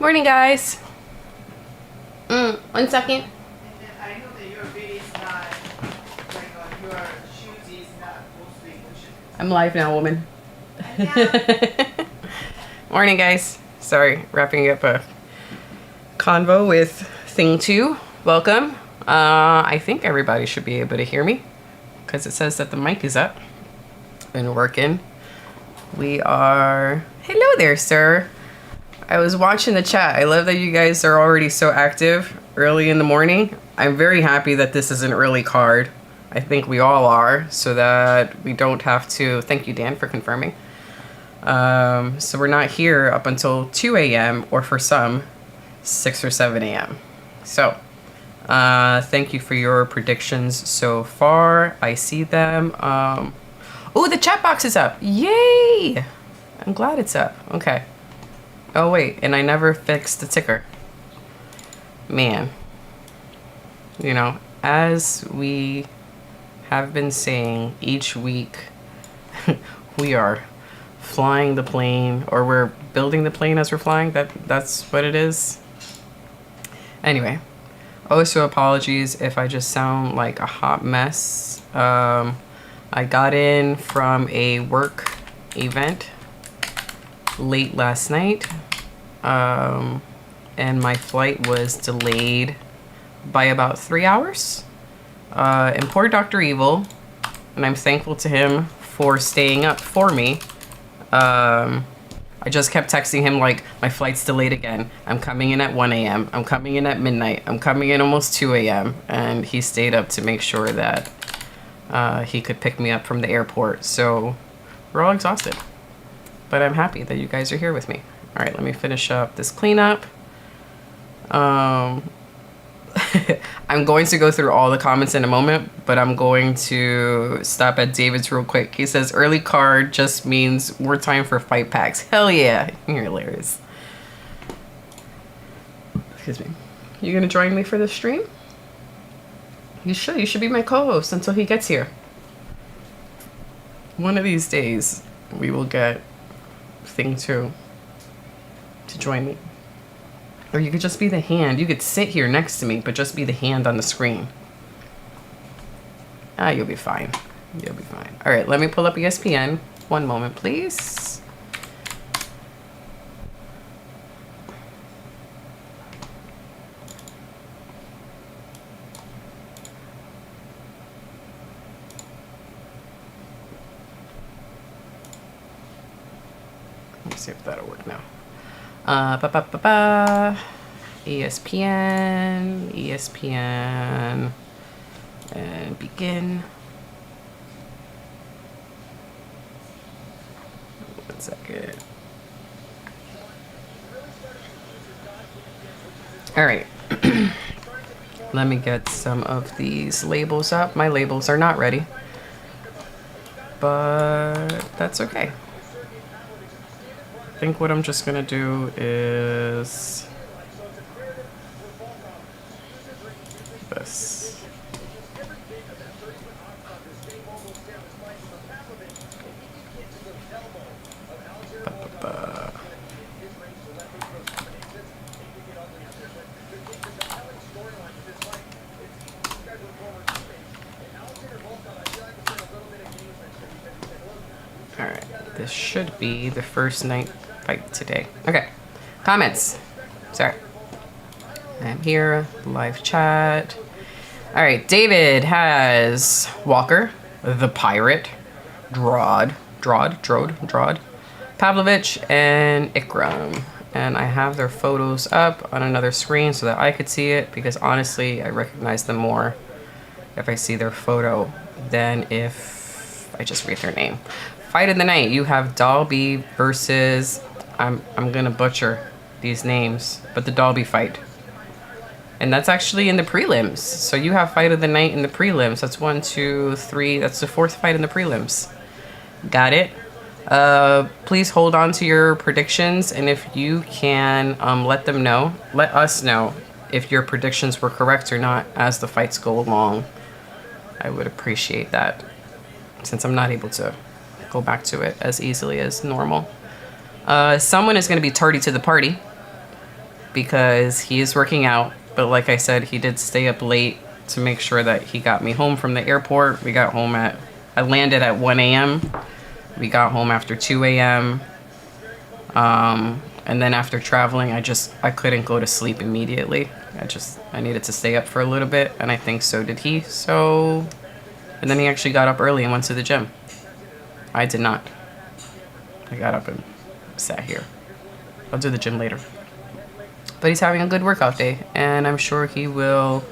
Morning, guys. 1 second. I know that your feet is not, like, your shoes is not mostly cushion. I'm live now, woman. Yeah. Morning, guys. Sorry, wrapping up a convo with thing 2. Welcome. I think everybody should be able to hear me because it says that the mic is up and working. We are... Hello there, sir. I was watching the chat. I love that you guys are already so active early in the morning. I'm very happy that this is an early card. I think we all are, so that we don't have to... Thank you, Dan, for confirming. So we're not here up until 2 a.m. or for some, 6 or 7 a.m. So, thank you for your predictions so far. I see them. Oh, the chat box is up. Yay! I'm glad it's up. Okay. Oh, wait, and I never fixed the ticker. Man. You know, as we have been saying each week, we are flying the plane, or we're building the plane as we're flying. That's what it is. Anyway, also apologies if I just sound like a hot mess. I got in from a work event late last night, and my flight was delayed by about 3 hours. And poor Dr. Evil, and I'm thankful to him for staying up for me. I just kept texting him like, my flight's delayed again. I'm coming in at 1 a.m. I'm coming in at midnight. I'm coming in almost 2 a.m. And he stayed up to make sure that he could pick me up from the airport. So we're all exhausted. But I'm happy that you guys are here with me. All right, let me finish up this cleanup. I'm going to go through all the comments in a moment, but I'm going to stop at David's real quick. He says, early card just means more time for fight packs. Hell yeah. You're hilarious. Excuse me. You gonna join me for the stream? You should. You should be my co-host until he gets here. One of these days, we will get thing 2 to join me. Or you could just be the hand. You could sit here next to me, but just be the hand on the screen. Ah, you'll be fine. You'll be fine. All right, let me pull up ESPN. One moment, please. Let's see if that'll work now. ESPN, and begin. 1 second. All right. Let me get some of these labels up. My labels are not ready, but that's okay. I think what I'm just gonna do is this. All right, this should be the first night fight today. Okay, comments. Sorry, I'm here. Live chat. All right, David has Walker, the Pirate, Drod, Pavlovich, and Ikram. And I have their photos up on another screen so that I could see it, because honestly, I recognize them more if I see their photo than if I just read their name. Fight of the night, you have Dalby versus, I'm gonna butcher these names, but the Dalby fight. And that's actually in the prelims. So you have fight of the night in the prelims. That's 1, 2, 3. That's the 4th fight in the prelims. Got it? Please hold on to your predictions. And if you can let us know if your predictions were correct or not as the fights go along. I would appreciate that, since I'm not able to go back to it as easily as normal. Someone is going to be tardy to the party. because he is working out. But like I said, he did stay up late to make sure that he got me home from the airport. I landed at 1 a.m. We got home after 2 a.m. And then after traveling, I couldn't go to sleep immediately. I needed to stay up for a little bit, and I think so did he. And then he actually got up early and went to the gym. I did not. I got up and sat here. I'll do the gym later. But he's having a good workout day, and I'm sure he will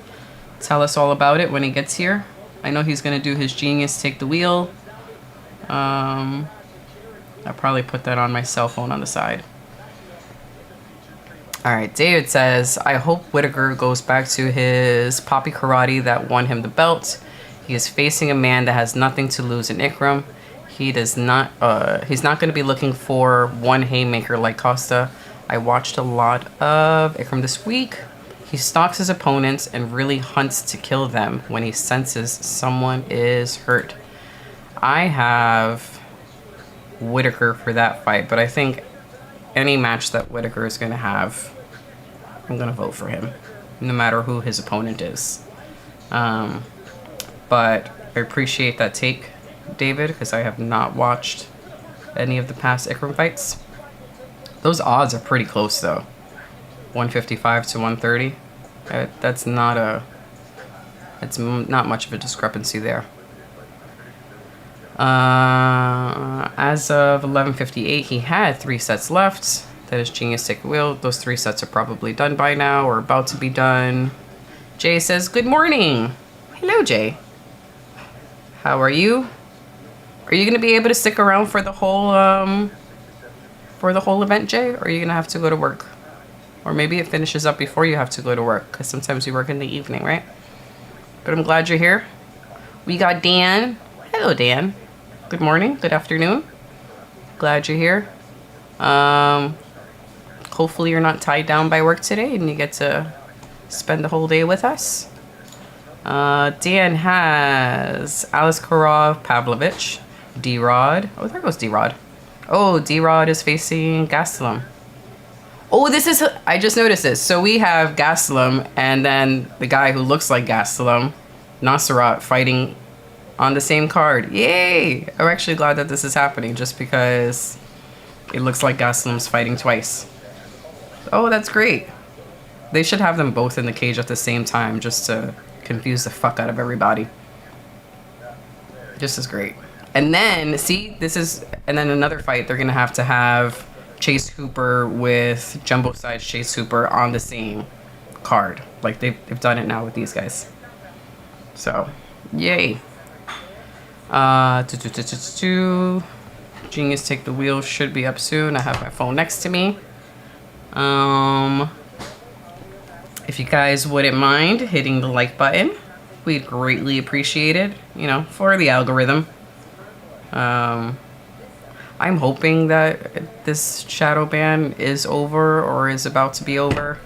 tell us all about it when he gets here. I know he's going to do his Genius Take the Wheel. I'll probably put that on my cell phone on the side. All right, David says, I hope Whittaker goes back to his poppy karate that won him the belt. He is facing a man that has nothing to lose in Ikram. He's not going to be looking for one haymaker like Costa. I watched a lot of Ikram this week. He stalks his opponents and really hunts to kill them when he senses someone is hurt. I have Whittaker for that fight, but I think any match that Whittaker is going to have, I'm going to vote for him, no matter who his opponent is. But I appreciate that take, David, because I have not watched any of the past Ikram fights. Those odds are pretty close, though. 155 to 130. That's not much of a discrepancy there. As of 11:58, he had 3 sets left. That is Genius Take a Wheel. Those 3 sets are probably done by now or about to be done. Jay says, good morning. Hello, Jay. How are you? Are you going to be able to stick around for the whole event, Jay? Or are you going to have to go to work? Or maybe it finishes up before you have to go to work, because sometimes you work in the evening, right? But I'm glad you're here. We got Dan. Hello, Dan. Good morning. Good afternoon. Glad you're here. Hopefully you're not tied down by work today and you get to spend the whole day with us. Dan has Aliskerov, Pavlovich, D-Rod. Oh, there goes D-Rod. Oh, D-Rod is facing Gastelum. Oh, I just noticed this. So we have Gastelum and then the guy who looks like Gastelum, Nasserat, fighting on the same card. Yay! I'm actually glad that this is happening just because it looks like Gastelum's fighting twice. Oh, that's great. They should have them both in the cage at the same time just to confuse the fuck out of everybody. This is great. And then, see, and then another fight, they're going to have Chase Hooper with jumbo-sized Chase Hooper on the same card. Like, they've done it now with these guys. So, yay. Genius Take the Wheel should be up soon. I have my phone next to me. If you guys wouldn't mind hitting the like button, we'd greatly appreciate it, for the algorithm. I'm hoping that this shadow ban is over or is about to be over.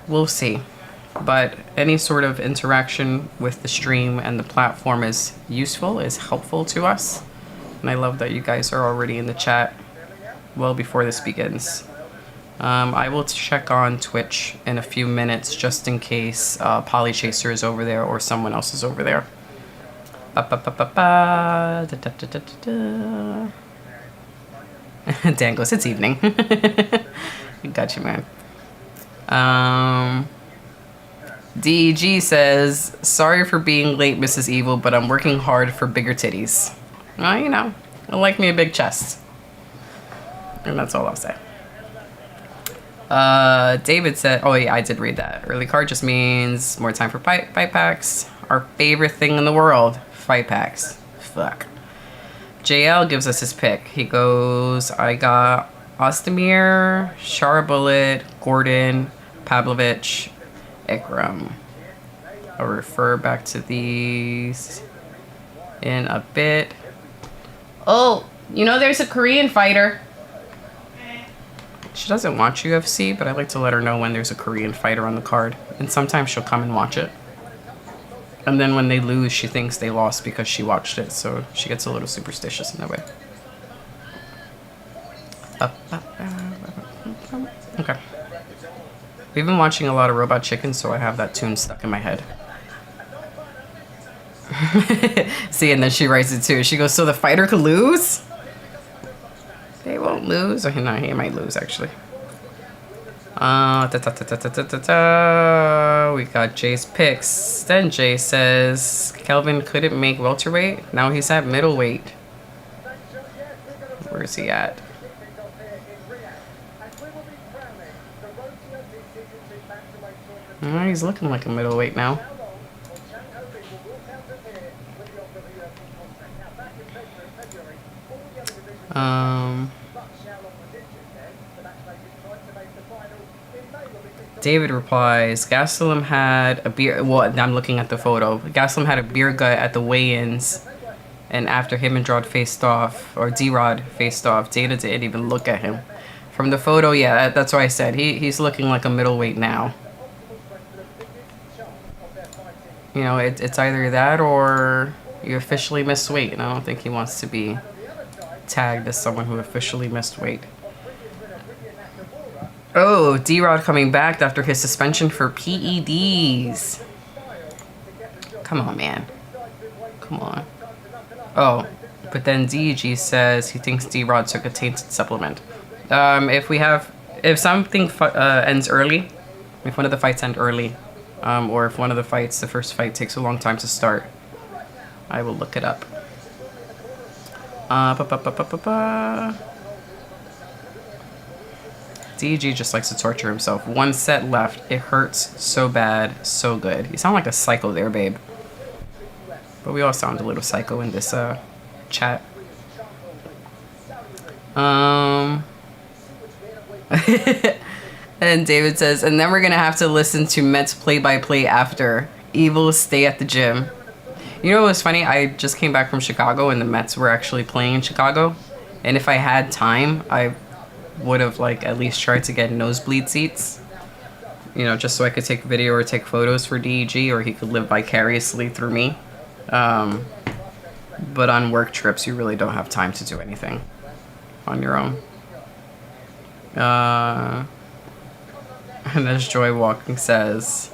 We'll see. But any sort of interaction with the stream and the platform is useful, is helpful to us. And I love that you guys are already in the chat well before this begins. I will check on Twitch in a few minutes just in case Polychaser is over there or someone else is over there. Dan goes, it's evening. Got you, man. DEG says, sorry for being late, Mrs. Evil, but I'm working hard for bigger titties. Well, I like me a big chest. And that's all I'll say. David said, oh yeah, I did read that. Early card just means more time for fight packs. Our favorite thing in the world, fight packs. Fuck. JL gives us his pick. He goes, I got Ozdemir, Sharbullet, Gordon, Pavlovich, Ikram. I'll refer back to these in a bit. Oh, there's a Korean fighter. She doesn't watch UFC, but I like to let her know when there's a Korean fighter on the card. And sometimes she'll come and watch it. And then when they lose, she thinks they lost because she watched it. So she gets a little superstitious in that way. Okay. We've been watching a lot of Robot Chicken, so I have that tune stuck in my head. See, and then she writes it too. She goes, so the fighter could lose? They won't lose. Oh, no, he might lose, actually. We got Jay's picks. Then Jay says Kelvin couldn't make welterweight. Now he's at middleweight. Where's he at? Oh, he's looking like a middleweight now. David replies, Gastelum had a beer. Well, I'm looking at the photo. Gastelum had a beer gut at the weigh-ins, and after him and Drod faced off, or D-Rod faced off, Dana didn't even look at him. From the photo, yeah, that's why I said he's looking like a middleweight now. You know, it's either that or you officially missed weight, and I don't think he wants to be tagged as someone who officially missed weight. Oh, D-Rod coming back after his suspension for PEDs. Come on, man. Come on. Oh, but then DG says he thinks D-Rod took a tainted supplement. If something ends early, if one of the fights end early, or if one of the fights, the first fight takes a long time to start, I will look it up. DG just likes to torture himself. 1 set left. It hurts so bad, so good. You sound like a psycho there, babe. But we all sound a little psycho in this chat. And David says, and then we're gonna have to listen to Mets play-by-play after. Evil, stay at the gym. You know what was funny? I just came back from Chicago and the Mets were actually playing in Chicago. And if I had time, I would have like at least tried to get nosebleed seats. You know, just so I could take video or take photos for DEG, or he could live vicariously through me. But on work trips, you really don't have time to do anything on your own. And as Joy Walking says,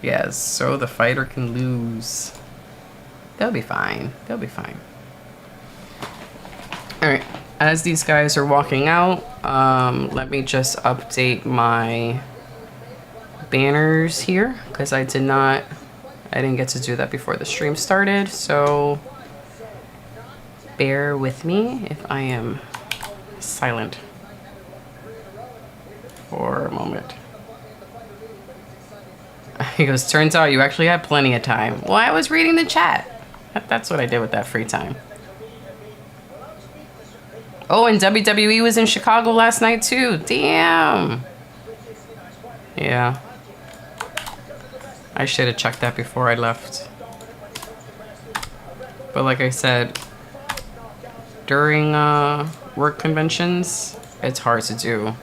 yes, so the fighter can lose. They'll be fine. They'll be fine. All right. As these guys are walking out, let me just update my banners here because I didn't get to do that before the stream started. So bear with me if I am silent for a moment. He goes, turns out you actually had plenty of time. Well, I was reading the chat. That's what I did with that free time. Oh, and WWE was in Chicago last night too. Damn. Yeah. I should have checked that before I left. But like I said, during work conventions, it's hard to do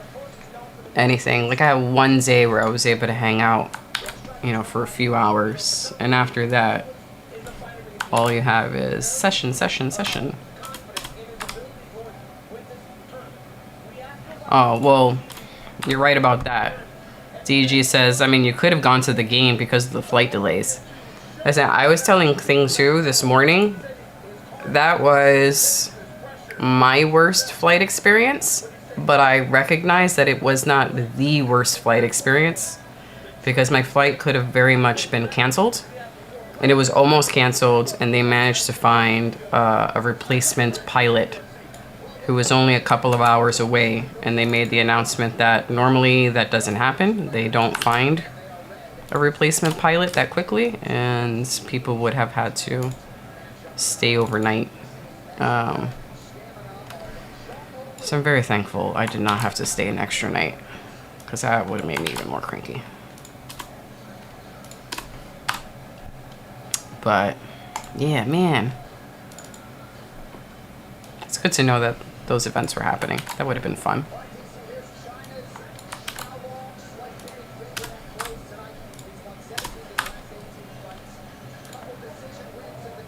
anything. Like I had one day where I was able to hang out, you know, for a few hours. And after that, all you have is session, session, session. Oh, well, you're right about that. DG says, I mean, you could have gone to the game because of the flight delays. I was telling Thing 2 this morning, that was my worst flight experience, but I recognize that it was not the worst flight experience because my flight could have very much been canceled, and it was almost canceled, and they managed to find a replacement pilot who was only a couple of hours away, and they made the announcement that normally that doesn't happen. They don't find a replacement pilot that quickly, and people would have had to stay overnight. So I'm very thankful I did not have to stay an extra night, because that would have made me even more cranky. But yeah, man, it's good to know that those events were happening. That would have been fun.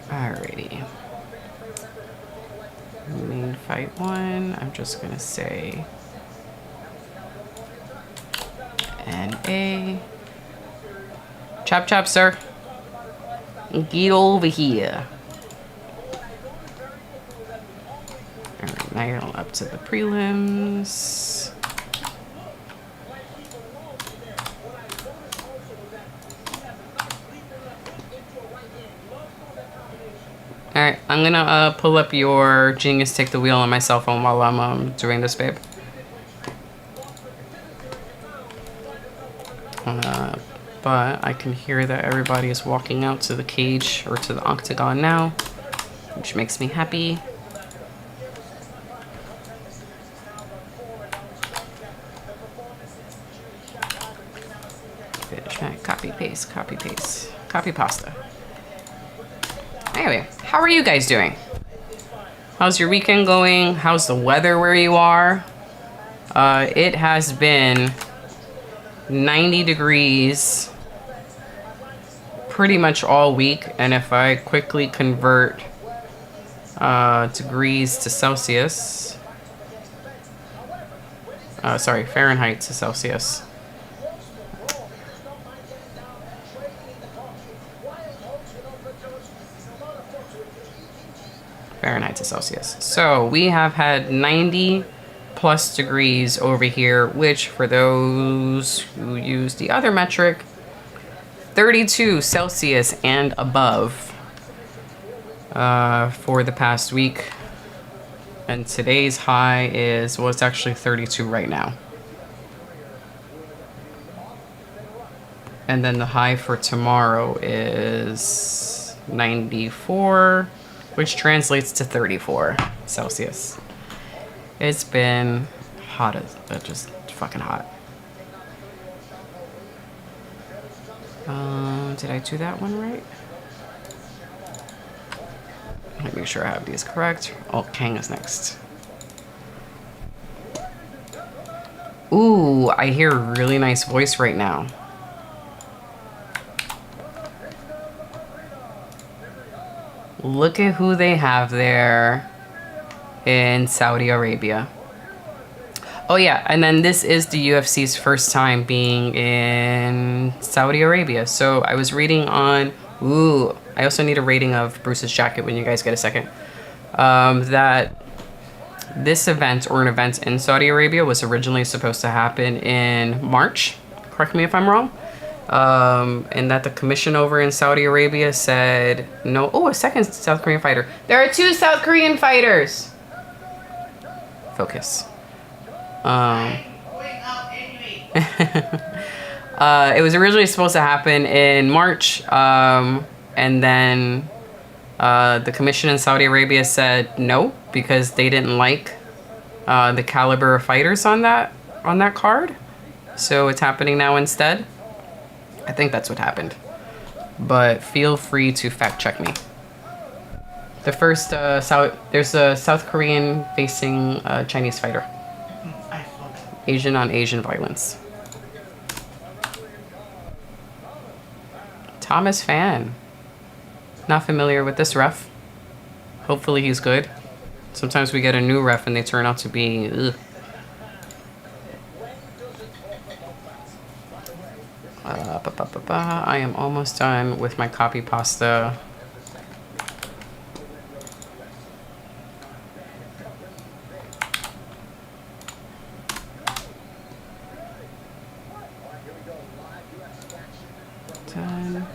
Alrighty. Main fight 1, I'm just gonna say And a chop chop, sir. Get over here. Alright, now up to the prelims. Alright, I'm gonna pull up your Genius Take the Wheel on my cell phone while I'm doing this, babe. But I can hear that everybody is walking out to the cage or to the octagon now, which makes me happy. Copy, paste, copy, paste, copy, pasta. Anyway, how are you guys doing? How's your weekend going? How's the weather where you are? It has been 90 degrees pretty much all week, and if I quickly convert degrees to Celsius, sorry, Fahrenheit to Celsius, Fahrenheit to Celsius. So we have had 90 plus degrees over here, which for those who use the other metric, 32 Celsius and above for the past week. And today's high is, well, it's actually 32 right now. And then the high for tomorrow is 94, which translates to 34 Celsius. It's been hot as, just fucking hot. Did I do that one right? Let me make sure I have these correct. Oh, Kang is next. Ooh, I hear a really nice voice right now. Look at who they have there in Saudi Arabia. Oh yeah, and then this is the UFC's first time being in Saudi Arabia. So I was reading on, ooh, I also need a rating of Bruce's jacket when you guys get a second. That this event, or an event in Saudi Arabia, was originally supposed to happen in March. Correct me if I'm wrong. And that the commission over in Saudi Arabia said no. Oh, a second South Korean fighter. There are 2 South Korean fighters. Focus. It was originally supposed to happen in March, and then the commission in Saudi Arabia said no because they didn't like the caliber of fighters on that card. So it's happening now instead. I think that's what happened, but feel free to fact check me. The first there's a South Korean facing Chinese fighter. Asian on Asian violence. Thomas Fan. Not familiar with this ref. Hopefully he's good. Sometimes we get a new ref and they turn out to be ugh. I am almost done with my copy pasta. Done.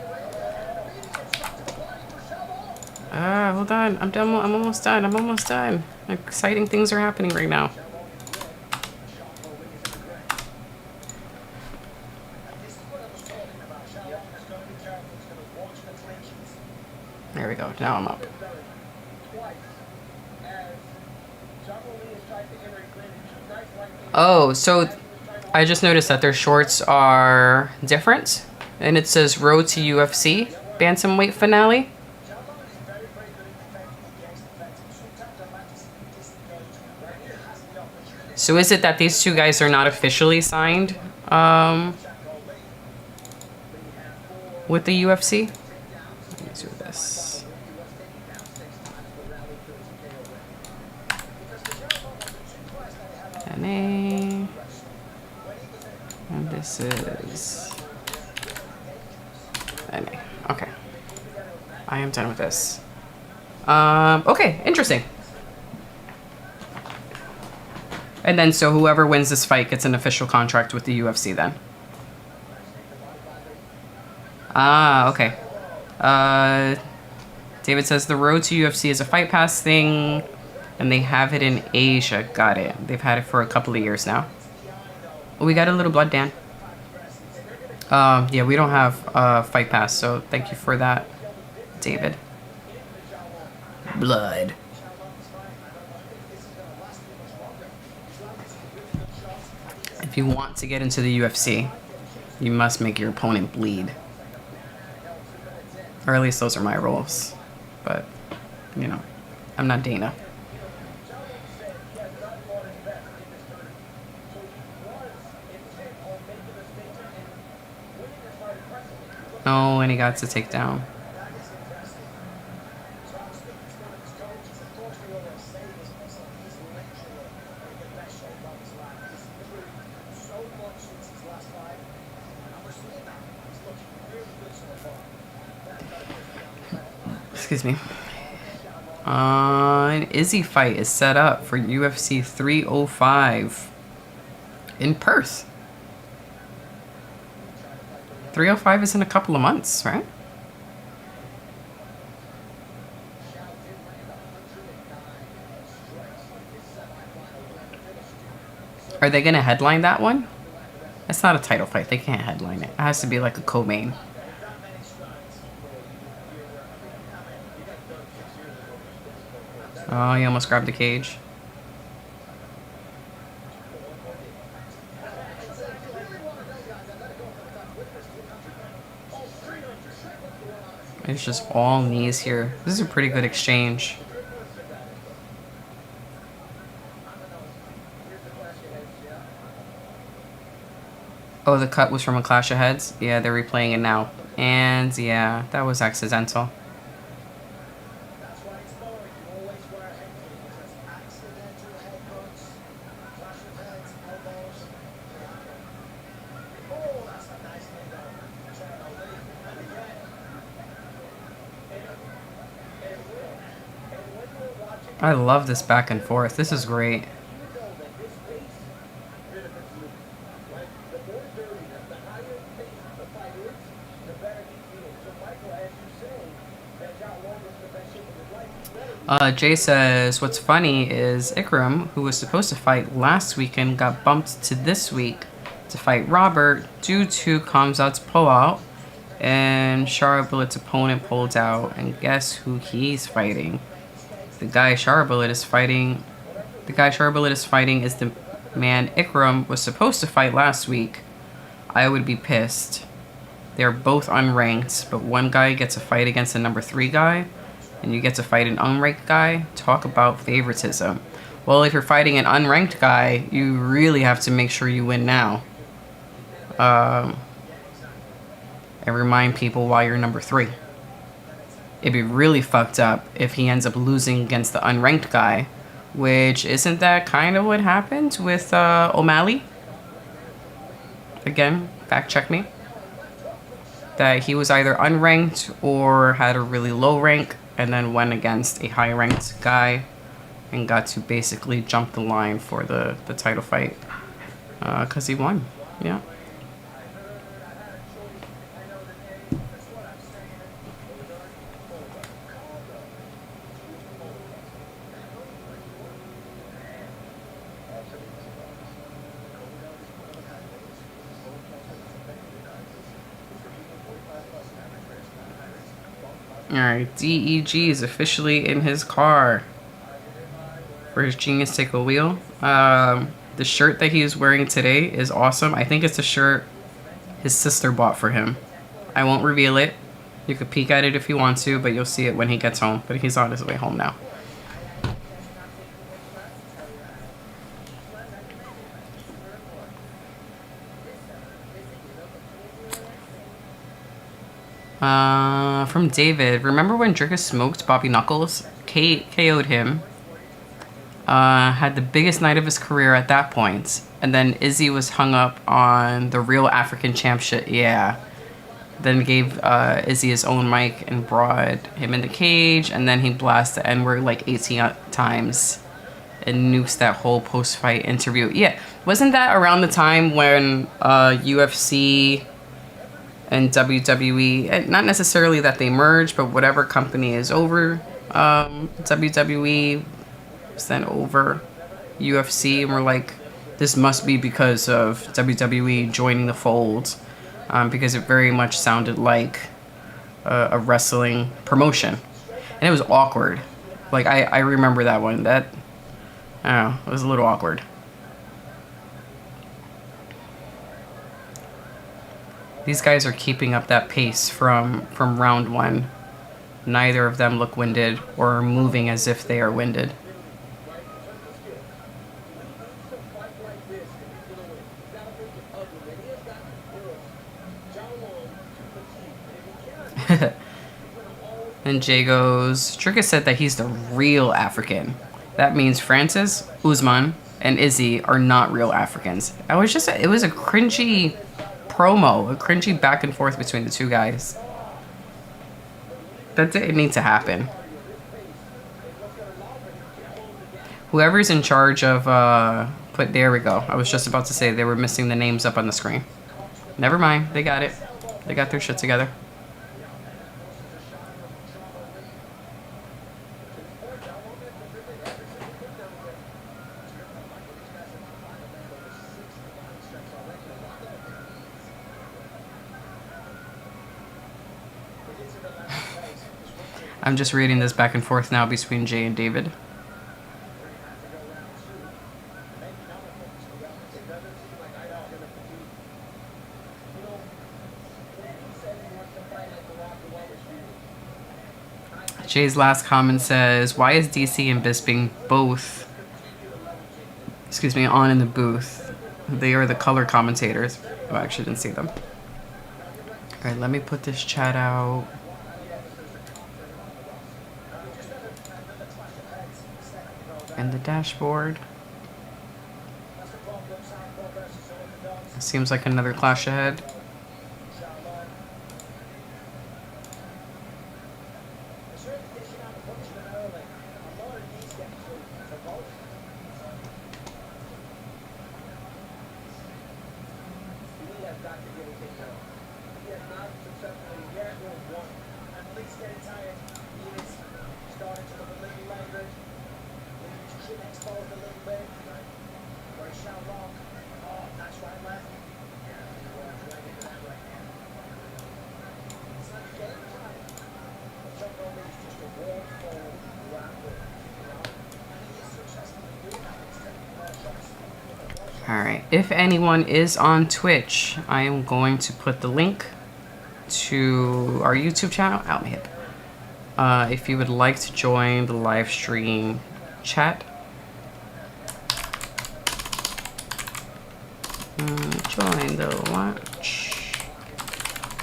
Hold on. I'm done. I'm almost done. I'm almost done. Exciting things are happening right now. There we go. Now I'm up. Oh, so I just noticed that their shorts are different. And it says Road to UFC Bantamweight Finale. So is it that these two guys are not officially signed with the UFC? Let me do this. NA. And This is MMA. Okay. I am done with this. Okay, interesting. And then, so whoever wins this fight gets an official contract with the UFC then. Ah, okay. David says the road to UFC is a fight pass thing, and they have it in Asia. Got it. They've had it for a couple of years now. Oh, we got a little blood, Dan. Yeah, we don't have fight pass, so thank you for that, David. Blood. If you want to get into the UFC, you must make your opponent bleed. Or at least those are my rules. But, you know, I'm not Dana. Oh, and he got to take down. Excuse me. An Izzy fight is set up for UFC 305 in Perth. 305 is in a couple of months, right? Are they going to headline that one? It's not a title fight. They can't headline it. It has to be like a co-main. Oh, he almost grabbed the cage. It's just all knees here. This is a pretty good exchange. Oh, the cut was from a Clash of Heads? Yeah, they're replaying it now. And yeah, that was accidental. I love this back and forth. This is great. Jay says, what's funny is Ikram, who was supposed to fight last weekend, got bumped to this week to fight Robert due to Khamzat's pullout, and Sharbullet's opponent pulled out, and guess who he's fighting? The guy Sharbullet is fighting is the man Ikram was supposed to fight last week. I would be pissed. They're both unranked, but one guy gets a fight against the number 3 guy, and you get to fight an unranked guy. Talk about favoritism. Well, if you're fighting an unranked guy, you really have to make sure you win now. And remind people why you're number 3. It'd be really fucked up if he ends up losing against the unranked guy, which isn't that kind of what happened with O'Malley? Again, fact check me. That he was either unranked or had a really low rank and then went against a high ranked guy and got to basically jump the line for the title fight because he won. Yeah. Alright, DEG is officially in his car for his Genius Take a Wheel. The shirt that he is wearing today is awesome. I think it's a shirt his sister bought for him. I won't reveal it. You could peek at it if you want to, but you'll see it when he gets home. But he's on his way home now. From David, remember when Drickus smoked Bobby Knuckles? KO'd him. had the biggest night of his career at that point. And then Izzy was hung up on the real African champ shit. Yeah. Then gave Izzy his own mic and brought him in the cage. And then he blasted the N-word like 18 times and nukes that whole post-fight interview. Yeah. Wasn't that around the time when UFC and WWE, not necessarily that they merged, but whatever company is over WWE sent over UFC, and we're like, this must be because of WWE joining the fold, because it very much sounded like a wrestling promotion, and it was awkward. Like I remember that one. That I don't know, it was a little awkward. These guys are keeping up that pace from round one. Neither of them look winded or are moving as if they are winded. And Jay goes, Trigger said that he's the real African. That means Francis, Usman, and Izzy are not real Africans. It was a cringy promo, a cringy back and forth between the two guys. That didn't need to happen. Whoever's in charge of, there we go. I was just about to say they were missing the names up on the screen. Never mind, they got it. They got their shit together. I'm just reading this back and forth now between Jay and David. Jay's last comment says, why is DC and Bisping both, on in the booth? They are the color commentators. Oh, I actually didn't see them. All right, let me put this chat out. And the dashboard. Seems like another clash ahead. Alright, if anyone is on Twitch, I am going to put the link to our YouTube channel out my hip. If you would like to join the live stream chat, join the watch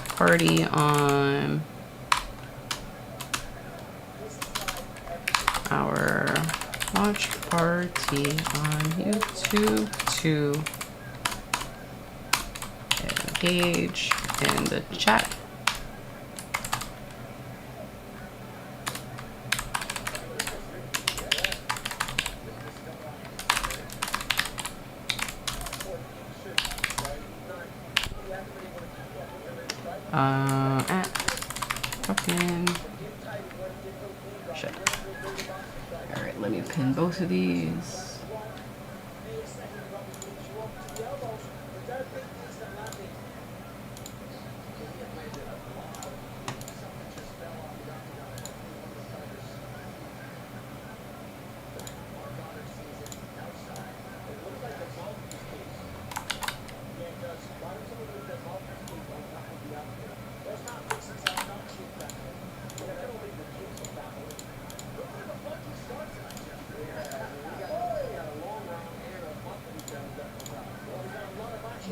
party on our watch party on YouTube to engage in the chat. At fucking shit. Alright, let me pin both of these.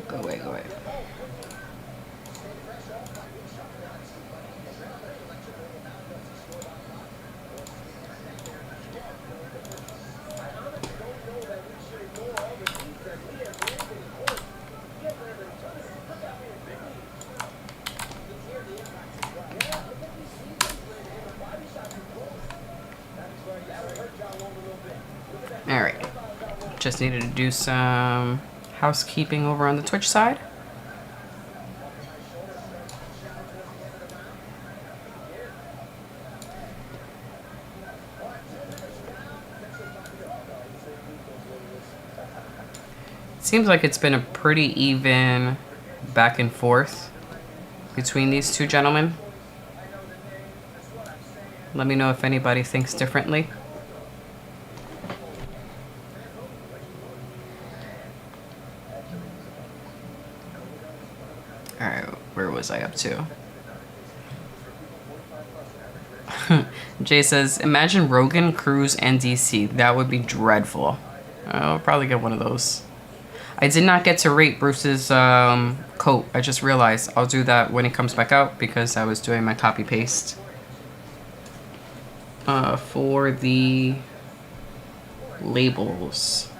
Go away, go away. Alright. Just needed to do some housekeeping over on the Twitch side. Seems like it's been a pretty even back and forth between these two gentlemen. Let me know if anybody thinks differently. Alright, where was I up to? Jay says, imagine Rogan, Cruz, and DC. That would be dreadful. I'll probably get one of those. I did not get to rate Bruce's coat. I just realized I'll do that when it comes back out because I was doing my copy paste for the labels.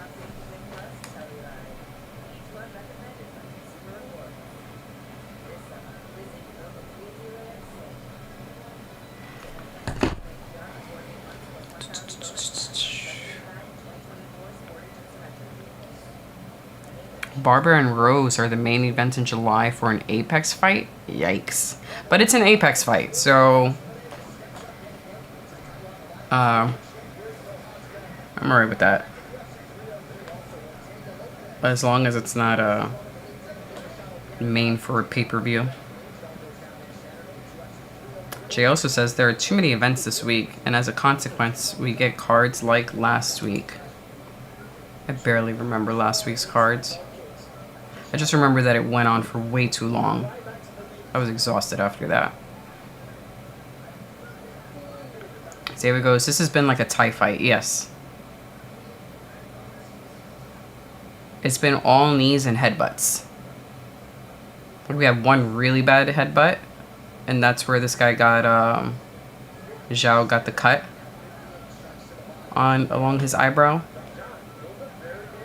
Barber and Rose are the main event in July for an Apex fight? Yikes. But it's an Apex fight, so... I'm alright with that. As long as it's not a main for a pay-per-view. Jay also says there are too many events this week, and as a consequence, we get cards like last week. I barely remember last week's cards. I just remember that it went on for way too long. I was exhausted after that. David goes, this has been like a Thai fight. Yes. It's been all knees and headbutts. We have one really bad headbutt, and that's where this guy got, Zhao got the cut along his eyebrow.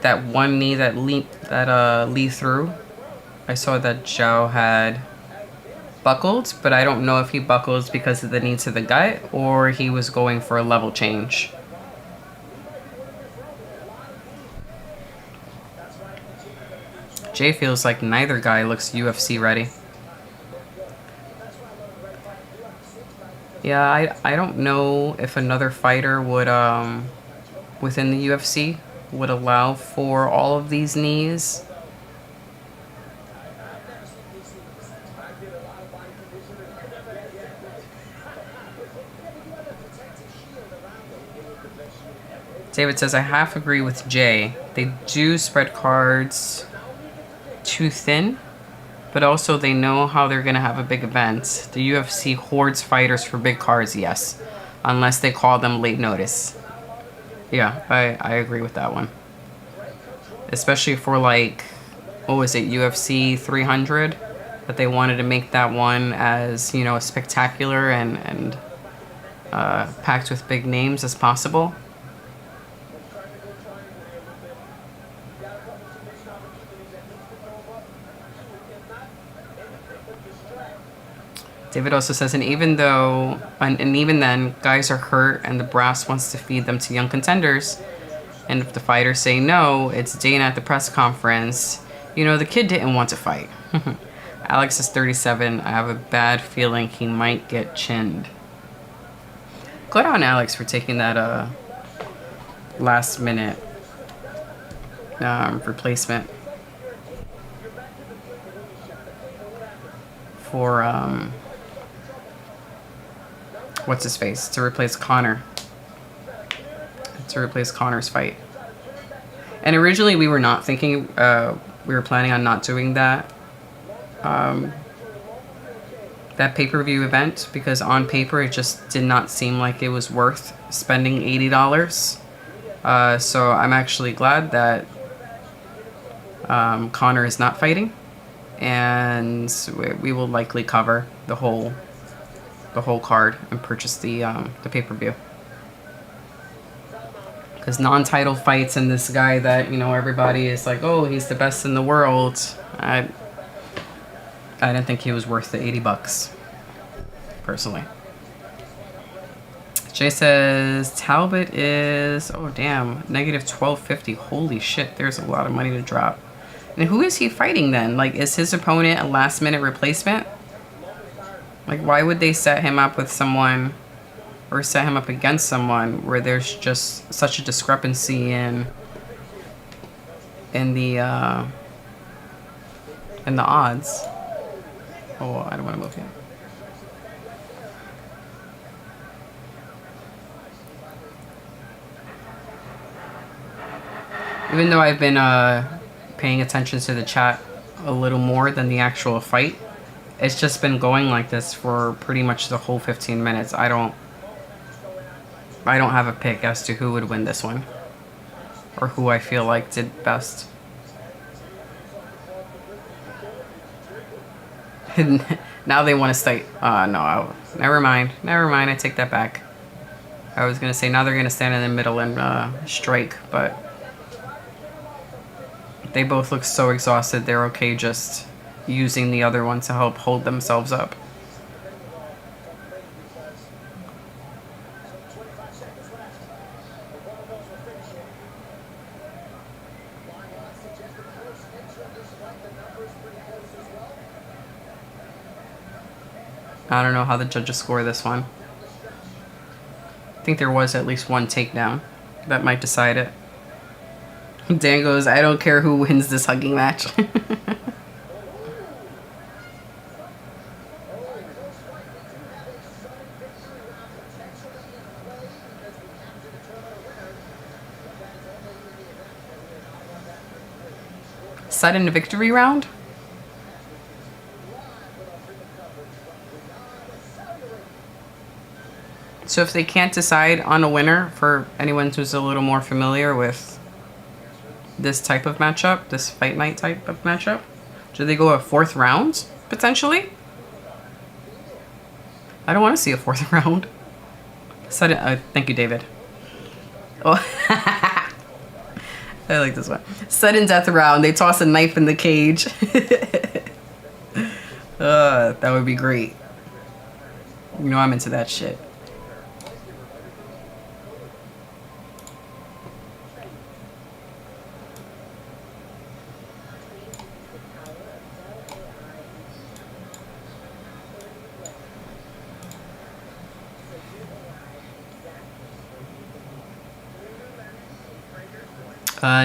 That one knee that Lee threw, I saw that Zhao had buckled, but I don't know if he buckles because of the knee to the gut or he was going for a level change. Jay feels like neither guy looks UFC ready. Yeah, I don't know if another fighter would, within the UFC, would allow for all of these knees. David says, I half agree with Jay. They do spread cards too thin, but also they know how they're going to have a big event. The UFC hoards fighters for big cards, yes, unless they call them late notice. Yeah, I agree with that one. Especially for like, what was it, UFC 300? That they wanted to make that one as, you know, spectacular and packed with big names as possible. David also says, and even then, guys are hurt and the brass wants to feed them to young contenders. And if the fighters say no, it's Dana at the press conference. You know, the kid didn't want to fight. Alex is 37. I have a bad feeling he might get chinned. Good on Alex for taking that last minute replacement for what's his face, to replace Connor, to replace Connor's fight. And originally we were not thinking, we were planning on not doing that that pay-per-view event, because on paper it just did not seem like it was worth spending $80. So I'm actually glad that Connor is not fighting, and we will likely cover the whole card and purchase the pay-per-view. Because non-title fights and this guy that, you know, everybody is like, oh, he's the best in the world. I didn't think he was worth the $80, personally. Jay says Talbot is, oh damn, negative 1250. Holy shit, there's a lot of money to drop. And who is he fighting then? Like, is his opponent a last minute replacement? Like, why would they set him up with someone or set him up against someone where there's just such a discrepancy in the odds? Oh, I don't want to move him. Even though I've been paying attention to the chat a little more than the actual fight, it's just been going like this for pretty much the whole 15 minutes. I don't have a pick as to who would win this one or who I feel like did best. Now they want to stay. No, never mind. I take that back. I was gonna say now they're gonna stand in the middle and strike, but they both look so exhausted. They're okay just using the other one to help hold themselves up. I don't know how the judges score this one. I think there was at least one takedown that might decide it. Dan goes, I don't care who wins this hugging match. Sudden victory round? So if they can't decide on a winner, for anyone who's a little more familiar with this type of matchup, this fight night type of matchup, do they go a fourth round, potentially? I don't want to see a fourth round. Sudden, thank you, David. Oh, I like this one. Sudden death round. They toss a knife in the cage. That would be great. You know I'm into that shit.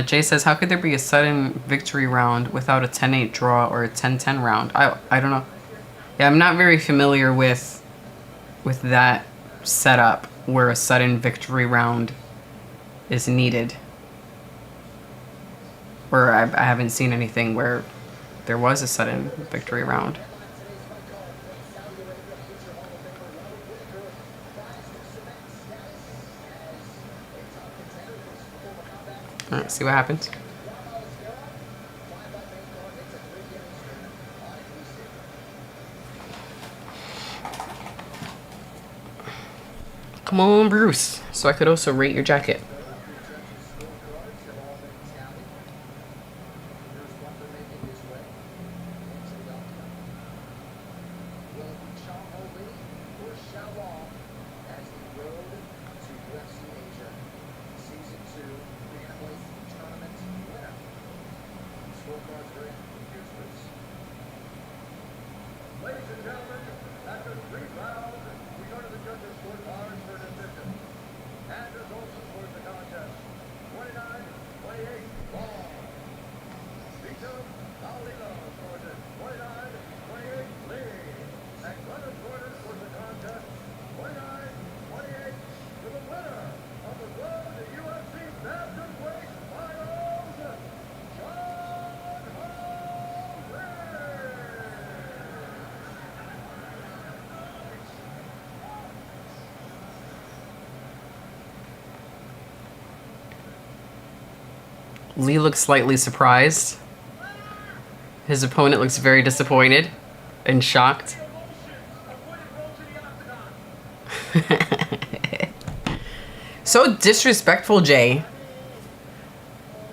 Jay says, how could there be a sudden victory round without a 10-8 draw or a 10-10 round? I don't know. Yeah, I'm not very familiar with that setup where a sudden victory round is needed. Or I haven't seen anything where there was a sudden victory round. Let's see what happens. Come on, Bruce. So I could also rate your jacket. Lee looks slightly surprised. His opponent looks very disappointed and shocked. So disrespectful, Jay.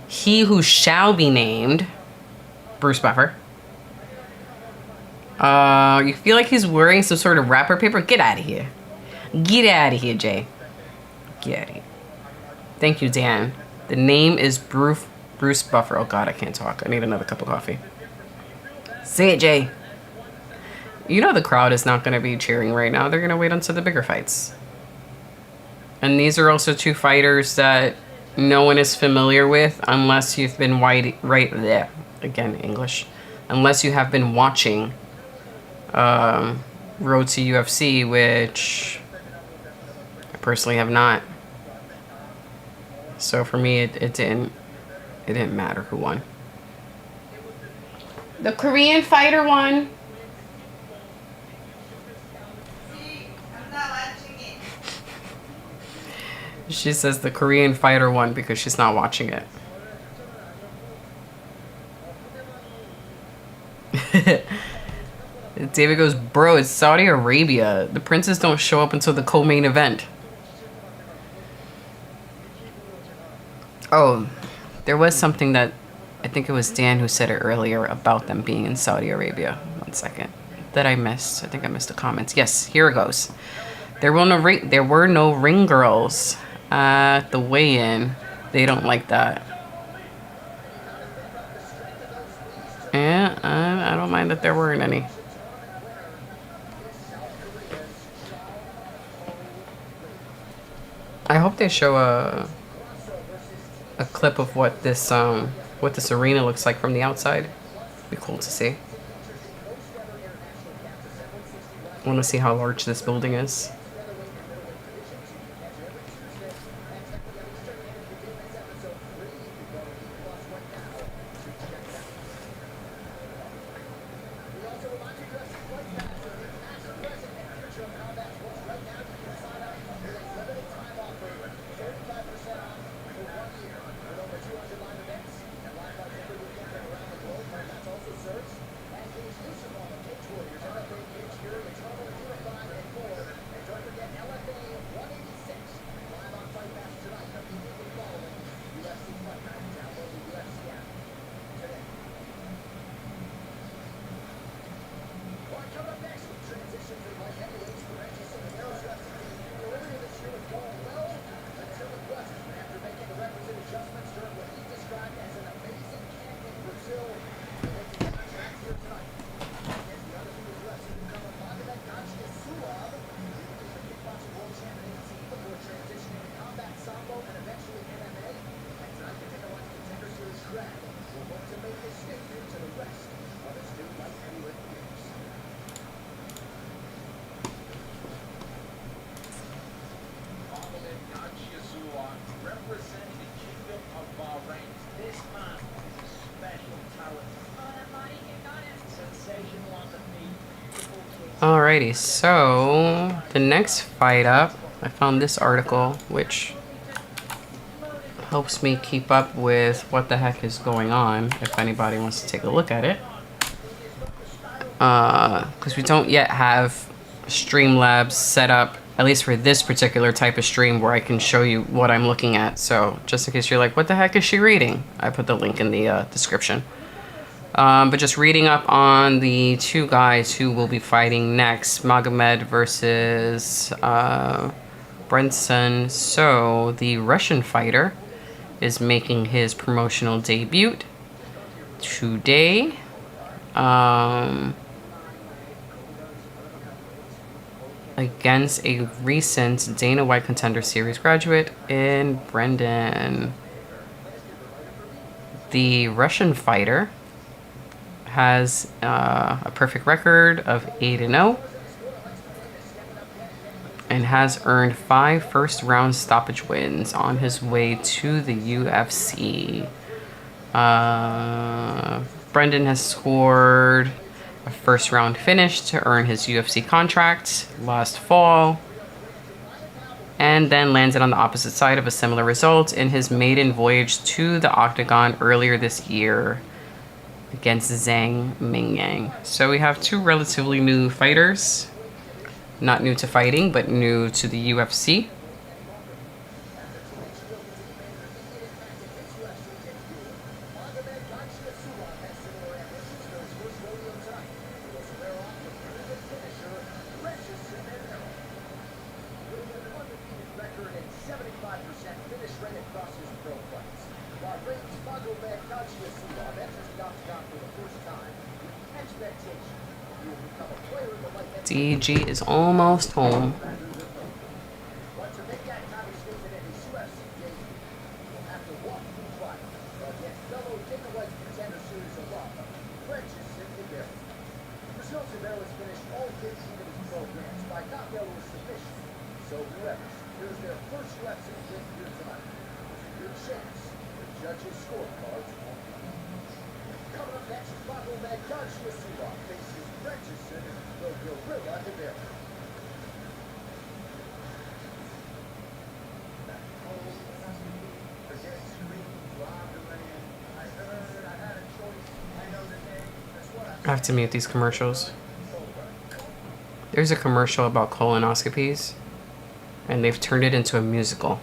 He who shall be named, Bruce Buffer. You feel like he's wearing some sort of wrapper paper? Get out of here. Get out of here, Jay. Get it. Thank you, Dan. The name is Bruce Buffer. Oh, God, I can't talk. I need another cup of coffee. Say it, Jay. You know the crowd is not going to be cheering right now. They're going to wait until the bigger fights. And these are also two fighters that no one is familiar with unless you've been unless you have been watching Road to UFC, which I personally have not. So for me, it didn't matter who won. The Korean fighter won. See, I'm not watching it. She says the Korean fighter won because she's not watching it. David goes, bro, it's Saudi Arabia. The princes don't show up until the co-main event. Oh, there was something that I think it was Dan who said it earlier about them being in Saudi Arabia. 1 second. That I missed. I think I missed the comments. Yes, here it goes. There were no ring girls at the weigh-in. They don't like that. Yeah, I don't mind that there weren't any. I hope they show a clip of what this arena looks like from the outside. Be cool to see. I want to see how large this building is. Alrighty, so the next fight up, I found this article, which helps me keep up with what the heck is going on, if anybody wants to take a look at it. Because we don't yet have Streamlabs set up, at least for this particular type of stream, where I can show you what I'm looking at. So just in case you're like, what the heck is she reading? I put the link in the description. But just reading up on the two guys who will be fighting next, Magomed versus Brenson. So the Russian fighter is making his promotional debut today. Against a recent Dana White Contender Series graduate in Brendan. The Russian fighter has a perfect record of 8-0 and has earned 5 first-round stoppage wins on his way to the UFC. Brendan has scored a first-round finish to earn his UFC contract last fall, and then landed on the opposite side of a similar result in his maiden voyage to the Octagon earlier this year against Zhang Mingyang. So we have two relatively new fighters. Not new to fighting, but new to the UFC. DG is almost home. I have to mute these commercials. There's a commercial about colonoscopies, and they've turned it into a musical.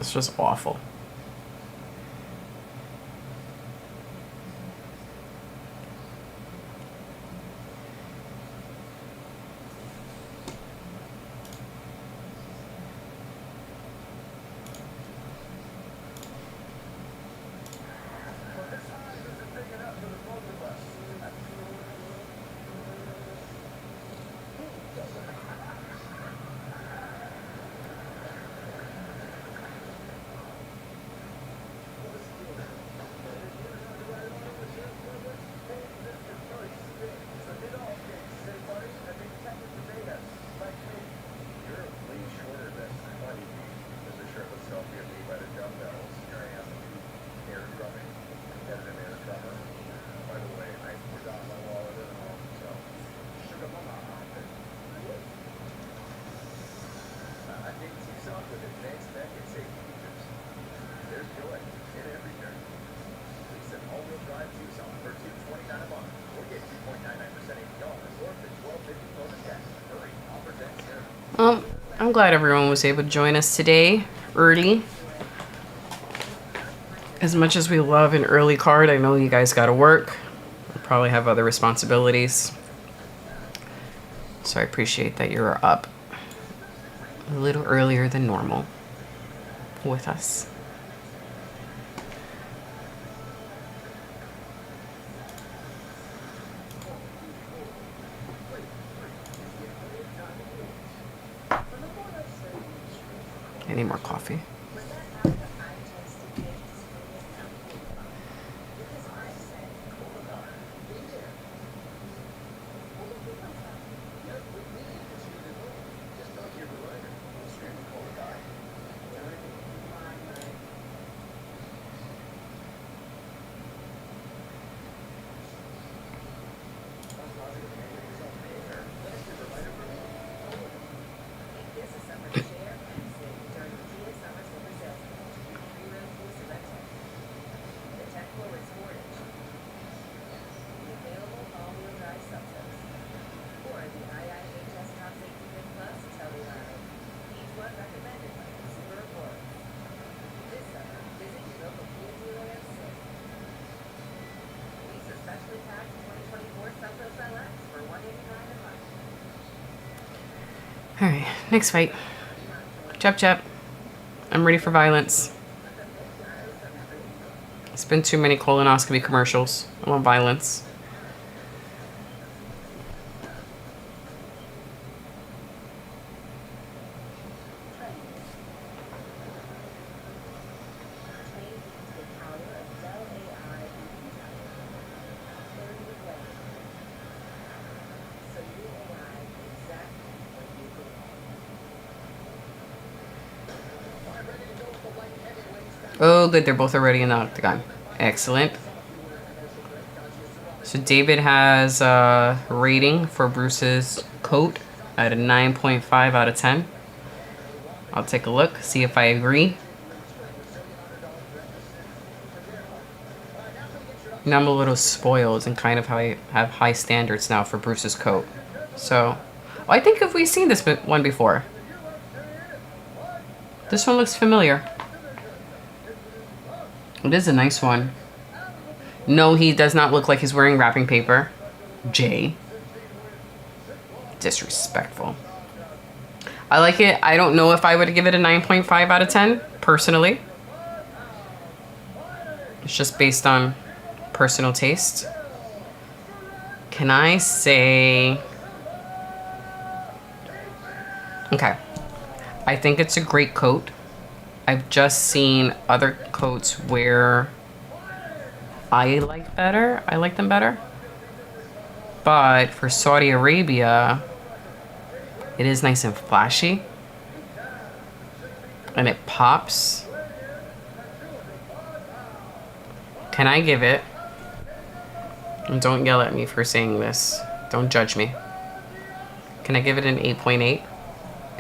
It's just awful. I'm glad everyone was able to join us today early. As much as we love an early card, I know you guys got to work. You probably have other responsibilities. So I appreciate that you're up a little earlier than normal with us. I need more coffee. All right, next fight. Chop chop. I'm ready for violence. It's been too many colonoscopy commercials. I want violence. Oh, good. They're both already in the octagon. Excellent. So David has a rating for Bruce's coat at a 9.5 out of 10. I'll take a look, see if I agree. Now I'm a little spoiled and kind of have high standards now for Bruce's coat. So, I think if we've seen this one before. This one looks familiar. It is a nice one. No, he does not look like he's wearing wrapping paper. Jay. Disrespectful. I like it. I don't know if I would give it a 9.5 out of 10, personally. It's just based on personal taste. Can I say... Okay. I think it's a great coat. I've just seen other coats where I like them better. But for Saudi Arabia, it is nice and flashy. And it pops. Can I give it... And don't yell at me for saying this. Don't judge me. Can I give it an 8.8?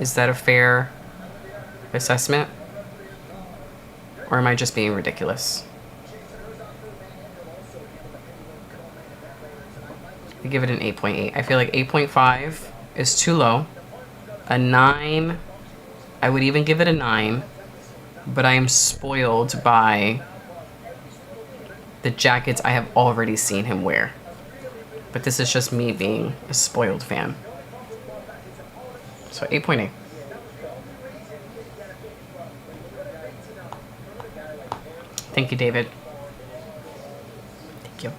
Is that a fair assessment? Or am I just being ridiculous? I give it an 8.8. I feel like 8.5 is too low. A 9, I would even give it a 9. But I am spoiled by the jackets I have already seen him wear. But this is just me being a spoiled fan. So 8.8. Thank you, David. Thank you.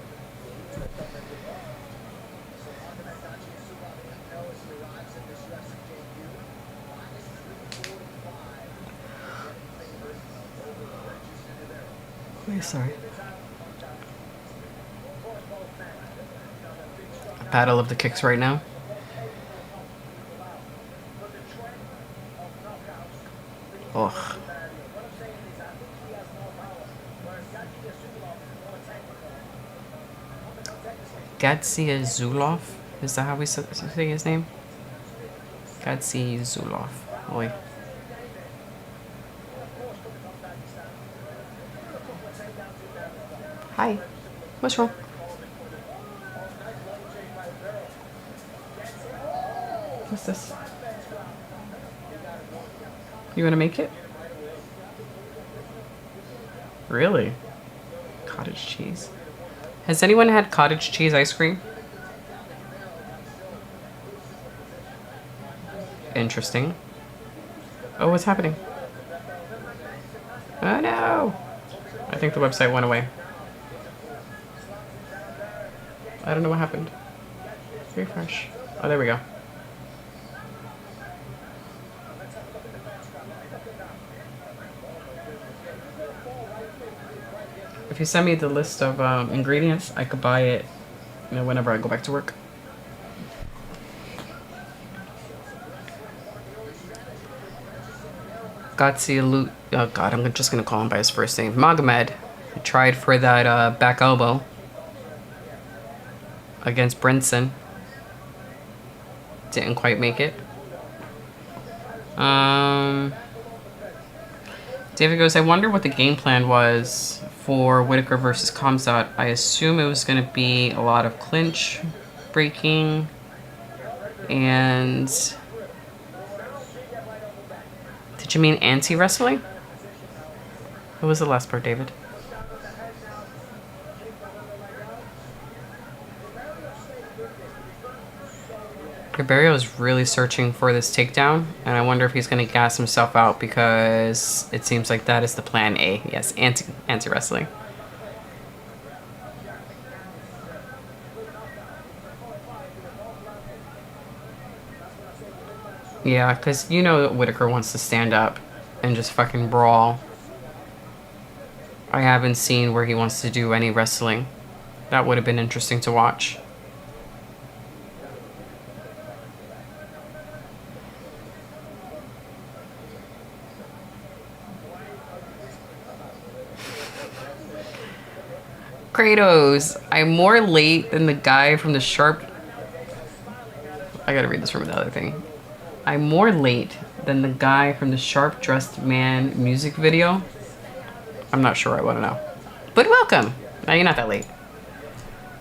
Oh, sorry. Battle of the kicks right now. Ugh. Gadsia Zulov? Is that how we say his name? Gadsia Zulov. Oi. Hi. What's wrong? What's this? You want to make it? Really? Cottage cheese. Has anyone had cottage cheese ice cream? Interesting. Oh, what's happening? Oh no! I think the website went away. I don't know what happened. Refresh. Oh, there we go. If you send me the list of ingredients, I could buy it, you know, whenever I go back to work. Oh God, I'm just gonna call him by his first name. Magomed tried for that back elbow against Brinson. Didn't quite make it. David goes, I wonder what the game plan was for Whittaker versus Kamzat. I assume it was going to be a lot of clinch breaking and... Did you mean anti-wrestling? What was the last part, David? Ribeiro is really searching for this takedown, and I wonder if he's going to gas himself out because it seems like that is the plan A. Yes, anti-wrestling. Yeah, because you know that Whittaker wants to stand up and just fucking brawl. I haven't seen where he wants to do any wrestling. That would have been interesting to watch. Kratos, I'm more late than the guy from the sharp... I gotta read this from another thing. I'm more late than the guy from the Sharp Dressed Man music video. I'm not sure I want to know. But welcome. No, you're not that late.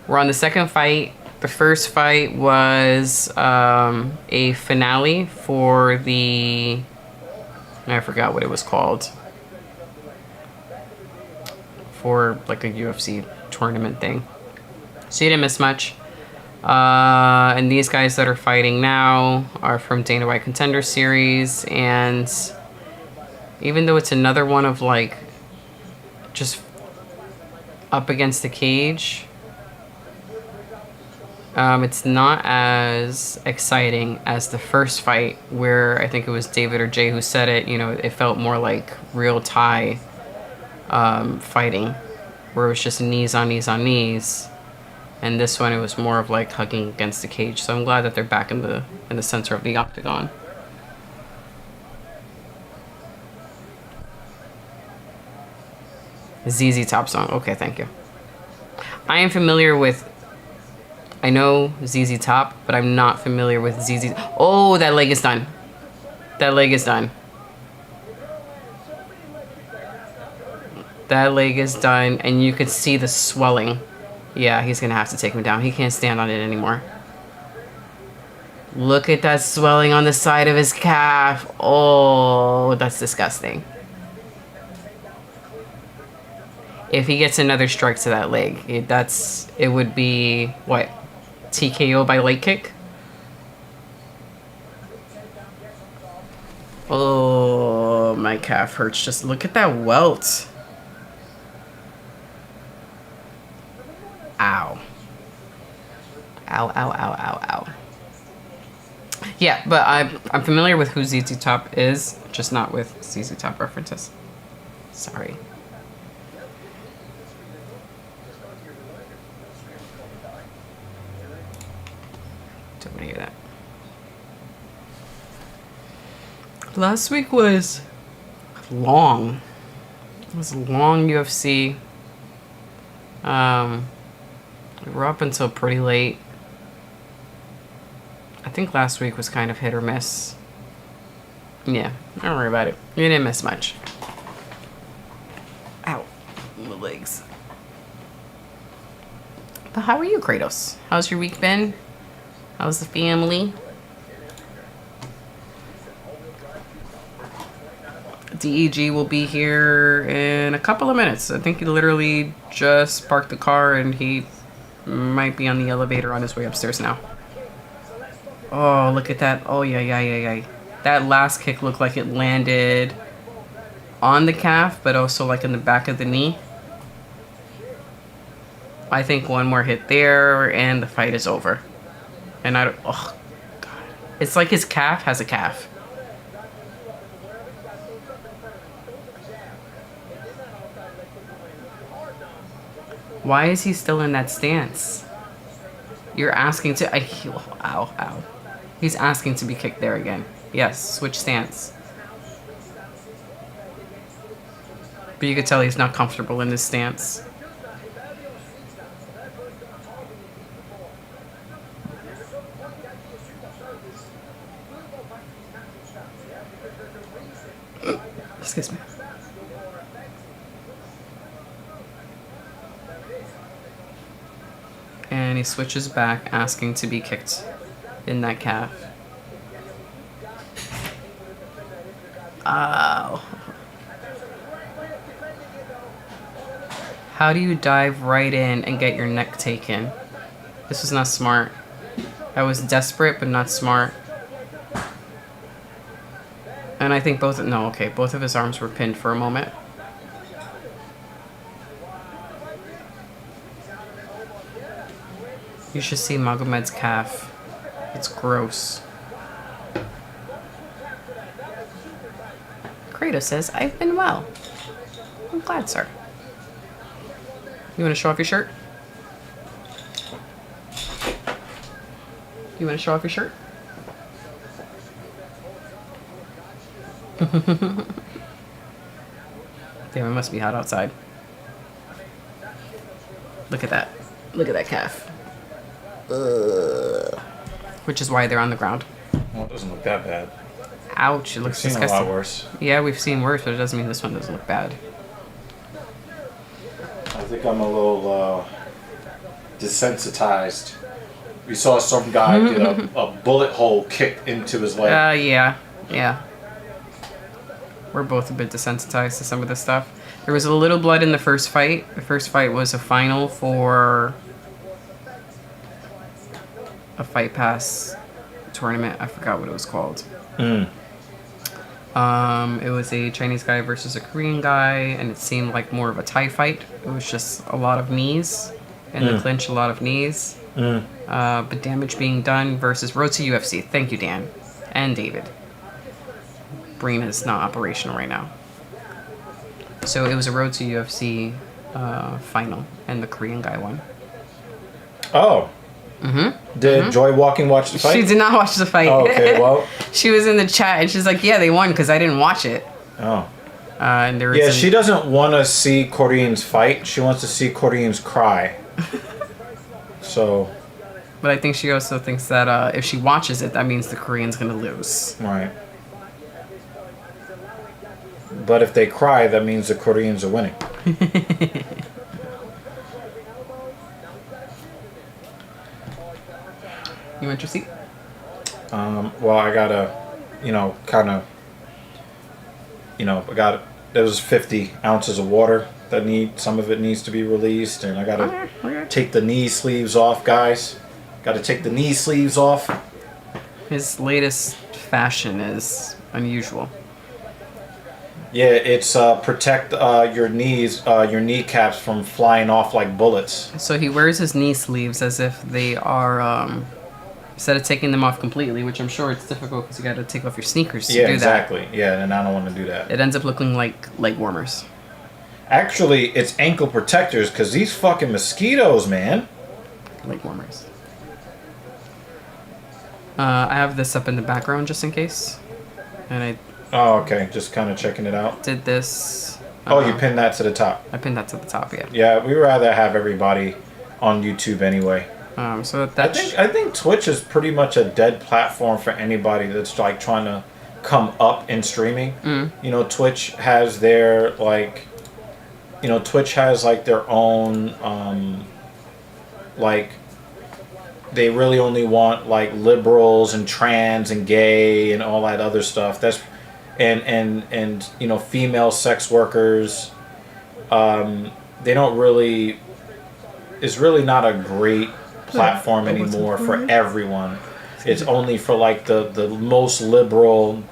We're on the second fight. The first fight was a finale for the... I forgot what it was called. For like a UFC tournament thing. So you didn't miss much. And these guys that are fighting now are from Dana White Contender Series. And even though it's another one of like just up against the cage, it's not as exciting as the first fight, where I think it was David or Jay who said it. You know, it felt more like real Thai fighting, where it was just knees on knees on knees. And this one, it was more of like hugging against the cage. So I'm glad that they're back in the center of the octagon. ZZ Top song. Okay, thank you. I am familiar with... I know ZZ Top, but I'm not familiar with ZZ... Oh, that leg is done. That leg is done. That leg is done, and you can see the swelling. Yeah, he's going to have to take him down. He can't stand on it anymore. Look at that swelling on the side of his calf. Oh, that's disgusting. If he gets another strike to that leg, it would be, what, TKO by leg kick? Oh, my calf hurts. Just look at that welt. Ow. Ow, ow, ow, ow, ow. Yeah, but I'm familiar with who ZZ Top is, just not with ZZ Top references. Sorry. Don't want to hear that. Last week was long. It was a long UFC. We were up until pretty late. I think last week was kind of hit or miss. Yeah, don't worry about it. You didn't miss much. Ow, my legs. But how are you, Kratos? How's your week been? How's the family? DEG will be here in a couple of minutes. I think he literally just parked the car and he might be on the elevator on his way upstairs now. Oh, look at that. Oh, yeah. That last kick looked like it landed on the calf, but also like in the back of the knee. I think one more hit there and the fight is over. And I don't... Oh, God. It's like his calf has a calf. Why is he still in that stance? You're asking to... Ow. He's asking to be kicked there again. Yes, switch stance. But you could tell he's not comfortable in this stance. Excuse me. And he switches back, asking to be kicked in that calf. Oh. How do you dive right in and get your neck taken? This was not smart. I was desperate, but not smart. And I think both of his arms were pinned for a moment. You should see Magomed's calf. It's gross. Kratos says, I've been well. I'm glad, sir. You want to show off your shirt? You want to show off your shirt? Damn, it must be hot outside. Look at that. Look at that calf. Which is why they're on the ground. Well, it doesn't look that bad. Ouch, it looks We've seen disgusting. a lot worse. Yeah, we've seen worse, but it doesn't mean this one doesn't look bad. I think I'm a little desensitized. We saw some guy get a bullet hole kicked into his leg. Yeah. We're both a bit desensitized to some of this stuff. There was a little blood in the first fight. The first fight was a final for a Fight Pass tournament. I forgot what it was called. It was a Chinese guy versus a Korean guy, and it seemed like more of a Thai fight. It was just a lot of knees. In the clinch, a lot of knees. But damage being done versus Road to UFC. Thank you, Dan. And David. Brain is not operational right now. So it was a Road to UFC final, and the Korean guy won. Oh. Did Joy Walking watch the fight? She did not watch the fight. Oh, okay, well. She was in the chat, and she's like, yeah, they won because I didn't watch it. Oh. And there was Yeah, she doesn't want to see Koreans fight. She wants to see Koreans cry. So. But I think she also thinks that if she watches it, that means the Korean's going to lose. Right. But if they cry, that means the Koreans are winning. You want your seat? Well, I gotta, there's 50 ounces of water that some of it needs to be released, and I gotta take the knee sleeves off, guys. Gotta take the knee sleeves off. His latest fashion is unusual. Yeah, it's protect your knees, your kneecaps from flying off like bullets. So he wears his knee sleeves as if they are, instead of taking them off completely, which I'm sure it's difficult because you got to take off your sneakers to do exactly. that. Yeah, and I don't want to do that. It ends up looking like leg warmers. Actually, it's ankle protectors because these fucking mosquitoes, man. Leg warmers. I have this up in the background just in case. And I Oh, okay. Just kind of checking it out. did this. Oh, you pinned that to the top. I pinned that to the top, yeah. Yeah, we rather have everybody on YouTube anyway. So that's... I think Twitch is pretty much a dead platform for anybody that's like trying to come up in streaming. You know, Twitch has their Twitch has like their own like they really only want like liberals and trans and gay and all that other stuff. That's and female sex workers. They don't really. It's really not a great platform anymore for everyone. It's only for like the most liberal,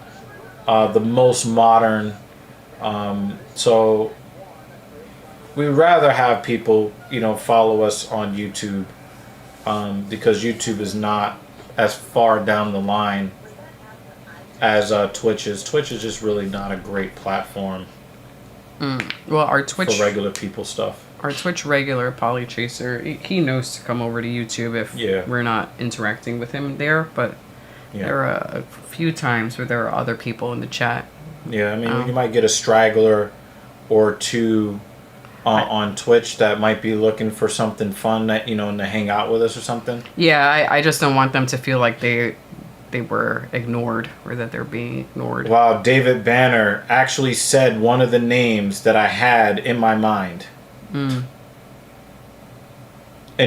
the most modern. So we'd rather have people follow us on YouTube, because YouTube is not as far down the line as Twitch is. Twitch is just really not a great platform. Well, our Twitch for regular people stuff. Our Twitch regular Polychaser, he knows to come over to YouTube if we're not interacting with him there, but there are a few times where there are other people in the chat. Yeah, I mean, you might get a straggler or two on Twitch that might be looking for something fun that, and to hang out with us or something. Yeah, I just don't want them to feel like they were ignored or that they're being ignored. Wow, David Banner actually said one of the names that I had in my mind. And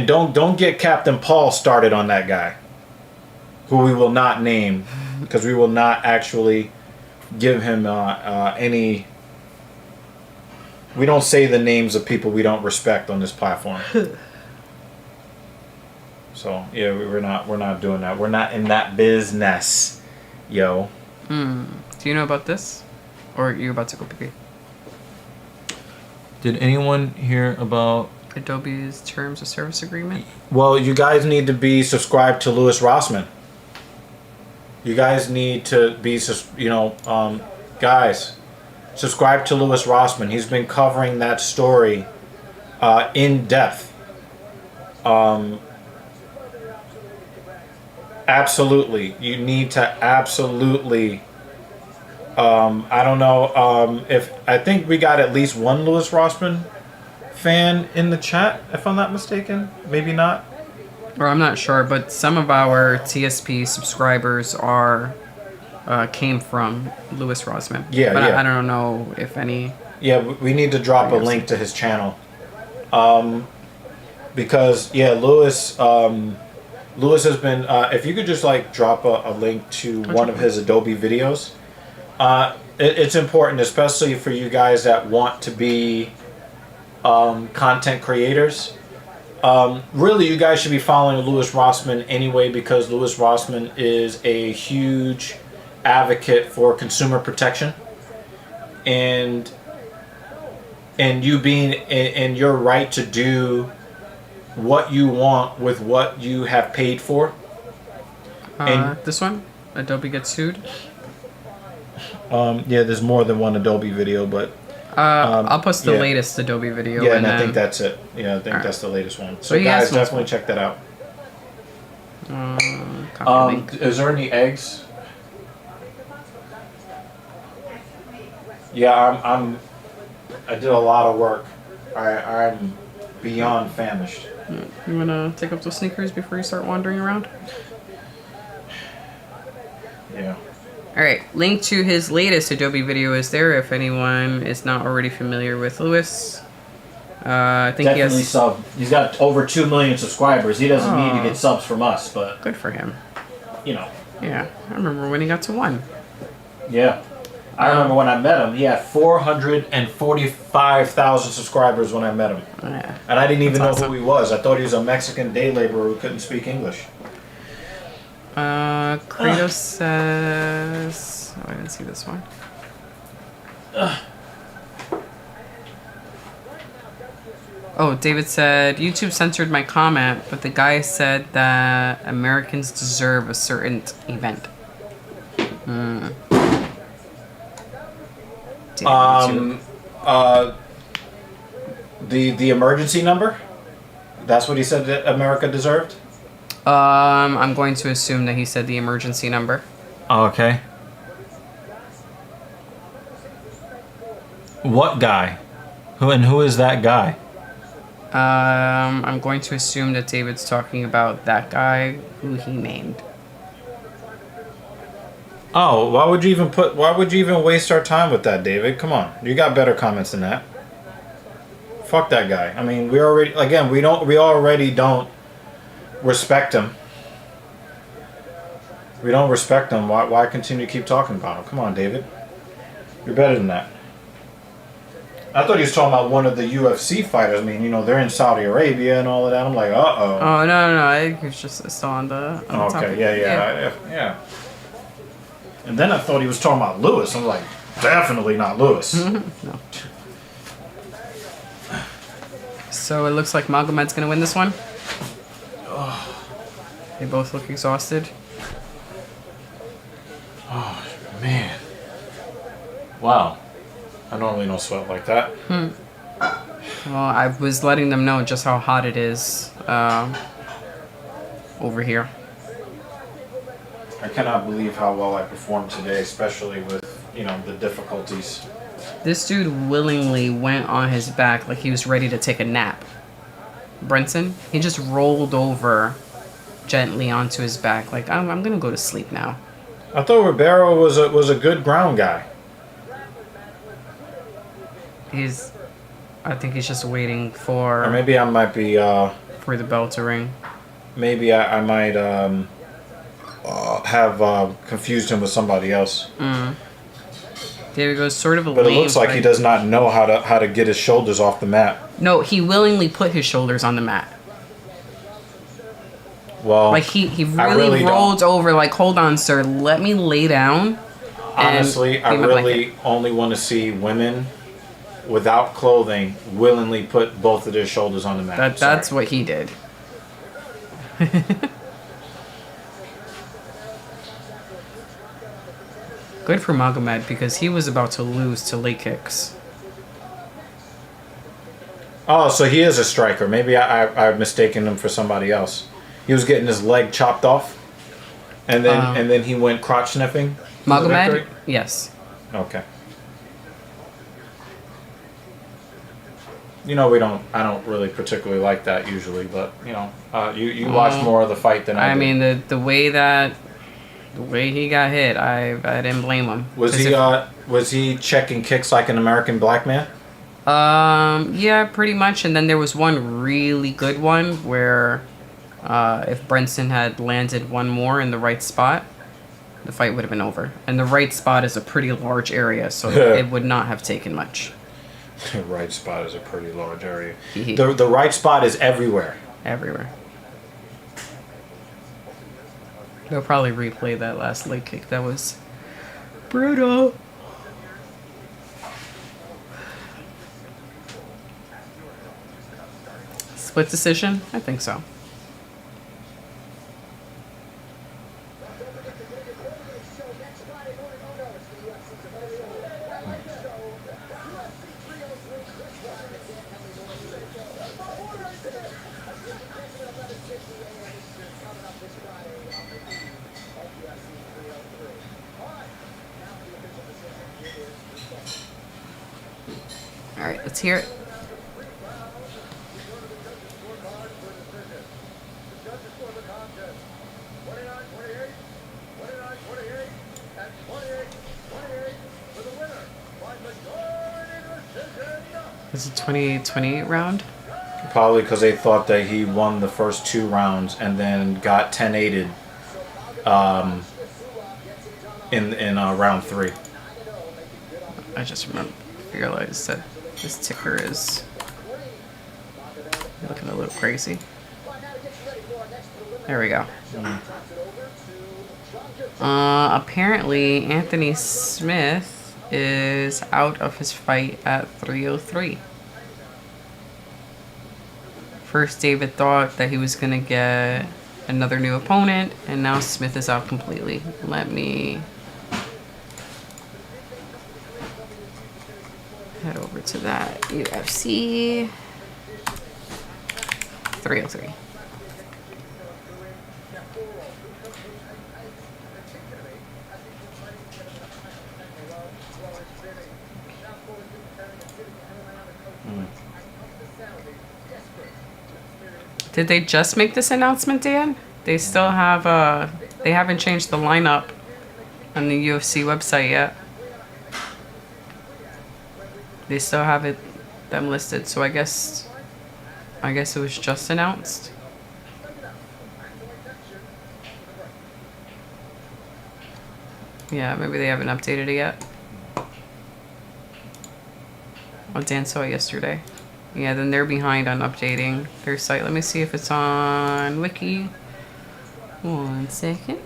don't get Captain Paul started on that guy, who we will not name, because we will not actually give him any. We don't say the names of people we don't respect on this platform. So yeah, we're not doing that. We're not in that business, yo. Do you know about this, or are you about to go pee? Did anyone hear about Adobe's terms of service agreement? Well, you guys need to be subscribed to Louis Rossman. You guys need to be, guys, subscribe to Louis Rossman. He's been covering that story in depth. Absolutely. You need to absolutely... I don't know I think we got at least one Louis Rossman fan in the chat, if I'm not mistaken. Maybe not. Or I'm not sure, but some of our TSP subscribers came from Louis Rossman. Yeah, but yeah. I don't know if any... Yeah, we need to drop a link to his channel. Because, Louis has been... if you could just, drop a link to one of his Adobe videos. It's important, especially for you guys that want to be content creators. Really, you guys should be following Louis Rossman anyway, because Louis Rossman is a huge advocate for consumer protection, and you being in your right to do what you want with what you have paid for. And this one, Adobe gets sued. Yeah, there's more than one Adobe video, but I'll post the latest Adobe video. Yeah, and I think that's it. Yeah, I think that's the latest one. So guys, definitely check that out. Is there any eggs? Yeah, I did a lot of work. I'm beyond famished. You wanna take up those sneakers before you start wandering around? Yeah. Alright, link to his latest Adobe video is there if anyone is not already familiar with Louis. I think definitely sub. He's got over 2 million subscribers. He doesn't need to get subs from us, but good for him. You know. Yeah, I remember when he got to 1. Yeah. I remember when I met him, he had 445,000 subscribers when I met him. Yeah. And I didn't even know who he was. I thought he was a Mexican day laborer who couldn't speak English. Kratos says... Oh, I didn't see this one. Oh, David said, YouTube censored my comment, but the guy said that Americans deserve a certain event. The emergency number? That's what he said that America deserved? I'm going to assume that he said the emergency number. Okay. What guy? Who is that guy? I'm going to assume that David's talking about that guy who he named. Oh, why would you even waste our time with that, David? Come on. You got better comments than that. Fuck that guy. I mean, we already don't respect him. We don't respect him. Why continue to keep talking about him? Come on, David. You're better than that. I thought he was talking about one of the UFC fighters. I mean, you know, they're in Saudi Arabia and all of that. I'm like, uh-oh. Oh, no. I think it's just still on the topic. Yeah. And then I thought he was talking about Lewis. I'm like, definitely not Lewis. No. So it looks like Magomed's going to win this one. They both look exhausted. Oh, man. Wow. I normally don't sweat like that. Well, I was letting them know just how hot it is over here. I cannot believe how well I performed today, especially with, you know, the difficulties. This dude willingly went on his back like he was ready to take a nap. Brenson, he just rolled over gently onto his back like, I'm going to go to sleep now. I thought Ribeiro was a good ground guy. I think he's just waiting for... Or maybe I might be... for the bell to ring. Maybe I might have confused him with somebody else. David goes sort of a But it lame looks like fight. he does not know how to get his shoulders off the mat. No, he willingly put his shoulders on the mat. Well, like he really rolled over like, hold on, sir, let me lay down. Honestly, I really only want to see women without clothing willingly put both of their shoulders on the mat. That's what he did. Good for Magomed because he was about to lose to leg kicks. Oh, so he is a striker. Maybe I've mistaken him for somebody else. He was getting his leg chopped off, and then he went crotch sniffing. Magomed? Yes. Okay. You know, I don't really particularly like that usually, but you know, you watch more of the fight than I do. I mean, the way he got hit, I didn't blame him. Was he checking kicks like an American black man? Yeah, pretty much. And then there was one really good one where if Brenson had landed one more in the right spot, the fight would have been over. And the right spot is a pretty large area, so it would not have taken much. The right spot is a pretty large area. The right spot is everywhere. everywhere. They'll probably replay that last leg kick. That was brutal. Split decision? I think so. All right, let's hear it. Is it 28-28 round? Probably because they thought that he won the first 2 rounds and then got 10-8'd in round 3. I just realized that this ticker is looking a little crazy. There we go. Apparently, Anthony Smith is out of his fight at 303. First, David thought that he was going to get another new opponent, and now Smith is out completely. Let me head over to that UFC 303. Did they just make this announcement, Dan? They still have they haven't changed the lineup on the UFC website yet. They still have them listed, so I guess it was just announced. Yeah, maybe they haven't updated it yet. Oh, Dan saw it yesterday. Yeah, then they're behind on updating their site. Let me see if it's on Wiki. 1 second.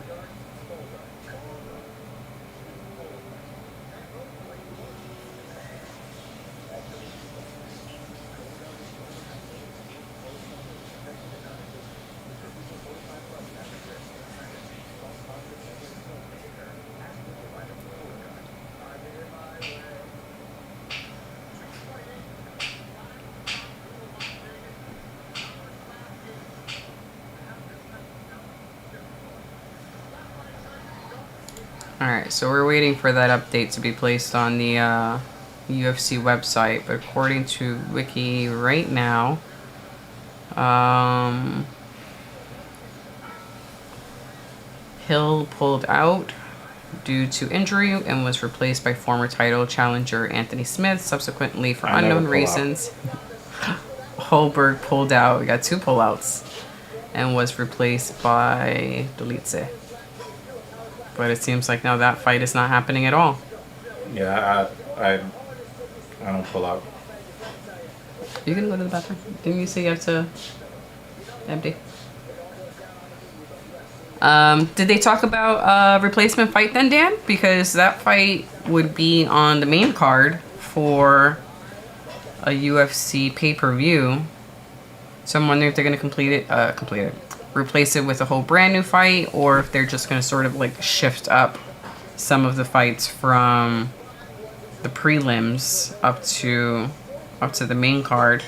Alright, so we're waiting for that update to be placed on the UFC website, but according to Wiki right now, Hill pulled out due to injury and was replaced by former title challenger Anthony Smith, subsequently for unknown reasons. Holberg pulled out, we got 2 pullouts, and was replaced by Dolice. But it seems like now that fight is not happening at all. Yeah, I don't pull out. You can go to the bathroom. Didn't you say you have to empty? Did they talk about a replacement fight then, Dan? Because that fight would be on the main card for a UFC pay-per-view. So I'm wondering if they're going to replace it with a whole brand new fight, or if they're just going to sort of like shift up some of the fights from the prelims up to the main card,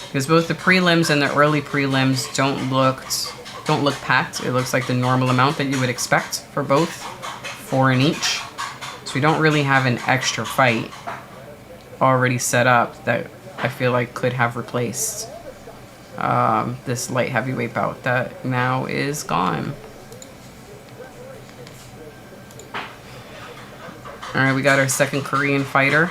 because both the prelims and the early prelims don't look packed. It looks like the normal amount that you would expect for both, 4 in each. So we don't really have an extra fight already set up that I feel like could have replaced this light heavyweight bout that now is gone. All right, we got our second Korean fighter.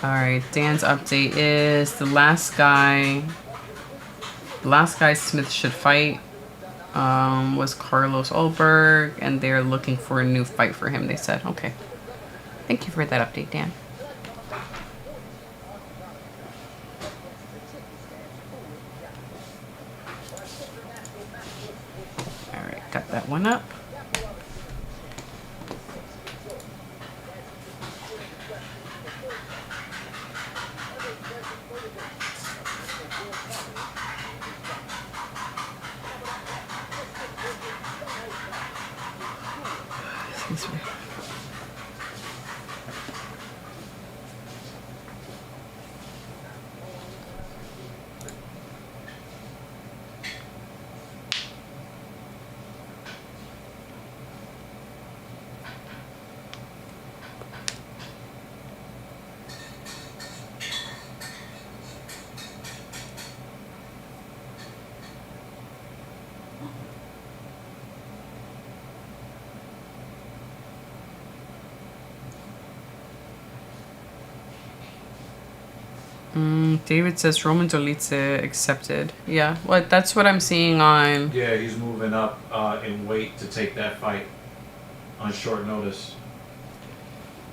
All right, Dan's update is the last guy Smith should fight was Carlos Ulberg, and they're looking for a new fight for him, they said. Okay. Thank you for that update, Dan. that one up. Excuse me. David says Roman Dolitze accepted. Yeah, well, that's what I'm seeing on. Yeah, he's moving up in weight to take that fight on short notice.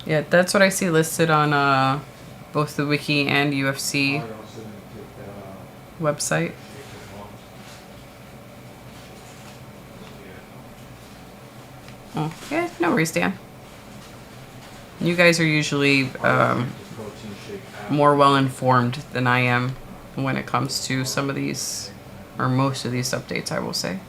Yeah, that's what I see listed on both the wiki and UFC website. Oh, yeah, no worries, Dan. You guys are usually more well informed than I am when it comes to some of these, or most of these updates, I will say.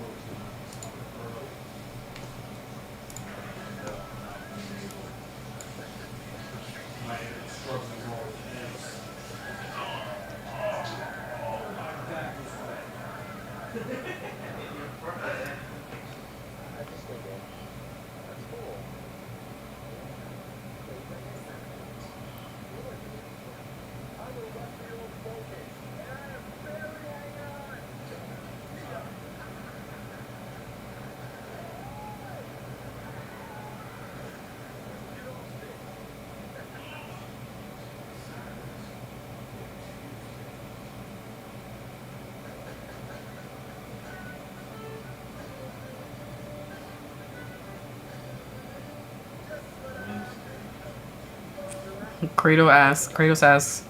Kratos asks,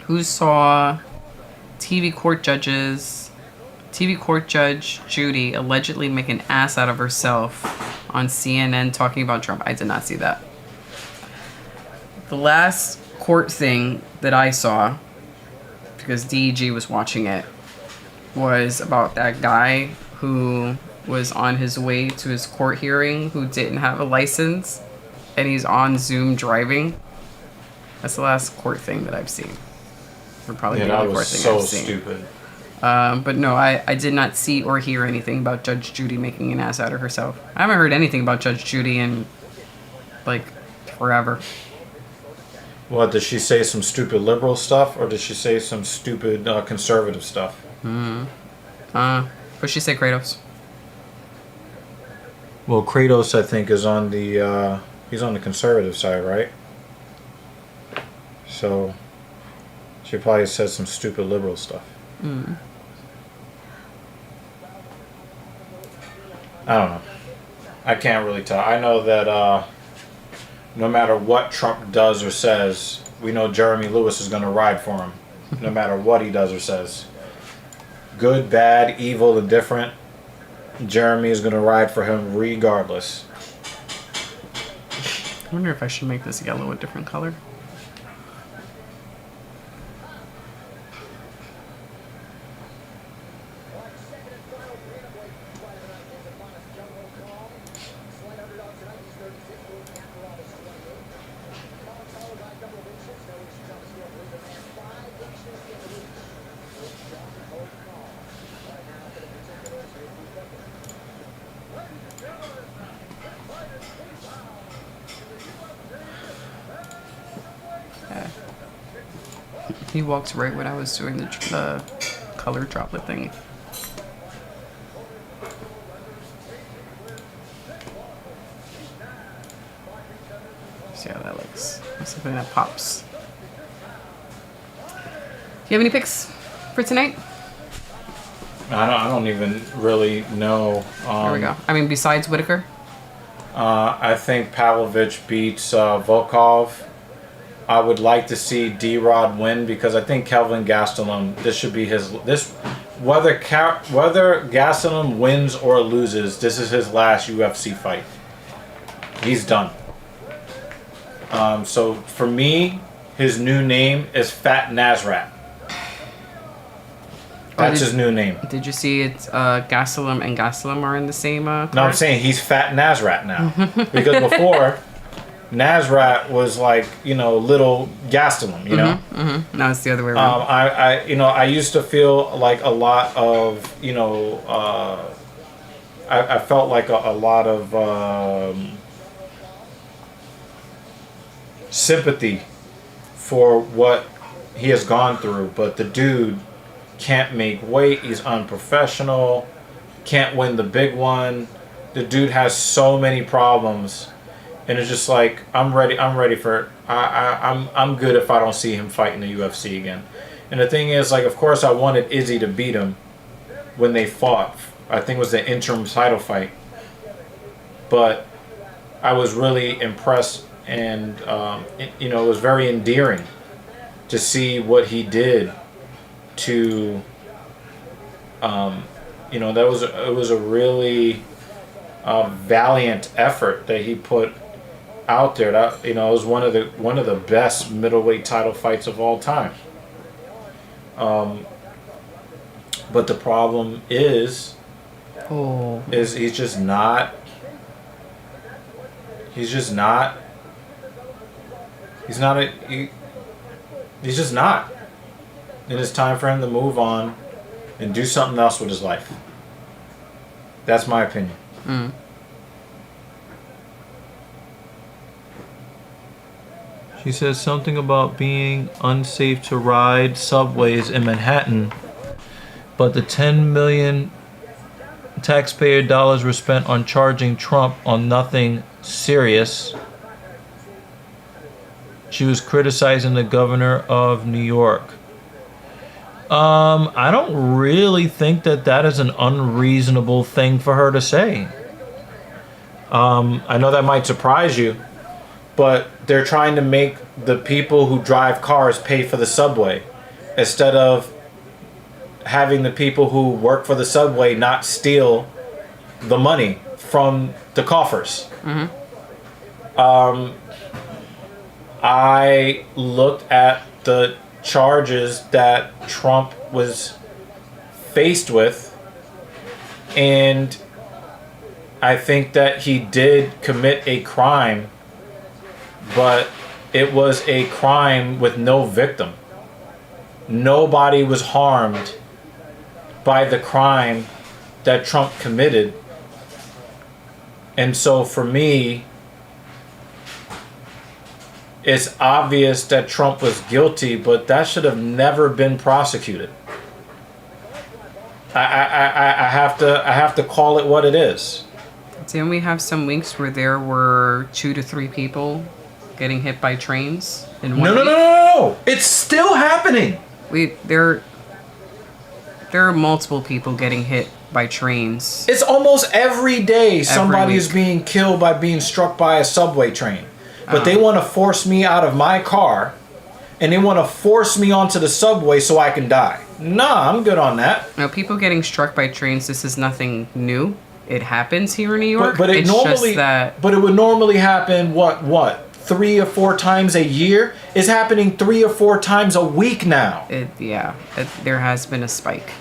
who saw TV court judge Judy allegedly make an ass out of herself on CNN talking about Trump? I did not see that. The last court thing that I saw, because DEG was watching it, was about that guy who was on his way to his court hearing who didn't have a license and he's on Zoom driving. That's the last court thing that I've seen. Or probably the only court thing I've seen. Stupid. But no, I did not see or hear anything about Judge Judy making an ass out of herself. I haven't heard anything about Judge Judy in, like, forever. What, did she say some stupid liberal stuff, or did she say some stupid conservative stuff? What'd she say, Kratos? Well, Kratos, I think, is on the he's on the conservative side, right? So she probably said some stupid liberal stuff. I don't know. I can't really tell. I know that no matter what Trump does or says, we know Jeremy Lewis is going to ride for him. No matter what he does or says. Good, bad, evil, indifferent. Jeremy is going to ride for him regardless. I wonder if I should make this yellow a different color. He walked right when I was doing the color droplet thing. See how that looks. Something that pops. Do you have any picks for tonight? I don't even really know. There we go. I mean, besides Whittaker? I think Pavlovich beats Volkov. I would like to see D-Rod win because I think Kelvin Gastelum, this should be his... whether Gastelum wins or loses, this is his last UFC fight. He's done. So for me, his new name is Fat Nasrat. That's his new name. Did you see it's Gastelum and Gastelum are in the same card? No, I'm saying he's Fat Nasrat now. Because before, Nasrat was like, little Gastelum, No, it's the other way around. I used to feel like a lot of, I felt like a lot of sympathy for what he has gone through, but the dude can't make weight. He's unprofessional. Can't win the big one. The dude has so many problems, and it's just like I'm ready for. I'm good if I don't see him fight in the UFC again. And the thing is, like, of course, I wanted Izzy to beat him when they fought. I think it was the interim title fight, but I was really impressed, and it was very endearing to see what he did. To it was a really valiant effort that he put out there. That it was one of the best middleweight title fights of all time. But the problem is he's just not. He's just not. He's just not. And it's time for him to move on and do something else with his life. That's my opinion. She says something about being unsafe to ride subways in Manhattan, but the 10 million taxpayer dollars were spent on charging Trump on nothing serious. She was criticizing the governor of New York. I don't really think that is an unreasonable thing for her to say. I know that might surprise you, but they're trying to make the people who drive cars pay for the subway instead of having the people who work for the subway not steal the money from the coffers. I looked at the charges that Trump was faced with, and I think that he did commit a crime, but it was a crime with no victim. Nobody was harmed by the crime that Trump committed. And so for me, it's obvious that Trump was guilty, but that should have never been prosecuted. I have to call it what it is. Didn't we have some weeks where there were 2 to 3 people getting hit by trains in one week? No! It's still happening. There are multiple people getting hit by trains. It's almost every day somebody is being killed by being struck by a subway train. But they want to force me out of my car, and they want to force me onto the subway so I can die. Nah, I'm good on that. Now, people getting struck by trains, this is nothing new. It happens here in New York. But it would normally happen, what, 3 or 4 times a year? It's happening 3 or 4 times a week now. There has been a spike.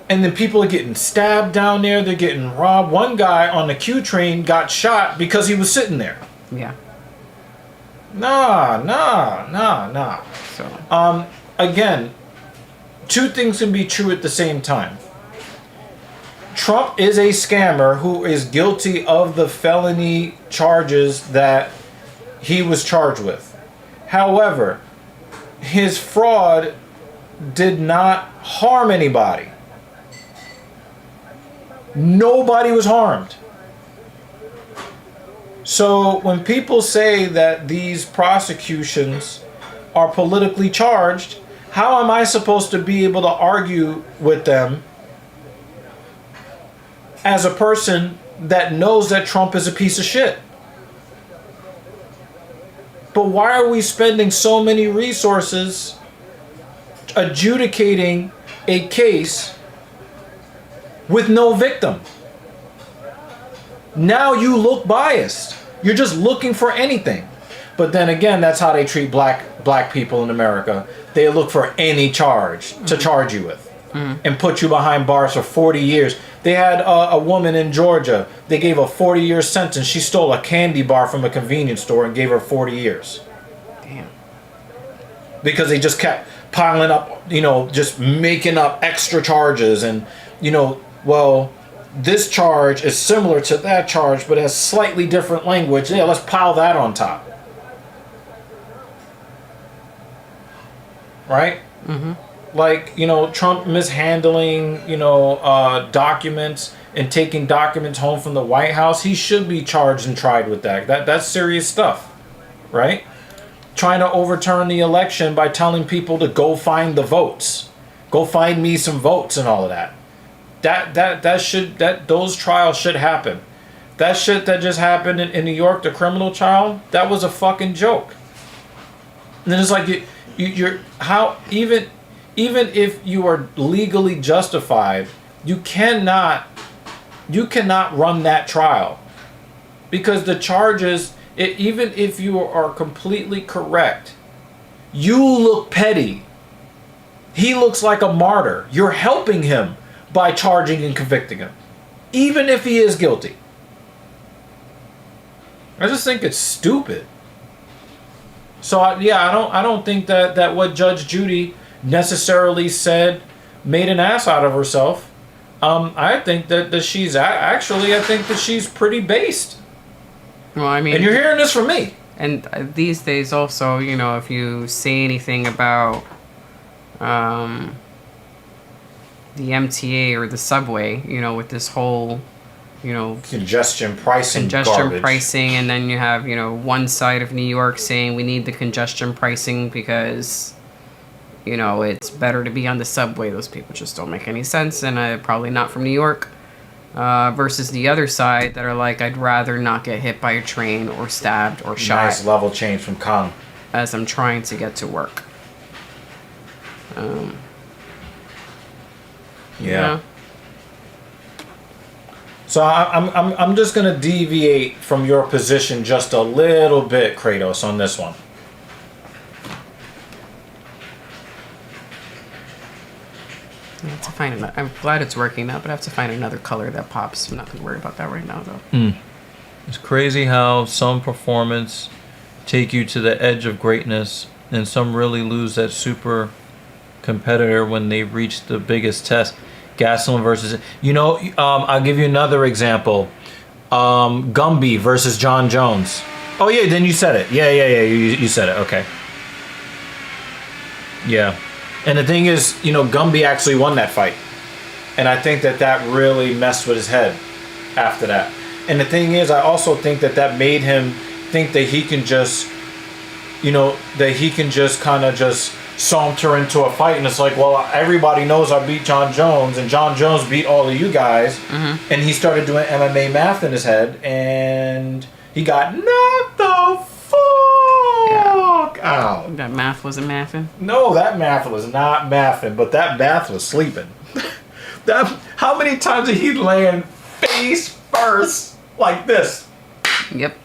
And then people are getting stabbed down there. They're getting robbed. One guy on the Q train got shot because he was sitting there. Yeah. Nah. So. Again, 2 things can be true at the same time. Trump is a scammer who is guilty of the felony charges that he was charged with. However, his fraud did not harm anybody. Nobody was harmed. So when people say that these prosecutions are politically charged, how am I supposed to be able to argue with them as a person that knows that Trump is a piece of shit? But why are we spending so many resources adjudicating a case with no victim. Now you look biased. You're just looking for anything. But then again, that's how they treat black people in America. They look for any charge to charge you with and put you behind bars for 40 years. They had a woman in Georgia. They gave a 40-year sentence. She stole a candy bar from a convenience store and gave her 40 years. Damn. Because they just kept piling up, you know, just making up extra charges. And, you know, well, this charge is similar to that charge, but has slightly different language. Yeah, let's pile that on top. Right? Mm-hmm. Like, you know, Trump mishandling, you know, documents and taking documents home from the White House. He should be charged and tried with that. That's serious stuff, right? Trying to overturn the election by telling people to go find the votes, go find me some votes and all of that. Those trials should happen. That shit that just happened in New York, the criminal trial, that was a fucking joke. And then it's like you're how even if you are legally justified, you cannot run that trial, because the charges, even if you are completely correct, you look petty. He looks like a martyr. You're helping him by charging and convicting him, even if he is guilty. I just think it's stupid. So I don't think that what Judge Judy necessarily said made an ass out of herself. I think that she's I think that she's pretty based. Well, I mean, and you're hearing this from me. And these days also, you know, if you say anything about the MTA or the subway, you know, with this whole, you know, congestion pricing garbage. And then you have, you know, one side of New York saying we need the congestion pricing because, you know, it's better to be on the subway. Those people just don't make any sense, and probably not from New York. Versus the other side that are like, I'd rather not get hit by a train or stabbed or shot. Nice level change from Kong. As I'm trying to get to work. Yeah. So I'm just gonna deviate from your position just a little bit, Kratos, on this one. I have to find another. I'm glad it's working now, but I have to find another color that pops. I'm not gonna worry about that right now, though. It's crazy how some performance take you to the edge of greatness, and some really lose that super competitor when they reach the biggest test. Gastelum versus, you know, I'll give you another example. Gumby versus John Jones. Oh yeah, then you said it. Yeah. You said it. Okay. Yeah. And the thing is, you know, Gumby actually won that fight. And I think that really messed with his head after that. And the thing is, I also think that made him think that he can just, you know, that he can just kind of just saunter into a fight. And it's like, well, everybody knows I beat John Jones, and John Jones beat all of you guys. Mm-hmm. And he started doing MMA math in his head, and he got knocked the fuck out. That math wasn't mathing? No, that math was not mathing, but that math was sleeping. How many times did he land face first like this? Yep.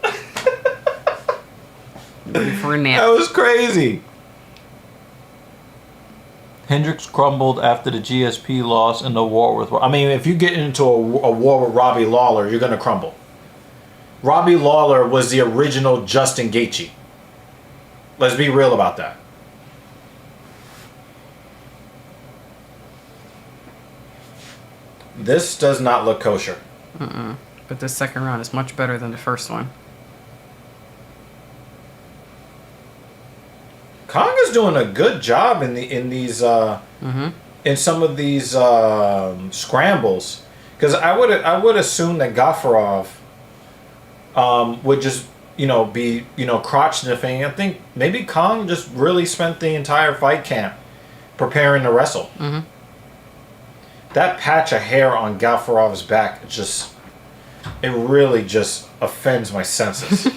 Ready for a nap. That was crazy. Hendricks crumbled after the GSP loss in the war with... I mean, if you get into a war with Robbie Lawler, you're going to crumble. Robbie Lawler was the original Justin Gaethje. Let's be real about that. This does not look kosher. But the second round is much better than the first one. Kong is doing a good job in these in some of these scrambles, because I would assume that Gafurov would just be crotch sniffing. I think maybe Kong just really spent the entire fight camp preparing to wrestle. Mm-hmm. That patch of hair on Gafurov's back it really just offends my senses.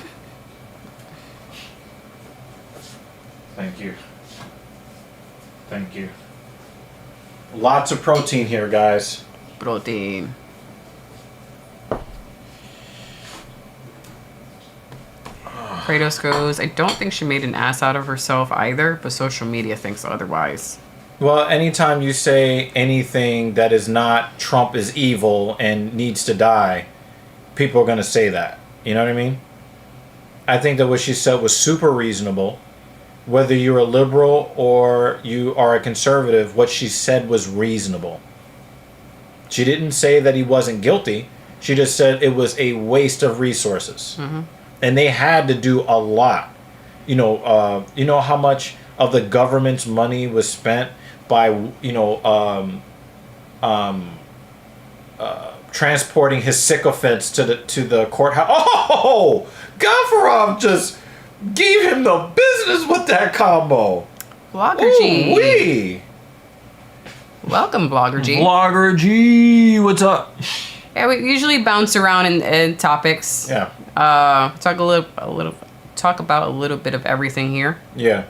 Thank you. Thank you. Lots of protein here, guys. Protein. Kratos goes, I don't think she made an ass out of herself either, but social media thinks otherwise. Well, anytime you say anything that is not Trump is evil and needs to die, people are going to say that. You know what I mean? I think that what she said was super reasonable. Whether you're a liberal or you are a conservative, what she said was reasonable. She didn't say that he wasn't guilty. She just said it was a waste of resources. Mm-hmm. And they had to do a lot. You know how much of the government's money was spent by, transporting his sycophants to the courthouse. Oh, Gafarov just gave him the business with that combo. Blogger G. Ooh-wee. Welcome, Blogger G. Vlogger G, what's up? Yeah, we usually bounce around in topics. Yeah. Talk about a little bit of everything here. Yeah.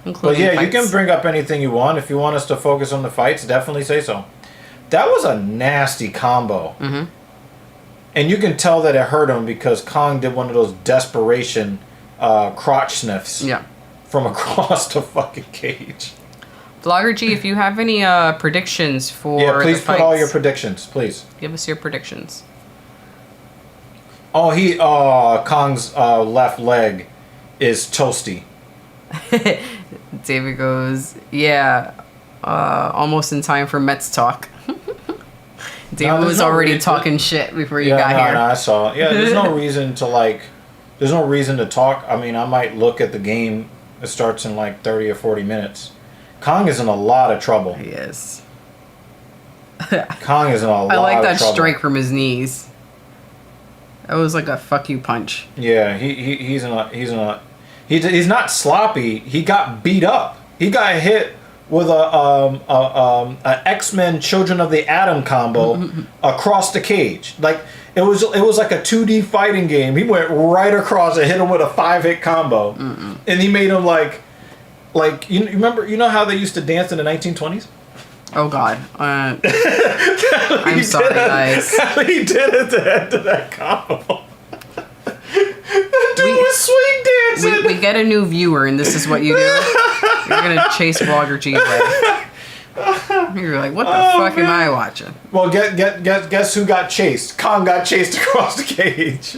Including But yeah, fights. you can bring up anything you want. If you want us to focus on the fights, definitely say so. That was a nasty combo. Mm-hmm. And you can tell that it hurt him because Kong did one of those desperation crotch sniffs. Yeah. From across the fucking cage. Vlogger G, if you have any predictions for Yeah, please the put all fights, your predictions, please. give us your predictions. Oh, Kong's left leg is toasty. David goes, yeah, almost in time for Mets talk. David was already talking shit before you got here. No, I saw. Yeah, there's no reason to there's no reason to talk. I mean, I might look at the game. It starts in 30 or 40 minutes. Kong is in a lot of trouble. He is. Kong is in a lot of trouble. I like that strike from his knees. That was like a fuck you punch. Yeah, he's not sloppy. He got beat up. He got hit with a X-Men Children of the Atom combo across the cage. It was like a 2D fighting game. He went right across and hit him with a 5-hit combo. And he made him you know how they used to dance in the 1920s? Oh God. I'm sorry, guys. He did at the end of that combo. Dude was swing dancing. We get a new viewer, and this is what you do. You're gonna chase Vlogger G away. You're like, what the fuck am I watching? Well, guess who got chased? Kong got chased across the cage.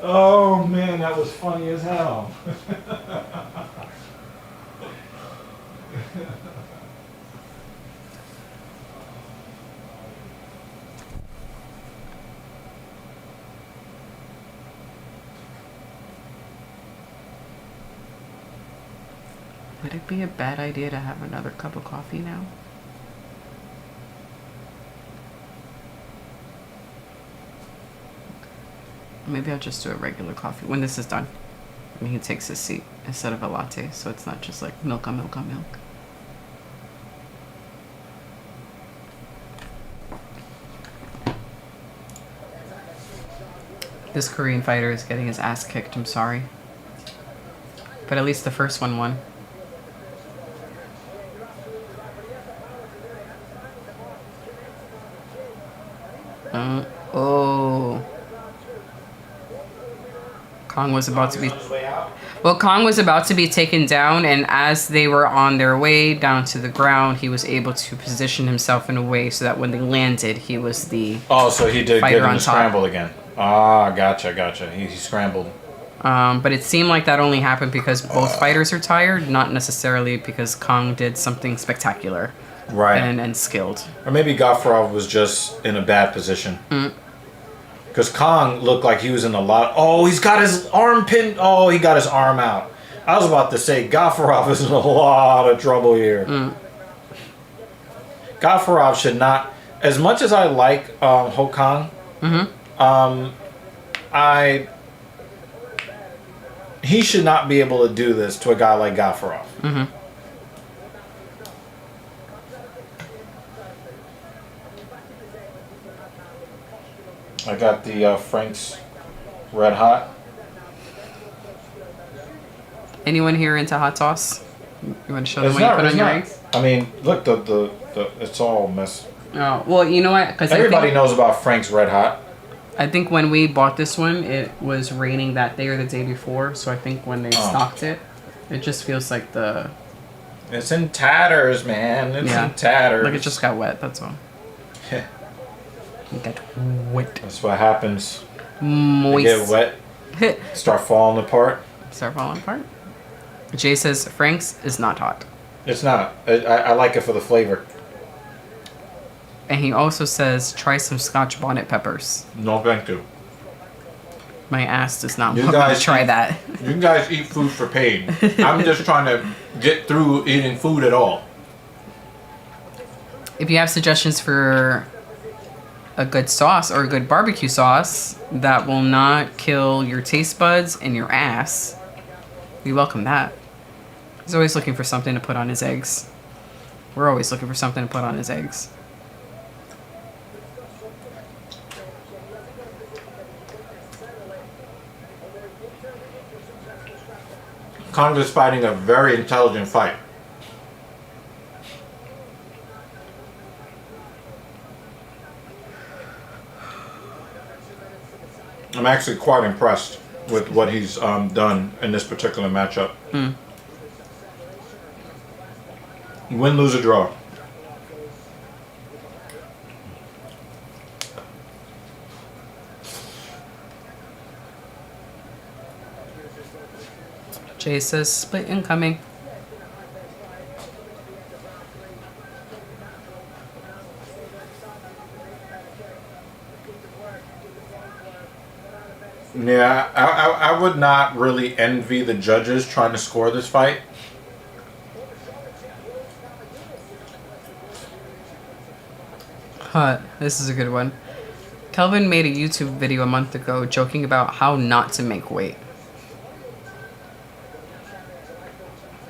Oh man, that was funny as hell. Would it be a bad idea to have another cup of coffee now? Maybe I'll just do a regular coffee when this is done. And he takes his seat instead of a latte, so it's not just like milk on milk on milk. This Korean fighter is getting his ass kicked, I'm sorry. But at least the first one won. Kong was about to be... Well, Kong was about to be taken down, and as they were on their way down to the ground, he was able to position himself in a way so that when they landed, he was the so he did fighter get him on to top. scramble again. Ah, gotcha. He scrambled. But it seemed like that only happened because both fighters are tired, not necessarily because Kong did something spectacular. Right. And skilled. Or maybe Gafarov was just in a bad position. Because Kong looked like he was in a lot... Oh, he's got his arm pinned... Oh, he got his arm out. I was about to say, Gafarov is in a lot of trouble here. Gafarov should not... As much as I like Ho Kong, he should not be able to do this to a guy like Gafarov. I got the Frank's Red Hot. Anyone here into hot sauce? You want to show them what you put on your eggs? I mean, look, the It's all mess. Oh, well, you know what? Because Everybody knows about Frank's Red Hot. I think when we bought this one, it was raining that day or the day before. So I think when they stocked it, it just feels like the... It's in tatters, man. It's in tatters. Like it just got wet, that's all. It got wet. That's what happens. Moist. They get wet. Start falling apart. Start falling apart. Jay says Frank's is not hot. It's not. I like it for the flavor. And he also says try some Scotch bonnet peppers. No, thank you. My ass does not You want me to guys try eat- that. You guys eat food for pain. I'm just trying to get through eating food at all. If you have suggestions for a good sauce or a good barbecue sauce that will not kill your taste buds and your ass, we welcome that. He's always looking for something to put on his eggs. We're always looking for something to put on his eggs. Connor's fighting a very intelligent fight. I'm actually quite impressed with what he's done in this particular matchup. Win, lose, or draw. Jay says split incoming. Yeah, I would not really envy the judges trying to score this fight. This is a good one. Kelvin made a YouTube video a month ago joking about how not to make weight.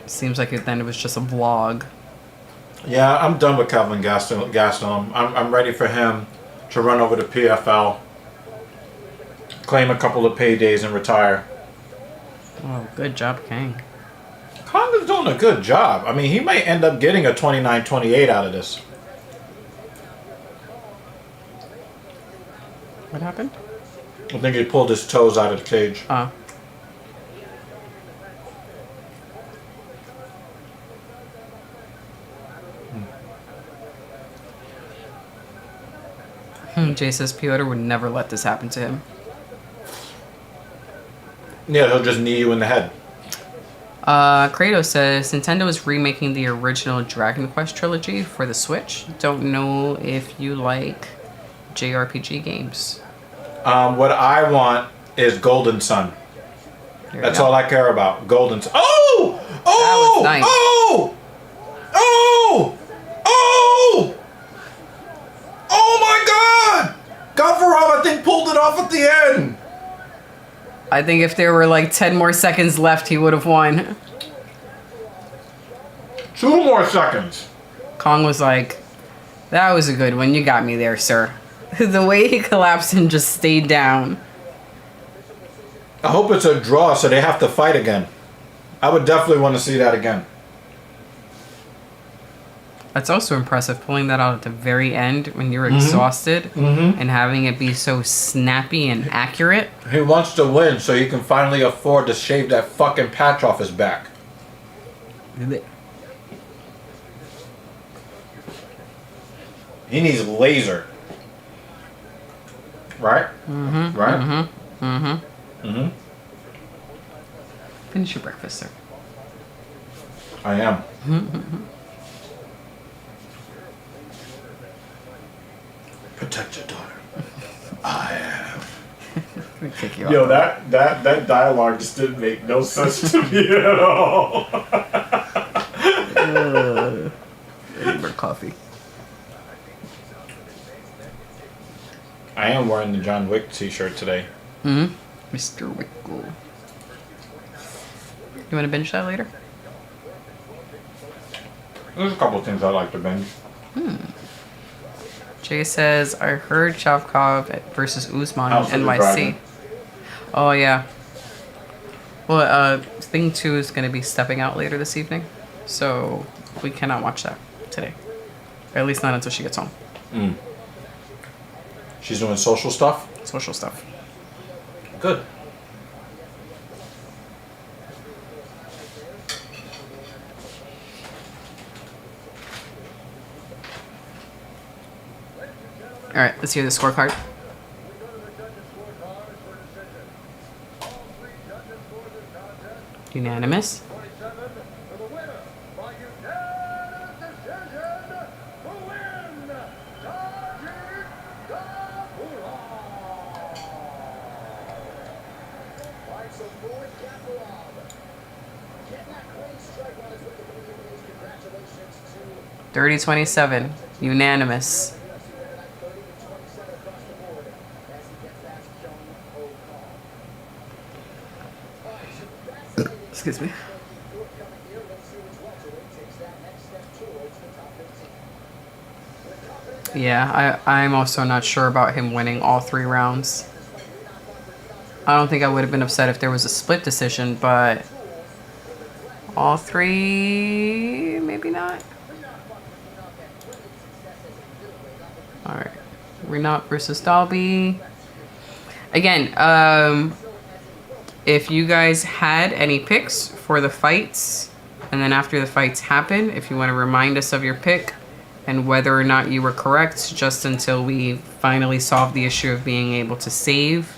Seems like then it was just a vlog. Yeah, I'm done with Calvin Gastelum. I'm ready for him to run over to PFL, claim a couple of paydays, and retire. Oh, good job, Kang. Connor's doing a good job. I mean, he might end up getting a 29-28 out of this. What happened? I think he pulled his toes out of the cage. Jay says Piotr would never let this happen to him. Yeah, he'll just knee you in the head. Kratos says Nintendo is remaking the original Dragon Quest trilogy for the Switch. Don't know if you like JRPG games. What I want is Golden Sun. There we That's go. all I care about. Golden Sun. Oh! Oh! That was nice. Oh! Oh! Oh! Oh my God! Gavarov, I think, pulled it off at the end. I think if there were like 10 more seconds left, he would have won. 2 more seconds. Kong was like, that was a good one. You got me there, sir. The way he collapsed and just stayed down. I hope it's a draw so they have to fight again. I would definitely want to see that again. That's also impressive, pulling that out at the very end when you're exhausted and having it be so snappy and accurate. He wants to win so he can finally afford to shave that fucking patch off his back. He needs laser. Right? Right? Finish your breakfast, sir. I am. Protect your daughter. I am. Let me kick you Yo, off. that dialogue just didn't make no sense to me at all. I need more coffee. I am wearing the John Wick t-shirt today. Mr. Wickle. You want to binge that later? There's a couple of things I like to binge. Jay says, I heard Shavkov versus Usman House in of the NYC. Dragon. Oh, yeah. Well, Thing 2 is going to be stepping out later this evening. So we cannot watch that today. At least not until she gets home. She's doing social stuff. Social stuff. Good. All right, let's hear the scorecard. Unanimous. Dirty 27. Unanimous. Excuse me. Yeah, I'm also not sure about him winning all 3 rounds. I don't think I would have been upset if there was a split decision, but all 3, maybe not. All right, Renat versus Dalby. Again, if you guys had any picks for the fights, and then after the fights happen, if you want to remind us of your pick and whether or not you were correct, just until we finally solve the issue of being able to save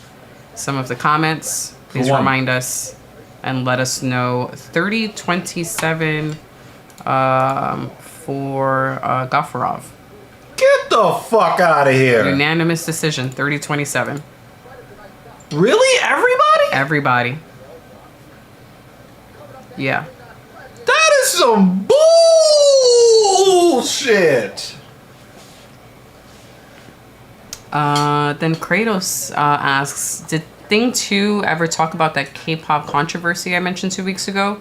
some of the comments, please remind us and let us know. 30-27 for Gafurov. Get the fuck out of here. Unanimous decision, 30-27. Really? Everybody? Everybody. Yeah. That is some bullshit. Then Kratos asks, did Thing 2 ever talk about that K-pop controversy I mentioned 2 weeks ago?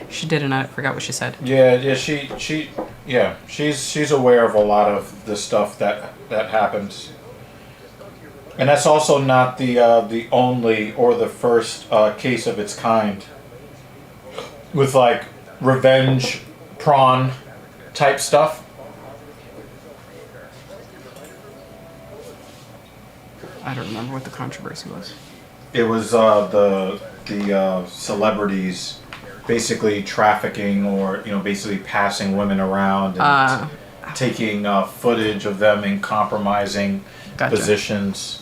She did, and I forgot what she said. Yeah, she's aware of a lot of the stuff that happens. And that's also not the only or the first case of its kind with like revenge prawn type stuff. I don't remember what the controversy was. It was the celebrities basically trafficking or basically passing women around and taking footage of them in compromising positions.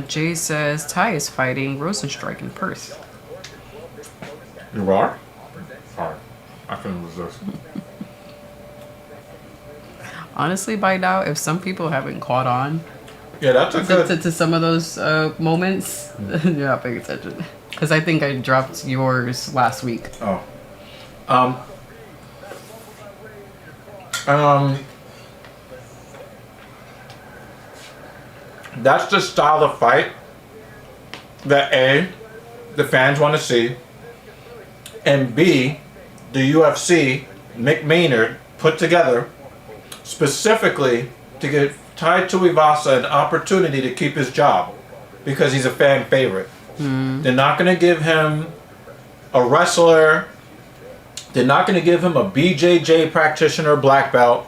Jay says Ty is fighting Rosenstrike in Perth. You are? Sorry. I couldn't resist. Honestly, by now, if some people haven't caught on Yeah, that's a good... to some of those moments, you're not paying attention. Because I think I dropped yours last week. Oh. That's the style of fight that A, the fans want to see, and B, the UFC, Mick Maynard, put together specifically to give Tai Tuivasa an opportunity to keep his job because he's a fan favorite. They're not going to give him a wrestler. They're not going to give him a BJJ practitioner black belt.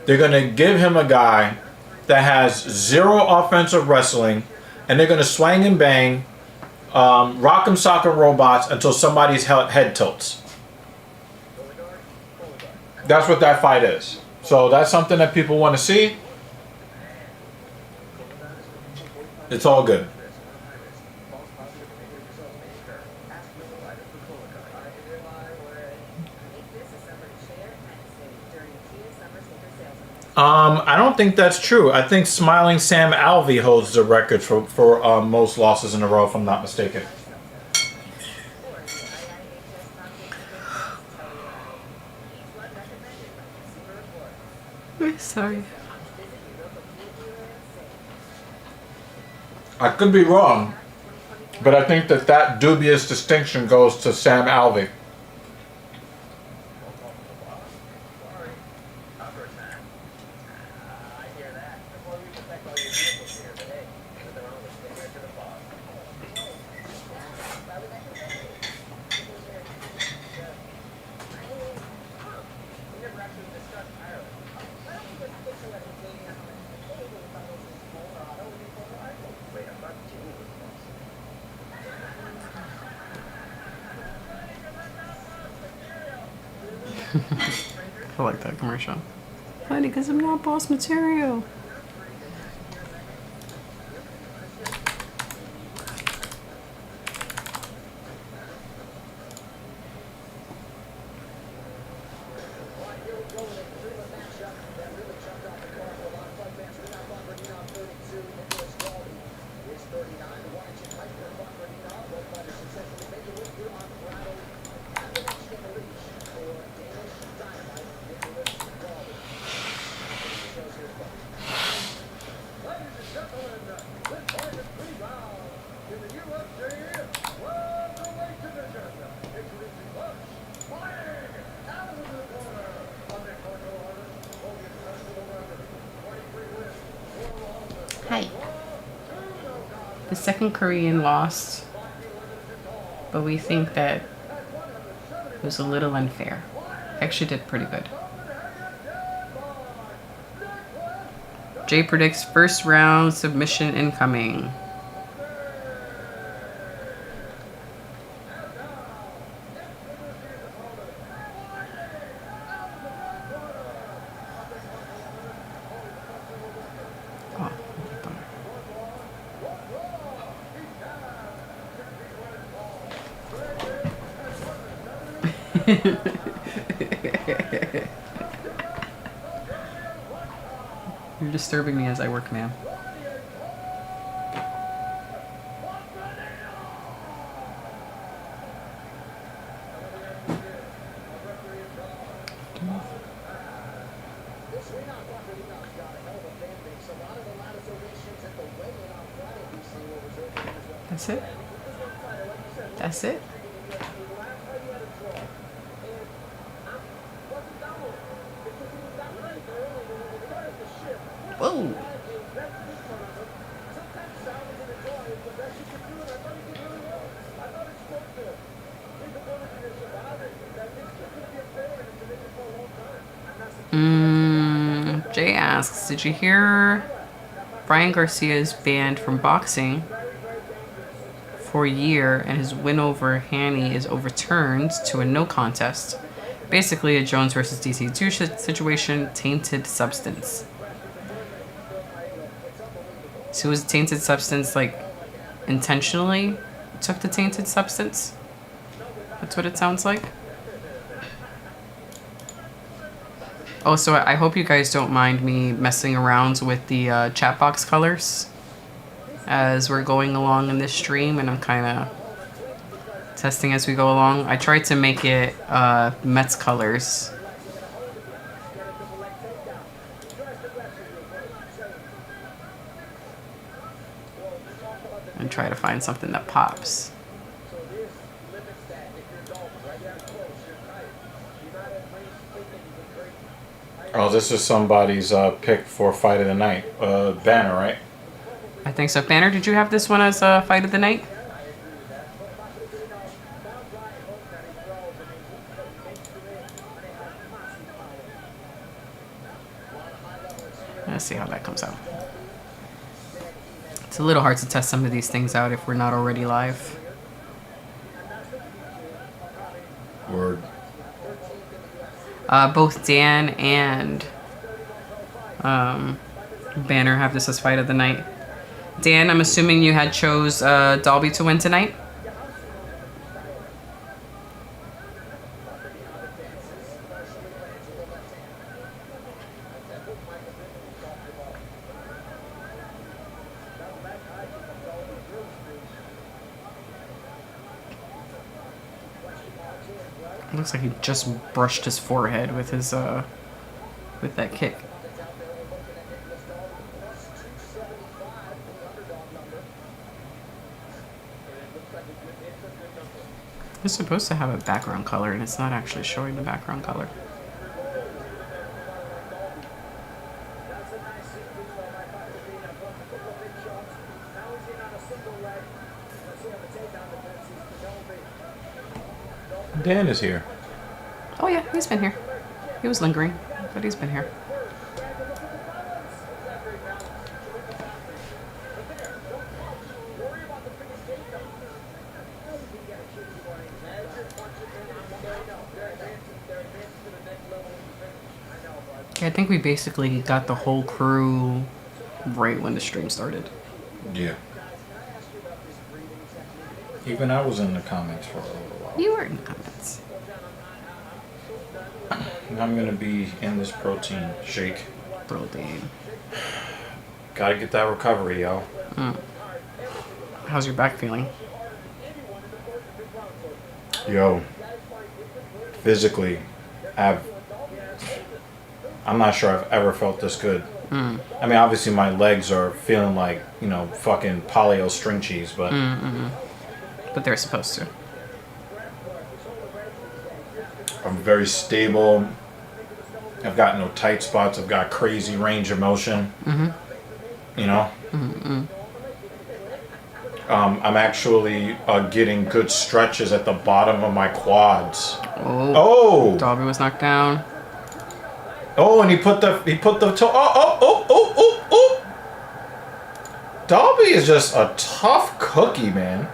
They're going to give him a guy that has zero offensive wrestling, and they're going to swing and bang, rock'em sock'em robots until somebody's head tilts. That's what that fight is. So that's something that people want to see. It's all good. I don't think that's true. I think Smiling Sam Alvey holds the record for most losses in a row, if I'm not mistaken. Sorry. I could be wrong, but I think that dubious distinction goes to Sam Alvey. I like that commercial. Funny, because I'm not boss material. Hi. The second Korean lost, but we think that it was a little unfair. Actually did pretty good. Jay predicts first round submission incoming. Oh, bummer. You're disturbing me as I work, ma'am. That's it? That's it? Whoa! Jay asks, did you hear Brian Garcia is banned from boxing for a year and his win over Haney is overturned to a no contest? Basically a Jones versus DC2 situation, tainted substance. So was tainted substance like intentionally took the tainted substance? That's what it sounds like. Oh, so I hope you guys don't mind me messing around with the chat box colors as we're going along in this stream, and I'm kind of testing as we go along. I tried to make it Mets colors. And try to find something that pops. Oh, this is somebody's pick for fight of the night. Banner, right? I think so. Banner, did you have this one as a fight of the night? Let's see how that comes out. It's a little hard to test some of these things out if we're not already live. Word. Both Dan and Banner have this as fight of the night. Dan, I'm assuming you had chose Dalby to win tonight? Looks like he just brushed his forehead with his with that kick. It's supposed to have a background color, and it's not actually showing the background color. Dan is here. Oh yeah, he's been here. He was lingering, but he's been here. Yeah, I think we basically got the whole crew right when the stream started. Yeah. Even I was in the comments for a little while. You were in the comments. I'm gonna be in this protein shake. Protein. Gotta get that recovery, yo. How's your back feeling? Yo. Physically, I'm not sure I've ever felt this good. I mean, obviously my legs are feeling like, fucking polio string cheese, but But they're supposed to. I'm very stable. I've got no tight spots. I've got crazy range of motion. I'm actually getting good stretches at the bottom of my quads. Oh! Dalby was knocked down. Oh, and he put the toe. Oh! Dalby is just a tough cookie, man.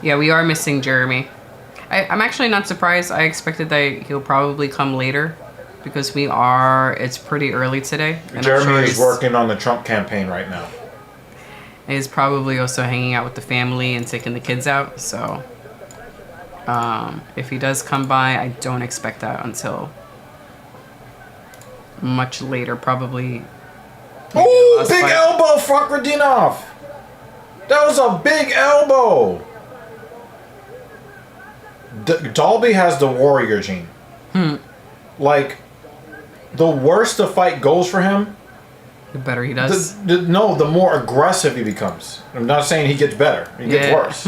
Yeah, we are missing Jeremy. I'm actually not surprised. I expected that he'll probably come later because it's pretty early today. And Jeremy is working on the Trump campaign right now. He's probably also hanging out with the family and taking the kids out. So if he does come by, I don't expect that until much later, probably. Oh, big elbow, Fakhretdinov. That was a big elbow. Dalby has the warrior gene. Like, the worse the fight goes for him, The better he does. the more aggressive he becomes. I'm not saying he gets better. He gets worse.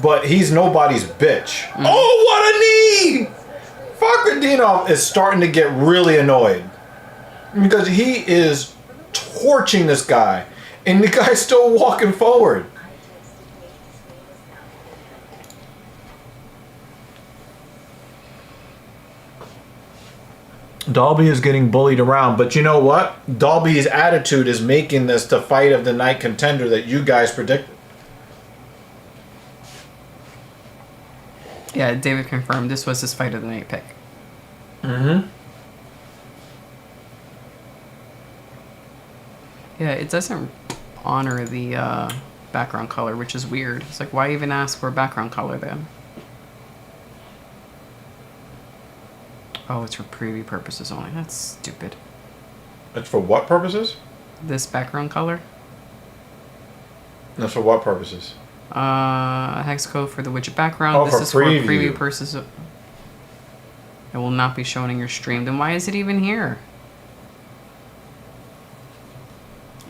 But he's nobody's bitch. Oh, what a knee! Fakhretdinov is starting to get really annoyed. Because he is torching this guy. And the guy's still walking forward. Dalby is getting bullied around, but you know what? Dalby's attitude is making this the fight of the night contender that you guys predicted. Yeah, David confirmed this was his fight of the night pick. Yeah, it doesn't honor the background color, which is weird. It's like, why even ask for a background color then? Oh, it's for preview purposes only. That's stupid. It's for what purposes? This background color? That's for what purposes? Hex code for the widget background. Oh, this for is preview. for preview purposes. It will not be shown in your stream. Then why is it even here?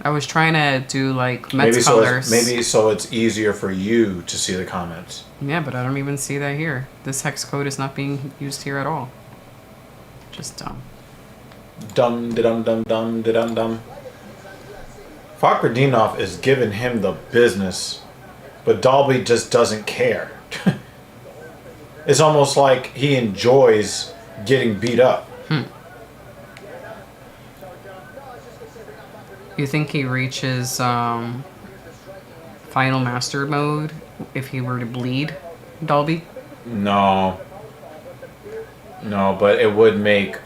I was trying to do like Mets colors. Maybe so it's easier for you to see the comments. Yeah, but I don't even see that here. This hex code is not being used here at all. Just dumb. Dum. Fakhretdinov is giving him the business, but Dalby just doesn't care. It's almost like he enjoys getting beat up. You think he reaches final master mode if he were to bleed Dalby? No, but it would make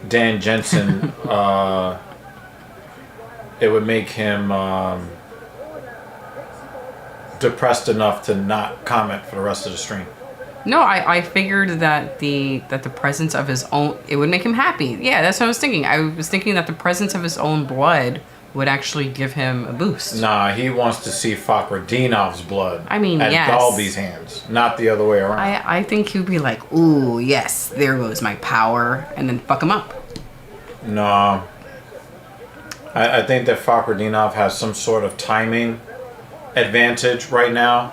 Dan Jensen. It would make him depressed enough to not comment for the rest of the stream. No, I figured that the presence of his own, it would make him happy. Yeah, that's what I was thinking. I was thinking that the presence of his own blood would actually give him a boost. Nah, he wants to see Fakhretdinov's blood. I mean, at yes. Dalby's hands, not the other way around. I think he'd be like, ooh, yes, there goes my power, and then fuck him up. No. I think that Fakhretdinov has some sort of timing advantage right now.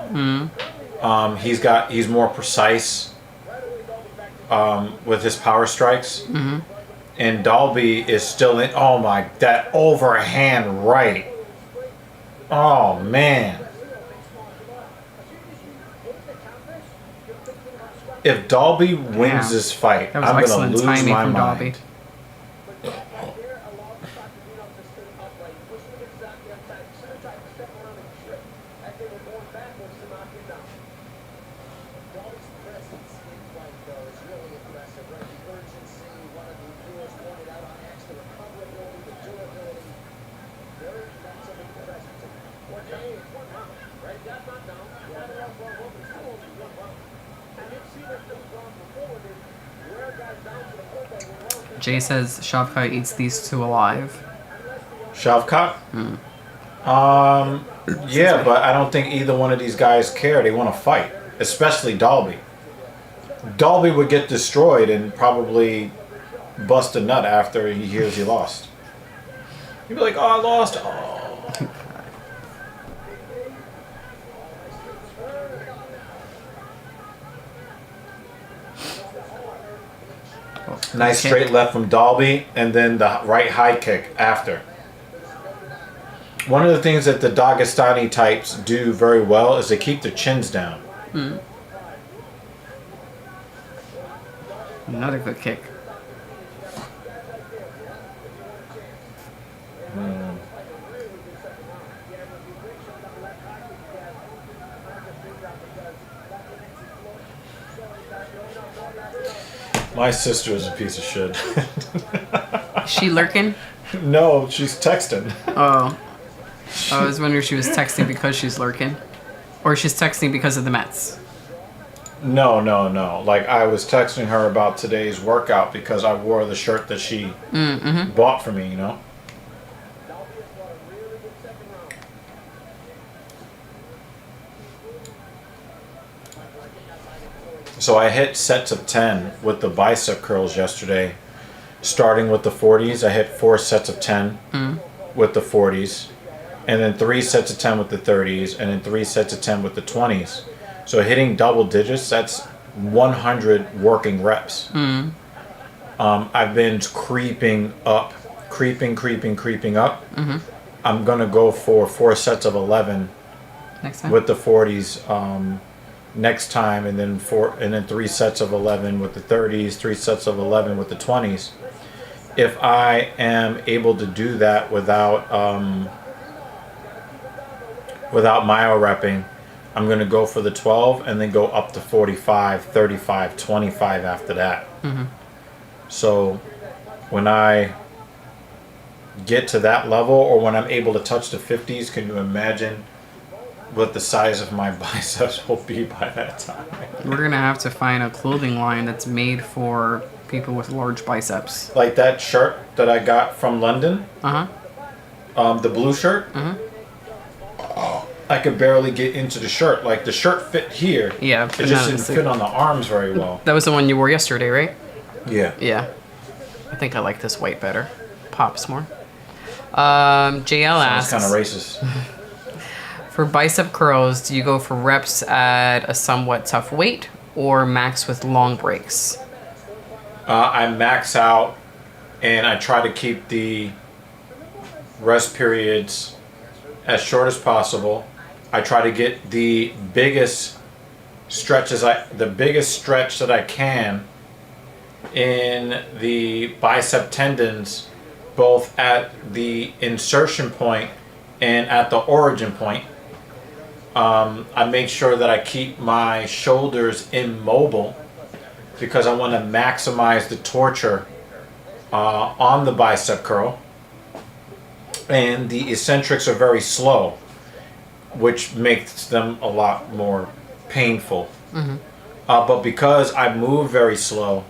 He's more precise with his power strikes. And Dalby is still in. Oh my, that overhand right. Oh man. If Dalby wins this fight, That was I'm excellent gonna lose timing my from mind. Dalby. Jay says Shavkat eats these two alive. Shavkat? Yeah, but I don't think either one of these guys care. They want to fight, especially Dalby. Dalby would get destroyed and probably bust a nut after he hears he lost. He'd be like, "Oh, I lost." Oh. Nice kick. straight left from Dalby, and then the right high kick after. One of the things that the Dagestani types do very well is they keep their chins down. Another good kick. My sister is a piece of shit. Is she lurking? No, she's texting. Oh. I was wondering if she was texting because she's lurking. Or she's texting because of the Mets. No. Like, I was texting her about today's workout because I wore the shirt that she bought for me, you know? So I hit sets of 10 with the bicep curls yesterday. Starting with the 40s, I hit 4 sets of 10 with the 40s. And then 3 sets of 10 with the 30s. And then 3 sets of 10 with the 20s. So hitting double digits, that's 100 working reps. I've been creeping up. Creeping up. I'm going to go for 4 sets of 11 Next time. with the 40s next time, and then 3 sets of 11 with the 30s, 3 sets of 11 with the 20s. If I am able to do that without myo repping, I'm going to go for the 12 and then go up to 45, 35, 25 after that. So when I get to that level, or when I'm able to touch the 50s, can you imagine what the size of my biceps will be by that time? We're going to have to find a clothing line that's made for people with large biceps. Like that shirt that I got from London, the blue shirt. I could barely get into the shirt. Like, the shirt fit here. Yeah, It but just not didn't the- fit on the arms very well. That was the one you wore yesterday, right? Yeah. Yeah. I think I like this white better. Pops more. JL That's asks, kind of racist. for bicep curls, do you go for reps at a somewhat tough weight or max with long breaks? I max out, and I try to keep the rest periods as short as possible. I try to get the biggest stretch that I can in the bicep tendons, both at the insertion point and at the origin point. I make sure that I keep my shoulders immobile because I want to maximize the torture on the bicep curl. And the eccentrics are very slow, which makes them a lot more painful. But because I move very slow,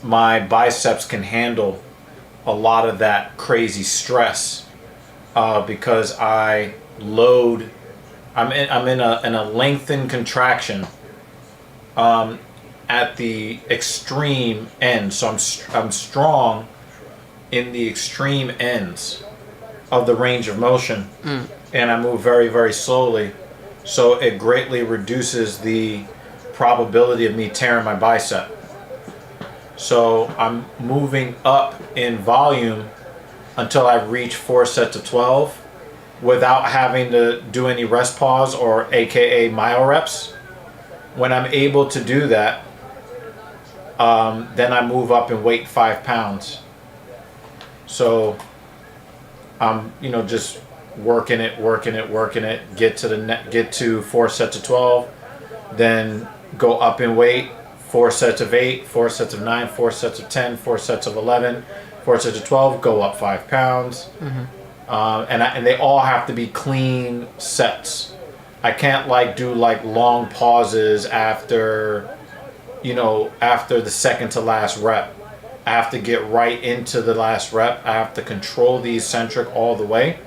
my biceps can handle a lot of that crazy stress because I load. I'm in a lengthened contraction at the extreme end, so I'm strong in the extreme ends of the range of motion, and I move very, very slowly, so it greatly reduces the probability of me tearing my bicep. So I'm moving up in volume until I reach 4 sets of 12 without having to do any rest pause or AKA myo reps. When I'm able to do that, then I move up in weight 5 pounds. So I'm, just working it, get to 4 sets of 12, then go up in weight, 4 sets of 8, 4 sets of 9, 4 sets of 10, 4 sets of 11, 4 sets of 12, go up 5 pounds. And they all have to be clean sets. I can't do long pauses after, after the second to last rep. I have to get right into the last rep. I have to control the eccentric all the way.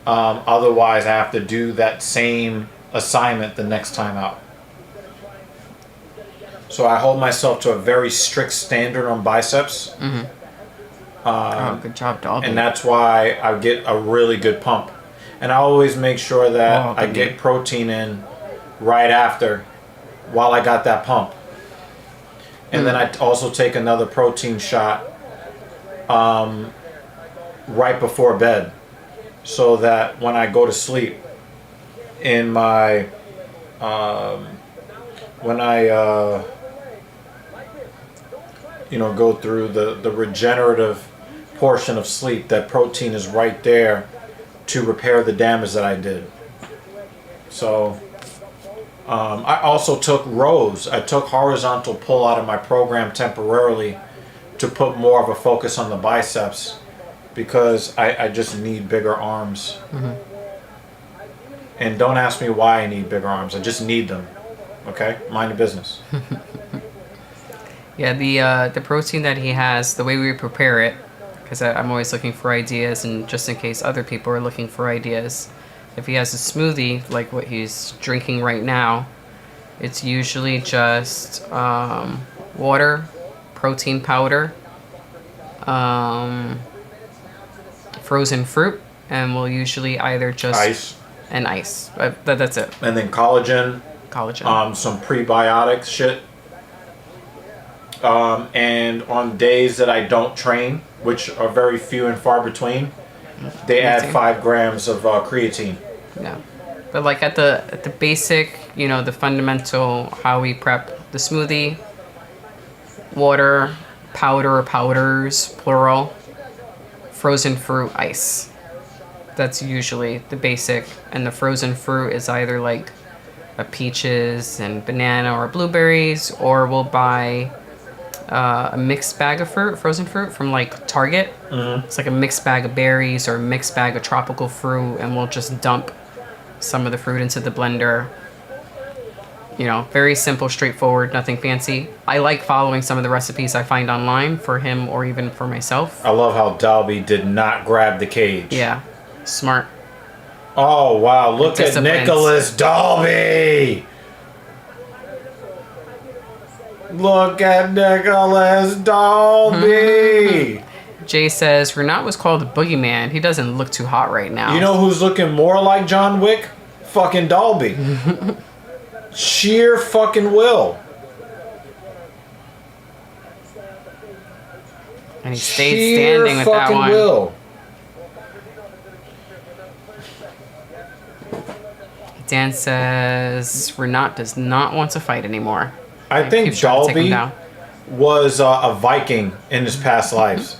Otherwise, I have to do that same assignment the next time out. So I hold myself to a very strict standard on biceps. Good job, dog. And that's why I get a really good pump. And I always make sure that I get protein in right after while I got that pump. And then I also take another protein shot right before bed, so that when I go to sleep in my when I go through the regenerative portion of sleep, that protein is right there to repair the damage that I did. So I also took rows. I took horizontal pull out of my program temporarily to put more of a focus on the biceps, because I just need bigger arms. And don't ask me why I need bigger arms. I just need them. Okay? Mind your business. Yeah, the protein that he has, the way we prepare it, because I'm always looking for ideas, and just in case other people are looking for ideas, if he has a smoothie like what he's drinking right now, it's usually just water, protein powder, frozen fruit, and we'll usually either just Ice. and ice. That's it. And then collagen. Some prebiotic shit. And on days that I don't train, which are very few and far between, they add 5 grams of creatine. Yeah, but like at the basic, the fundamental, how we prep the smoothie: water, powder or powders, plural, frozen fruit, ice. That's usually the basic, and the frozen fruit is either like a peaches and banana or blueberries, or we'll buy a mixed bag of frozen fruit from like Target. It's like a mixed bag of berries or a mixed bag of tropical fruit, and we'll just dump some of the fruit into the blender. Very simple, straightforward, nothing fancy. I like following some of the recipes I find online for him or even for myself. I love how Dalby did not grab the cage. Yeah, smart. Oh, wow. Look at Disciplines. Nicholas Dalby. Look at Nicholas Dalby. Jay says, Renat was called the boogeyman. He doesn't look too hot right now. You know who's looking more like John Wick? Fucking Dalby. Sheer fucking will. And he stayed standing with that one. Will. Dan says, Renat does not want to fight anymore. I think Keeps trying to take him Dalby down. was a Viking in his past lives.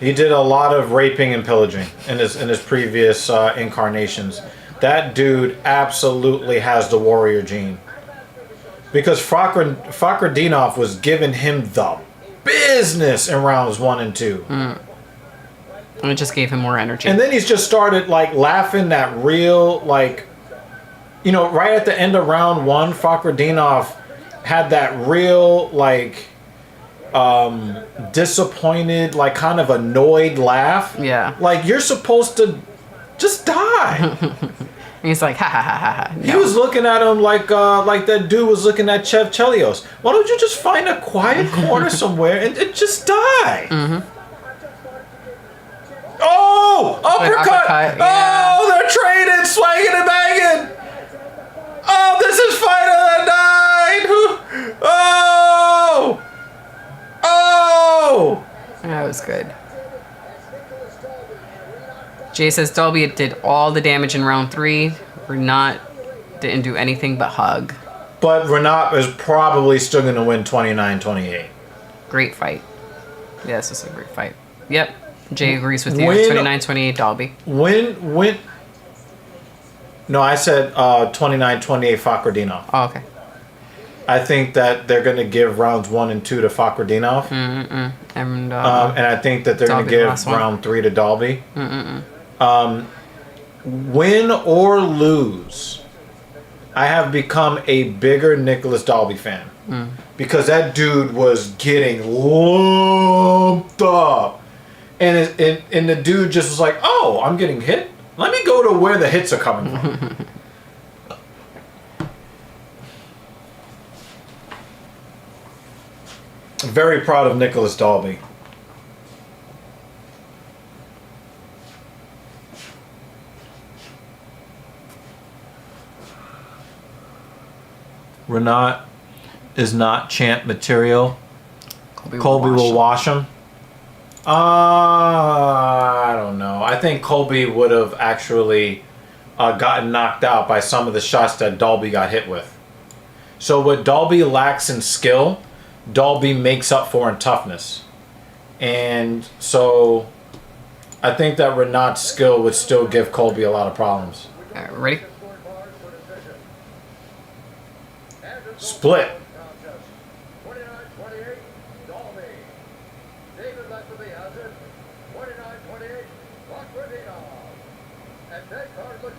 He did a lot of raping and pillaging in his previous incarnations. That dude absolutely has the warrior gene. Because Fakhretdinov was giving him the business in rounds 1 and 2. And it just gave him more energy. And then he's just started like laughing that real, like, right at the end of round 1, Fakhretdinov had that real, like, disappointed, like, kind of annoyed laugh. Yeah. Like, you're supposed to just die. And he's like, ha ha ha ha ha. No. He was looking at him like that dude was looking at Chev Chelios. Why don't you just find a quiet corner somewhere and just die? Oh! Uppercut! Yeah. Oh, they're trading, swinging and banging! Oh, this is fight of the night! Oh! Oh! That was good. Jay says Dalby did all the damage in round 3. Renat didn't do anything but hug. But Renat is probably still going to win 29-28. Great fight. Yes, this is a great fight. Yep. Jay agrees with you. 29-28 Dalby. When? No, I said 29-28 Fakhretdinov. Oh, okay. I think that they're going to give rounds 1 and 2 to Fakhretdinov. And I think that they're going to Dalby the give last one. round 3 to Dalby. Win or lose, I have become a bigger Nicholas Dalby fan. because that dude was getting lumped up. And the dude just was like, oh, I'm getting hit? Let me go to where the hits are coming from. Very proud of Nicholas Dalby. Renat is not champ material. Colby will wash him. I don't know. I think Colby would have actually gotten knocked out by some of the shots that Dalby got hit with. So what Dalby lacks in skill, Dalby makes up for in toughness. And so I think that Renat's skill would still give Colby a lot of problems. All right, ready? Split.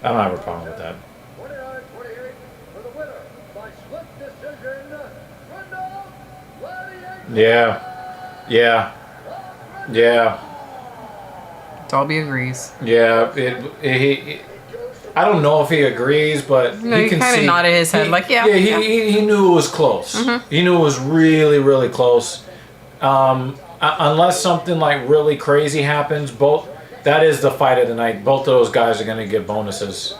I don't have a problem with that. Yeah. Yeah. Yeah. Dalby agrees. Yeah. I don't know if he agrees, but No, he he can kind of see. nodded his head like, yeah. He knew it was close. He knew it was really, really close. Unless something like really crazy happens, that is the fight of the night. Both of those guys are going to get bonuses.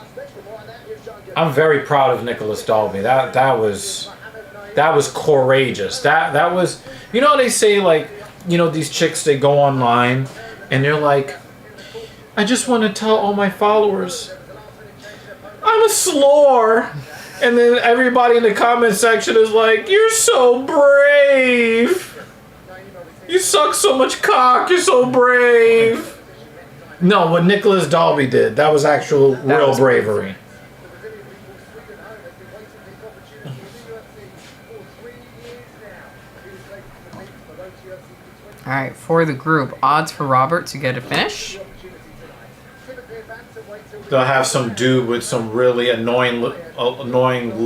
I'm very proud of Nicholas Dalby. That was courageous. That was, you know, they say, like, you know, these chicks, they go online and they're like, I just want to tell all my followers I'm a slore. And then everybody in the comment section is like, you're so brave. You suck so much cock. You're so brave. No, what Nicholas Dalby did, that was actual real bravery. All right, for the group, odds for Robert to get a finish. They'll have some dude with some really annoying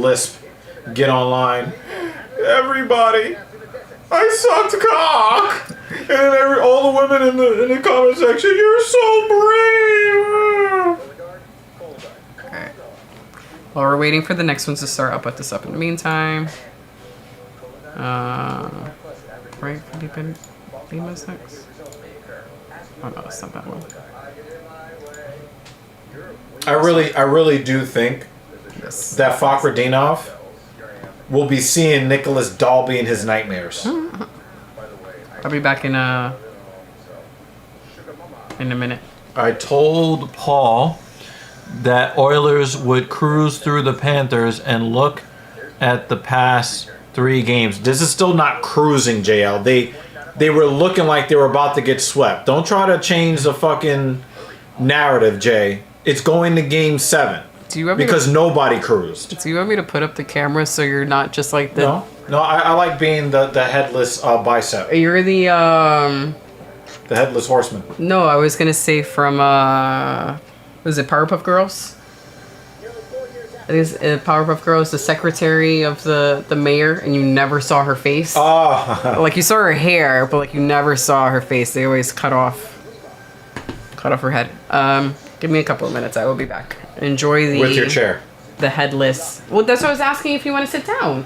lisp get online. Everybody, I sucked cock, and all the women in the comment section, you're so brave. All right. While we're waiting for the next ones to start, I'll put this up in the meantime. Right, Lima's next. Oh no, it's not that one. I really do think that Fakhretdinov will be seeing Nicholas Dalby in his nightmares. I'll be back in a minute. I told Paul that Oilers would cruise through the Panthers and look at the past 3 games. This is still not cruising, JL. They were looking like they were about to get swept. Don't try to change the fucking narrative, Jay. It's going to game 7. Do you want me because nobody cruised. Do you want me to put up the camera so you're not just like the... No, I like being the headless bicep. You're the The headless horseman. No, I was gonna say from was it Powerpuff Girls? I think it's Powerpuff Girls, the secretary of the mayor, and you never saw her face. Oh. Like you saw her hair, but like you never saw her face. They always cut off her head. Give me a couple of minutes. I will be back. Enjoy the with your chair. The headless. Well, that's what I was asking if you want to sit down.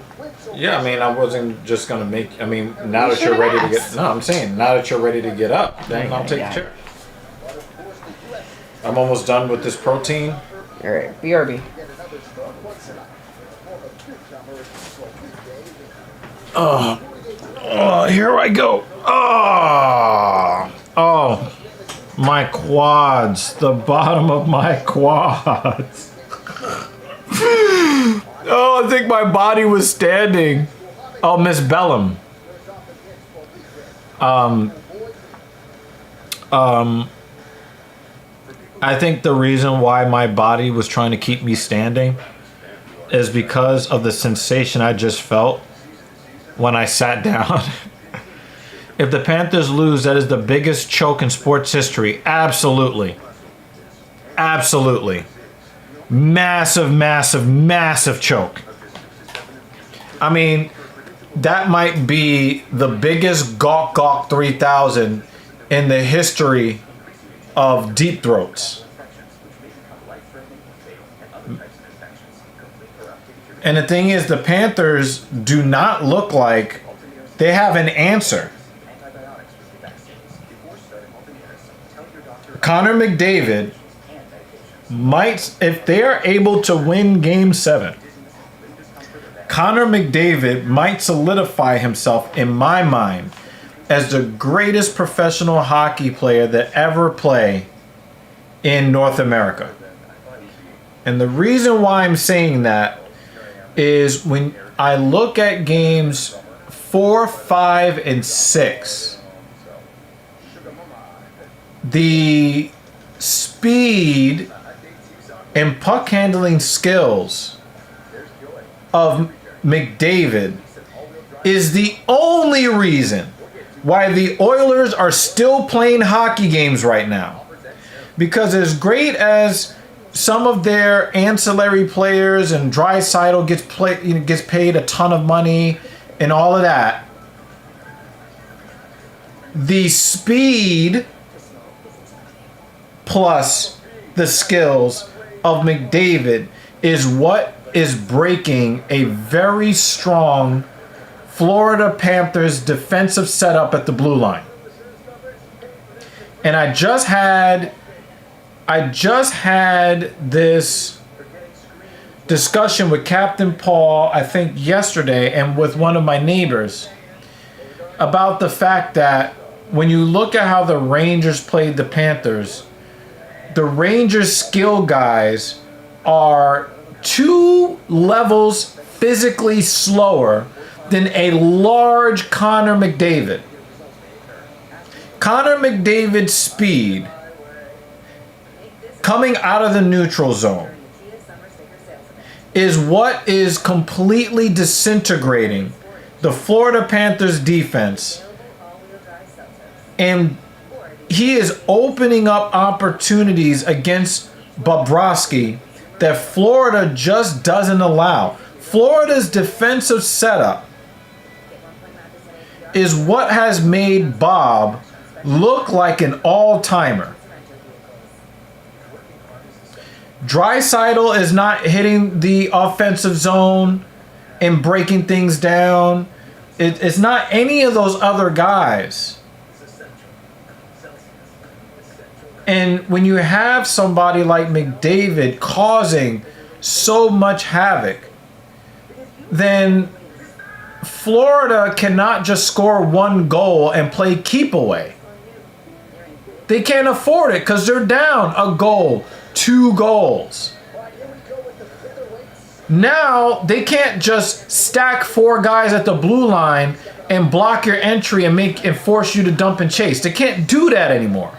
Yeah, I mean, I wasn't just gonna make. I mean, now that you're ready to get. No, I'm saying now that you're ready to get up, then I'll take the chair. I'm almost done with this protein. All right, BRB. Oh, here I go. Oh, my quads. The bottom of my quads. Oh, I think my body was standing. Oh, Miss Bellum. I think the reason why my body was trying to keep me standing is because of the sensation I just felt when I sat down. If the Panthers lose, that is the biggest choke in sports history. Absolutely. Absolutely. Massive, massive, massive choke. I mean, that might be the biggest Gawk Gawk 3000 in the history of deep throats. And the thing is, the Panthers do not look like they have an answer. Connor McDavid might, if they are able to win Game 7, Connor McDavid might solidify himself, in my mind, as the greatest professional hockey player that ever played in North America. And the reason why I'm saying that is when I look at games 4, 5, and 6, the speed and puck handling skills of McDavid is the only reason why the Oilers are still playing hockey games right now. Because as great as some of their ancillary players and Draisaitl gets paid a ton of money and all of that, the speed plus the skills of McDavid is what is breaking a very strong Florida Panthers defensive setup at the blue line. And I just had this discussion with Captain Paul, I think yesterday, and with one of my neighbors about the fact that when you look at how the Rangers played the Panthers, the Rangers skill guys are 2 levels physically slower than a large Connor McDavid. Connor McDavid's speed coming out of the neutral zone is what is completely disintegrating the Florida Panthers defense, and he is opening up opportunities against Bobrovsky that Florida just doesn't allow. Florida's defensive setup is what has made Bob look like an all-timer. Draisaitl is not hitting the offensive zone and breaking things down. It's not any of those other guys. And when you have somebody like McDavid causing so much havoc, then Florida cannot just score 1 goal and play keep away. They can't afford it because they're down a goal, 2 goals. Now they can't just stack 4 guys at the blue line and block your entry and force you to dump and chase. They can't do that anymore.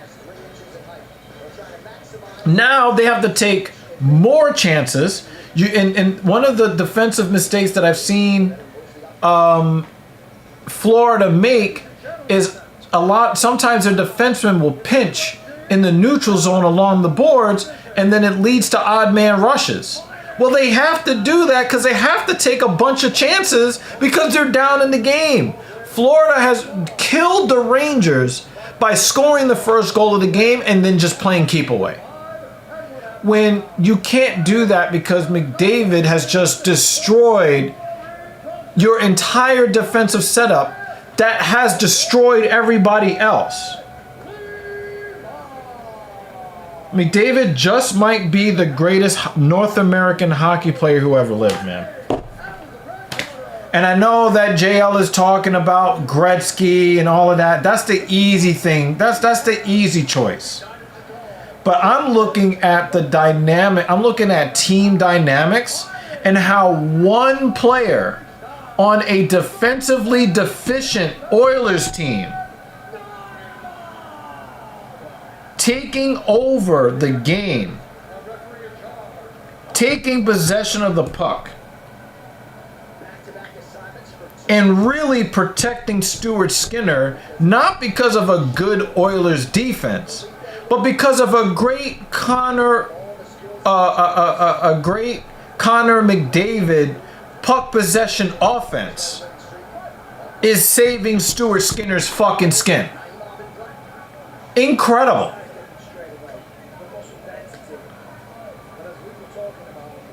Now they have to take more chances. And one of the defensive mistakes that I've seen Florida make is sometimes their defensemen will pinch in the neutral zone along the boards, and then it leads to odd man rushes. Well, they have to do that because they have to take a bunch of chances because they're down in the game. Florida has killed the Rangers by scoring the first goal of the game and then just playing keep away. When you can't do that because McDavid has just destroyed your entire defensive setup that has destroyed everybody else. McDavid just might be the greatest North American hockey player who ever lived, man. And I know that JL is talking about Gretzky and all of that. That's the easy thing. That's the easy choice. But I'm looking at the dynamic. I'm looking at team dynamics and how one player on a defensively deficient Oilers team taking over the game, taking possession of the puck, and really protecting Stuart Skinner, not because of a good Oilers defense, but because of a great Connor McDavid puck possession offense. is saving Stuart Skinner's fucking skin. Incredible.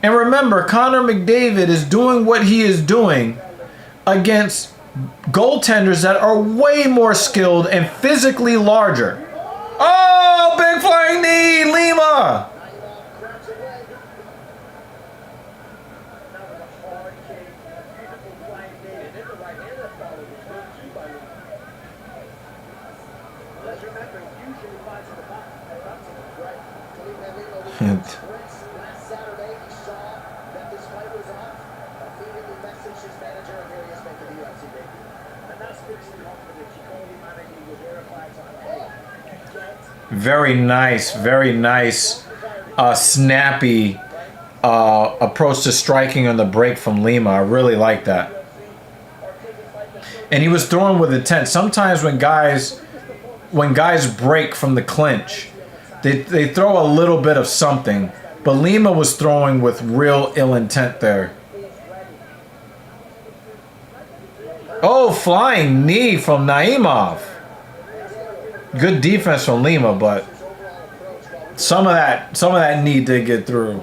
And remember, Connor McDavid is doing what he is doing against goaltenders that are way more skilled and physically larger. Oh, big flying knee, Lima. Very nice, snappy approach to striking on the break from Lima. I really like that. And he was throwing with intent. Sometimes when guys break from the clinch, they throw a little bit of something. But Lima was throwing with real ill intent there. Oh, flying knee from Naimov. Good defense from Lima, but some of that knee did get through.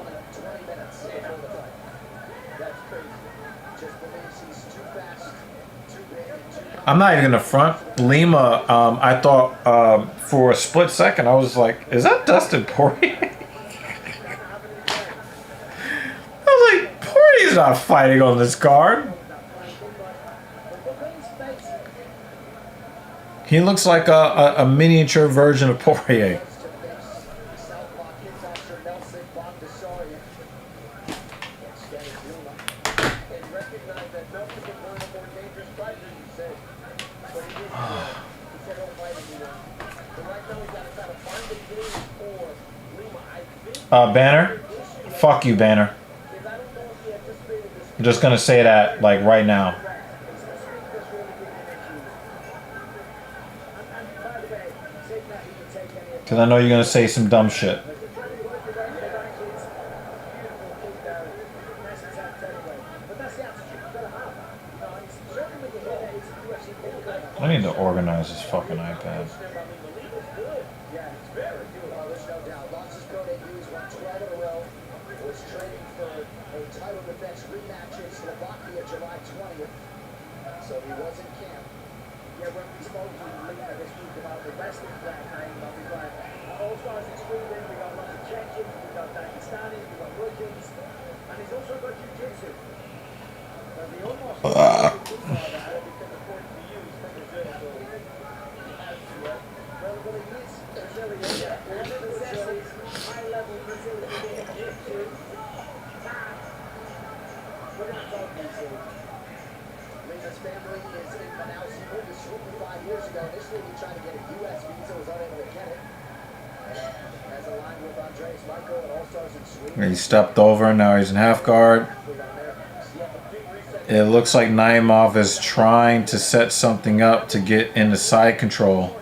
I'm not even gonna front. Lima, I thought for a split second I was like, is that Dustin Poirier? I was like, Poirier's not fighting on this card. He looks like a miniature version of Poirier. Banner? Fuck you, Banner. I'm just gonna say that, like, right now. Because I know you're gonna say some dumb shit. I need to organize this fucking iPad. He stepped over, now he's in half guard. It looks like Naimov is trying to set something up to get into side control.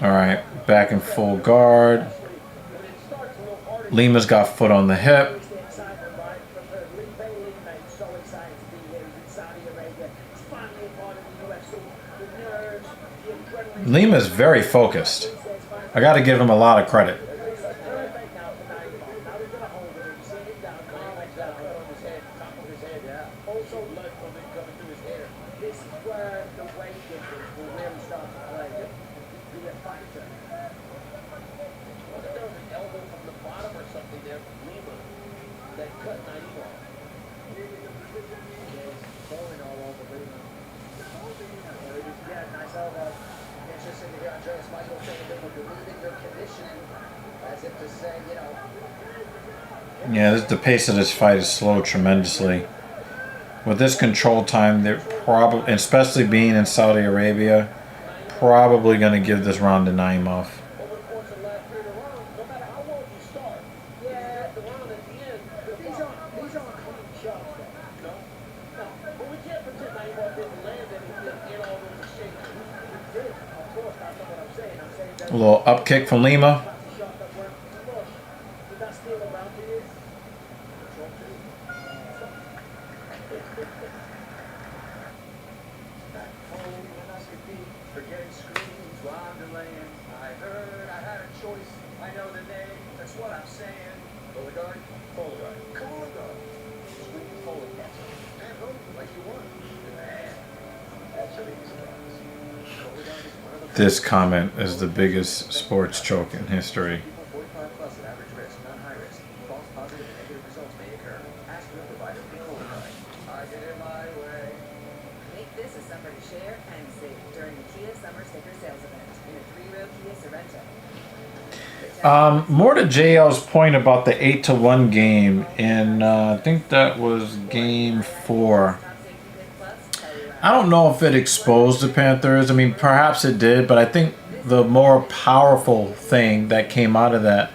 Alright, back in full guard. Lima's got foot on the hip. Lima's very focused. I got to give him a lot of credit. Yeah, the pace of this fight is slowed tremendously. With this control time, they're probably, especially being in Saudi Arabia, probably going to give this round to Naimov. A little up kick from Lima. This comment is the biggest sports choke in history. Make this a summer to share and save during the Kia Summer Sticker Sales Event in a 3-row Kia Sorento. More to JL's point about the 8-1 game, and I think that was game 4. I don't know if it exposed the Panthers. I mean, perhaps it did, but I think the more powerful thing that came out of that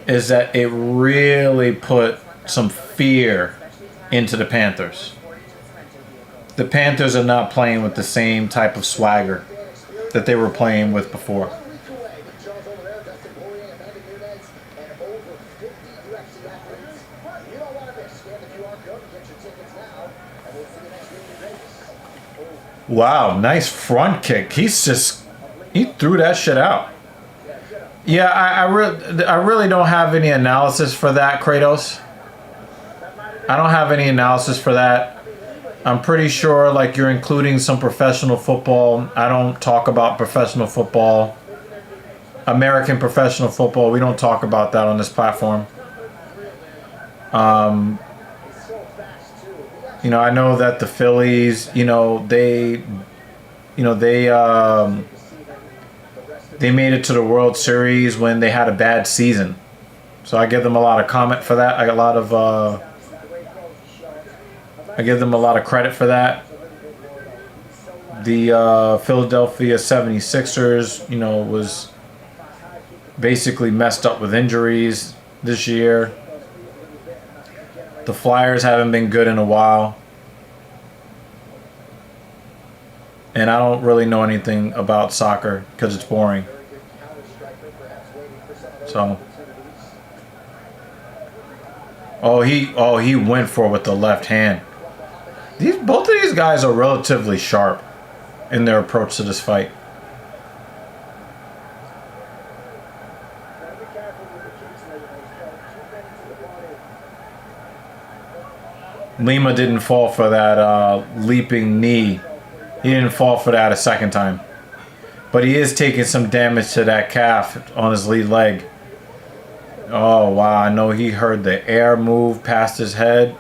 is that it really put some fear into the Panthers. The Panthers are not playing with the same type of swagger that they were playing with before. Wow, nice front kick. He threw that shit out. Yeah, I really don't have any analysis for that, Kratos. I don't have any analysis for that. I'm pretty sure like you're including some professional football. I don't talk about professional football. American professional football. We don't talk about that on this platform. You know, I know that the Phillies, they made it to the World Series when they had a bad season. So I give them a lot of comment for that. I give them a lot of credit for that. The Philadelphia 76ers, was basically messed up with injuries this year. The Flyers haven't been good in a while. And I don't really know anything about soccer because it's boring. So. Oh, he went for it with the left hand. Both of these guys are relatively sharp in their approach to this fight. Lima didn't fall for that leaping knee. He didn't fall for that a second time. But he is taking some damage to that calf on his lead leg. Oh, wow. I know he heard the air move past his head.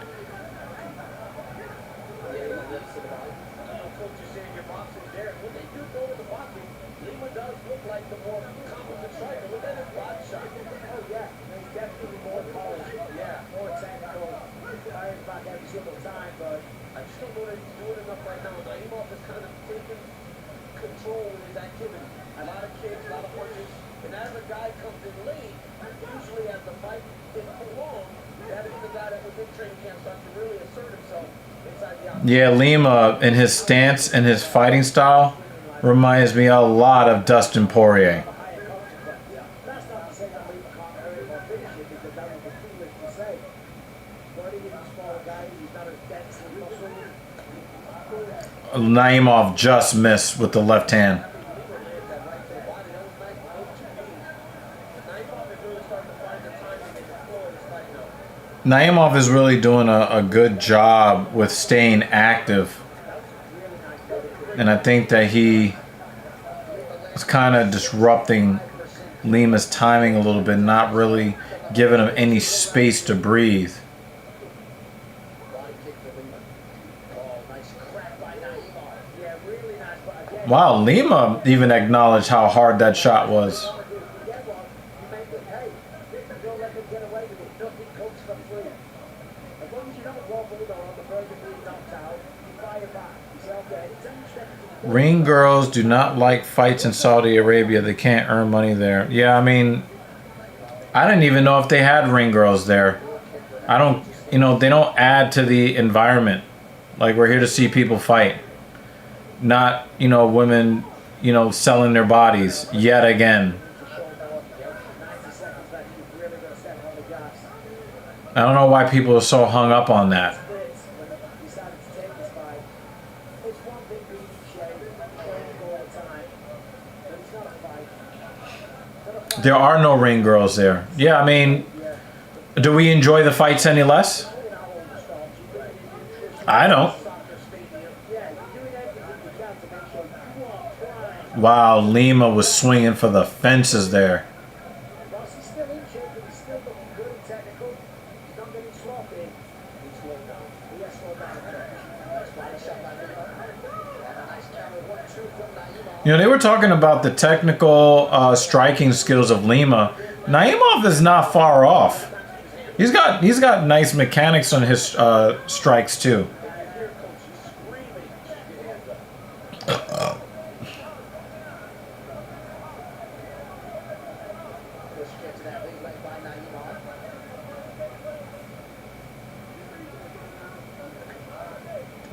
Yeah, Lima in his stance and his fighting style reminds me a lot of Dustin Poirier. Naimov just missed with the left hand. Naimov is really doing a good job with staying active. And I think that he is kind of disrupting Lima's timing a little bit, not really giving him any space to breathe. Wow, Lima even acknowledged how hard that shot was. Ring girls do not like fights in Saudi Arabia. They can't earn money there. Yeah, I mean, I didn't even know if they had ring girls there. I don't, they don't add to the environment. Like, we're here to see people fight. Not, women, selling their bodies yet again. I don't know why people are so hung up on that. There are no ring girls there. Yeah, I mean, do we enjoy the fights any less? I don't. Wow, Lima was swinging for the fences there. You know, they were talking about the technical striking skills of Lima. Naimov is not far off. He's got nice mechanics on his strikes too.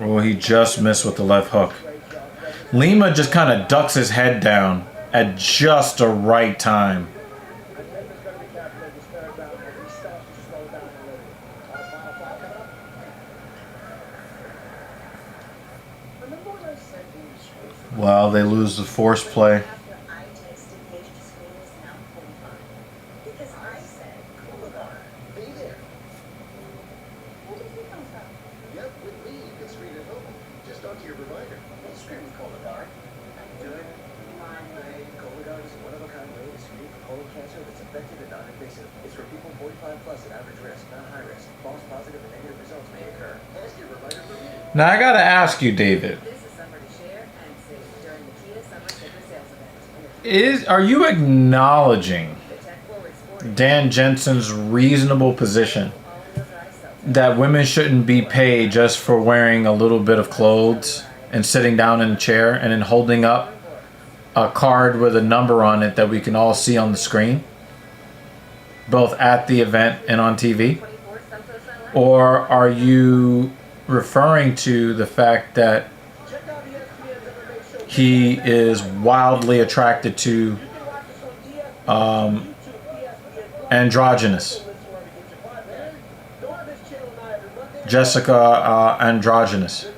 Oh, he just missed with the left hook. Lima just kind of ducks his head down at just the right time. Wow, they lose the force play. Now I gotta ask you, David. Are you acknowledging Dan Jensen's reasonable position that women shouldn't be paid just for wearing a little bit of clothes and sitting down in a chair and then holding up a card with a number on it that we can all see on the screen, both at the event and on TV? Or are you referring to the fact that he is wildly attracted to androgynous? Jessica androgynous.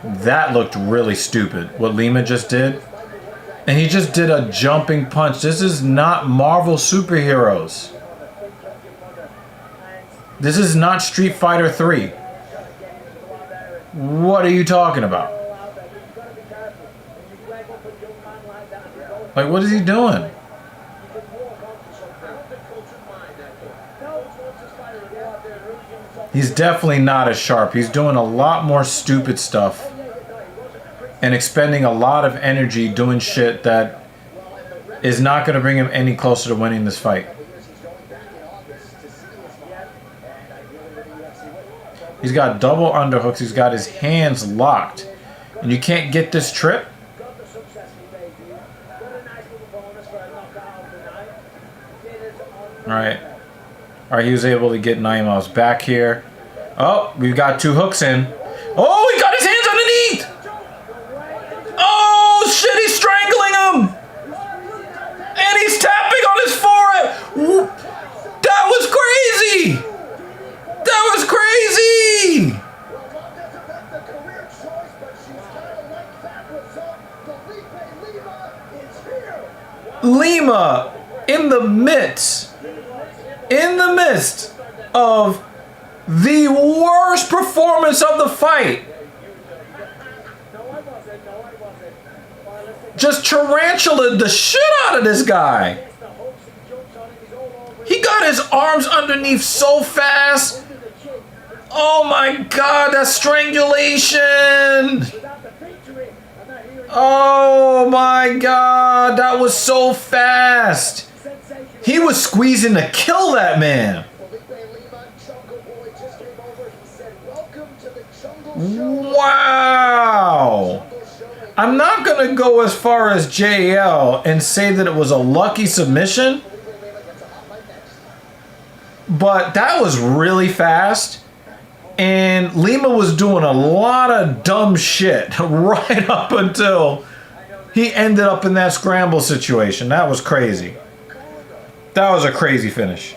That looked really stupid, what Lima just did. And he just did a jumping punch. This is not Marvel superheroes. This is not Street Fighter 3. What are you talking about? Like, what is he doing? He's definitely not as sharp. He's doing a lot more stupid stuff and expending a lot of energy doing shit that is not going to bring him any closer to winning this fight. He's got double underhooks. He's got his hands locked. And you can't get this trip? Alright. Alright, he was able to get Naimov's back here. Oh, we've got two hooks in. Oh, he got his hands underneath! Oh, shit, he's strangling him! And he's tapping on his forehead! That was crazy! That was crazy! Lima, in the midst of the worst performance of the fight, just tarantulaed the shit out of this guy. He got his arms underneath so fast. Oh my god, that strangulation. Oh my god, that was so fast. He was squeezing to kill that man. Wow. I'm not going to go as far as JL and say that it was a lucky submission, but that was really fast. And Lima was doing a lot of dumb shit right up until he ended up in that scramble situation. That was crazy. That was a crazy finish.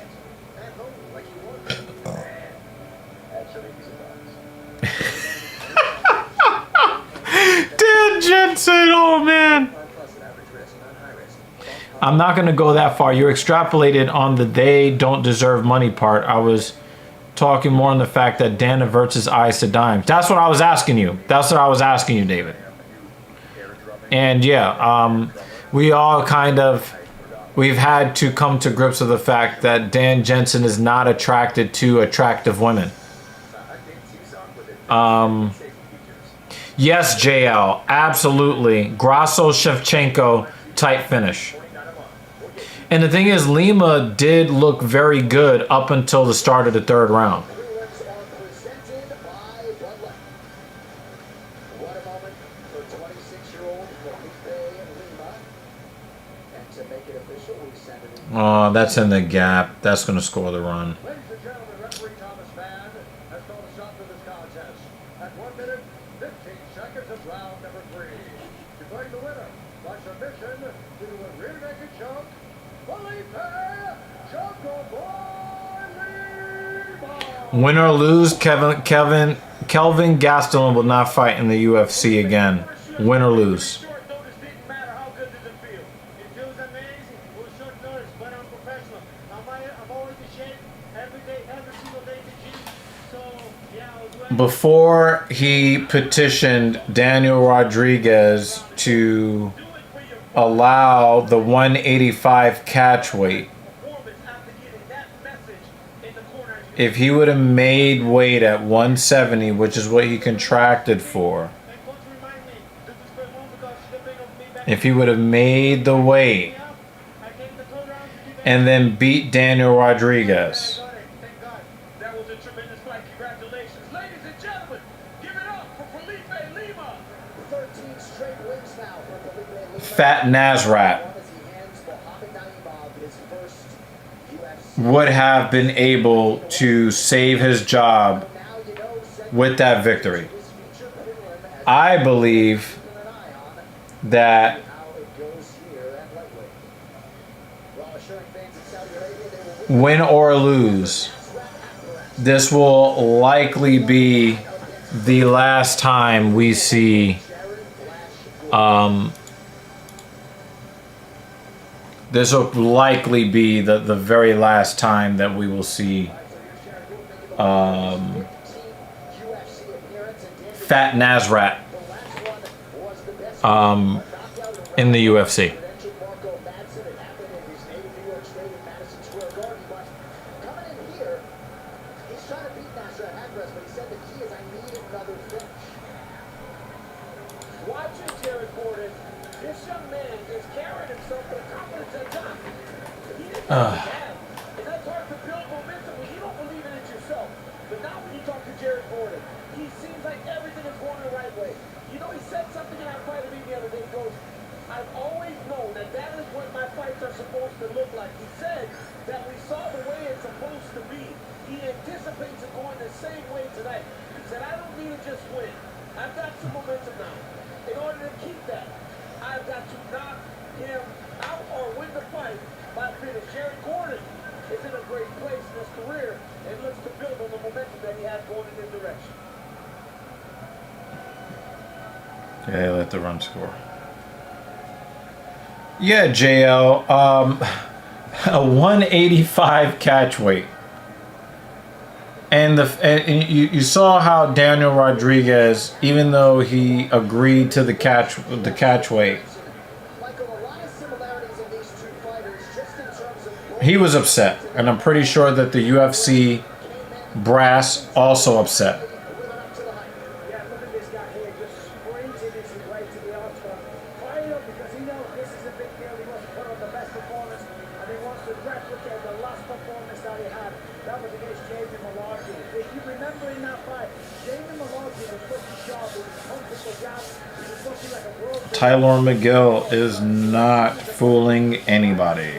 Damn, I'm not going to go that far. You extrapolated on the they don't deserve money part. I was talking more on the fact that Dan averts his eyes to dimes. That's what I was asking you. That's what I was asking you, David. And yeah, we all kind of, we've had to come to grips with the fact that Dan Jensen is not attracted to attractive women. Yes, JL, absolutely. Grasso Shevchenko type finish. And the thing is, Lima did look very good up until the start of the third round. Oh, that's in the gap. That's going to score the run. Win or lose, Kelvin Gastelum will not fight in the UFC again. Win or lose. Before he petitioned Daniel Rodriguez to allow the 185 catch weight, if he would have made weight at 170, which is what he contracted for, if he would have made the weight and then beat Daniel Rodriguez, Fat Nasrat would have been able to save his job with that victory. I believe that win or lose, this will likely be the last time we see this will likely be the very last time that we will see Fat Nasrat in the UFC. Okay, let the run score. Yeah, JL, a 185 catch weight, and you saw how Daniel Rodriguez, even though he agreed to the catch weight, he was upset, and I'm pretty sure that the UFC brass also upset. Tyler McGill is not fooling anybody.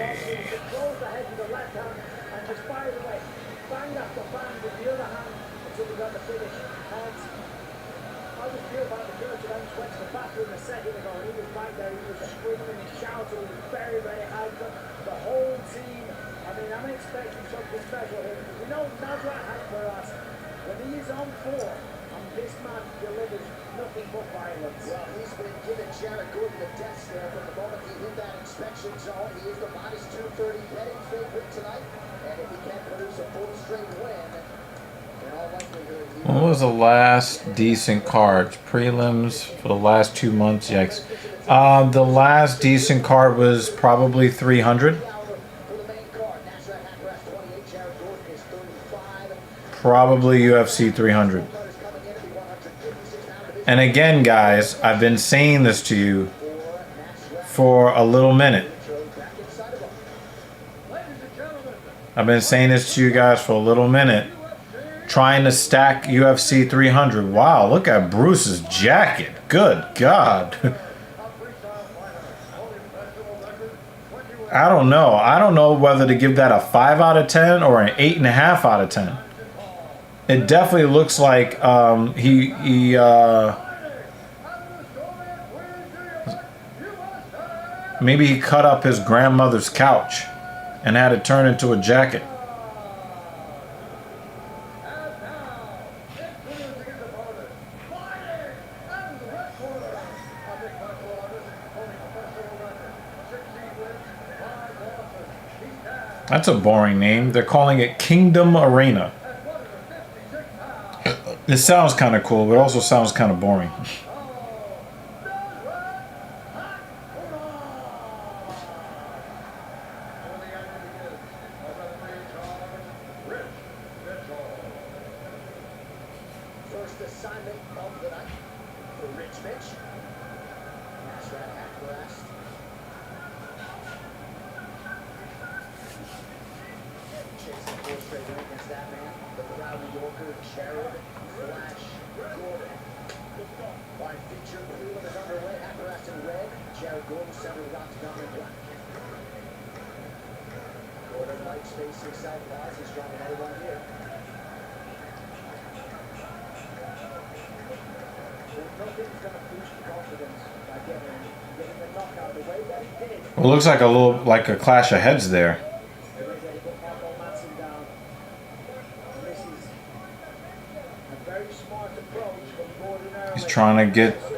This man delivers nothing but violence. Well, he's been giving Jared Gordon the death stare from the moment he hit that inspection zone. He is the minus 230 betting favorite tonight. And if he can't produce a full straight win, in all likelihood, he When was the last decent card? Prelims for the last 2 months? Yikes. The last decent card was probably 300. for the main card. National Hackgrass 28, Jared Gordon is 35. Probably UFC 300. Fighters coming in to be 156 pound division And again, guys, I've been saying this to you for National for a little minute. back inside of him. I've been saying this to you guys for a little minute. Trying to stack UFC 300. Wow, look at Bruce's jacket. Good God. I don't know. I don't know whether to give that a 5 out of 10 or an 8.5 out of 10. It definitely looks like maybe he cut up his grandmother's couch and had it turned into a jacket. That's a boring name. They're calling it Kingdom Arena. It sounds kind of cool, but it also sounds kind of boring. First assignment of the night for Rich Mitch. National Hackgrass. Chasing 4 straight win against that man. The proud New Yorker, Jared Flash Gordon. Wide feature prelim is underway. Hackgrass in red. Jared Gordon center with octagon in black. Gordon likes facing southpaws. He's trying another one here. Nothing's gonna boost confidence by getting the knockout the way that he did. Well, it looks like a clash of heads there. The way that he put Marco Madsen down. And this is a very smart approach from Gordon early.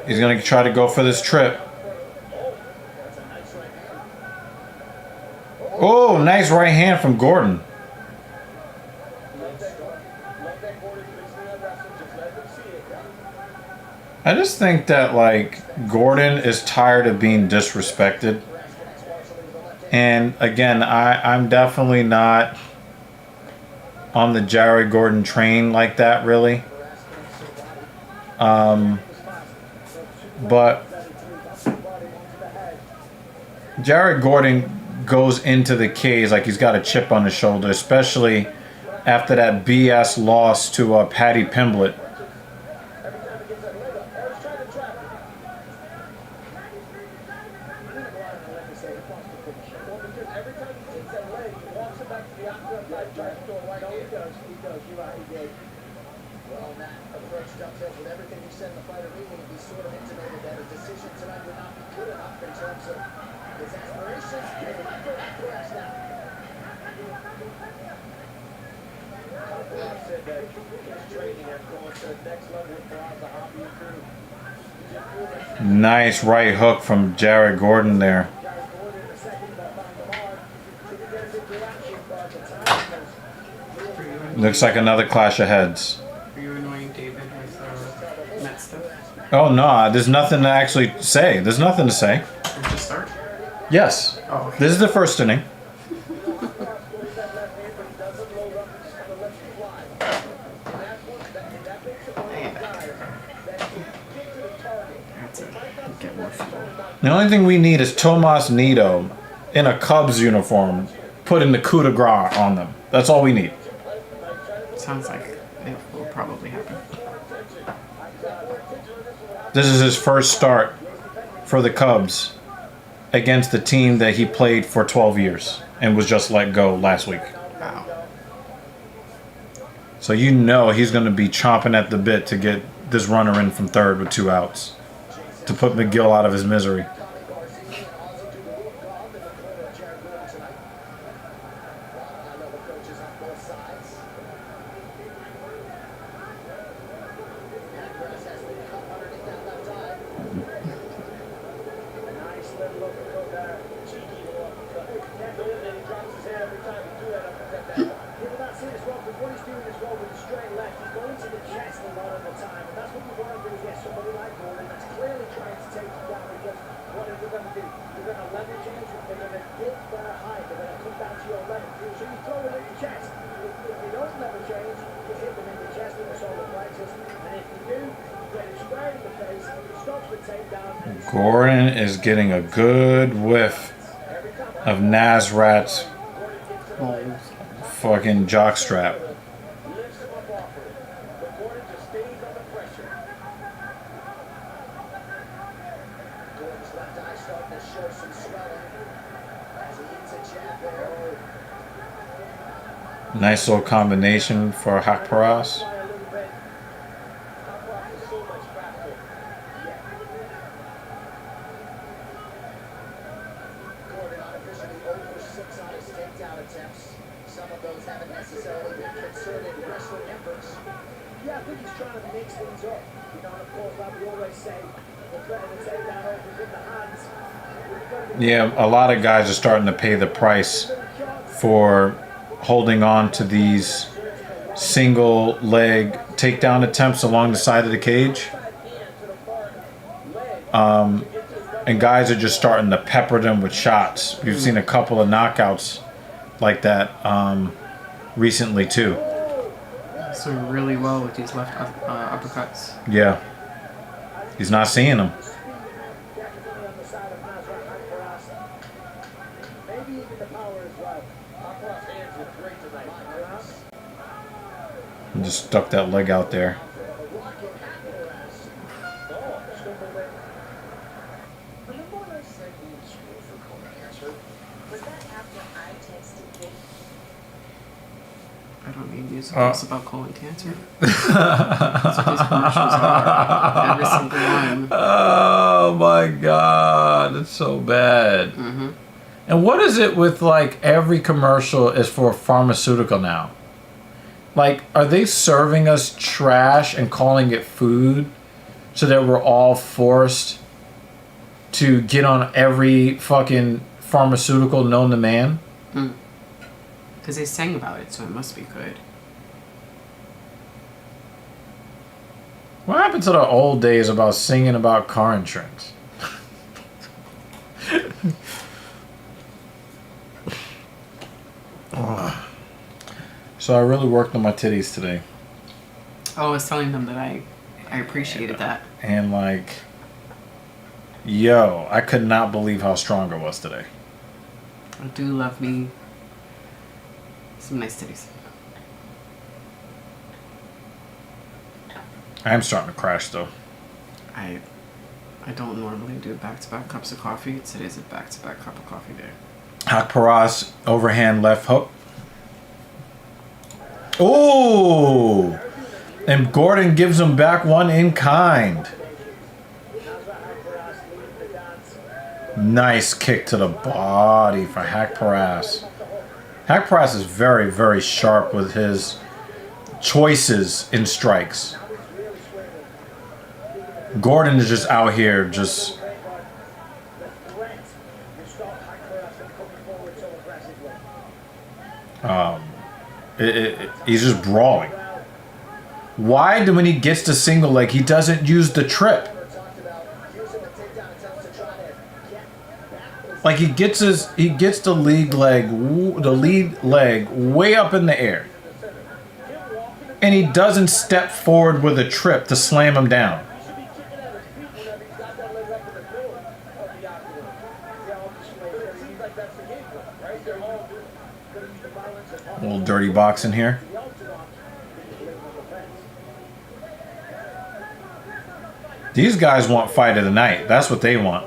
He's gonna try to go for this trip. That's a nice right hand. Oh, nice right hand from Gordon. Love that Gordon fixing that wrestling. Just let them see it. Yeah. I just think that like Gordon is tired of being disrespected. And again, I'm definitely not on the Jared Gordon train like that, really. But Jared Gordon goes into the cage like he's got a chip on his shoulder, especially after that BS loss to Patty Pimblett. Every time he gets that leg up, Eric's trying to trap him. I'm gonna go out and let me say he wants to finish it. Well, because every time he takes that leg, he walks it back to the octagon, tries to throw it right on. He does. You're right, he did. Well, that approach dovetails with everything he said in the fighter meeting. He sort of intimated that a decision tonight would not be good enough in terms of his aspirations. They might go after us now. Kafarov said that his training had gone to the next level for the hobby crew. He just proved that Nice right hook from Jared Gordon there. Jared Gordon in the second that found the mark. Didn't get his interaction, but the time was Looks like another clash of heads. Are you annoying David with Met stuff? Oh no, there's nothing to actually say. There's nothing to say. Or just start? Yes. Oh, okay. This is the first inning. That's it. Get more fuel. The only thing we need is Tomas Nido in a Cubs uniform putting the coup de grace on them. That's all we need. Sounds like it will probably happen. This is his first start for the Cubs against the team that he played for 12 years and was just let go last week. Wow. So you know he's going to be chomping at the bit to get this runner in from third with 2 outs to put McGill out of his misery. see as well, because what he's doing as well with the straight left, he's going to the chest a lot of the time, and that's what you want to do is get somebody like Gordon that's clearly trying to take you down, because what are they going to do? You're going to level change, they're going to dip their height, they're going to come down to your level. So you throw them in the chest. If they don't level change, you hit them in the chest with a solar plexus, and if you do, you get it square in the face, stops the takedown. Gordon is getting a good whiff of Nasrat's fucking jockstrap. Lifts him up off it. But Gordon just stays under pressure. Gordon's left eye starting to show some swelling as he hits a jab there. Nice little combination for Hakparas. Try a little bit. Hakparas is so much faster. Yeah. Gordon unofficially 0 for 6 on his takedown attempts. Some of those haven't necessarily been concerted wrestling efforts. Yeah, I think he's trying to mix things up. You know, and of course, like we always say, the threat of the takedown opens in the hands. Yeah, a lot of guys are starting to pay the price for holding on to these single leg takedown attempts along the side of the cage. And guys are just starting to pepper them with shots. We've seen a couple of knockouts like that recently too. So really well with these left uppercuts. Yeah. He's not seeing them. Definitely on the side of Nasrat Hakparas. Maybe even the power as well. Hakparas' hands look great tonight. And just stuck that leg out there. Rocket Hakparas. Oh, stumbled in. Remember when I said we would screw for colon cancer? Was that after I texted Kate? I don't need musicals about colon cancer. That's what these commercials are. Every single one. Oh my god, it's so bad. Mm-hmm. And what is it with like every commercial is for a pharmaceutical now? Like, are they serving us trash and calling it food so that we're all forced to get on every fucking pharmaceutical known to man? Because they sang about it, so it must be good. What happened to the old days about singing about car insurance? So I really worked on my titties today. Oh, I was telling them that I appreciated that. And like, yo, I could not believe how strong I was today. I do love me some nice titties. I am starting to crash though. I don't normally do back-to-back cups of coffee. Today's a back-to-back cup of coffee day. Hakparas overhand left hook. Ooh! And Gordon gives him back one in kind. Nice kick to the body for Hakparas. Hakparas is very, very sharp with his choices in strikes. Gordon is just out here just... he's just brawling. Why do when he gets to single leg he doesn't use the trip? Like he gets the lead leg way up in the air, and he doesn't step forward with a trip to slam him down. A little dirty boxing here. These guys want fight of the night. That's what they want.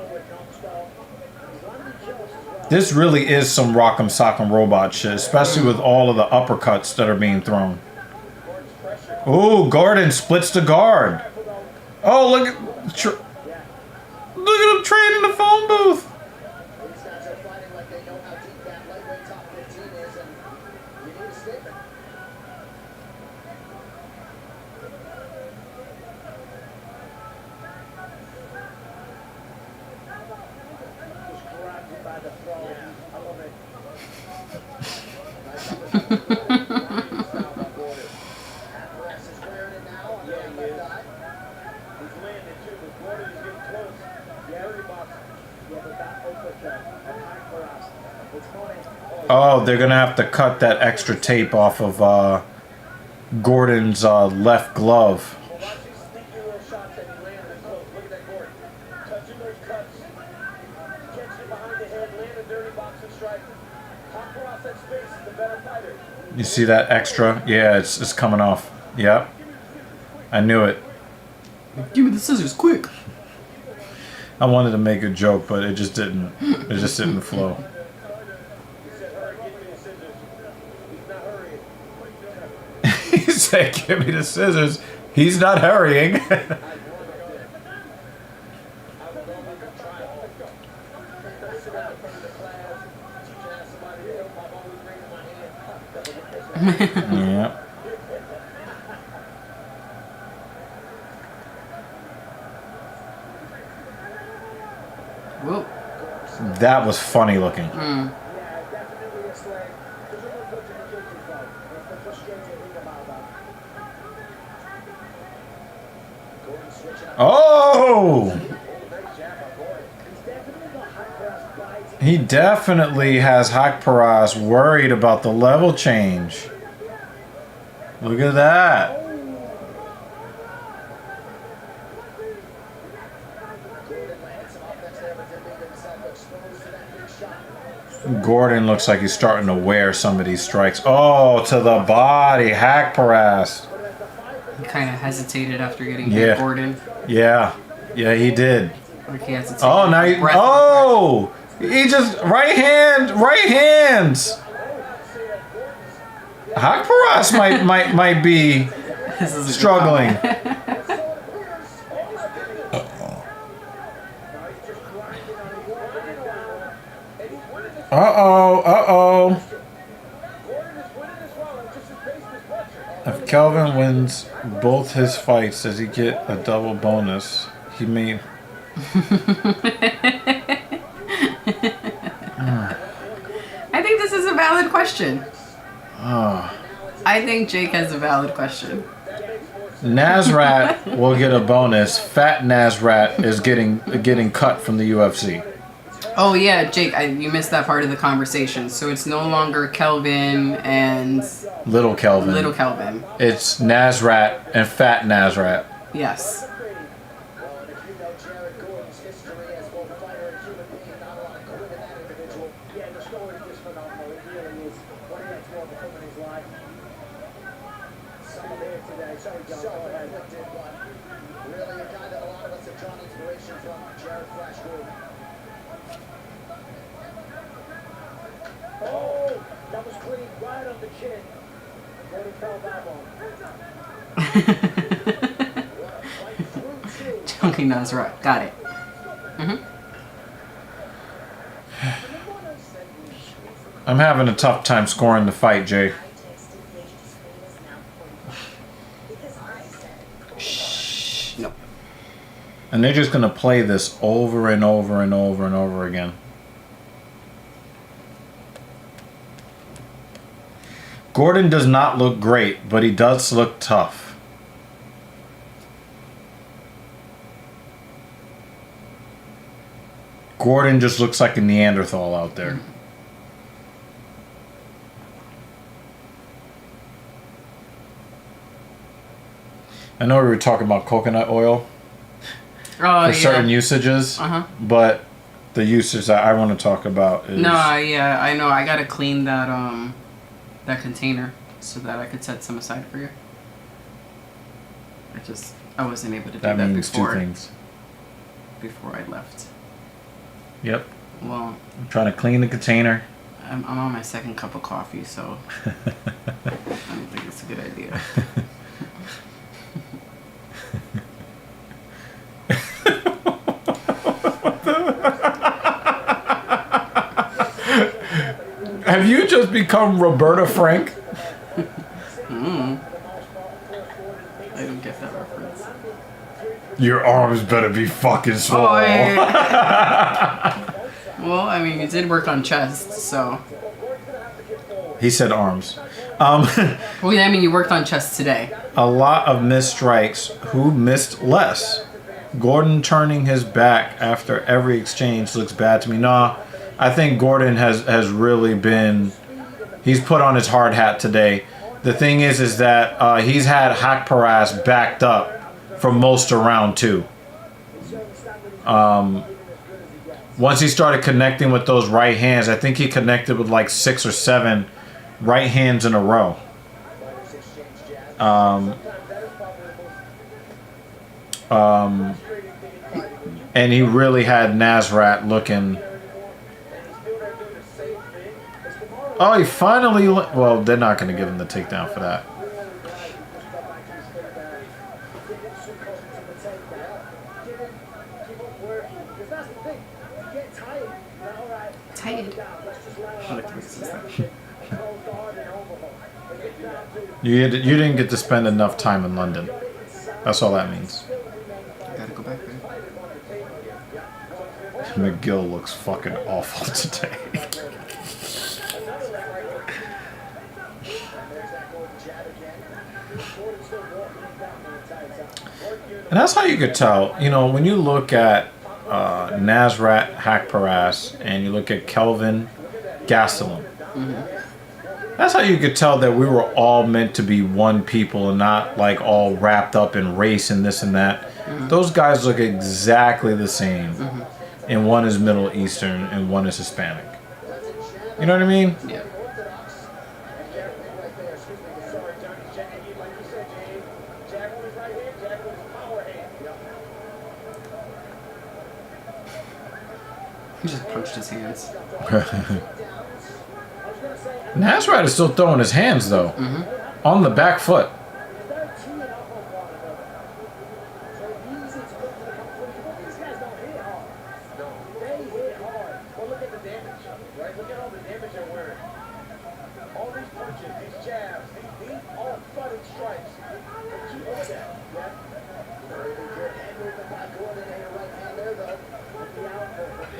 This really is some rock'em sock'em robot shit, especially with all of the uppercuts that are being thrown. Ooh, Gordon splits the guard. Oh, look at him trading the phone booth. These guys are fighting like they know how deep that lightweight top 15 is, and you need a statement. Just grabbed him by the throat. I love it. they're gonna have to cut that extra tape off of Gordon's left glove. Well, watch these sneaky little shots that he landed in close. Look at that Gordon. Touching those cuts. Catching it behind the head. Land a dirty boxing strike. Hop across that space is the better fighter. You see that extra? Yeah, it's coming off. Yep. I knew it. Give me the scissors, quick. I wanted to make a joke, but it just didn't. It just didn't flow. He said, hurry, give me the scissors. He's not hurrying. He said, "Give me the scissors." He's not hurrying. I will go back and try it. Sit out in front of the class. Teacher asked somebody to help. I'm always raising my hand. Yeah. Whoa. That was funny looking. Yeah, definitely it's like, there's no good to the kids fight. That's the frustrating thing about that. Gordon switch out. Oh! Nice jab by Gordon. He's definitely got high cross bites. He definitely has Hakparas worried about the level change. Look at that. Gordon lands some offense there, but didn't leave himself exposed to that big shot. Gordon looks like he's starting to wear some of these strikes. Oh, to the body. Hakparas. He kind of hesitated after getting Yeah. hit, Gordon. Yeah. Yeah, he did. Like he hesitated. Oh, now he, Breath- oh! He just, right hands. Hakparas might be This is a good struggling. Uh-oh. Gordon is winning this round. Just his pace is pressure. If Kelvin wins both his fights, does he get a double bonus? He may... I think this is a valid question. Oh. I think Jake has a valid question. Nasrat will get a bonus. Fat Nasrat is getting cut from the UFC. Oh yeah, Jake, you missed that part of the conversation. So it's no longer Kelvin and Little Kelvin. Little Kelvin. It's Nasrat and Fat Nasrat. Yes. Well, and if you know Jared Gordon's history as both a fighter and human being, not a lot of good in that individual. Yeah, the story is just phenomenal. It really is. What he had to overcome in his life. Some of it today. Sorry, John. Go ahead. But really a guy that a lot of us have drawn inspiration from, Jared Flash Gordon. Oh, that was clean right on the chin. Gordon fell that one. Chunky Nasrat. Got it. I'm having a tough time scoring the fight, Jay. Shh. No. And they're just gonna play this over and over and over and over again. Gordon does not look great, but he does look tough. Gordon just looks like a Neanderthal out there. I know we were talking about coconut oil Oh for certain yeah. usages, Uh-huh. but the usage that I want to talk about is... No, yeah, I know. I gotta clean that container so that I could set some aside for you. I wasn't able to do that that means before. two things. Before I left. Yep. Well, I'm trying to clean the container. I'm on my second cup of coffee, so I don't think it's a good idea. Have you just become Roberta Frank? I don't get that reference. Your arms better be fucking swole. Oh, well, I mean, you did work on chest, so. He said arms. Well, yeah, I mean, you worked on chest today. A lot of missed strikes. Who missed less? Gordon turning his back after every exchange looks bad to me. Nah, I think Gordon has really been He's put on his hard hat today. The thing is that he's had Hakparas backed up for most of round 2. Once he started connecting with those right hands, I think he connected with like 6 or 7 right hands in a row. And he really had Nasrat looking. Oh, he finally. Well, they're not going to give him the takedown for that. Tired. You didn't get to spend enough time in London. That's all that means. Gotta go back there. McGill looks fucking awful today. And that's how you could tell, you know, when you look at Nasrat Hakparas and you look at Kelvin Gastelum. That's how you could tell that we were all meant to be one people and not like all wrapped up in race and this and that. Those guys look exactly the same. And one is Middle Eastern and one is Hispanic. You know what I mean? Yeah. He just punched his hands. Nasrat is still throwing his hands though. On the back foot.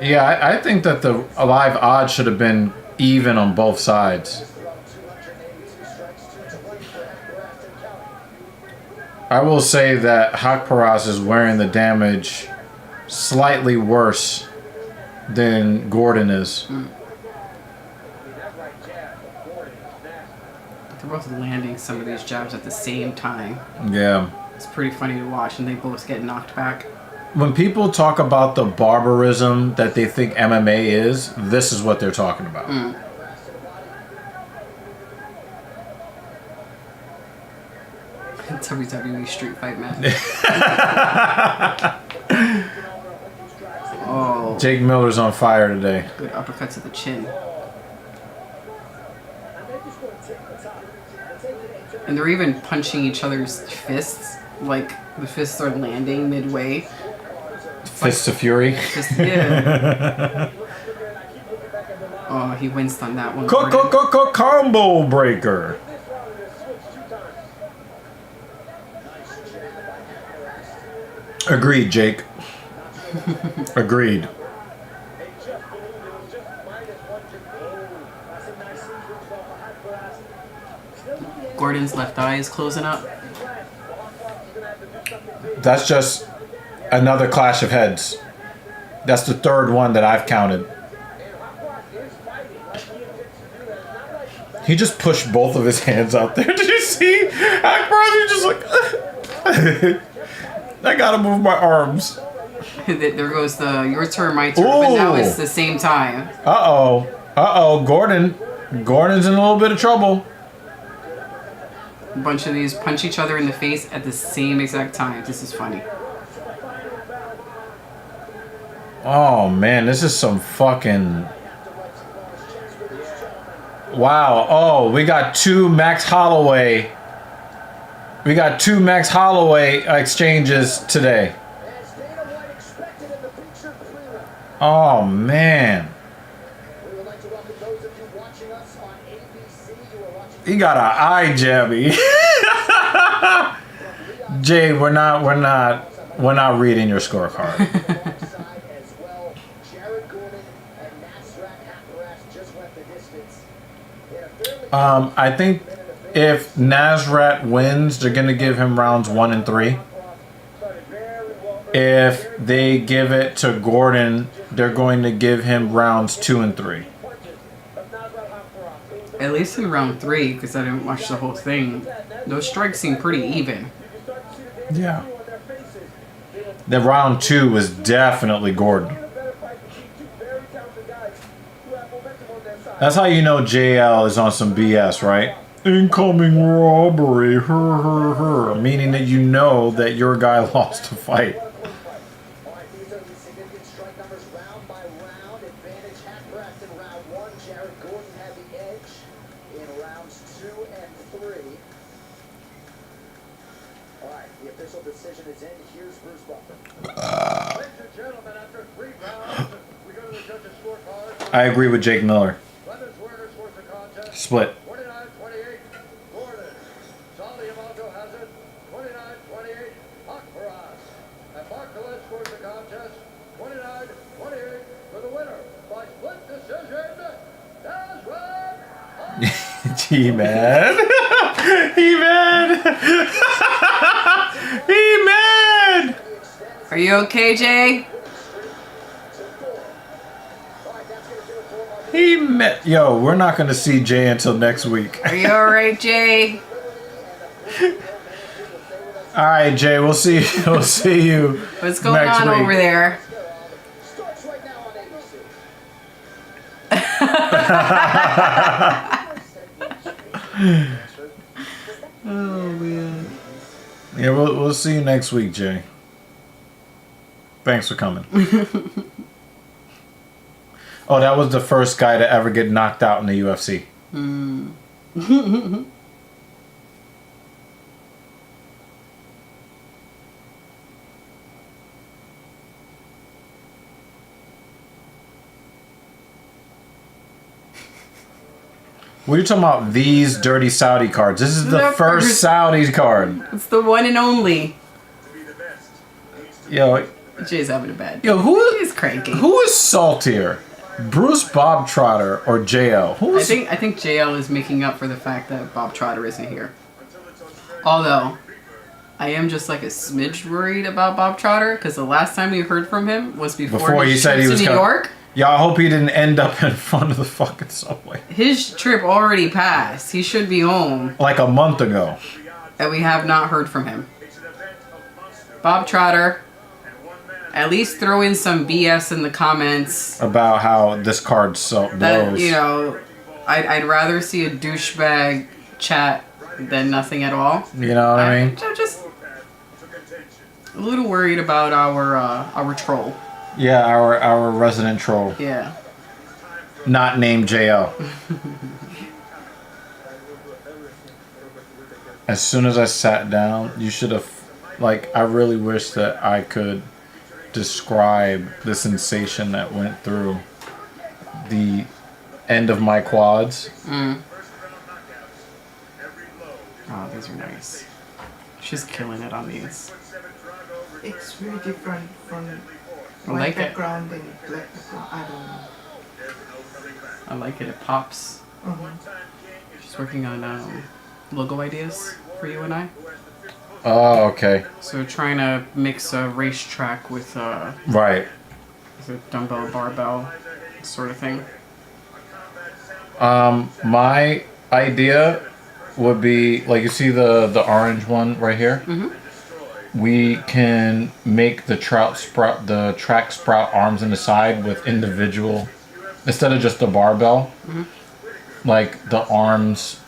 Yeah, I think that the live odds should have been even on both sides. I will say that Hakparas is wearing the damage slightly worse than Gordon is. They're both landing some of these jabs at the same time. Yeah. It's pretty funny to watch, and they both get knocked back. When people talk about the barbarism that they think MMA is, this is what they're talking about. WWE street fight match. Oh. Jake Miller's on fire today. Good uppercut to the chin. And they're even punching each other's fists. Like, the fists are landing midway. Fists of Fury. Yeah. Oh, he winced on that one. Combo breaker. Agreed, Jake. Agreed. Gordon's left eye is closing up. That's just another clash of heads. That's the third one that I've counted. He just pushed both of his hands out there. Did you see? Akbar's just like, I gotta move my arms. There goes the your turn, my turn. But now it's the same time. Uh-oh. Gordon's in a little bit of trouble. A bunch of these punch each other in the face at the same exact time. This is funny. Oh, man. This is some fucking... Wow. Oh, we got two Max Holloway. We got two Max Holloway exchanges today. Oh, man. He got an eye jabby. Jay, we're not reading your scorecard. I think if Nasrat wins, they're gonna give him rounds 1 and 3. If they give it to Gordon, they're going to give him rounds 2 and 3. At least in round 3, because I didn't watch the whole thing, those strikes seem pretty even. Yeah. The round 2 was definitely Gordon. That's how you know JL is on some BS, right? Incoming robbery, meaning that you know that your guy lost a fight. I agree with Jake Miller. Split. He-Man. He-Man. He-Man. Are you okay, Jay? He-Man. Yo, we're not going to see Jay until next week. Are you alright, Jay? All right, Jay, we'll see you What's going next on week. over there? Oh, man. Yeah, we'll see you next week, Jay. Thanks for coming. Oh, that was the first guy to ever get knocked out in the UFC. What are you talking about? These dirty Saudi cards. This is the first Saudi card. It's the one and only. Yo, Jay's having a bad day. yo, He's cranky. who is saltier? Bruce Bob Trotter or JL? I think JL is making up for the fact that Bob Trotter isn't here. Although, I am just like a smidge worried about Bob Trotter because the last time we heard from him was before he his said trip he was to New coming. York. Yeah, I hope he didn't end up in front of the fucking subway. His trip already passed. He should be home, Like a month ago. and we have not heard from him. Bob Trotter, at least throw in some BS in the comments. About how this card blows. That, you know, I'd rather see a douchebag chat than nothing at all. You know what I mean? I'm just a little worried about our troll. Yeah, our resident troll. Yeah. Not named JL. As soon as I sat down, you should have... Like, I really wish that I could describe the sensation that went through the end of my quads. Oh, these are nice. She's killing it on these. It's very different from I white like it. background and black background. I don't know. I like it. It pops. She's working on logo ideas for you and I. Oh, okay. So we're trying to mix a racetrack with Right. a dumbbell barbell sort of thing. My idea would be, like, you see the orange one right here? Mm-hmm. We can make the track sprout arms in the side with individual, instead of just the barbell, like the arms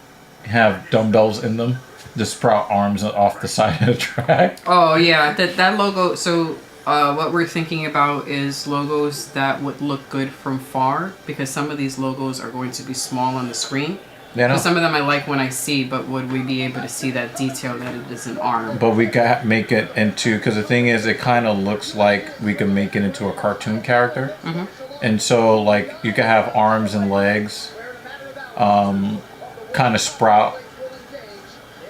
have dumbbells in them, just sprout arms off the side of the track. Oh yeah, that logo. So what we're thinking about is logos that would look good from far, because some of these logos are going to be small on the screen. You know? Some of them I like when I see, but would we be able to see that detail that it is an arm? But we can make it into, because the thing is, it kind of looks like we can make it into a cartoon character. And so, like, you can have arms and legs kind of sprout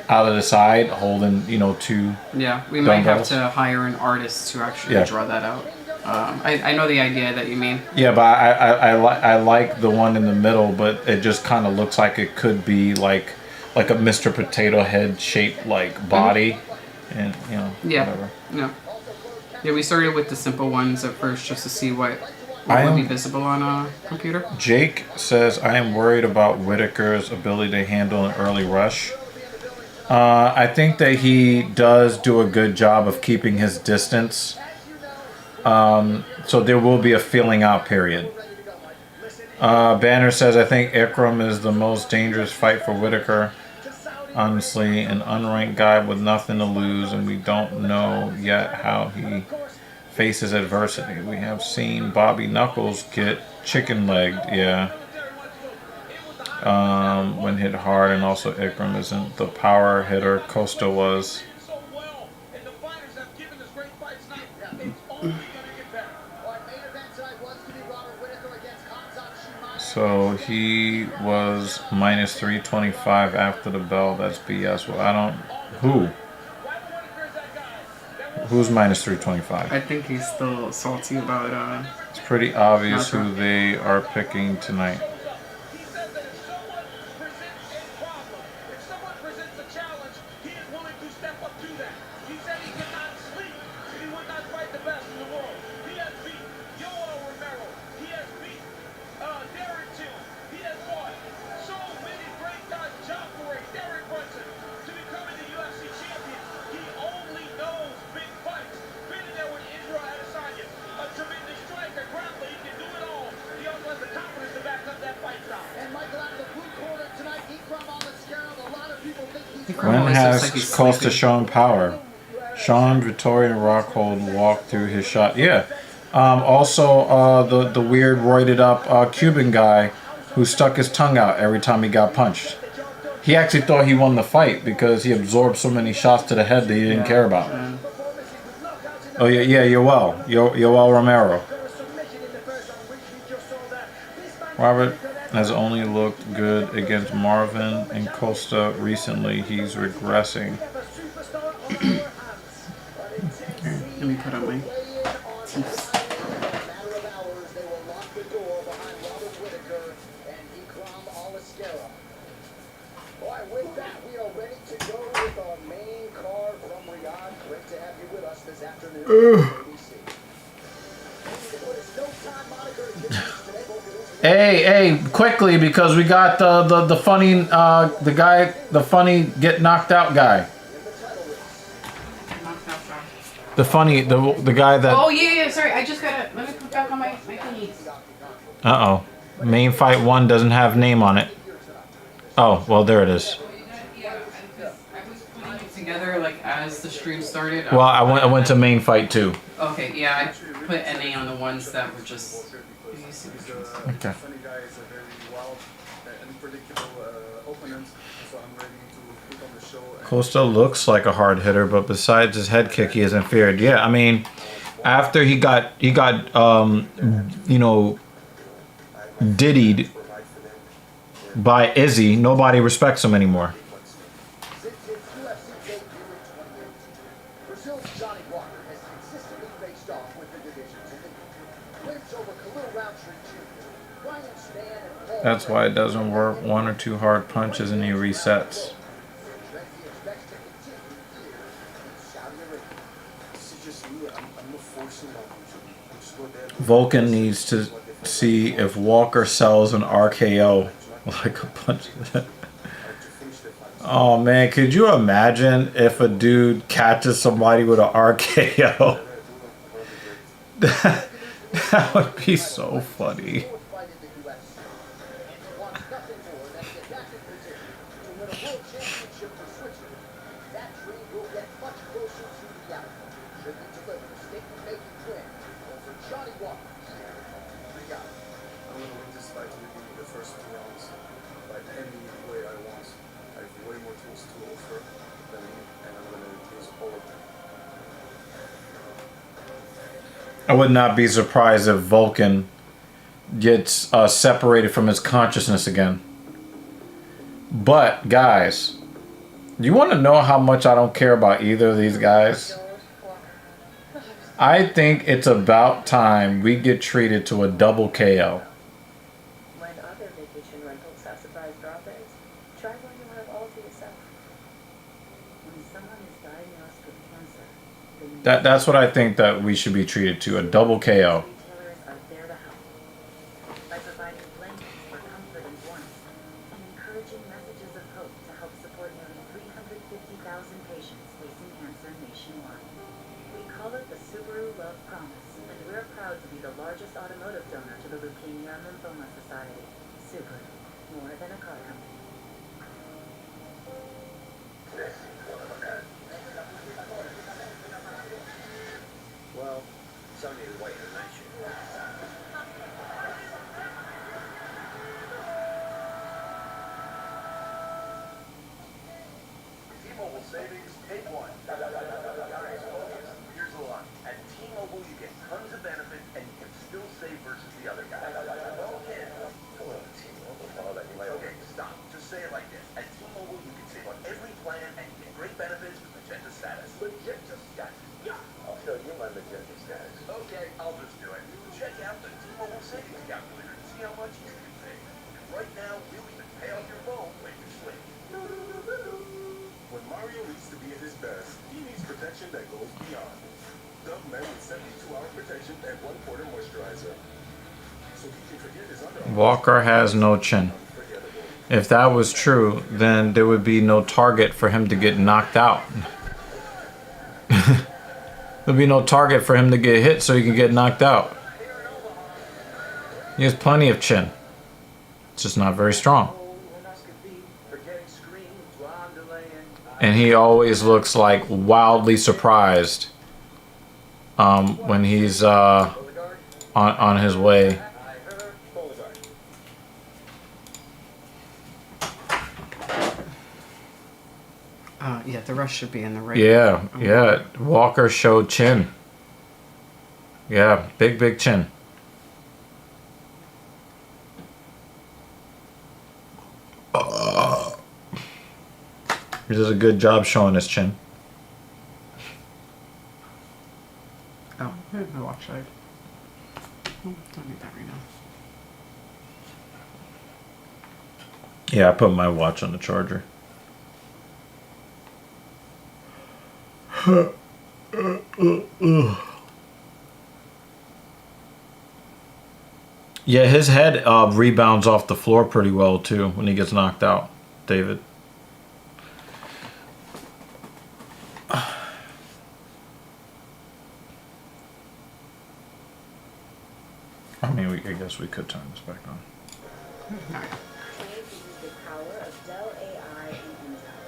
out of the side, holding, two. Yeah, we might have dumbbells. to hire an artist to actually Yeah. draw that out. I know the idea that you mean. Yeah, but I like the one in the middle, but it just kind of looks like it could be like a Mr. Potato Head shaped like body, and Yeah. whatever. Yeah. Yeah, we started with the simple ones at first just to see what What would be visible on a computer? Jake says, I am worried about Whittaker's ability to handle an early rush. I think that he does do a good job of keeping his distance. So there will be a feeling out period. Banner says, I think Ikram is the most dangerous fight for Whittaker. Honestly, an unranked guy with nothing to lose, and we don't know yet how he faces adversity. We have seen Bobby Knuckles get chicken-legged, yeah. When hit hard, and also Ikram isn't the power hitter Costa was. So he was minus 325 after the bell. That's BS. Well, I don't. Who? Who's minus 325? I think he's still salty about It's pretty obvious who they are picking tonight. When has Costa shown power? Sean, Vittoria, and Rockhold walked through his shot. Yeah. Also, the weird roided up Cuban guy who stuck his tongue out every time he got punched. He actually thought he won the fight because he absorbed so many shots to the head that he didn't care about. Oh yeah, Yoel Romero. Robert has only looked good against Marvin and Costa recently. He's regressing. Let me put on my teeth. With that, we are ready to go with our main card from Riyadh. Great to have you with us this afternoon. Hey, quickly, because we got the funny the funny get knocked out guy. The guy that. Oh yeah, sorry. I just gotta let me put back on my thingies. Main fight 1 doesn't have name on it. Oh, well, there it is. Yeah, I was putting it together like as the stream started. Well, I went to main fight 2. Okay, yeah, I put NA on the ones that were just. Okay. Funny guy is a very wild and unpredictable opponent, so I'm ready to put on the show. Costa looks like a hard hitter, but besides his head kick, he isn't feared. Yeah, I mean, after he got diddied by Izzy, nobody respects him anymore. That's why it doesn't work. 1 or 2 hard punches and he resets. Vulcan needs to see if Walker sells an RKO like a punch. Oh man, could you imagine if a dude catches somebody with an RKO? That would be so funny. I would not be surprised if Vulcan gets separated from his consciousness again. But, guys, do you want to know how much I don't care about either of these guys? I think it's about time we get treated to a double KO. When other vacation rentals have surprise drop-ins, try one you'll have all to yourself. When someone is diagnosed with cancer, That's what I think that we should be treated to, a double KO. retailers are there to help. patients facing cancer nationwide. We call it the Subaru Love Promise, and we're proud to be the largest automotive donor to the Leukemia and Lymphoma Society. Subaru, more than a car company. Well, it's only the way of nature. T-Mobile savings, take one. Here's the line. At T-Mobile, you get tons of benefits and you can still save versus the other guy. Okay. Come on, T-Mobile. Follow that. Okay, stop. Just say it like this. At T-Mobile, you can save on every plan and you get great benefits with magenta status. Magenta status. Yeah. I'll show you my magenta status. Okay, I'll just do it. Check out the T-Mobile savings calculator to see how much you can save. And right now, we'll even pay off your phone when you sleep. When Mario needs to be at his best, he needs protection that goes beyond. Dove Men with 72-hour protection and 1/4 moisturizer. So he can forget his underarms. Walker has no chin. If that was true, then there would be no target for him to get knocked out. There'd be no target for him to get hit so he can get knocked out. He has plenty of chin. It's just not very strong. And he always looks like wildly surprised when he's on his way. Yeah, the rest should be in the right. Yeah, yeah. Walker showed chin. Yeah, big chin. He does a good job showing his chin. Oh, I have my watch light. Oh, don't need that right now. Yeah, I put my watch on the charger. Yeah, his head rebounds off the floor pretty well too when he gets knocked out, David. I mean, I guess we could turn this back on. Alright. Trained to use the power of Dell AI and Intel.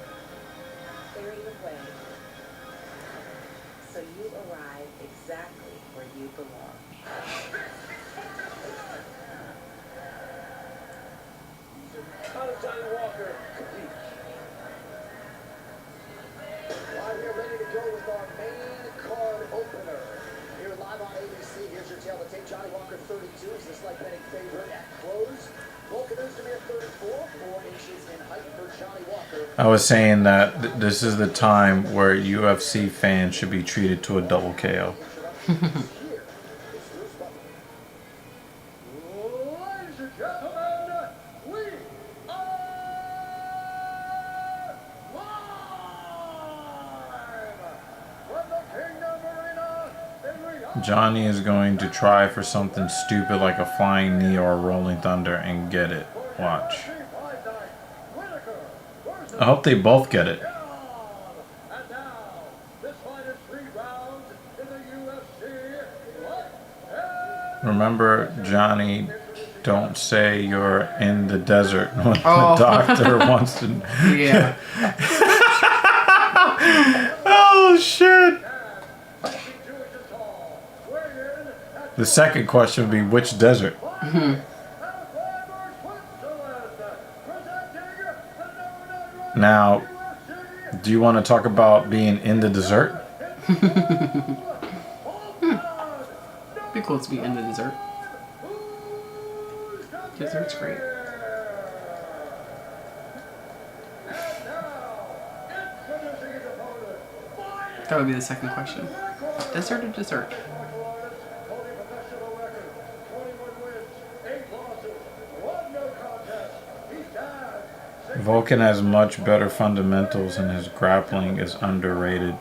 Clearing the way so you arrive exactly where you belong. Johnny Walker, complete. Well, we're ready to go with our main card opener. Here live on ABC, here's your tail to tape. Johnny Walker, 32, is the slight betting favorite at close. Volkanovski at 34, 4 inches in height for Johnny Walker. I was saying that this is the time where UFC fans should be treated to a double KO. Ladies and gentlemen, we are live from the Kingdom Arena in Riyadh. Johnny is going to try for something stupid like a flying knee or a rolling thunder and get it. Watch. I hope they both get it. And now, this fight is 3 rounds in the UFC. Remember, Johnny, don't say you're in the desert when Oh. the doctor wants to. Yeah. Oh, shit. The second question would be which desert? Now, do you want to talk about being in the desert? Be cool to be in the dessert. Dessert's great. That would be the second question. Dessert or dessert? Vulcan has much better fundamentals and his grappling is underrated.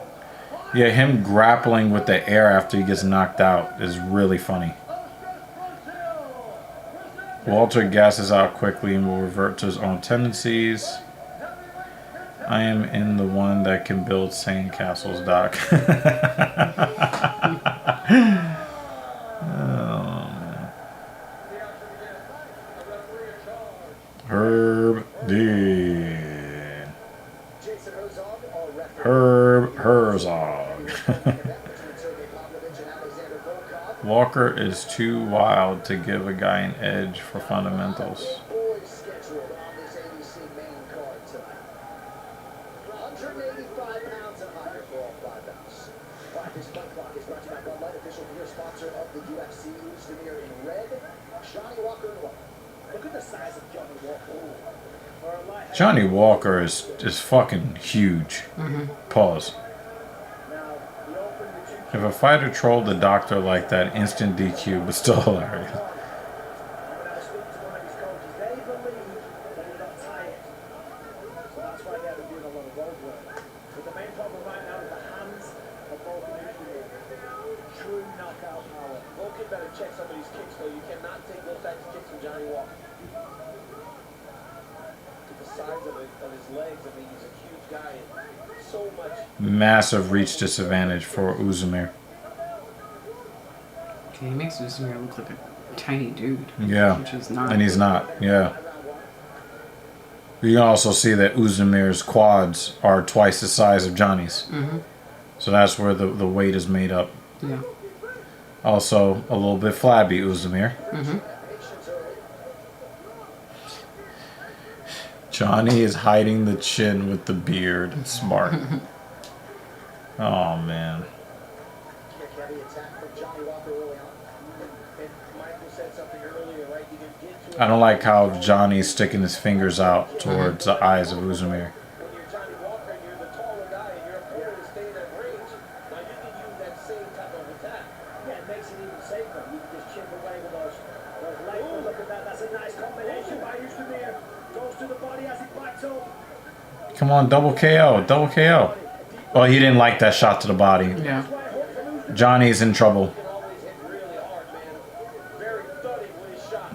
Yeah, him grappling with the air after he gets knocked out is really funny. Walter gasses out quickly and will revert to his own tendencies. I am in the one that can build sandcastles, Doc. Oh, man. Herb D. Herb Herzog. Walker is too wild to give a guy an edge for fundamentals. 185 pounds and higher for all 5 rounds. This Blood Clock is brought to you by Bud Light, official beer sponsor of the UFC. Ustamir in red, Johnny Walker in white. Look at the size of Johnny Walker. Johnny Walker is fucking huge. Pause. If a fighter trolled the doctor like that, instant DQ, but still hilarious. Massive reach disadvantage for Uzumir. Okay, he makes Uzumir look like a tiny dude. Yeah. Which is not. And he's not, yeah. You can also see that Uzumir's quads are twice the size of Johnny's. So that's where the weight is made up. Yeah. Also, a little bit flabby Uzumir. Johnny is hiding the chin with the beard. Smart. Oh, man. I don't like how Johnny's sticking his fingers out towards the eyes of Uzumir. Come on, double KO, double KO. Oh, he didn't like that shot to the body. Yeah. Johnny's in trouble.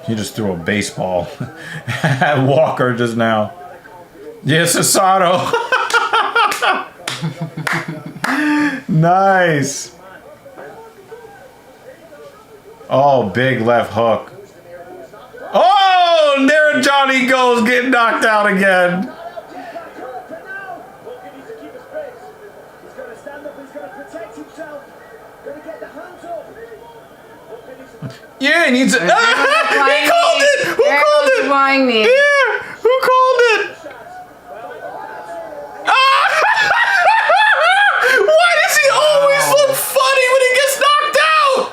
He just threw a baseball at Walker just now. Yes, Sasato. Nice. Oh, big left hook. Oh, and there Johnny goes, getting knocked out again. Yeah, he needs it. He called it! Who called it? Yeah, who called it? Why does he always look funny when he gets knocked out?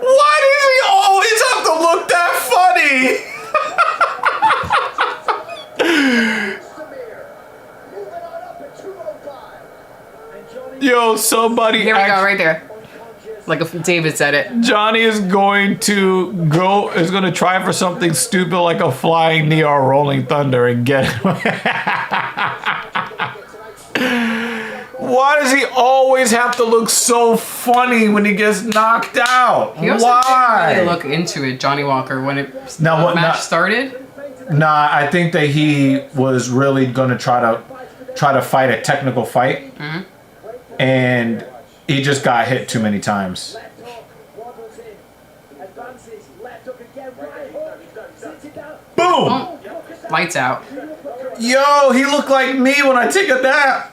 Why does he always have to look that funny? Yo, somebody. Here we go, right there. Like if David said it. Johnny is going to try for something stupid like a flying knee or a rolling thunder and get it. Why does he always have to look so funny when he gets knocked out? He also Why? didn't really look into it, Johnny Walker, when the match started. Nah, I think that he was really going to try to fight a technical fight, and he just got hit too many times. Boom! Lights out. Yo, he looked like me when I take a nap.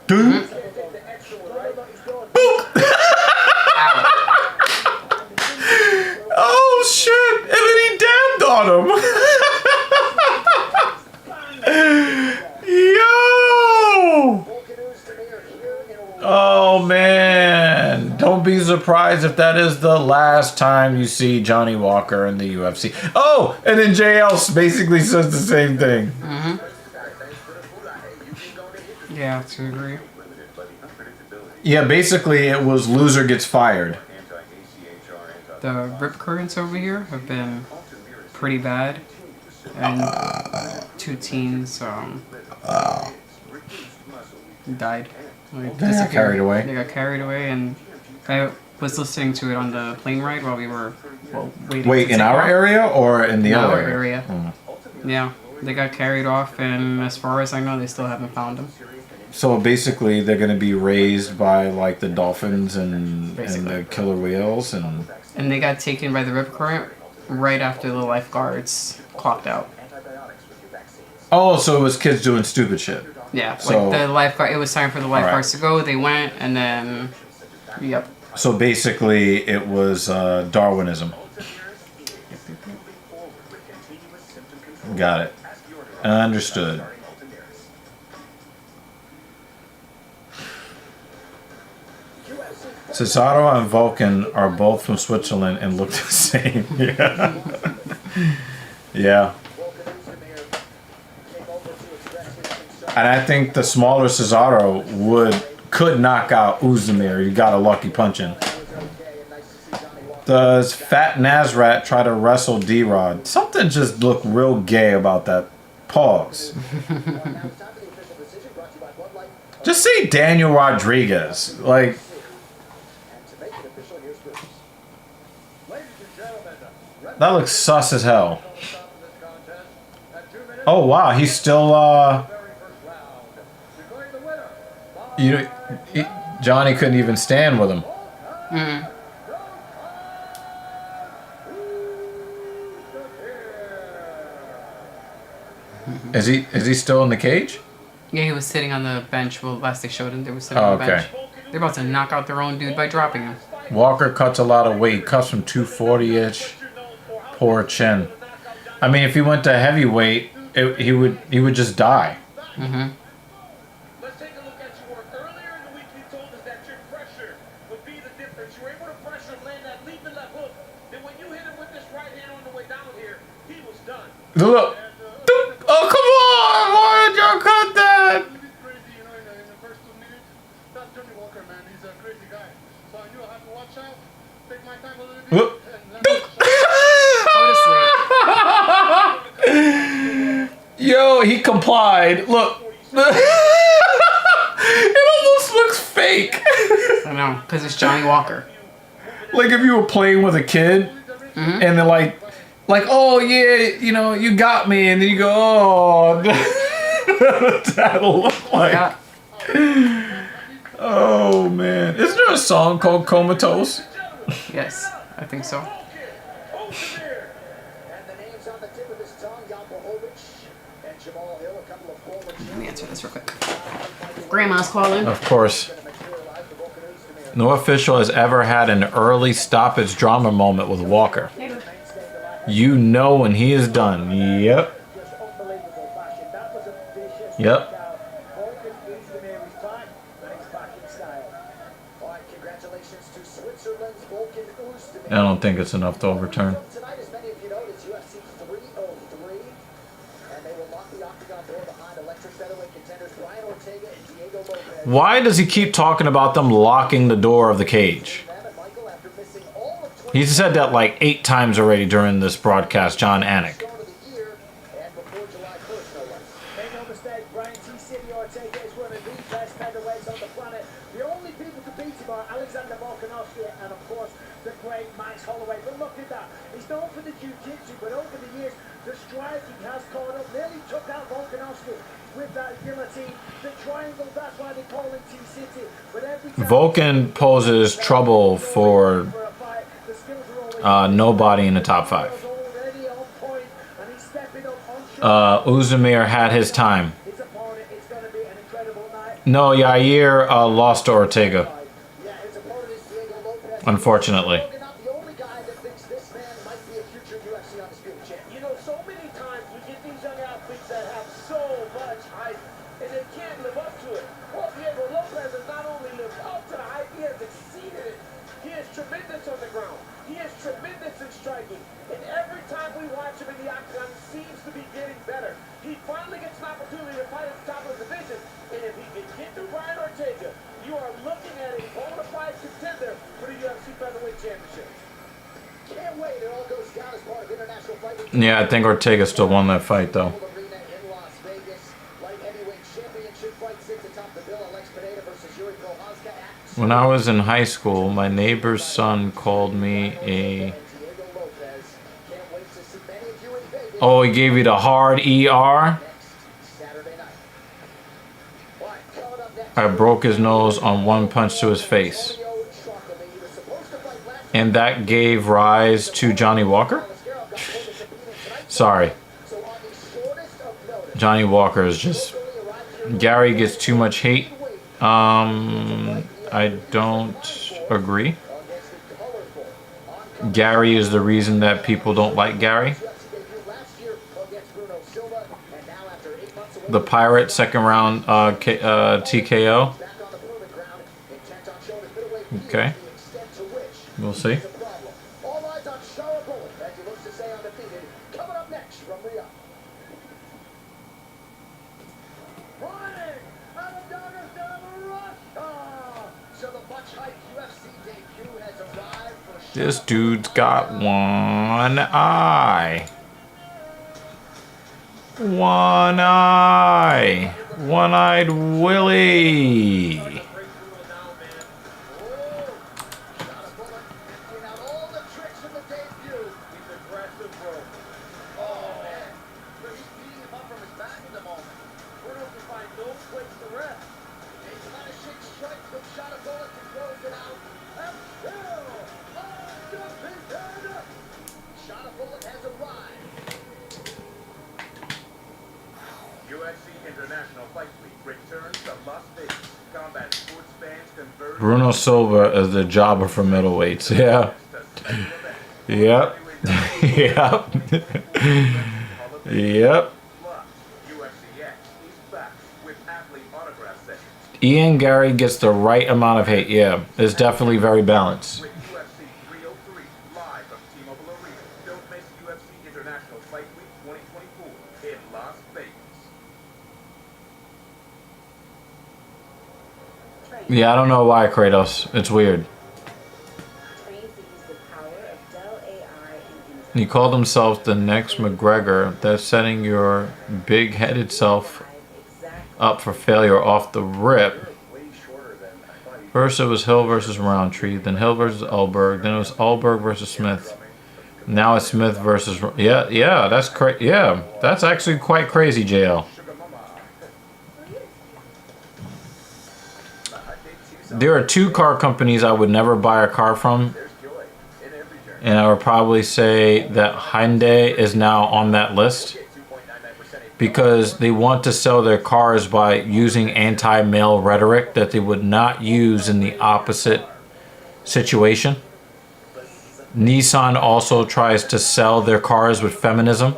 Dude. Boom! Oh shit! And then he dabbed on him. Yo! Oh man! Don't be surprised if that is the last time you see Johnny Walker in the UFC. Oh, and then JL basically says the same thing. Yeah, to agree. Yeah, basically it was loser gets fired. The rip currents over here have been pretty bad, and 2 teens died. Like, They got carried away. They got carried away, and I was listening to it on the plane ride while we were Well, waiting Wait, to in take our off. area or in the In other our area? area. Yeah, they got carried off, and as far as I know, they still haven't found them. So basically, they're going to be raised by like the dolphins and the killer whales, and they got taken by the rip current right after the lifeguards clocked out. oh, so it was kids doing stupid shit. Yeah, So- like the lifeguard. It was time for the lifeguards to go. They went, and then, yep. So basically, it was Darwinism. Got it. Understood. Cesaro and Vulcan are both from Switzerland and look the same. Yeah. Yeah. And I think the smaller Cesaro could knock out Uzumir. He got a lucky punch in. Does Fat Nazrat try to wrestle D-Rod? Something just looked real gay about that. Pause. Just say Daniel Rodriguez. Like, that looks sus as hell. Oh wow, he's still Johnny couldn't even stand with him. Is he still in the cage? Yeah, he was sitting on the bench. Well, last they showed him, they were sitting on the bench. They're about to knock out their own dude by dropping him. Walker cuts a lot of weight. Cuts from 240-ish. Poor chin. I mean, if he went to heavyweight, he would just die. Mm-hmm. Let's take a look at your work. Earlier in the week, you told us that your pressure would be the difference. You were able to pressure him, land that leaping left hook. Then when you hit him with this right hand on the way down here, he was done. Look. Oh, come on! Why did y'all cut that? Crazy, you know, in the first 2 minutes. That's Johnny Walker, man. He's a crazy guy. So I knew I had to watch out, take my time a little bit. Look. Yo, he complied. Look. It almost looks fake. I know, because it's Johnny Walker. Like if you were playing with a kid and they're like, oh yeah, you know, you got me, and then you go, oh, that'll look like. Yeah. Oh man, isn't there a song called Comatose? Yes, I think so. Let me answer this real quick. Grandma's calling. Of course. No official has ever had an early stoppage drama moment with Walker. You know when he is done. Yep. Yep. I don't think it's enough to overturn. Why does he keep talking about them locking the door of the cage? He's said that like 8 times already during this broadcast, John Anik. Vulcan poses trouble for nobody in the top 5. Uzumir had his time. No, Yair lost to Ortega. Unfortunately. Yeah, I think Ortega still won that fight, though. When I was in high school, my neighbor's son called me a Oh, he gave you the hard ER. I broke his nose on one punch to his face. And that gave rise to Johnny Walker? Sorry. Johnny Walker is just... Gary gets too much hate. I don't agree. Gary is the reason that people don't like Gary. The Pirate second round TKO. Okay. We'll see. This dude's got one eye. One eye. One-eyed Willie. Bruno Silva is the jobber for middleweights. Yeah. Yep. Yep. Yep. Ian Gary gets the right amount of hate. Yeah, it's definitely very balanced. Yeah, I don't know why, Kratos. It's weird. He called himself the next McGregor. That's setting your big-headed self up for failure off the rip. First it was Hill versus Roundtree, then Hill versus Ulberg, then it was Ulberg versus Smith. Now it's Smith versus... Yeah, that's crazy. Yeah, that's actually quite crazy, JL. There are two car companies I would never buy a car from. And I would probably say that Hyundai is now on that list. Because they want to sell their cars by using anti-male rhetoric that they would not use in the opposite situation. Nissan also tries to sell their cars with feminism.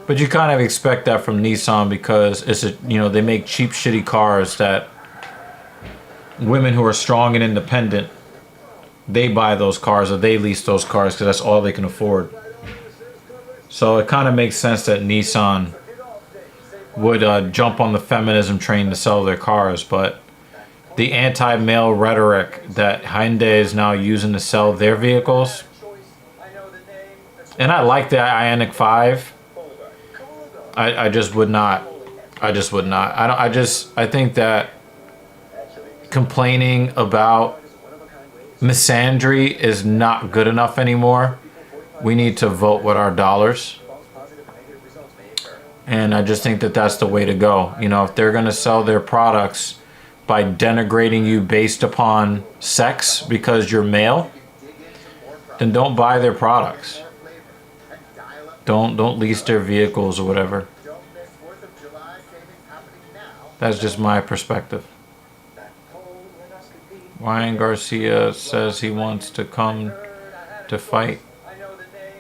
But you kind of expect that from Nissan because it's they make cheap, shitty cars that women who are strong and independent, they buy those cars or they lease those cars because that's all they can afford. So it kind of makes sense that Nissan would jump on the feminism train to sell their cars, but the anti-male rhetoric that Hyundai is now using to sell their vehicles, and I like the Ioniq 5, I just would not. I think that complaining about misandry is not good enough anymore. We need to vote with our dollars. And I just think that that's the way to go. If they're going to sell their products by denigrating you based upon sex because you're male, then don't buy their products. Don't lease their vehicles or whatever. That's just my perspective. Ryan Garcia says he wants to come to fight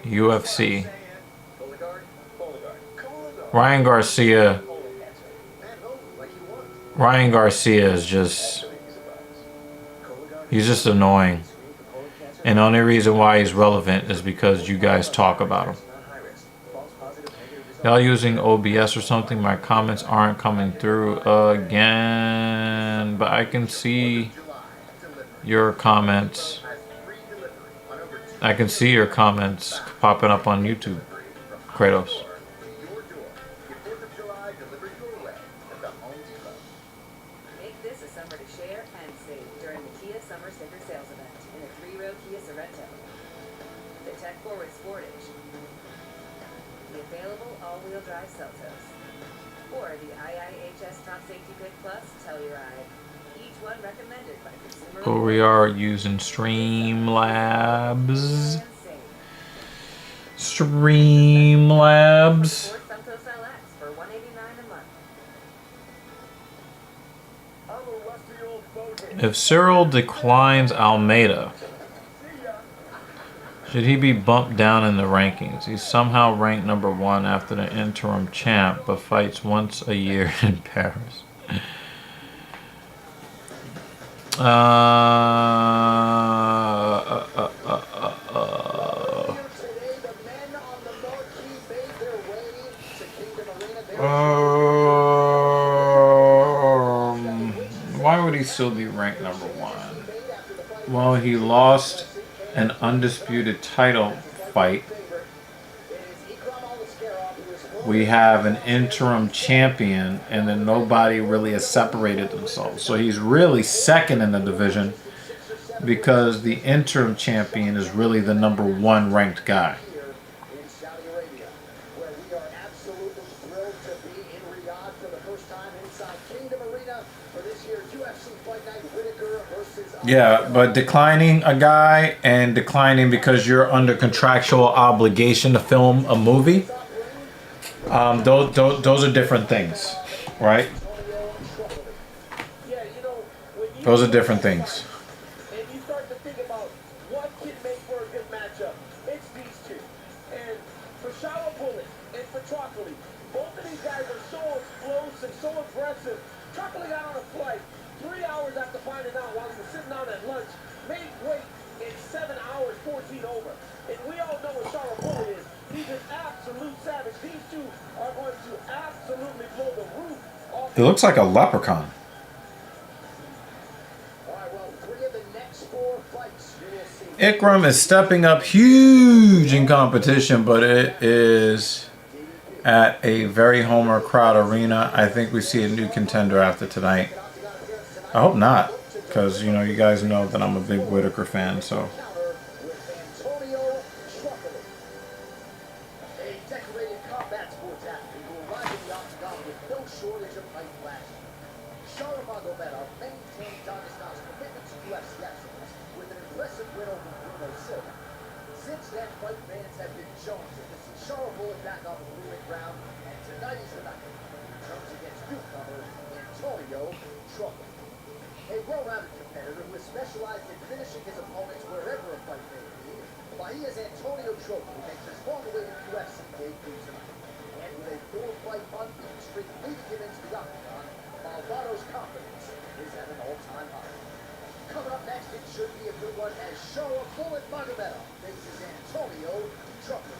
UFC. Ryan Garcia is just... he's just annoying. And the only reason why he's relevant is because you guys talk about him. Y'all using OBS or something? My comments aren't coming through again. But I can see your comments. I can see your comments popping up on YouTube, Kratos. Make this a summer to share and save during the Kia Summer Sticker Sales Event in a 3-row Kia Sorrento. The tech-forward Sportage. all-wheel drive Seltos. Or the IIHS Top Safety Pick Plus Telluride. Each one recommended by consumer. Oh, we are using Streamlabs. Streamlabs. Ford Seltos LX for $189 a month. If Cyril declines Almeida, should he be bumped down in the rankings? He's somehow ranked number 1 after the interim champ, but fights once a year in Paris. Why would he still be ranked number 1? Well, he lost an undisputed title fight. We have an interim champion, and then nobody really has separated themselves. So he's really second in the division because the interim champion is really the number 1 ranked guy. In Saudi Arabia, where we are absolutely thrilled to be in Riyadh for the first time inside Kingdom Arena for this year's UFC Fight Night, Whittaker versus Yeah, but declining a guy and declining because you're under contractual obligation to film a movie, those are different things, right? Those are different things. And you start to think about what can make for a good matchup. It's these two. And for Shower Bullet and for Trockley, both of these guys are so explosive, so aggressive. Trockley got on a flight 3 hours after finding out while he was sitting down at lunch, made weight in 7 hours, 14 over. And we all know what Shower Bullet is. He's an absolute savage. These two are going to absolutely blow the roof off. He looks like a leprechaun. Ikram is stepping up huge in competition, but it is at a very Homer crowd arena. I think we see a new contender after tonight. I hope not, because, you know, you guys know that I'm a big Whittaker fan, so. Since then, fight fans have been shown to see Shower Bullet back on the moving ground, and tonight is the night. He comes against newcomer Antonio Trockley, a well-rounded competitor who has specialized in finishing his opponents wherever a fight may be. While he is Antonio Trockley, makes his long-awaited UFC debut tonight, and with a 4-fight unbeaten streak leading him into the octagon, Malvado's confidence is at an all-time high. Coming up next, it should be a good one as Shower Bullet Magomedov faces Antonio Trockley.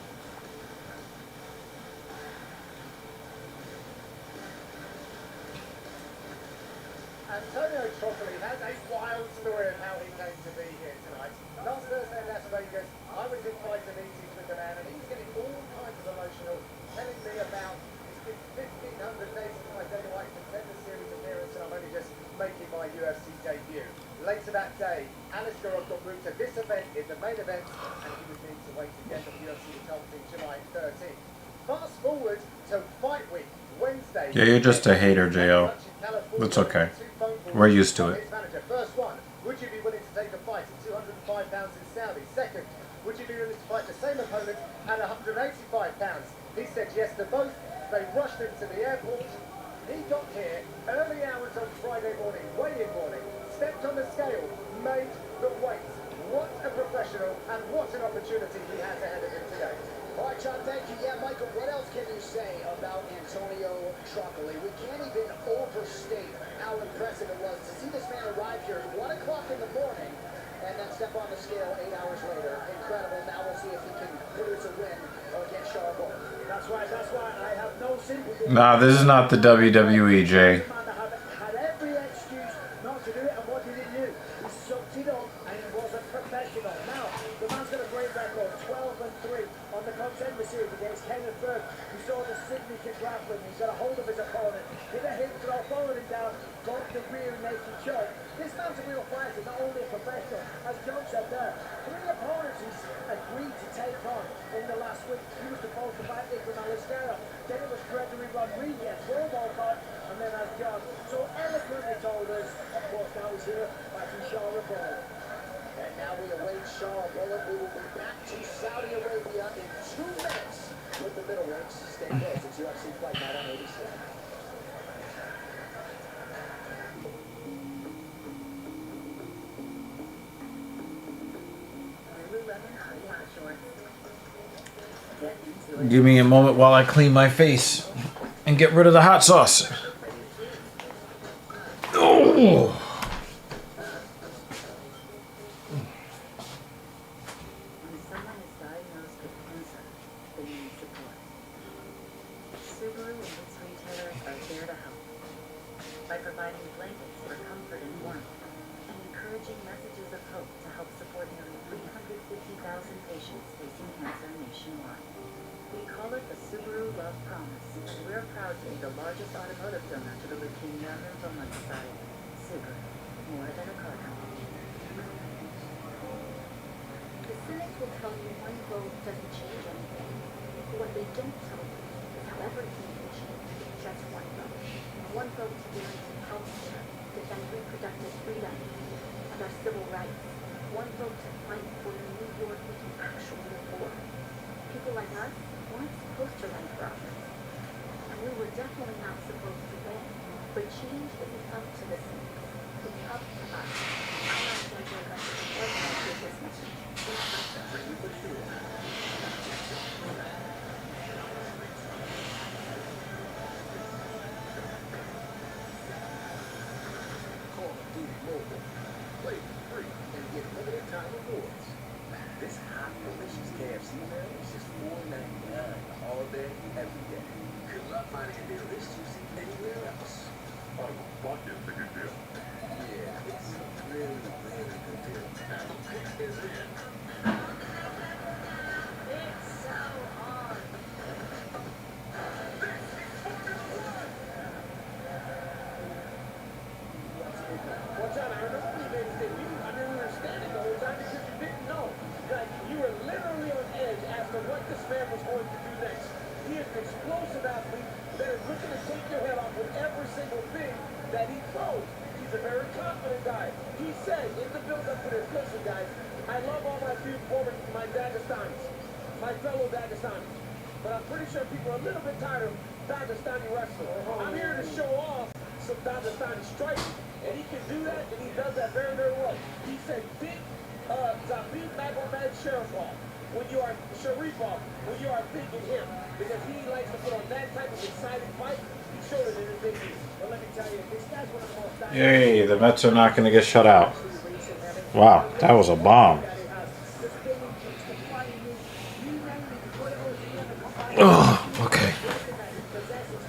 Antonio Trockley has a wild story of how he came to be here tonight. Last Thursday in Las Vegas, I was in fighter meetings with the man, and he was getting all kinds of emotional, telling me about his 1,500 days of my Dynamite Contender Series appearance, and I'm only just making my UFC debut. Later that day, Aliskerov got moved to this event in the main event, and he would need to wait again for the UFC to come in July 13th. Fast forward to fight week, Wednesday. Yeah, you're just a hater, J.O. It's okay. We're used to it. First one, would you be willing to take a fight at 205 pounds in Saudi? Second, would you be willing to fight the same opponent at 185 pounds? He said yes to both. They rushed him to the airport. He got here early hours on Friday morning, weigh-in morning, stepped on the scale, made the weight. What a professional and what an opportunity he has ahead of him today. All right, John, thank you. Yeah, Michael, what else can you say about Antonio Trockley? We can't even overstate how impressive it was to see this man arrive here at 1 o'clock in the morning and then step on the scale 8 hours later. Incredible. Now we'll see if he can produce a win against Shower Bullet. That's right, I have no sympathy. Nah, this is not the WWE, Jay. Had every excuse not to do it, and what did he do? He sucked it up, and he was a professional. Now, the man's got a great record, 12-3 on the contender series against Kenneth Berg. You saw the signature grappling. He's got a hold of his opponent, hit a hip throw, followed him down, got the rear naked choke. This man's a real fighter, not only a professional, as John said there. 3 opponents he's agreed to take on in the last week. He was supposed to fight Whittaker and Aliskerov. They here fighting Saudia Arabia. And now we await Saudia Arabia. We will be back to Saudi Arabia in 2 minutes with the middleweights. Stay close. It's UFC Fight Night on ABC. Give me a moment while I clean my face and get rid of the hot sauce. Oh. When someone is diagnosed with cancer, they need support. Subaru and its retailers are there to help by providing blankets for comfort and warmth and encouraging messages of hope to help support nearly 350,000 patients facing cancer nationwide. We call it the Subaru Love Promise, and we're proud to be the largest automotive donor to the Leukemia and Lymphoma Society. Subaru, more than a car company. The cynics will tell you one vote doesn't change anything. What they don't tell you is how everything can change with just one vote. One vote to guarantee health care, defend reproductive freedom, and our civil rights. One vote to fight for a New York we can actually afford. People like us weren't supposed to run for office. And we were definitely not supposed to win. But change isn't up to the cynics. It's up to us. I'm not going to let you with this message. Call of Duty Mobile. Play for free and get limited time rewards. This hot, delicious KFC meal is just $4.99 all day, every day. Good luck finding a deal this juicy anywhere else. What is the good deal? Yeah, it's a really, really good deal. And the pick is in. It's so hard. One time I remember you made a statement. I didn't understand it the whole time because you didn't know. Like, you were literally on edge as to what this man was going to do next. He is an explosive athlete that is looking to take your head off with every single thing that he throws. He's a very confident guy. He said in the build-up to this, listen, guys, I love all my Dagestanis, my fellow Dagestanis. But I'm pretty sure people are a little bit tired of Dagestani wrestling. I'm here to show off some Dagestani striking. And he can do that, and he does that very, very well. He said, big Zabit Magomed Sharifov, when you are Sharifov, when you are thinking him, because he likes to put on that type of exciting fight. He showed it in his debut. But let me tell you, this guy's one of the most Yay, the Mets are not going to get shut out. Wow, that was a bomb. Oh, okay.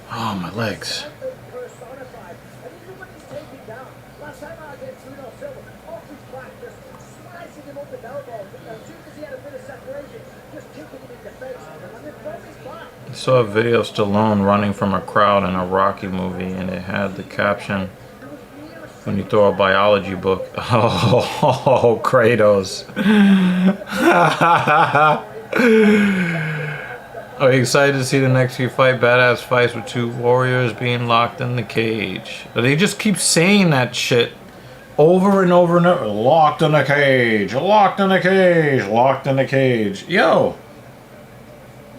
Oh, my legs. personified. And even when he's taken down, last time I against Luno Silva, off his back, just slicing him open elbows. As soon as he had a bit of separation, just kicking him in the face. And then from his back. I saw a video of Stallone running from a crowd in a Rocky movie, and it had the caption, when you throw a biology book, oh, Kratos. Are you excited to see the next few badass fights with two warriors being locked in the cage? They just keep saying that shit over and over and over. Locked in the cage, locked in the cage, locked in the cage. Yo,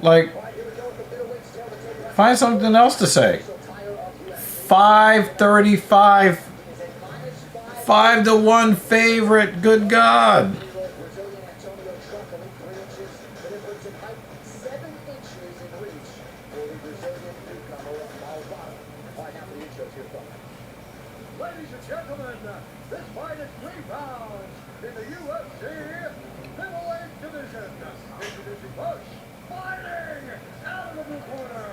like, find something else to say. 535, 5-1 favorite. Good God. Ladies and gentlemen, this fight is 3 rounds in the UFC middleweight division. Introducing first, fighting out of the blue corner,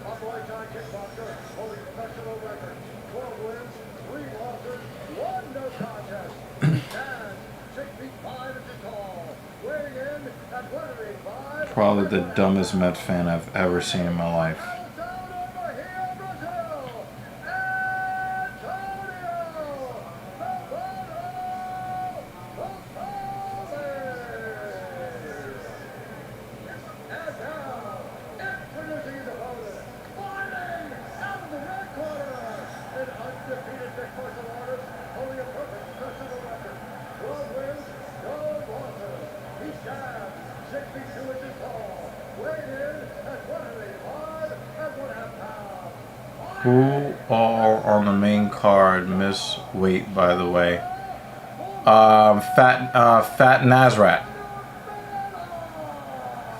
a Muay-Thai kickboxer holding professional record, 12 wins, 3 losses, 1 no contest. And 6 feet 5 inches tall, weighing in at 185. Probably the dumbest Mets fan I've ever seen in my life. Who are on the main card miss weight, by the way? Fat Nazrat.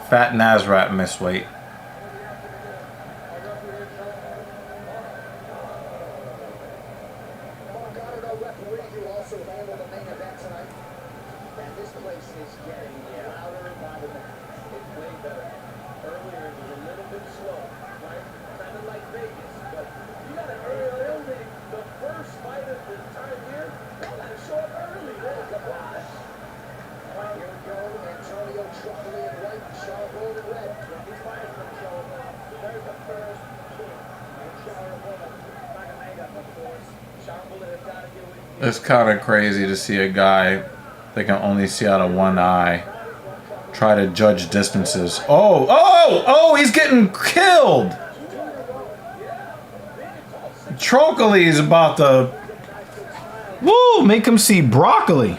Fat Nazrat miss weight. It's kind of crazy to see a guy that can only see out of one eye try to judge distances. Oh, he's getting killed. Trocoli is about to, make him see broccoli.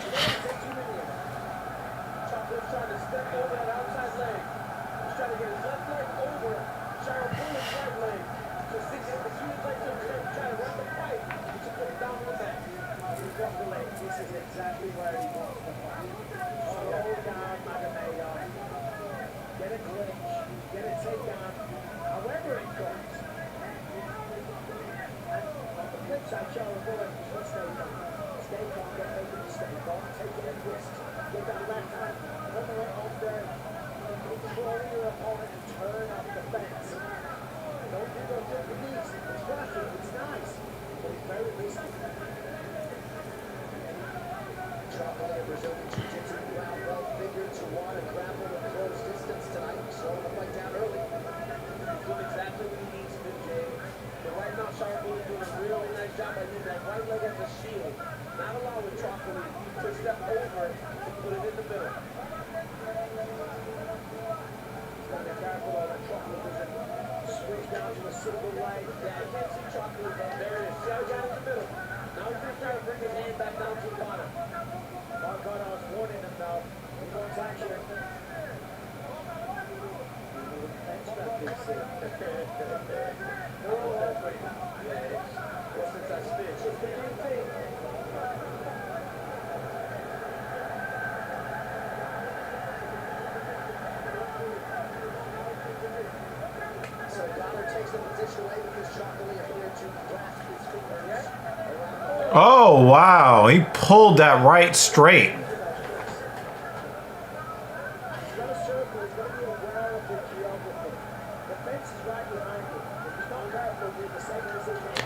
Oh, wow. He pulled that right straight.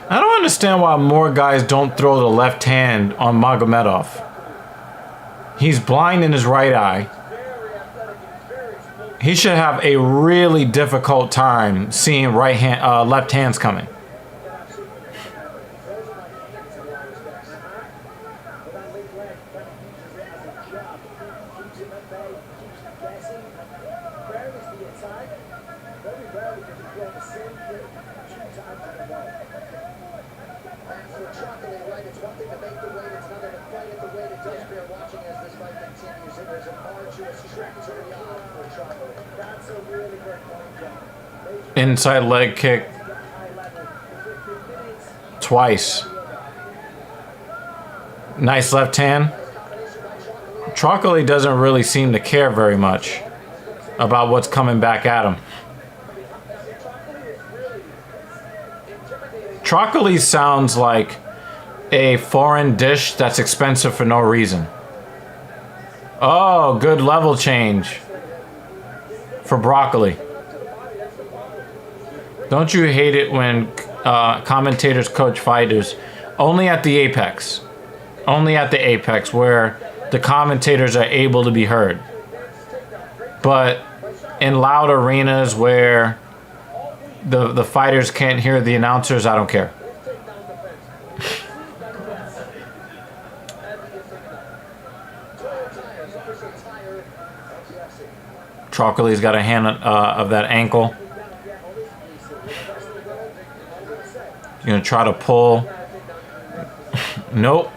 I don't understand why more guys don't throw the left hand on Magomedov. He's blind in his right eye. He should have a really difficult time seeing left hands coming. Inside leg kick twice. Nice left hand. Trocoli doesn't really seem to care very much about what's coming back at him. Trocoli sounds like a foreign dish that's expensive for no reason. Oh, good level change for broccoli. Don't you hate it when commentators coach fighters only at the apex? Only at the apex where the commentators are able to be heard. But in loud arenas where the fighters can't hear the announcers, I don't care. Trocoli's got a hand of that ankle. You're gonna try to pull. Nope.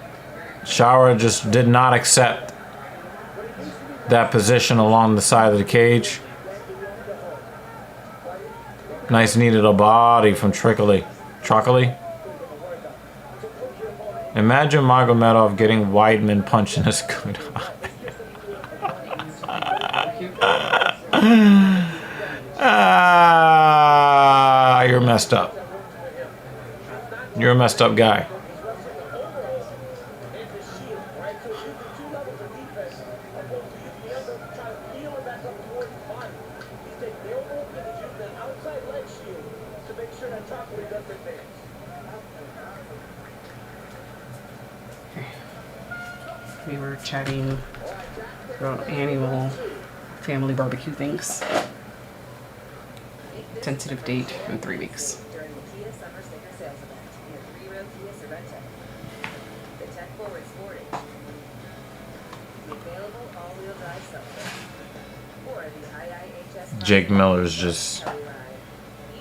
Shower just did not accept that position along the side of the cage. Nice knee to the body from Trocoli. Chocolate. Imagine Magomedov getting Weidman punched in his good eye. You're messed up. You're a messed up guy. We were chatting about annual family barbecue things. Tentative date in 3 weeks. During the Kia Summer Sticker Sales Event near 3 Road Kia Sorrento. The Tech Forward Sportage. The available all-wheel drive Seltzer. Or the IIHS. Jake Miller's just.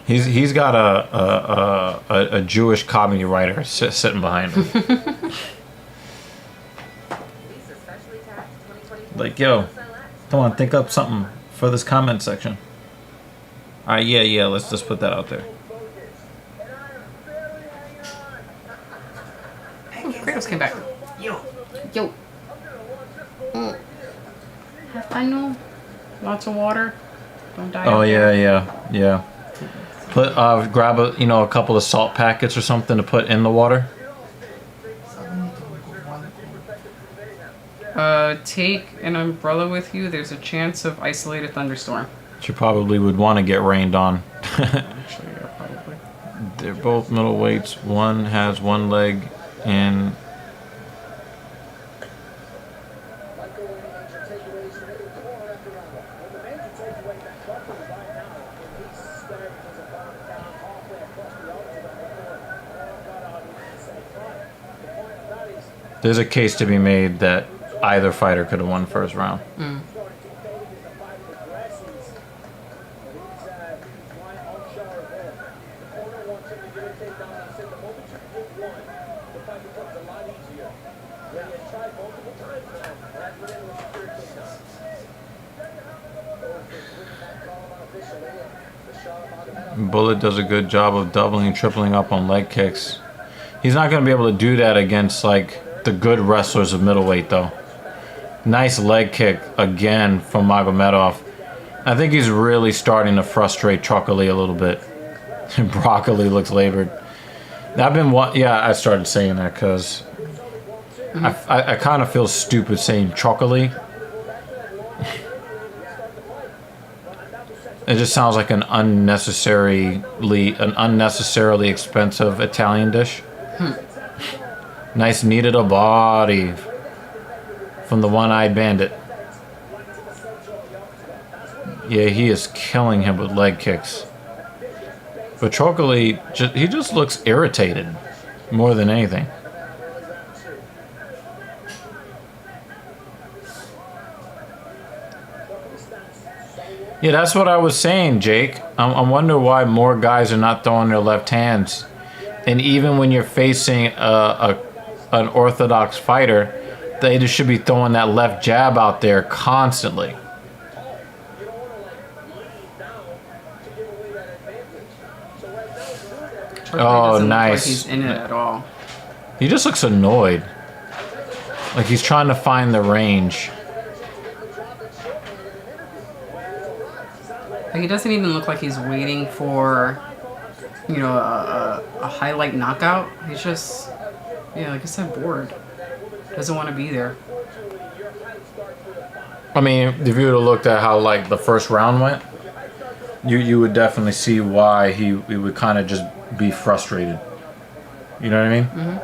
He's got a Jewish comedy writer sitting behind him. Like, yo, come on, think up something for this comment section. All right, yeah, let's just put that out there. Oh, Kratos came back. Yo. I know. Lots of water. Don't die. Oh yeah. Put grab a couple of salt packets or something to put in the water. Take an umbrella with you. There's a chance of isolated thunderstorm. You probably would want to get rained on. Actually, yeah, probably. They're both middleweights. One has one leg in. There's a case to be made that either fighter could have won first round. Mm. Bullet does a good job of doubling and tripling up on leg kicks. He's not going to be able to do that against like the good wrestlers of middleweight though. Nice leg kick again from Magomedov. I think he's really starting to frustrate Chocolate a little bit. Broccoli looks labored. I started saying that because I kind of feel stupid saying Chocolate. It just sounds like an unnecessarily expensive Italian dish. Nice knee to the body from the one-eyed bandit. Yeah, he is killing him with leg kicks. But Chocolate, he just looks irritated more than anything. Yeah, that's what I was saying, Jake. I wonder why more guys are not throwing their left hands. And even when you're facing an orthodox fighter, they just should be throwing that left jab out there constantly. Oh, nice. Like he's in it at all. He just looks annoyed. Like he's trying to find the range. Like he doesn't even look like he's waiting for, a highlight knockout. He's just, like I said, bored. Doesn't want to be there. I mean, if you would have looked at how like the first round went, you would definitely see why he would kind of just be frustrated. You know what I mean? Mm-hmm.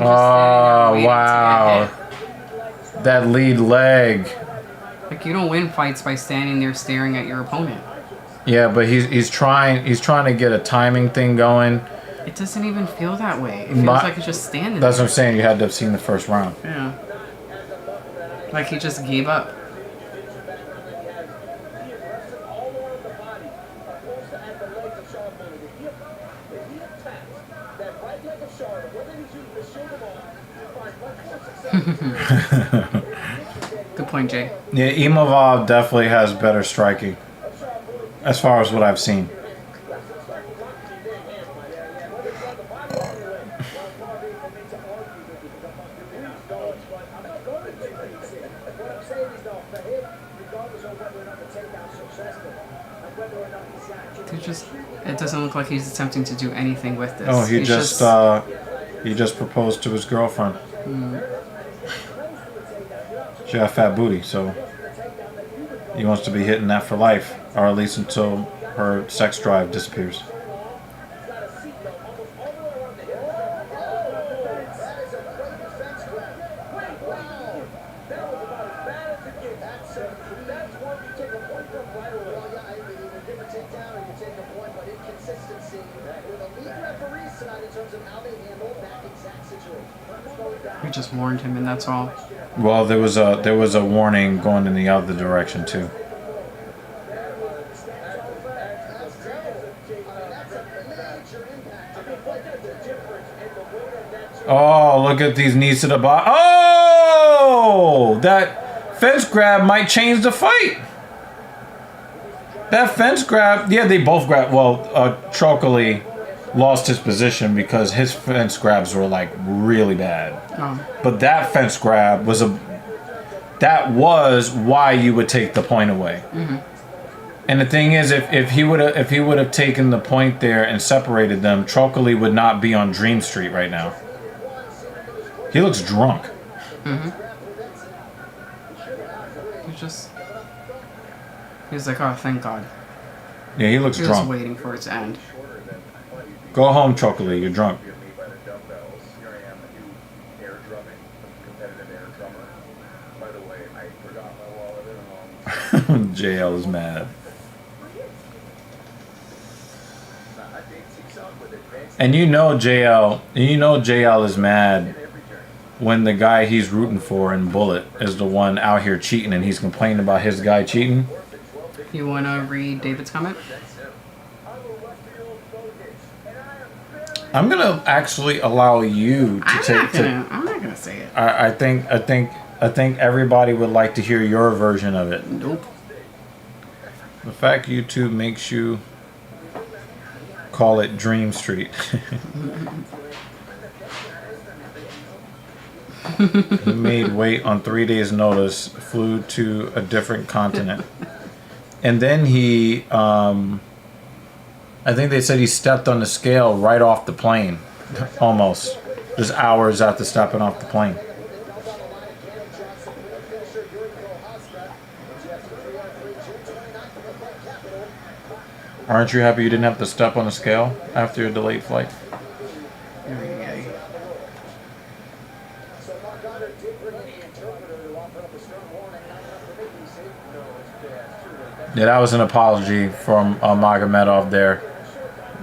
Oh, wow. That lead leg. Like you don't win fights by standing there staring at your opponent. Yeah, but he's trying to get a timing thing going. It doesn't even feel that way. It feels like he's just standing That's there. what I'm saying. You had to have seen the first round. Yeah. Like he just gave up. Good point, Jay. Yeah, Imavov definitely has better striking, as far as what I've seen. It doesn't look like he's attempting to do anything with this. Oh, he just proposed to his girlfriend. She got a fat booty, so he wants to be hitting that for life, or at least until her sex drive disappears. We just warned him, and that's all. Well, there was a warning going in the other direction too. Oh, look at these knees to the bottom. Oh, that fence grab might change the fight. That fence grab, yeah, they both grabbed. Well, Trocoli lost his position because his fence grabs were like really bad. Oh. But that fence grab was why you would take the point away. Mm-hmm. And the thing is, if he would have taken the point there and separated them, Trocoli would not be on Dream Street right now. He looks drunk. Mm-hmm. He's like, oh, thank God. Yeah, he looks drunk. He was waiting for it to end. Go home, Trocoli. You're drunk. JL is mad. And you know JL is mad when the guy he's rooting for in Bullet is the one out here cheating and he's complaining about his guy cheating. You want to read David's comment? I'm gonna actually allow you to I'm not gonna say it. I think everybody would like to hear your version of it. Nope. The fact YouTube makes you call it Dream Street. He made weight on 3 days' notice, flew to a different continent. And then he, I think they said he stepped on the scale right off the plane. Almost. Just hours after stepping off the plane. Aren't you happy you didn't have to step on the scale after your delayed flight? Yeah, that was an apology from Magomedov there.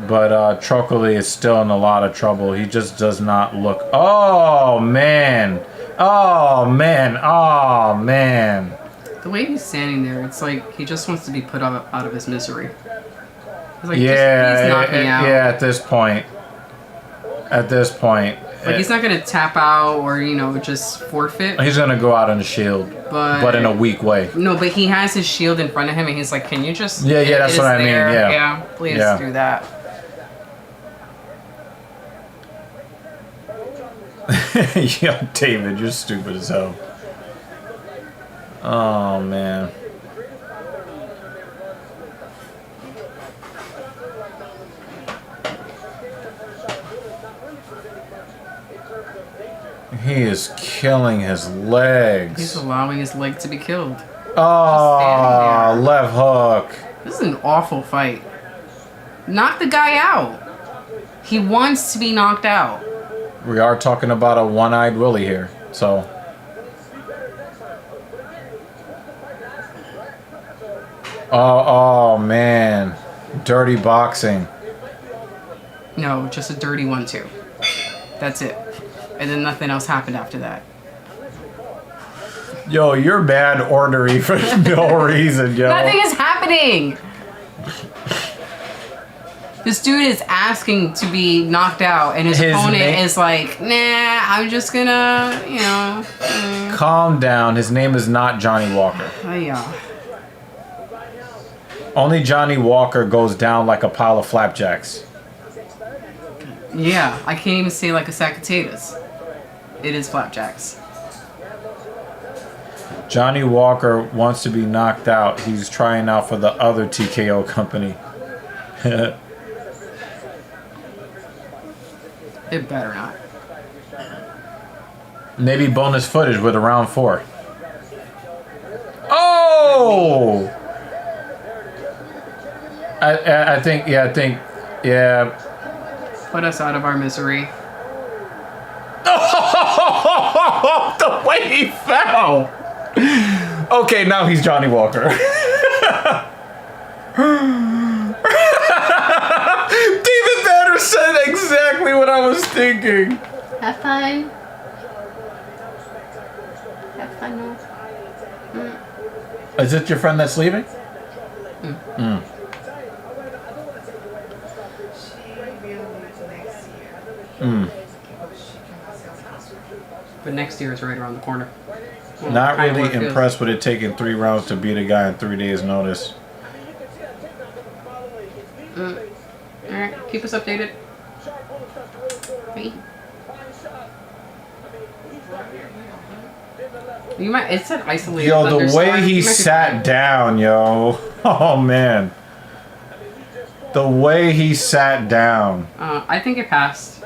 But Trocoli is still in a lot of trouble. He just does not look... Oh, man. Oh, man. Oh, man. The way he's standing there, it's like he just wants to be put out of his misery. He's like, yeah, please knock me out. Yeah, at this point. At this point. Like, he's not going to tap out or, just forfeit. He's going to go out on the shield. But in a weak way. No, but he has his shield in front of him, and he's like, can you just... Yeah, that's what I mean, yeah. Yeah, please do that. Yo, David, you're stupid as hell. Oh, man. He is killing his legs. He's allowing his leg to be killed. Oh, left hook. This is an awful fight. Knock the guy out. He wants to be knocked out. We are talking about a one-eyed Willie here, so... Oh, man. Dirty boxing. No, just a dirty 1-2. That's it. And then nothing else happened after that. Yo, you're bad ornery for no reason, yo. Nothing is happening! This dude is asking to be knocked out, and his opponent is like, nah, I'm just gonna, you know. Calm down. His name is not Johnny Walker. Oh, yeah. Only Johnny Walker goes down like a pile of flapjacks. Yeah, I can't even say like a sack of potatoes. It is flapjacks. Johnny Walker wants to be knocked out. He's trying out for the other TKO company. It better not. Maybe bonus footage with a round 4. Oh! I think, yeah. Put us out of our misery. The way he fell! Okay, now he's Johnny Walker. David Banner said exactly what I was thinking. Have fun. Have fun now. Is it your friend that's leaving? Mm. But next year is right around the corner. Well, Not kind of really what it feels. impressed with it taking 3 rounds to beat a guy in 3 days' notice. Alright, keep us updated. Bye. You might. It said isolated. Yo, the thunderstorm. way You he might be sat fine. down, yo. Oh, man. The way he sat down. I think it passed.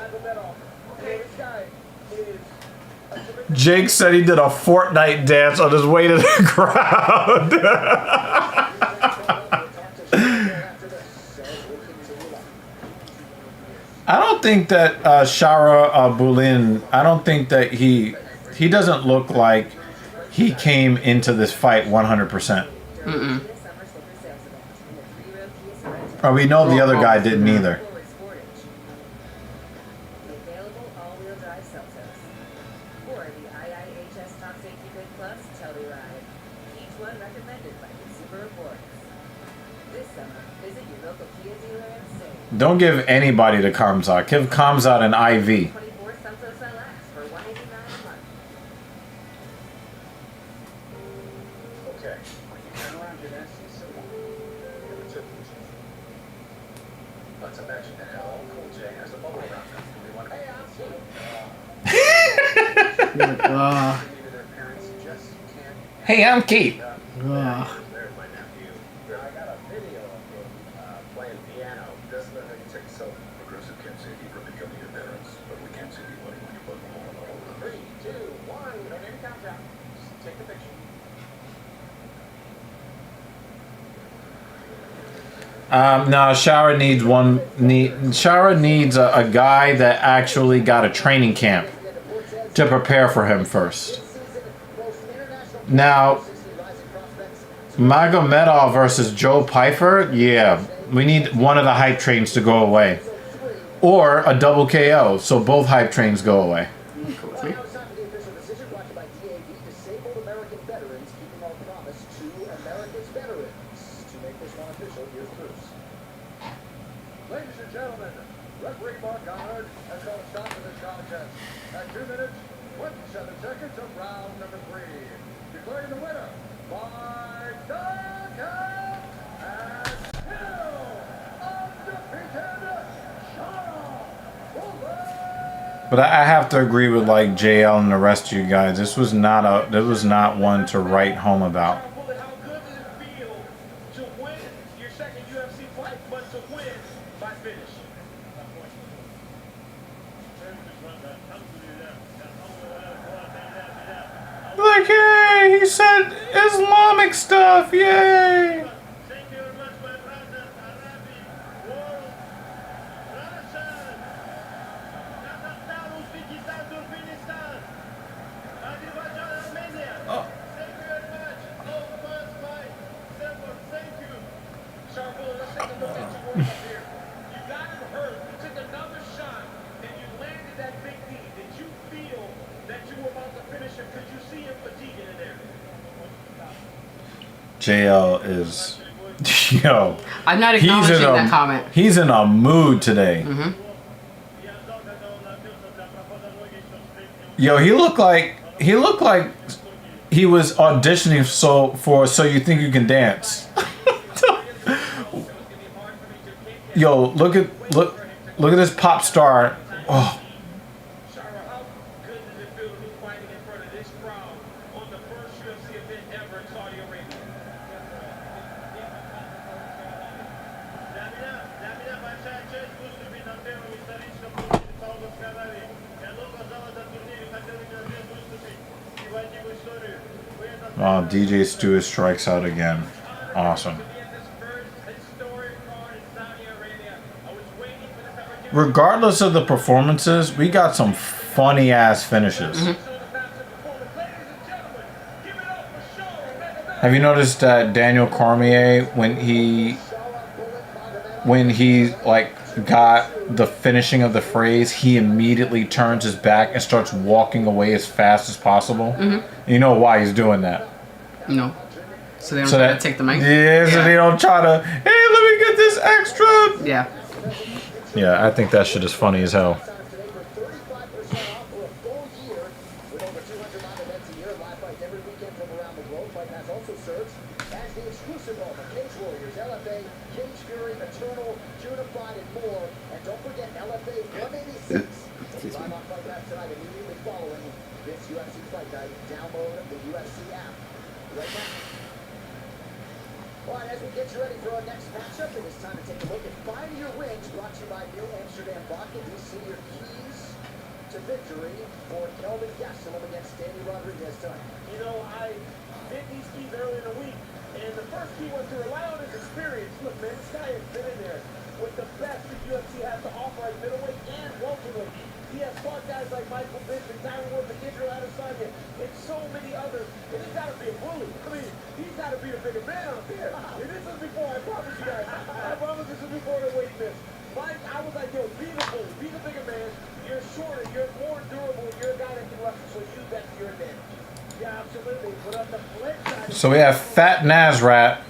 Jake said he did a Fortnite dance on his way to the crowd. I don't think that Shara Bulin, I don't think that he doesn't look like he came into this fight 100%. Or we know the other guy didn't either. Available all-wheel drive Celtos. Or the IIHS Top Safety Good Plus Telluride. Each one recommended by Consumer Reports. This summer, visit your local Kia dealer and save. Don't give anybody to Kamzat. Give Kamzat an IV. 24 Celtos LX for $189 a month. Okay, when you turn around your desk, you sit down. Number 2. Let's imagine that LL Cool J has a bubble around them. We want to, hey, I'm their parents just can't. Hey, I'm Keith. There's my nephew. I got a video of him playing piano. Just let me take a selfie. Progressive can't save you from becoming your parents, but we can save you money when you plug them all in all of them. 3, 2, 1. We don't need a countdown. Just take the picture. No, Shara needs Shara needs a guy that actually got a training camp to prepare for him first. Now, Magomedov versus Joe Pyfer, yeah, we need one of the hype trains to go away. Or a double KO, so both hype trains go away. Disabled American veterans keeping our promise to America's veterans. To make this one official, here's Bruce. Ladies and gentlemen, referee Mark Goddard has called a stop to this contest at 2 minutes, 27 seconds of round number 3. Declaring the winner by knockout and still undefeated Shara. But I have to agree with like JL and the rest of you guys. This was not one to write home about. How good does it feel to win your second UFC fight, but to win by finish? Like, hey, he said Islamic stuff, yay! Thank you very much, my brother, Arabi, world, Russian, Kazakhstan, Uzbekistan, Turkmenistan, Azerbaijan, Armenia. Thank you very much. All fans, my support. Thank you. Sharpula, let's take a look at your work up here. You got him hurt. You took another shot, and you landed that big knee. Did you feel that you were about to finish him? Could you see him fatiguing in there? JL is Yo, I'm not he's acknowledging in that comment. He's in a mood today. Yo, he looked like he was auditioning for So You Think You Can Dance. Yo, look at this pop star. Oh. Shara, how good does it feel to be fighting in front of this crowd on the first UFC event ever in Saudi Arabia? Namina machache выступит на первом историческом турнире Саудовской Аравии. Янука золото турнире хотел именно выступить и войти в историю. Oh, DJ Stewart strikes out again. Awesome. Regardless of the performances, we got some funny ass finishes. Have you noticed that Daniel Cormier, when he like got the finishing of the phrase, he immediately turns his back and starts walking away as fast as possible? You know why he's doing that? No. So they don't try to take the mic? Yeah, so they don't try to, hey, let me get this extra. Yeah. Yeah, I think that shit is funny as hell. Alright, as we get you ready for our next matchup, it is time to take a look at Find Your Rings, brought to you by New Amsterdam Vodka. Do you see your keys to victory for Kelvin Gastelum against Danny Rodriguez tonight? You know, I did these keys early in the week, and the first key was to rely on his experience. Look, man, this guy has been in there with the best the UFC has to offer at middleweight and welterweight. He has fought guys like Michael Bisping, Tyron Woodley, Israel Adesanya, and so many others. And he's got to be a bully. I mean, he's got to be a bigger man out there. And this is before, I promise you guys, I promise this is before the weight miss. Mike, I was like, yo, be the bully, be the bigger man. You're shorter, you're more durable, you're a guy that can wrestle, so use that to your advantage. Yeah, absolutely. But on the flip side, So we have Fat Nasrat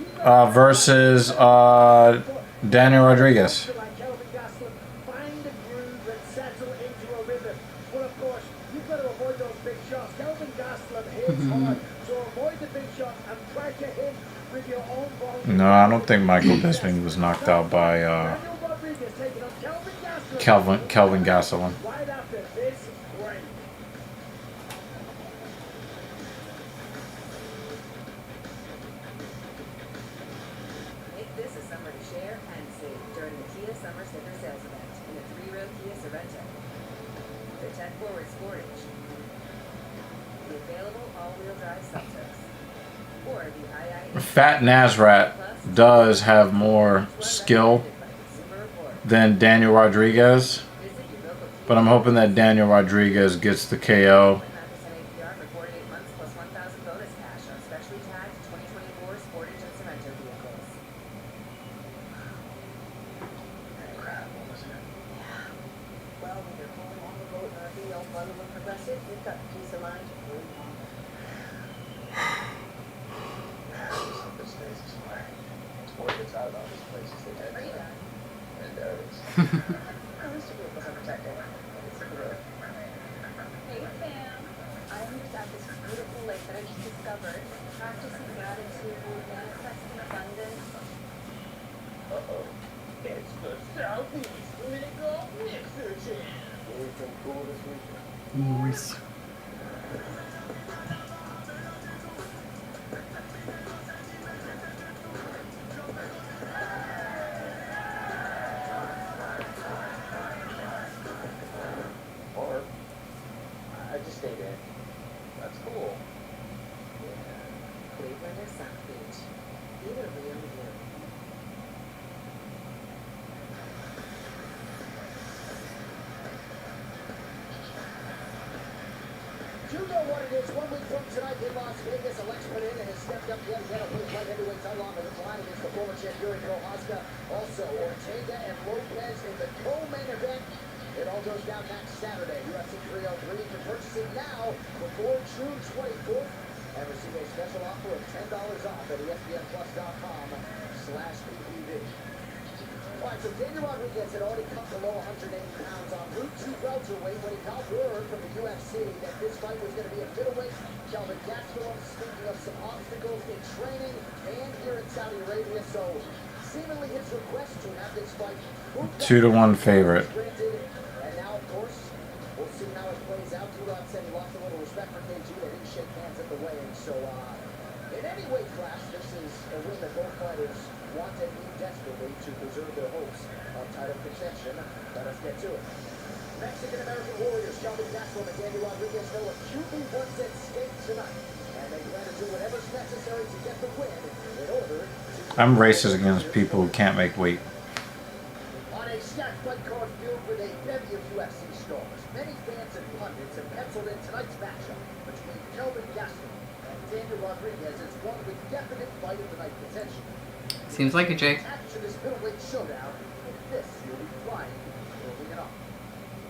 versus Daniel Rodriguez. No, I don't think Michael Bisping was knocked out by Kelvin Gastelum. Make this a summer to share and save during the Kia Summer Sticker Sales Event in the 3-row Kia Sorento. The tech-forward Sportage, the available all-wheel drive Seltos, or the II Fat Nasrat does have more skill than Daniel Rodriguez, but I'm hoping that Daniel Rodriguez gets the KO. APR for 48 months plus 1,000 bonus cash on specially tagged 2024 Sportage and Sorento vehicles. Crap, what was it? Well, when you're pulling on the boat and RV all bundled and progressive, you've got peace of mind. This stays this way. Word gets out about this place is the head. And there it is. At least your vehicles are protected. It's a good. Hey fam, I'm just at this beautiful lake that I just discovered, practicing gratitude, manifesting abundance. uh-oh. It's the Southeast Legal Mixer Jam. Anything cool this weekend? Nice. Or I just stayed in. That's cool. Cleveland or South Beach. Either real view. You know what it is. 1 week from tonight in Las Vegas, Alex Pereira has stepped up yet again to put his light heavyweight title on the line against the former champion Prohaska. Also, Ortega and Lopez in the co-main event. It all goes down next Saturday. UFC 303. You can purchase it now before June 24th. and receive a special offer of $10 off at espnplus.com/PPV. All right, so Daniel Rodriguez had already cut below 180 pounds en route to welterweight when he got word from the UFC that this fight was going to be a middleweight. Kelvin Gastelum speaking of some obstacles in training and here in Saudi Arabia, so seemingly his request to have this fight 2-1 favorite. and now, of course, we'll see how it plays out. Turod said he lost a little respect for KG. They didn't shake hands at the weigh-in. So, in any weight class, this is a win that both fighters want and need desperately to preserve their hopes of title contention. Let us get to it. Mexican-American warriors Kelvin Gastelum and Daniel Rodriguez know acutely what's at stake tonight, and they plan to do whatever's necessary to get the win in order to... I'm racist against people who can't make weight. On a stacked fight card filled with a bevy of UFC stars, many fans and pundits have penciled in tonight's matchup between Kelvin Gastelum and Daniel Rodriguez as one with definite fight of the night potential. Seems like it, Jake. Action is middleweight showdown, and this you'll be flying early it up.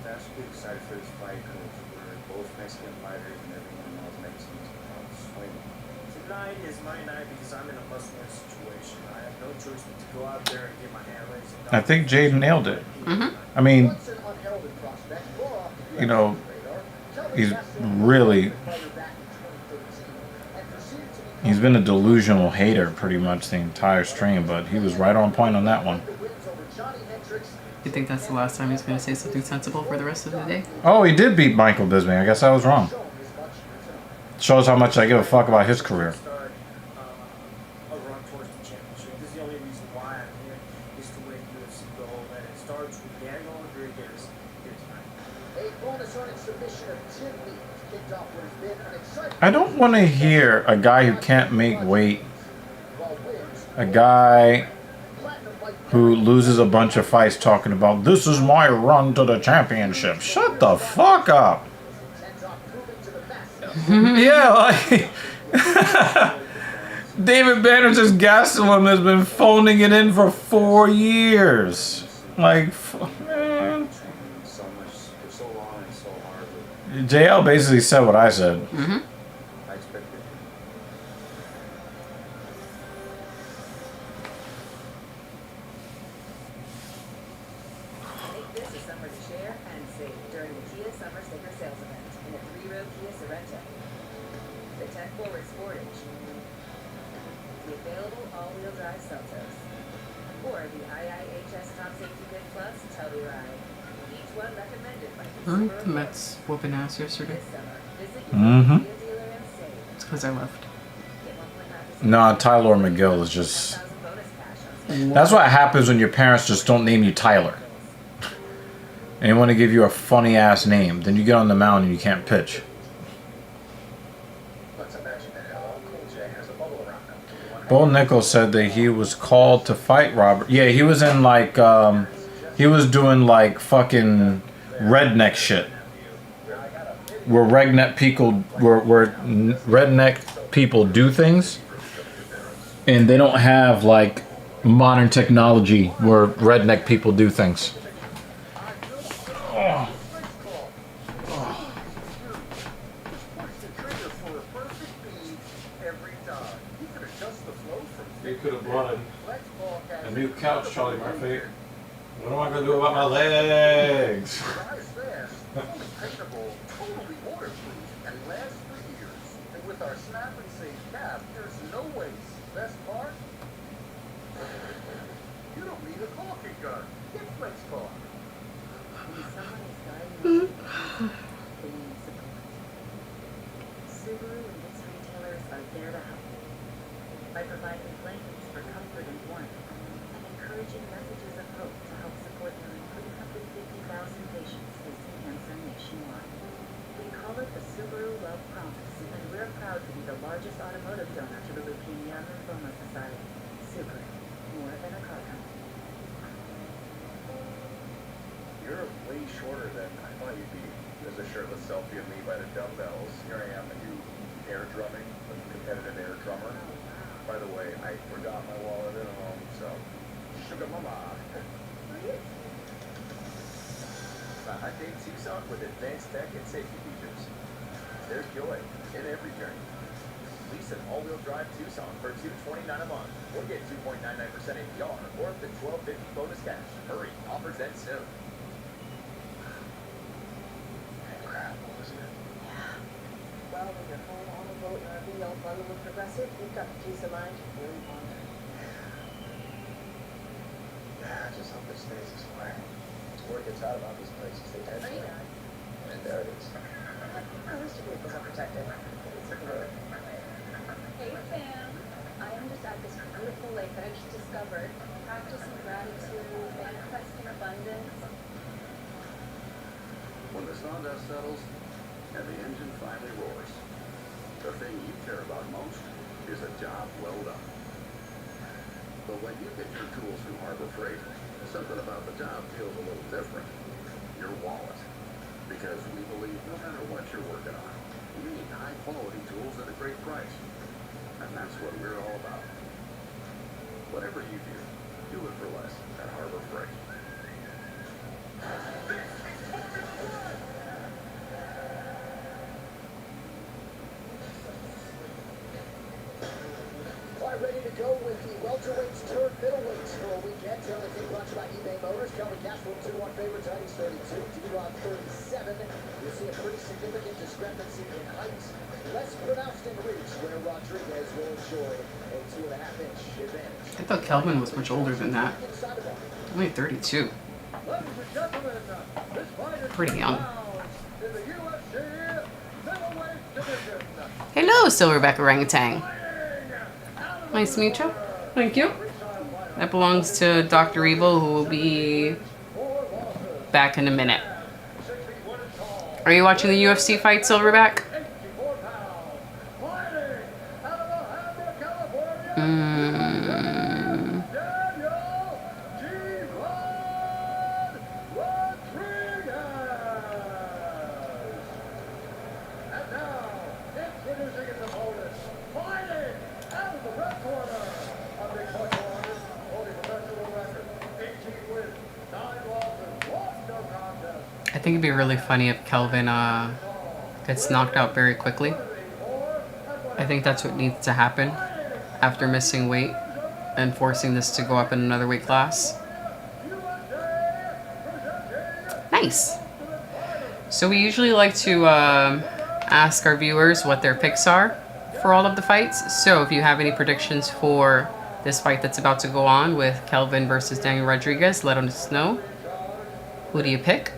I'm actually excited for this fight because we're both Mexican fighters and everyone knows Mexicans can swing. Tonight is my night because I'm in a must-win situation. I have no choice but to go out there and get my hand raised. I think Jaden nailed it. I mean, you know, he's been a delusional hater pretty much the entire stream, but he was right on point on that one. You think that's the last time he's going to say something sensible for the rest of the day? Oh, he did beat Michael Bisping. I guess I was wrong. Shows how much I give a fuck about his career. A run towards the championship. This is the only reason why I'm here is to win UFC gold, and it starts with Daniel Rodriguez here tonight. A bonus running submission of Jim Lee kicked off what has been an exciting... I don't want to hear a guy who can't make weight, a guy who loses a bunch of fights talking about, this is my run to the championship. Shut the fuck up. Yeah, like... David Banner's Gastelum has been phoning it in for 4 years. Like, man. So much for so long and so hard. JL basically said what I said. I expected. Make this a summer to share and save during the Kia Summer Sticker Sales Event in a 3-row Kia Sorento. The 10-forward Sportage, the available all-wheel drive Seltos, or the IIHS Top Safety Pick Plus Telluride. Each one recommended by Aren't consumer the Mets whooping ass yesterday? this summer. Visit your Kia dealer and save. It's because I left. Get 1.5% Nah, Tyler McGill is just... 1,000 bonus cash on That's what happens when your parents just don't name you Tyler. And they want to give you a funny ass name. Then you get on the mound and you can't pitch. Let's imagine that LL Cool J has a bubble around him. Bo Nichols said that he was called to fight Robert. Yeah, he was in like, he was doing like fucking redneck shit. Where redneck people do things. And they don't have like modern technology where redneck people do things. You could have bought a new couch, Charlie Murphy. What am I going to do about my legs? Totally waterproof and lasts for years. And with our snap and save cap, there's no waste. Best part? You don't need a caulking gun. Get Flex Caulk. When someone is guiding you, they need support. Subaru and its retailers are there to help. By providing blankets for comfort and warmth, and encouraging messages of hope to help support nearly 350,000 patients facing cancer nationwide. We call it the Subaru Love Promise, and we're proud to be the largest automotive donor to the Leukemia and Lymphoma Society. Subaru, more than a car company. You're way shorter than I thought you'd be. There's a shirtless selfie of me by the dumbbells. Here I am, a new air drumming, a competitive air drummer. By the way, I forgot my wallet at home, so sugar mama. I take Tucson with advanced tech and safety features. There's joy in every journey. Lease an all-wheel drive Tucson for $229 a month, or get 2.99% APR, or up to $12.50 bonus cash. Hurry, offers end soon. Crap, wasn't it? Well, when you're home on a boat and RV all bundled with Progressive, you've got the peace of mind you really want. Yeah, I just hope it stays this way. Word gets out about these places, they tend to. And there it is. At least your vehicles are protected. It's good. Hey Sam, I am just at this beautiful lake that I just discovered, practicing gratitude, manifesting abundance. When the sawdust settles and the engine finally roars, the thing you care about most is a job well done. But when you get your tools from Harbor Freight, something about the job feels a little different. Your wallet. Because we believe no matter what you're working on, you need high-quality tools at a great price. And that's what we're all about. Whatever you do it for less at Harbor Freight. Quite ready to go with the welterweights turned middleweights for a weekend. Everything brought to you by eBay Motors. Kelvin Castro 2-1 favorite, Titans 32, D-Rod 37. You'll see a pretty significant discrepancy in height. Less pronounced in reach, where Rodriguez will enjoy a 2.5-inch advantage. I thought Kelvin was much older than that. Only 32. Pretty young. Hello, Silverback Orangutan. Nice to meet you. Thank you. That belongs to Dr. Evil, who will be back in a minute. Are you watching the UFC fight, Silverback? I think it'd be really funny if Kelvin gets knocked out very quickly. I think that's what needs to happen after missing weight and forcing this to go up in another weight class. Nice. So we usually like to ask our viewers what their picks are for all of the fights. So if you have any predictions for this fight that's about to go on with Kelvin versus Daniel Rodriguez, let us know. Who do you pick?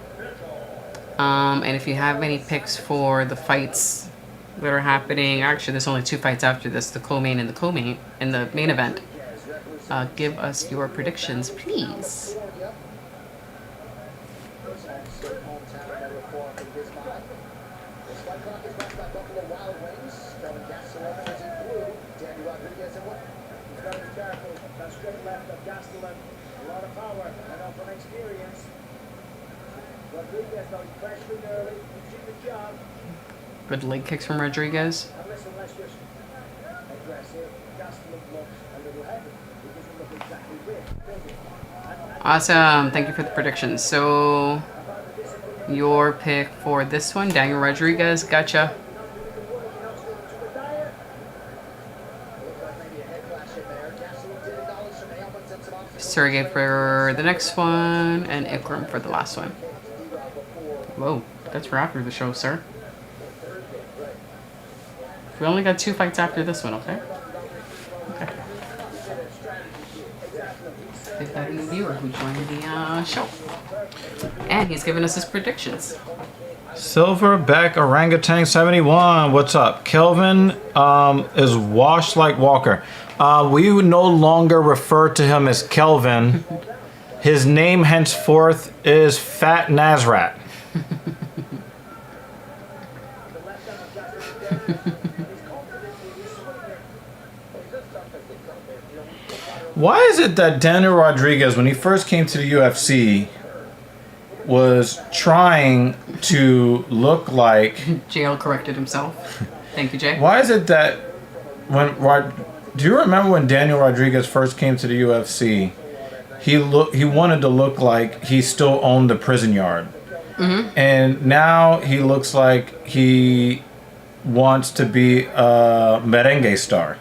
And if you have any picks for the fights that are happening, actually there's only 2 fights after this, the co-main and the main event. Give us your predictions, please. Good leg kicks from Rodriguez. Awesome. Thank you for the predictions. So, your pick for this one, Daniel Rodriguez. Gotcha. Sergey for the next one, and Ikram for the last one. Whoa, that's for after the show, sir. We only got 2 fights after this one, okay? Okay. We've got a new viewer who joined the show. And he's giving us his predictions. Silverback Orangutan 71. What's up? Kelvin is washed like Walker. We would no longer refer to him as Kelvin. His name henceforth is Fat Nazrat. Why is it that Daniel Rodriguez, when he first came to the UFC, was trying to look like... JL corrected himself. Thank you, Jay. Why is it that when... Do you remember when Daniel Rodriguez first came to the UFC, he wanted to look like he still owned the prison yard. Mm-hmm. And now he looks like he wants to be a merengue star.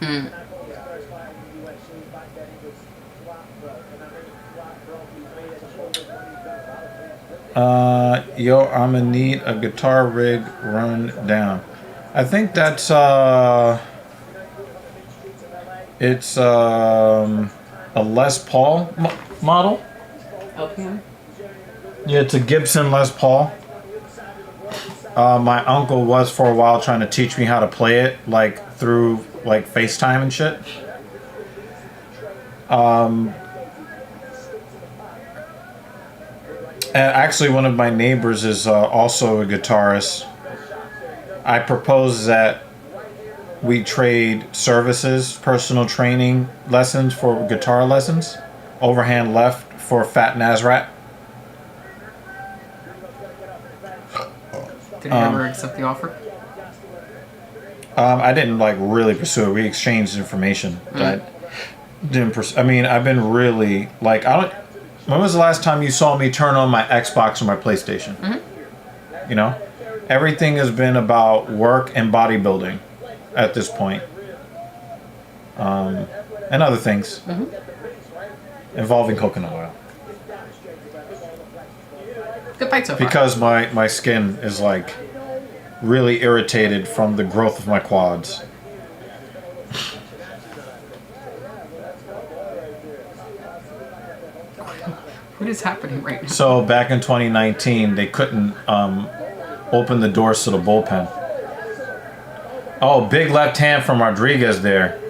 Yo, I'm gonna need a guitar rig run down. I think that's it's a Les Paul model. LPM. Yeah, it's a Gibson Les Paul. My uncle was for a while trying to teach me how to play it, like through like FaceTime and shit. And actually, one of my neighbors is also a guitarist. I propose that we trade services, personal training lessons for guitar lessons. Overhand left for Fat Nazrat. Did he ever accept the offer? I didn't like really pursue it. We exchanged information. I didn't. I mean, I've been really like I don't. When was the last time you saw me turn on my Xbox or my PlayStation? You know, everything has been about work and bodybuilding at this point, and other things involving coconut oil. Good fight so far. Because my skin is like really irritated from the growth of my quads. What is happening right now? So back in 2019, they couldn't open the doors to the bullpen. Oh, big left hand from Rodriguez there.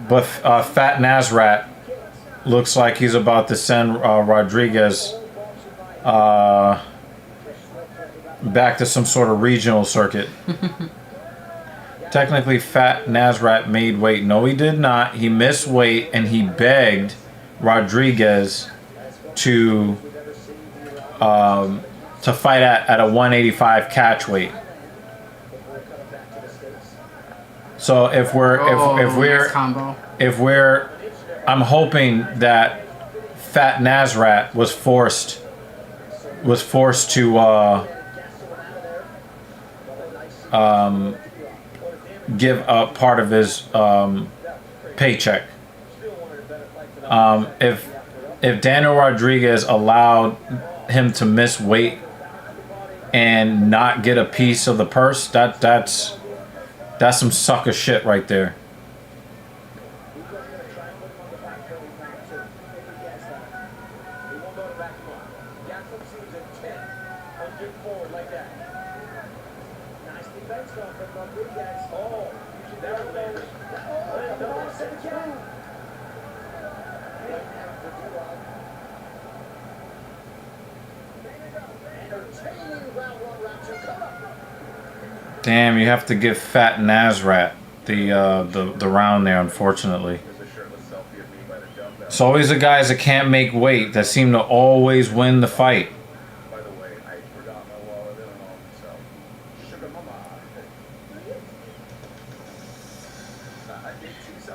But Fat Nazrat looks like he's about to send Rodriguez back to some sort of regional circuit. Technically, Fat Nazrat made weight. No, he did not. He missed weight, and he begged Rodriguez to fight at a 185 catch weight. So if we're I'm hoping that Fat Nazrat was forced to give up part of his paycheck. If Daniel Rodriguez allowed him to miss weight and not get a piece of the purse, that's some sucker shit right there. Damn, you have to give Fat Nazrat the round there, unfortunately. It's always the guys that can't make weight that seem to always win the fight.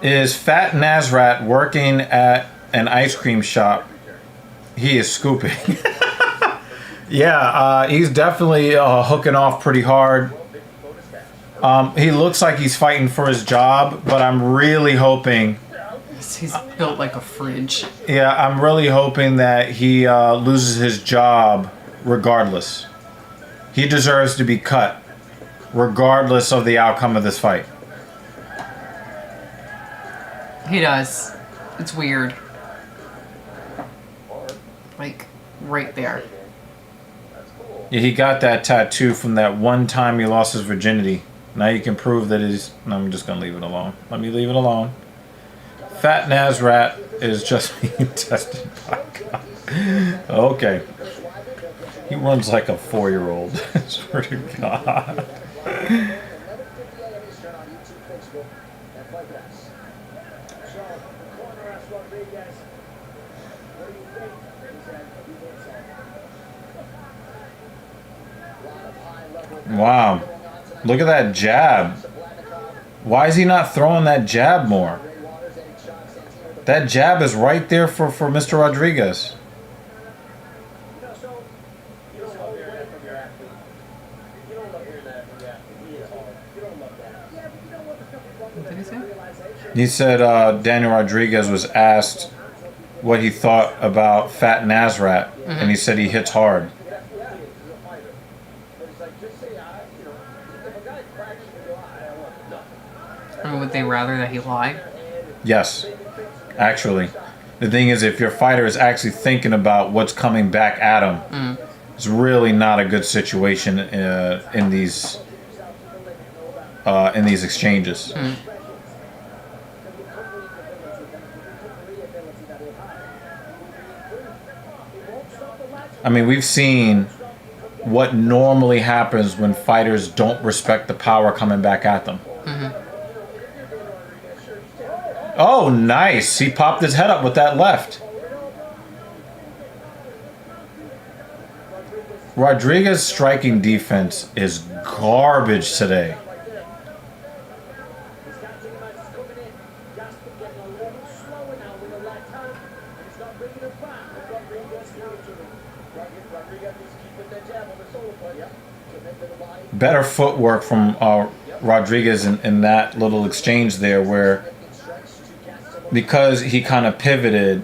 Is Fat Nazrat working at an ice cream shop? He is scooping. Yeah, he's definitely hooking off pretty hard. He looks like he's fighting for his job, but I'm really hoping... He's built like a fridge. Yeah, I'm really hoping that he loses his job regardless. He deserves to be cut regardless of the outcome of this fight. He does. It's weird. Like, right there. Yeah, he got that tattoo from that one time he lost his virginity. Now you can prove that he's... No, I'm just going to leave it alone. Let me leave it alone. Fat Nazrat is just being tested by God. Okay. He runs like a 4-year-old. I swear to God. Wow. Look at that jab. Why is he not throwing that jab more? That jab is right there for Mr. Rodriguez. don't love hearing that from you. He is hard. You don't love that. Yeah, but you know what? There's nothing wrong with What did he say? realization. He said Daniel Rodriguez was asked what he thought about Fat Nasrat, and he said he hits hard. Yeah, he's a fighter. But it's like, just say, you know, if a guy cracks you, I want nothing. Or would they rather that he lie? Yes, actually. The thing is, if your fighter is actually thinking about what's coming back at him, it's really not a good situation in these exchanges. I mean, we've seen what normally happens when fighters don't respect the power coming back at them. Oh, nice. He popped his head up with that left. Rodriguez's striking defense is garbage today. Better footwork from Rodriguez in that little exchange there, where because he kind of pivoted,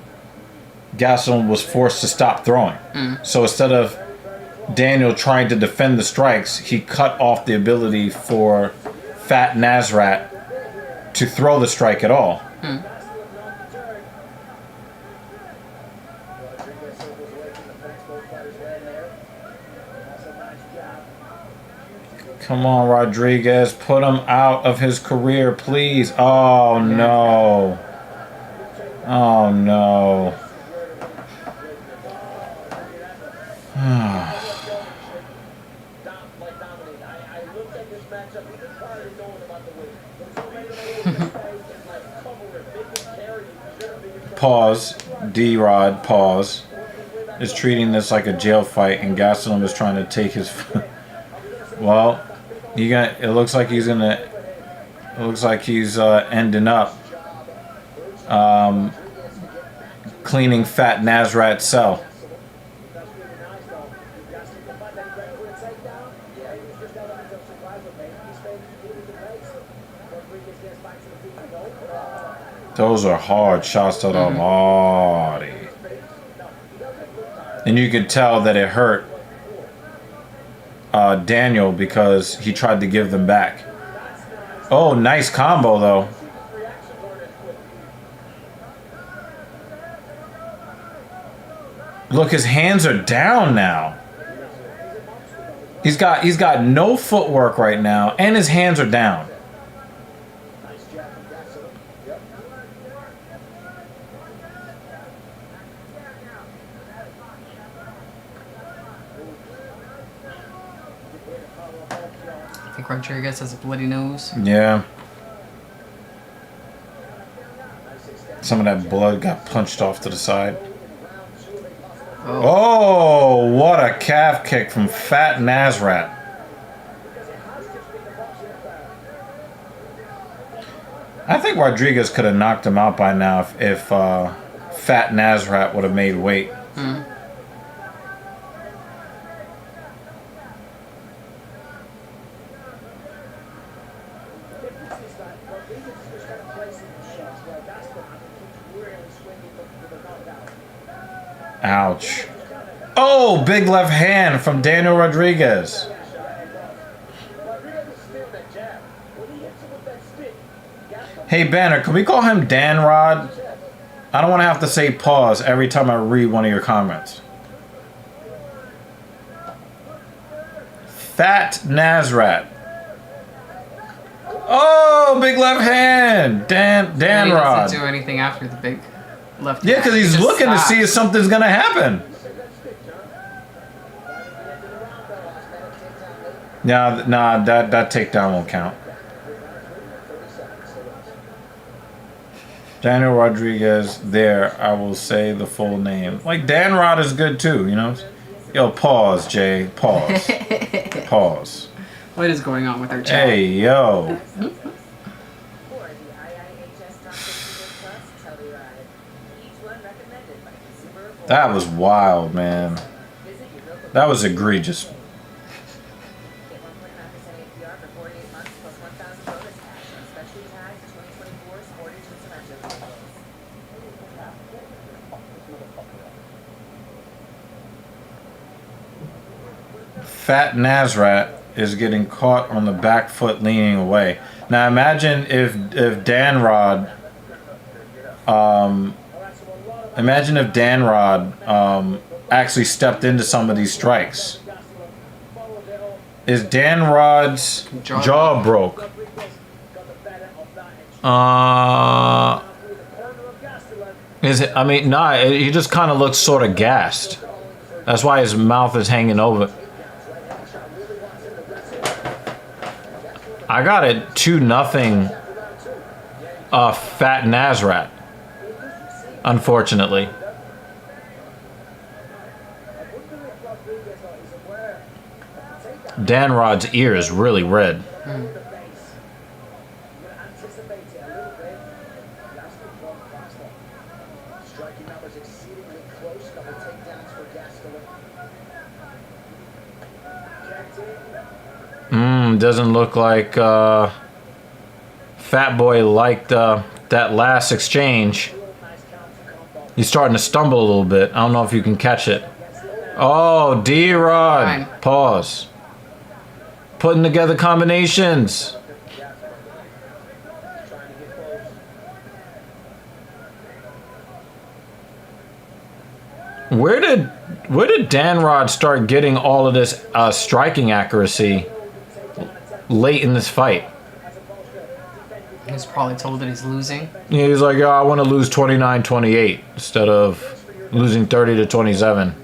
Gastelum was forced to stop throwing. So instead of Daniel trying to defend the strikes, he cut off the ability for Fat Nasrat to throw the strike at all. Come on, Rodriguez. Put him out of his career, please. Oh, no. Oh, no. Pause. D-Rod, pause. Is treating this like a jail fight, and Gastelum is trying to take his... Well... it looks like he's gonna. It looks like he's ending up cleaning Fat Nasrat's cell. Those are hard shots to the body, and you could tell that it hurt Daniel because he tried to give them back. Oh, nice combo though. Look, his hands are down now. He's got no footwork right now, and his hands are down. I think Rodriguez has a bloody nose. Yeah. Some of that blood got punched off to the side. Oh, what a calf kick from Fat Nasrat. I think Rodriguez could have knocked him out by now if Fat Nasrat would have made weight. Ouch. Oh, big left hand from Daniel Rodriguez. Hey, Banner, can we call him Dan Rod? I don't want to have to say pause every time I read one of your comments. Fat Nasrat. Oh, big left hand. Dan He Rod. doesn't do anything after the big left. Yeah, because he's just looking stops. to see if something's going to happen. Nah, that takedown won't count. Daniel Rodriguez, there, I will say the full name. Like, Dan Rod is good too, you know? Yo, pause, Jay. Pause. Pause. What is going on with our chat? Hey, yo. That was wild, man. That was egregious. PBR for 48 months plus 1,000 bonus cash on specially tagged 2024 Sportage and Sorrento vehicles. Fat Nazrat is getting caught on the back foot leaning away. Now imagine if Danrod actually stepped into some of these strikes. Is Danrod's jaw broke? Is it? I mean, nah. He just kind of looks sort of gassed. That's why his mouth is hanging over. I got it 2-0. Fat Nazrat. Unfortunately. Danrod's ear is really red. Doesn't look like Fat Boy liked that last exchange. He's starting to stumble a little bit. I don't know if you can catch it. Oh, D-Rod. Pause. Putting together combinations. Where did Danrod start getting all of this striking accuracy late in this fight? He's probably told that he's losing. Yeah, he's like, oh, I want to lose 29-28 instead of losing 30-27.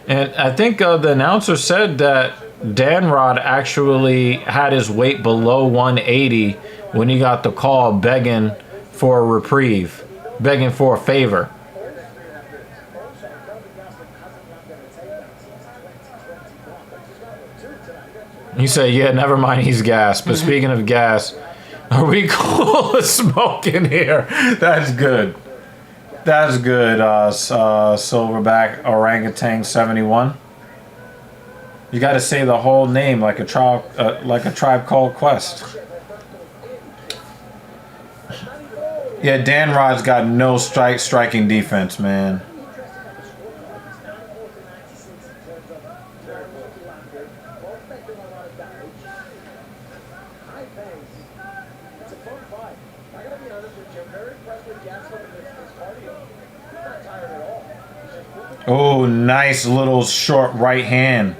And I think the announcer said that Danrod actually had his weight below 180 when he got the call begging for a reprieve, begging for a favor. You say, yeah, never mind, he's gas. But speaking of gas, are we cool with smoking here? That's good. That's good, Silverback Orangutan 71. You got to say the whole name like a Tribe Called Quest. Yeah, Danrod's got no striking defense, man. Oh, nice little short right hand.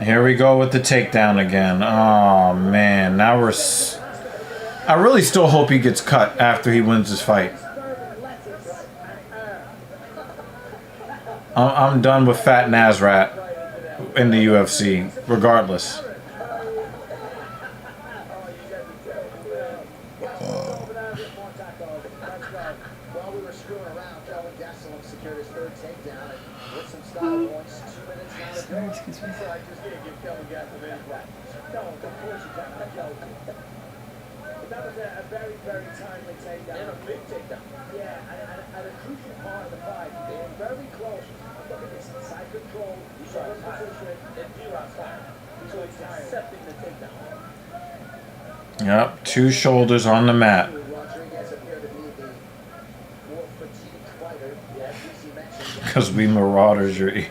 Here we go with the takedown again. Oh, man. Now we're... I really still hope he gets cut after he wins this fight. I'm done with Fat Nazrat in the UFC, regardless. Yep, 2 shoulders on the mat. Because we marauders your ear.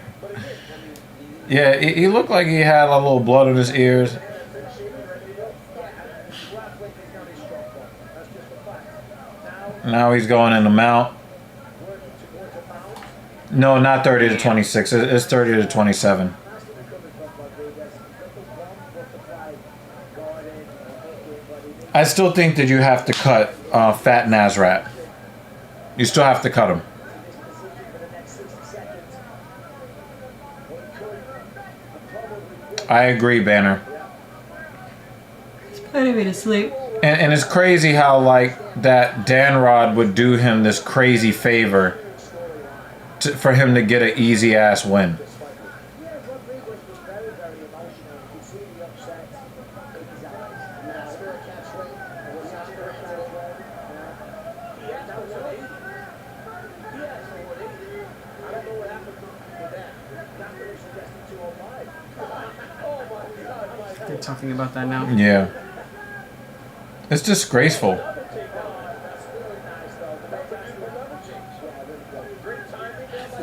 Yeah, he looked like he had a little blood in his ears. Now he's going in the mount. No, not 30-26. It's 30-27. I still think that you have to cut Fat Nazrat. You still have to cut him. I agree, Banner. He's putting me to sleep. And it's crazy how, like, that Danrod would do him this crazy favor for him to get an easy-ass win. talking about that now. Yeah. It's disgraceful.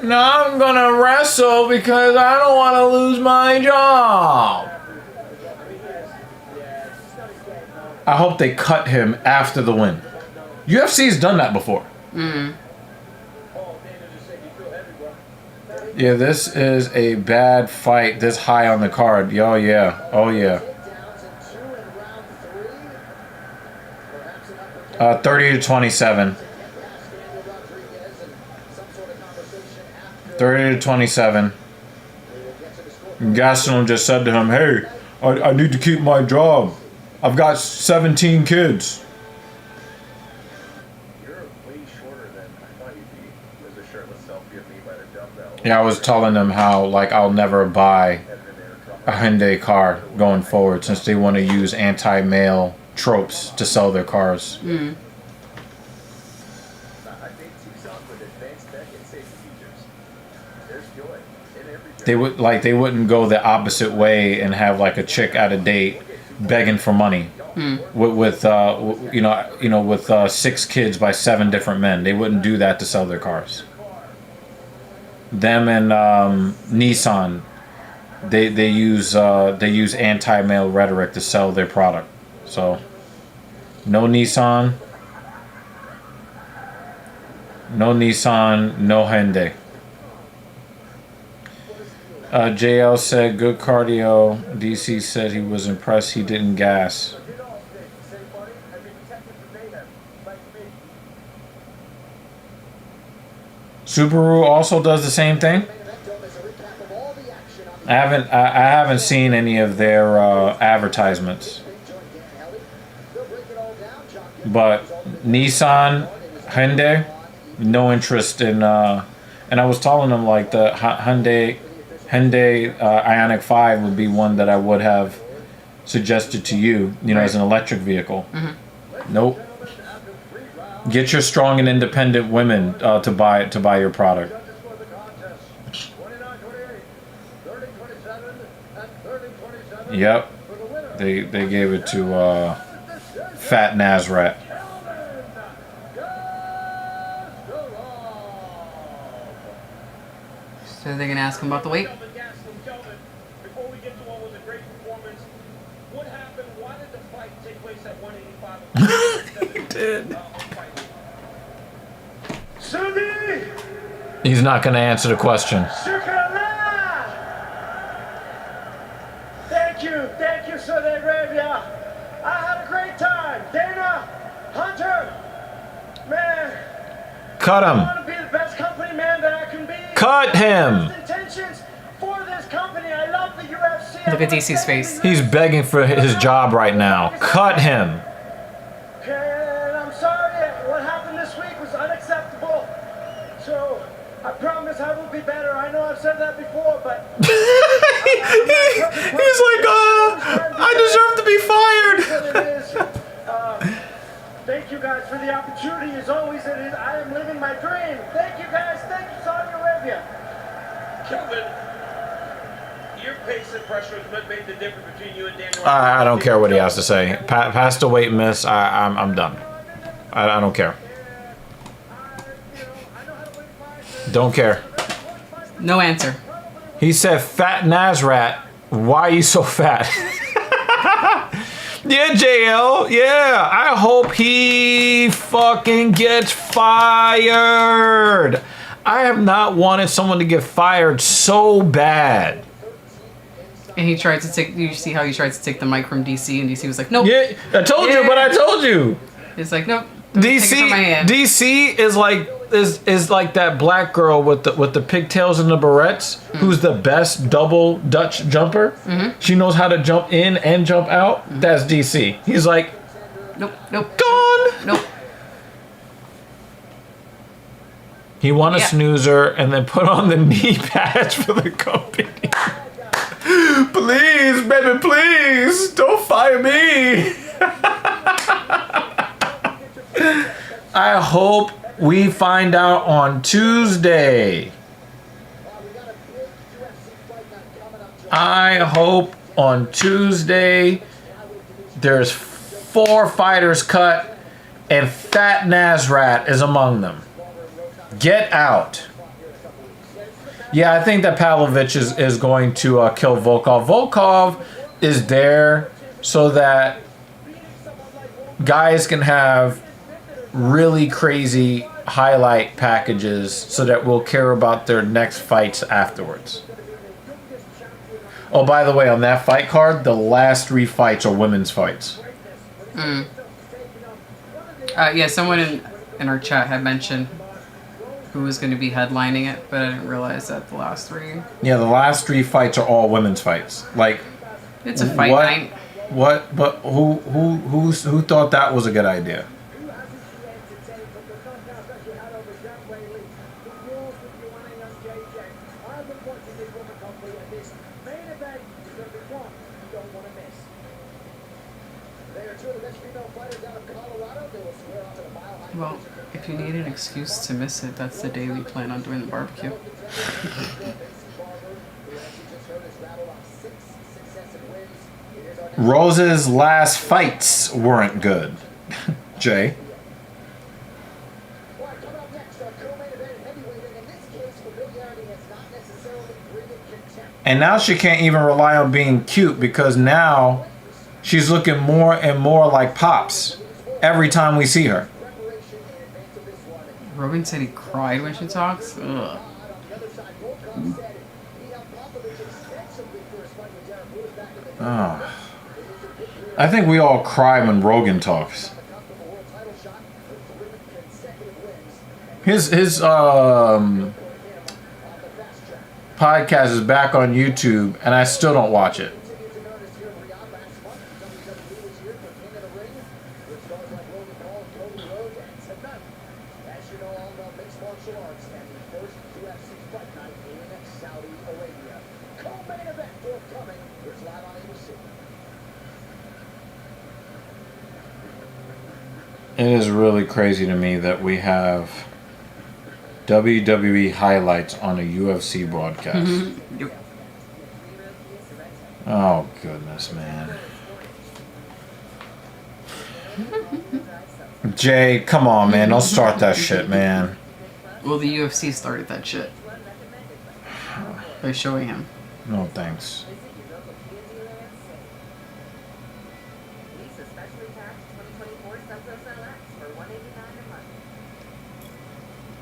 Now I'm gonna wrestle because I don't want to lose my job. I hope they cut him after the win. UFC's done that before. Yeah, this is a bad fight this high on the card. Oh yeah. Oh yeah. 30-27. 30-27. Gaston just said to him, "Hey, I need to keep my job. I've got 17 kids." You're way shorter than I thought you'd be. There's a shirtless selfie of me by the dumbbell. Yeah, I was telling them how, like, I'll never buy a Hyundai car going forward since they want to use anti-male tropes to sell their cars. Mm. They wouldn't go the opposite way and have like a chick at a date begging for money with 6 kids by 7 different men. They wouldn't do that to sell their cars. Them and Nissan, they use anti-male rhetoric to sell their product. So no Nissan, no Hyundai. JL said good cardio. DC said he was impressed he didn't gas. Subaru also does the same thing. I haven't seen any of their advertisements. But Nissan, Hyundai, no interest in. And I was telling them like the Hyundai Ioniq 5 would be one that I would have suggested to you, as an electric vehicle. Mm-hmm. Nope. Get your strong and independent women to buy your product. Yep. They gave it to Fat Nazrat. So they're gonna ask him about the weight. Before we get to what was a great performance, what happened? Why did the fight take place at 185? It did. Sunny! He's not going to answer the question. Thank you, Saudi Arabia. I had a great time. Dana, Hunter, man. Cut him. I want to be the best company man that I can be. Cut him. Intentions for this company. I love the UFC. Look at DC's face. He's begging for his job right now. Cut him. And I'm sorry. What happened this week was unacceptable. So I promise I will be better. I know I've said that before, but he's like, I deserve to be fired. Thank you guys for the opportunity. As always, I am living my dream. Thank you guys. Thank you, Saudi Arabia. Kelvin, your pace and pressure has made the difference between you and Daniel. I don't care what he has to say. Past the weight miss, I'm done. I don't care. Don't care. No answer. He said, Fat Nazrat, why are you so fat? Yeah, JL. Yeah, I hope he fucking gets fired. I have not wanted someone to get fired so bad. And he tried to take. You see how he tried to take the mic from DC, and DC was like, "Nope." Yeah, I told you, but I told you. It's like, nope. DC is like that black girl with the pigtails and the barrettes, who's the best double Dutch jumper. Mm-hmm. She knows how to jump in and jump out. Mm-hmm. That's DC. He's like, nope, gone. Nope. He won a snoozer and then put on the knee patch for the company. Please, baby, please, don't fire me. I hope we find out on Tuesday. I hope On Tuesday, there's 4 fighters cut, and Fat Nasrat is among them. Get out. Yeah, I think that Pavlovich is going to kill Volkov. Volkov is there so that guys can have really crazy highlight packages so that we'll care about their next fights afterwards. Oh, by the way, on that fight card, the last 3 fights are women's fights. Yeah, someone in our chat had mentioned who was going to be headlining it, but I didn't realize that the last 3. Yeah, the last 3 fights are all women's fights. Like, it's a fight night. What? But who thought that was a good idea? Well, if you need an excuse to miss it, that's the day we plan on doing the barbecue. Rose's last fights weren't good. Jay. And now she can't even rely on being cute because now she's looking more and more like Pops every time we see her. Robin said he cried when she talks. Ugh. Oh. I think we all cry when Rogan talks. His podcast is back on YouTube, and I still don't watch it. It is really crazy to me that we have WWE highlights on a UFC broadcast. Mm-hmm. Yep. Oh, goodness, man. Jay, come on, man. Don't start that shit, man. Well, the UFC started that shit by showing him. No, thanks.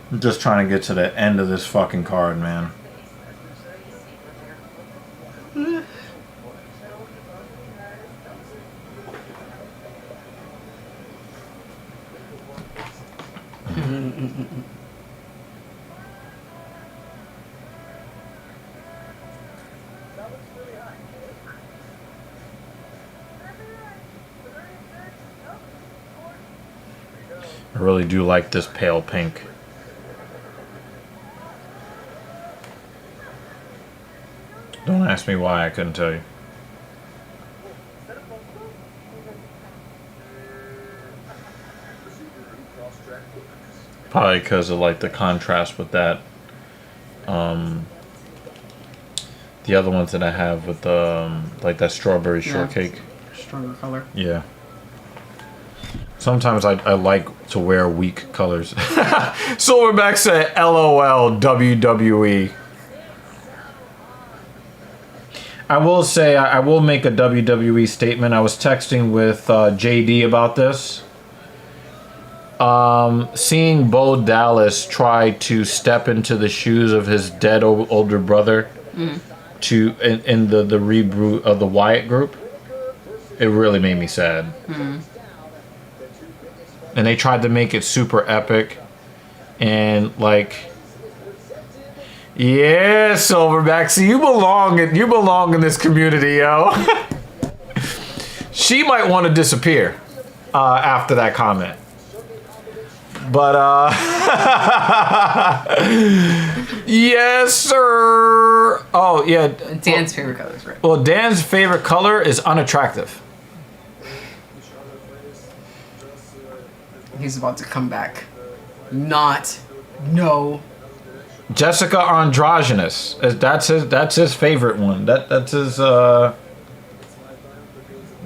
I'm just trying to get to the end of this fucking card, man. I really do like this pale pink. Don't ask me why, I couldn't tell you. Probably because of like the contrast with that. The other ones that I have with like that strawberry shortcake. Stronger color. Yeah. Sometimes I like to wear weak colors. Silverback said, LOL, WWE. I will say, I will make a WWE statement. I was texting with JD about this. Seeing Bo Dallas try to step into the shoes of his dead older brother in the reboot of the Wyatt group, it really made me sad. And they tried to make it super epic. And like... Yeah, Silverback. See, you belong in this community, yo. She might want to disappear after that comment. But yes, sir. Oh, yeah. Dan's favorite color is red. Well, Dan's favorite color is unattractive. He's about to come back. No. Jessica Androgynous. That's his favorite one. That's his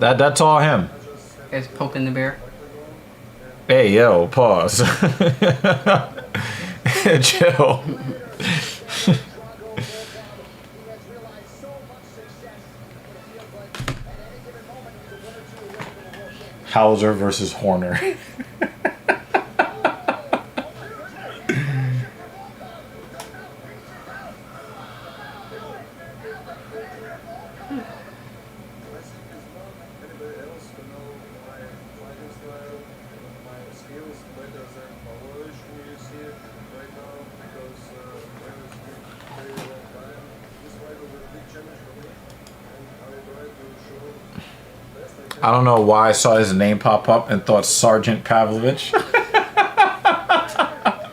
That's all him. Guys poking the bear. Hey, yo, pause. Chill. Hauser versus Horner. I don't know why I saw his name pop up and thought Sergeant Pavlovich.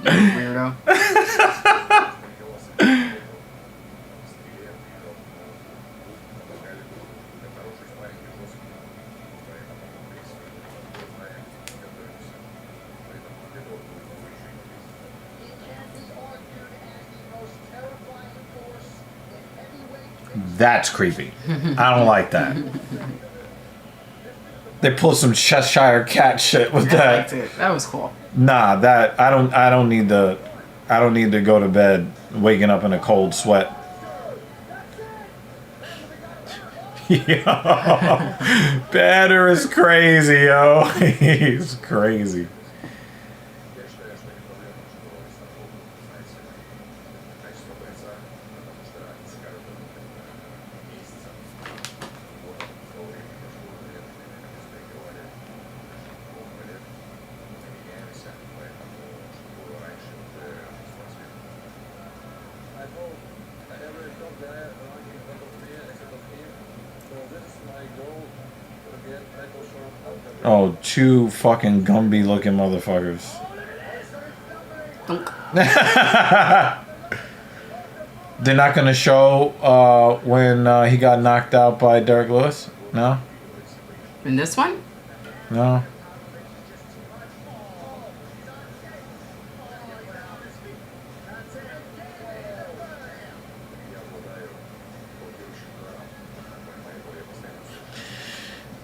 Weirdo. That's creepy. I don't like that. They pulled some Cheshire Cat shit with that. That was cool. Nah, that I don't need to go to bed waking up in a cold sweat. Yo, Banner is crazy, yo. He's crazy. Oh, two fucking Gumby looking motherfuckers. They're not gonna show when he got knocked out by Derek Lewis? No? In this one? No?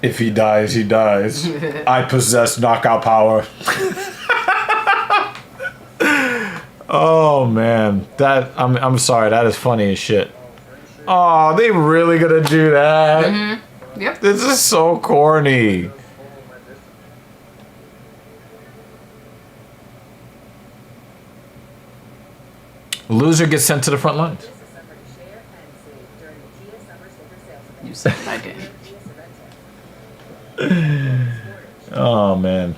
If he dies, he dies. I possess knockout power. Oh man, that I'm sorry. That is funny as shit. Oh, they really gonna do that? Mm-hmm. Yep. This is so corny. Loser gets sent to the front lines. You said I didn't. Oh man,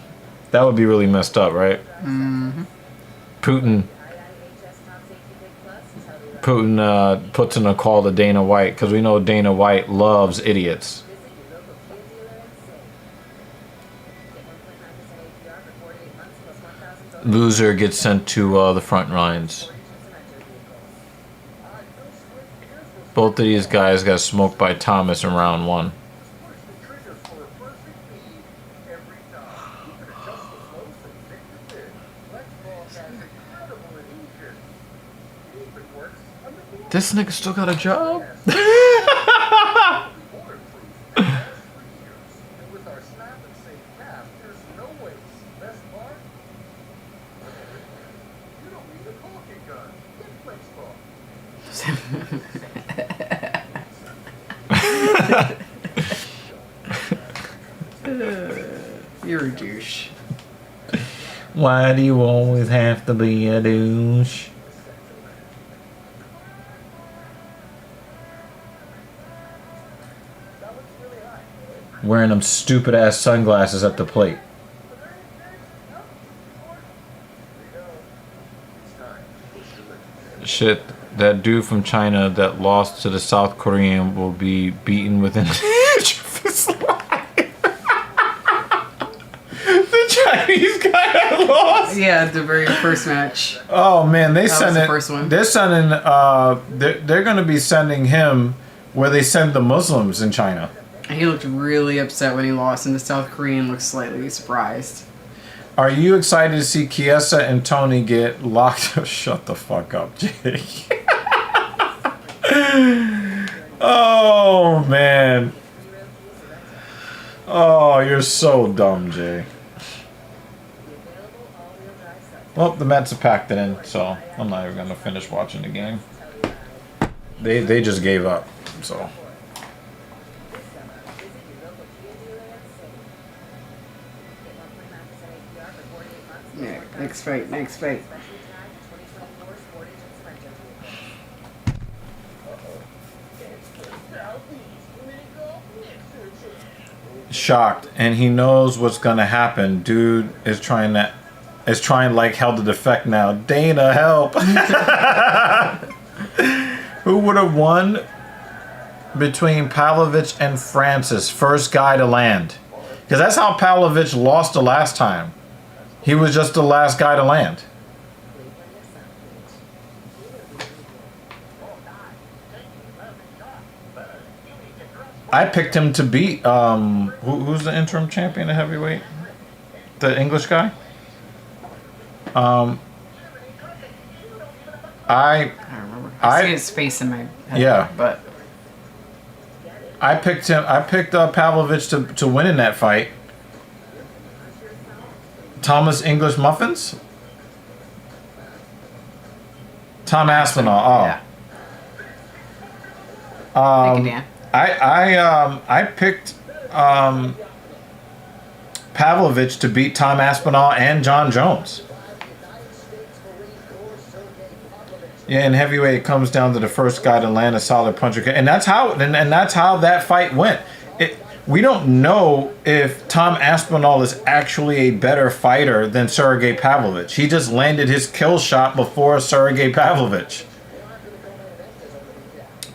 that would be really messed up, right? Mm-hmm. Putin puts in a call to Dana White because we know Dana White loves idiots. Loser gets sent to the front lines. Both of these guys got smoked by Thomas in round one. This nigga still got a job? You're a douche. Why do you always have to be a douche? Wearing them stupid ass sunglasses at the plate. Shit, that dude from China that lost to the South Korean will be beaten within an inch of his life. The Chinese guy that lost. Yeah, the very first match. Oh man, That was the first one. They're sending. They're going to be sending him where they send the Muslims in China. He looked really upset when he lost, and the South Korean looked slightly surprised. Are you excited to see Chiesa and Tony get locked? Shut the fuck up, Jake. Oh man. Oh, you're so dumb, Jay. Well, the Mets have packed it in, so I'm not even gonna finish watching the game. They just gave up, so. Yeah, next fight, next fight. Shocked, and he knows what's gonna happen. Dude is trying like hell to defect now. Dana, help! Who would have won between Pavlovich and Francis? First guy to land, because that's how Pavlovich lost the last time. He was just the last guy to land. I picked him to beat who's the interim champion of heavyweight? The English guy? I remember. I see his face in my head. Yeah. But I picked Pavlovich to win in that fight. Thomas English Muffins? Tom Aspinall. Oh. Yeah. Thank you, Dan. I picked Pavlovich to beat Tom Aspinall and John Jones. Yeah, in heavyweight, it comes down to the first guy to land a solid puncher, and that's how that fight went. We don't know if Tom Aspinall is actually a better fighter than Sergey Pavlovich. He just landed his kill shot before Sergey Pavlovich.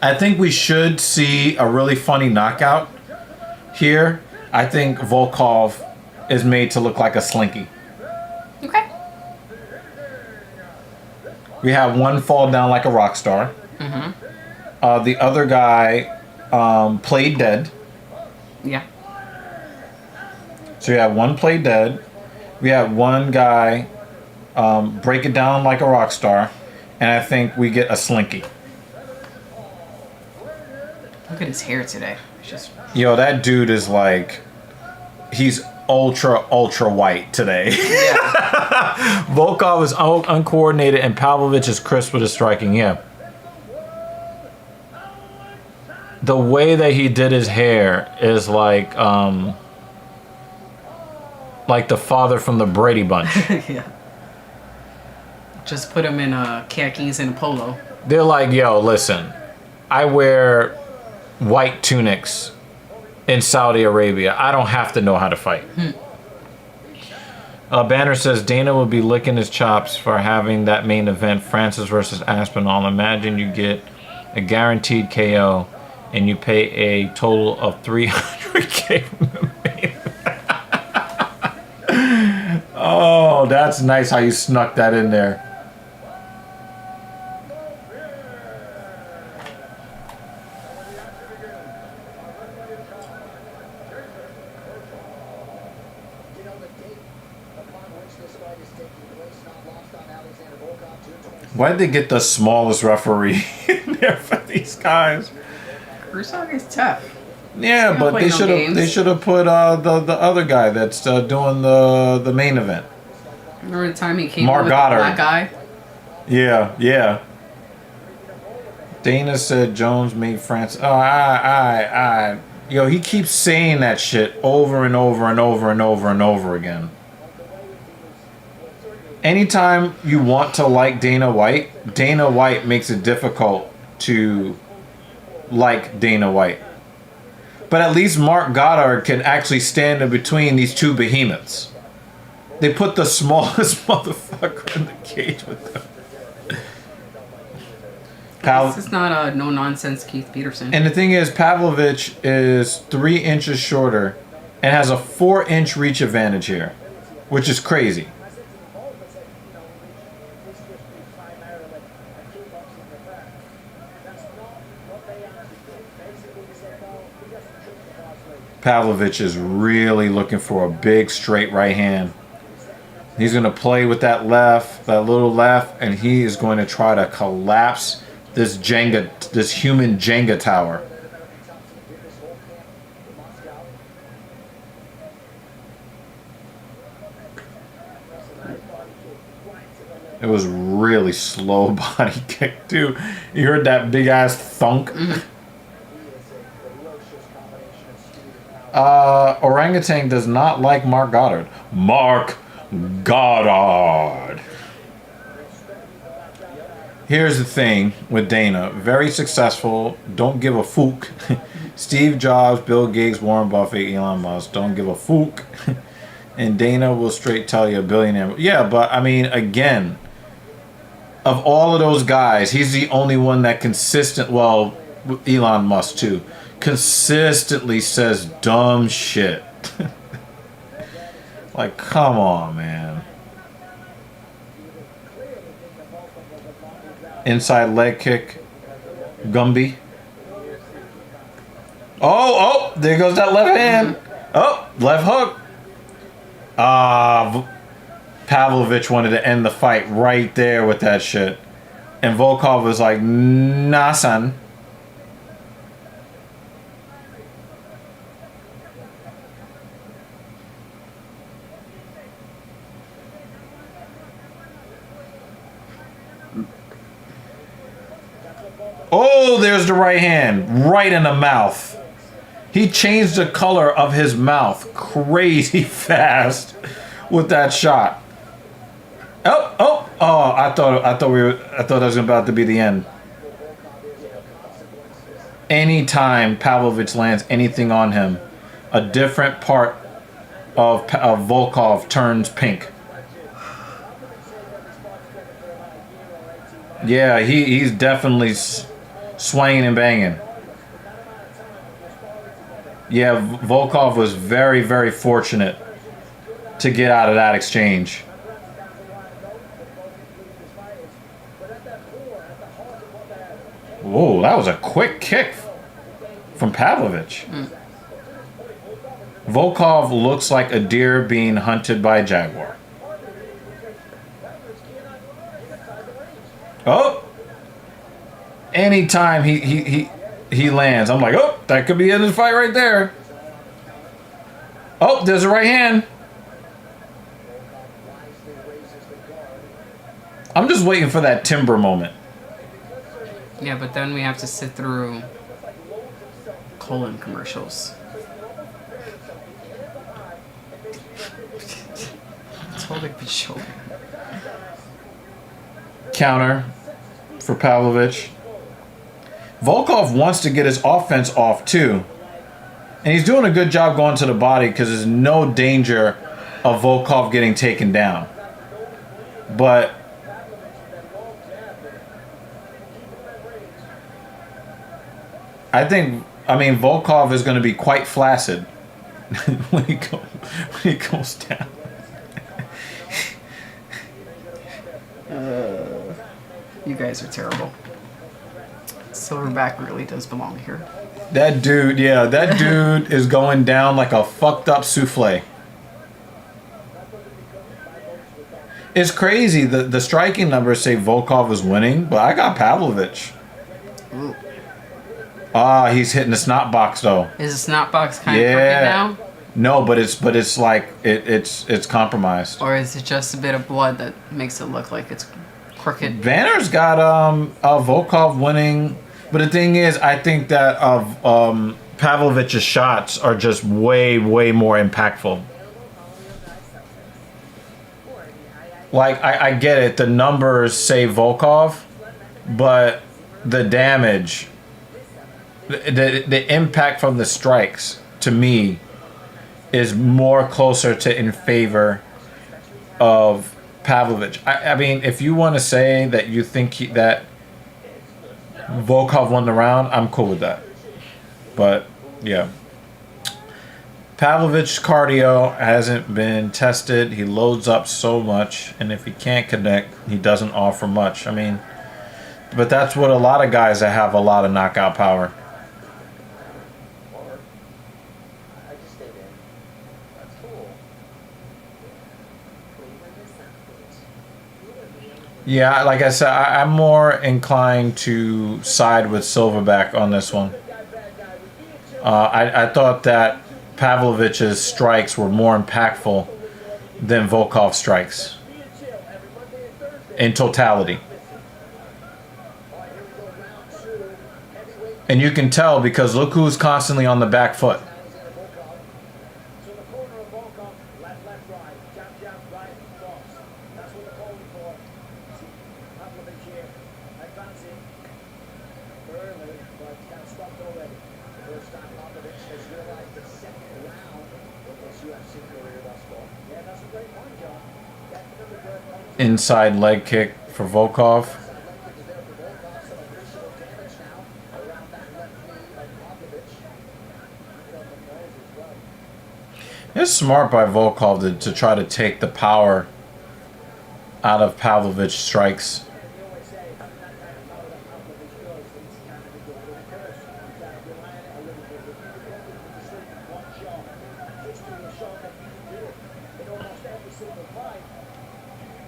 I think we should see a really funny knockout here. I think Volkov is made to look like a slinky. Okay. We have one fall down like a rock star. Mm-hmm. The other guy played dead. Yeah. So you have one play dead. We have one guy break it down like a rock star. And I think we get a slinky. Look at his hair today. It's just... Yo, that dude is like... He's ultra white today. Yeah. Volkov is uncoordinated and Pavlovich is crisp with his striking. Yeah. The way that he did his hair is like the father from the Brady Bunch. Yeah. Just put him in khakis and a polo. They're like, yo, listen, I wear white tunics in Saudi Arabia. I don't have to know how to fight. Banner says Dana will be licking his chops for having that main event, Francis versus Aspinall. Imagine you get a guaranteed KO and you pay a total of $300K from the main event. Oh, that's nice how you snuck that in there. Why did they get the smallest referee in there for these guys? Herzog is tough. Yeah, but they should have put the other guy that's doing the main event. Remember the time he came Mark in with Goddard. the black eye? Yeah. Dana said Jones made Francis. Oh, yo, he keeps saying that shit over and over and over and over and over again. Anytime you want to like Dana White makes it difficult to like Dana White. But at least Mark Goddard can actually stand in between these two behemoths. They put the smallest motherfucker in the cage with them. This is not a no-nonsense Keith Peterson. And the thing is, Pavlovich is 3 inches shorter and has a 4-inch reach advantage here, which is crazy. Pavlovich is really looking for a big straight right hand. He's going to play with that little left, and he is going to try to collapse this human Jenga tower. It was really slow body kick too. You heard that big ass thunk. Orangutan does not like Mark Goddard. Mark Goddard. Here's the thing with Dana. Very successful. Don't give a fook. Steve Jobs, Bill Gates, Warren Buffett, Elon Musk. Don't give a fook. And Dana will straight tell you a billionaire. Yeah, but I mean, again, of all of those guys, he's the only one that well, Elon Musk too, consistently says dumb shit. Like, come on, man. Inside leg kick. Gumby. Oh, there goes that left hand. Oh, left hook. Pavlovich wanted to end the fight right there with that shit. And Volkov was like, nah, son. Oh, there's the right hand. Right in the mouth. He changed the color of his mouth crazy fast with that shot. Oh! I thought that was about to be the end. Anytime Pavlovich lands anything on him, a different part of Volkov turns pink. Yeah, he's definitely swinging and banging. Yeah, Volkov was very, very fortunate to get out of that exchange. Whoa, that was a quick kick from Pavlovich. Volkov looks like a deer being hunted by a jaguar. Oh! Anytime he lands, I'm like, oh, that could be in the fight right there. Oh, there's a right hand. I'm just waiting for that timber moment. Yeah, but then we have to sit through colon commercials. Totally be shoulder. Counter for Pavlovich. Volkov wants to get his offense off too. And he's doing a good job going to the body because there's no danger of Volkov getting taken down. But I mean, Volkov is going to be quite flaccid when he goes down. You guys are terrible. Silverback really does belong here. That dude is going down like a fucked up souffle. It's crazy. The striking numbers say Volkov is winning, but I got Pavlovich. Ooh. He's hitting the snot box though. Is the snot box kind of crooked now? No, but it's like it's compromised. Or is it just a bit of blood that makes it look like it's crooked? Banner's got Volkov winning, but the thing is, I think that Pavlovich's shots are just way more impactful. Like I get it, the numbers say Volkov, but the damage, the impact from the strikes to me is more closer to in favor of Pavlovich. I mean, if you want to say that you think that Volkov won the round, I'm cool with that. But yeah, Pavlovich's cardio hasn't been tested. He loads up so much, and if he can't connect, he doesn't offer much. I mean, but that's what a lot of guys that have a lot of knockout power. Yeah, like I said, I'm more inclined to side with Silverback on this one. I thought that Pavlovich's strikes were more impactful than Volkov's strikes. in totality. And you can tell because look who's constantly on the back foot. So the corner of Volkov, left, right, jab, right, cross. That's what they're calling for. Pavlovich here, advancing early, but now stopped already. The first time Pavlovich has realized the second round of this UFC career thus far. Yeah, that's a great point, John. Definitely great point. Inside leg kick for Volkov. It's smart by Volkov to try to take the power out of Pavlovich's strikes.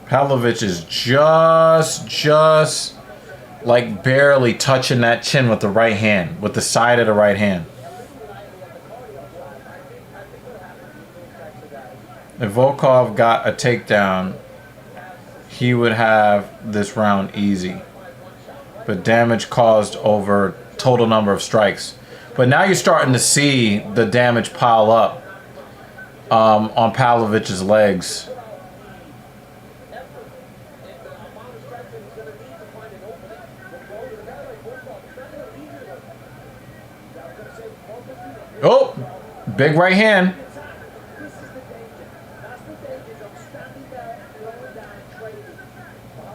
Pavlovich is just like barely touching that chin with the right hand, with the side of the right hand. If Volkov got a takedown, he would have this round easy. But damage caused over total number of strikes. But now you're starting to see the damage pile up on Pavlovich's legs. Oh, big right hand.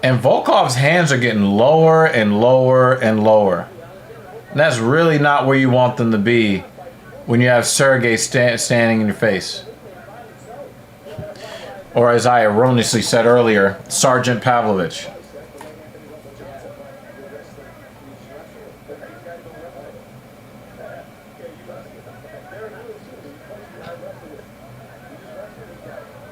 And Volkov's hands are getting lower and lower and lower. And that's really not where you want them to be when you have Sergey standing in your face. Or as I erroneously said earlier, Sergeant Pavlovich.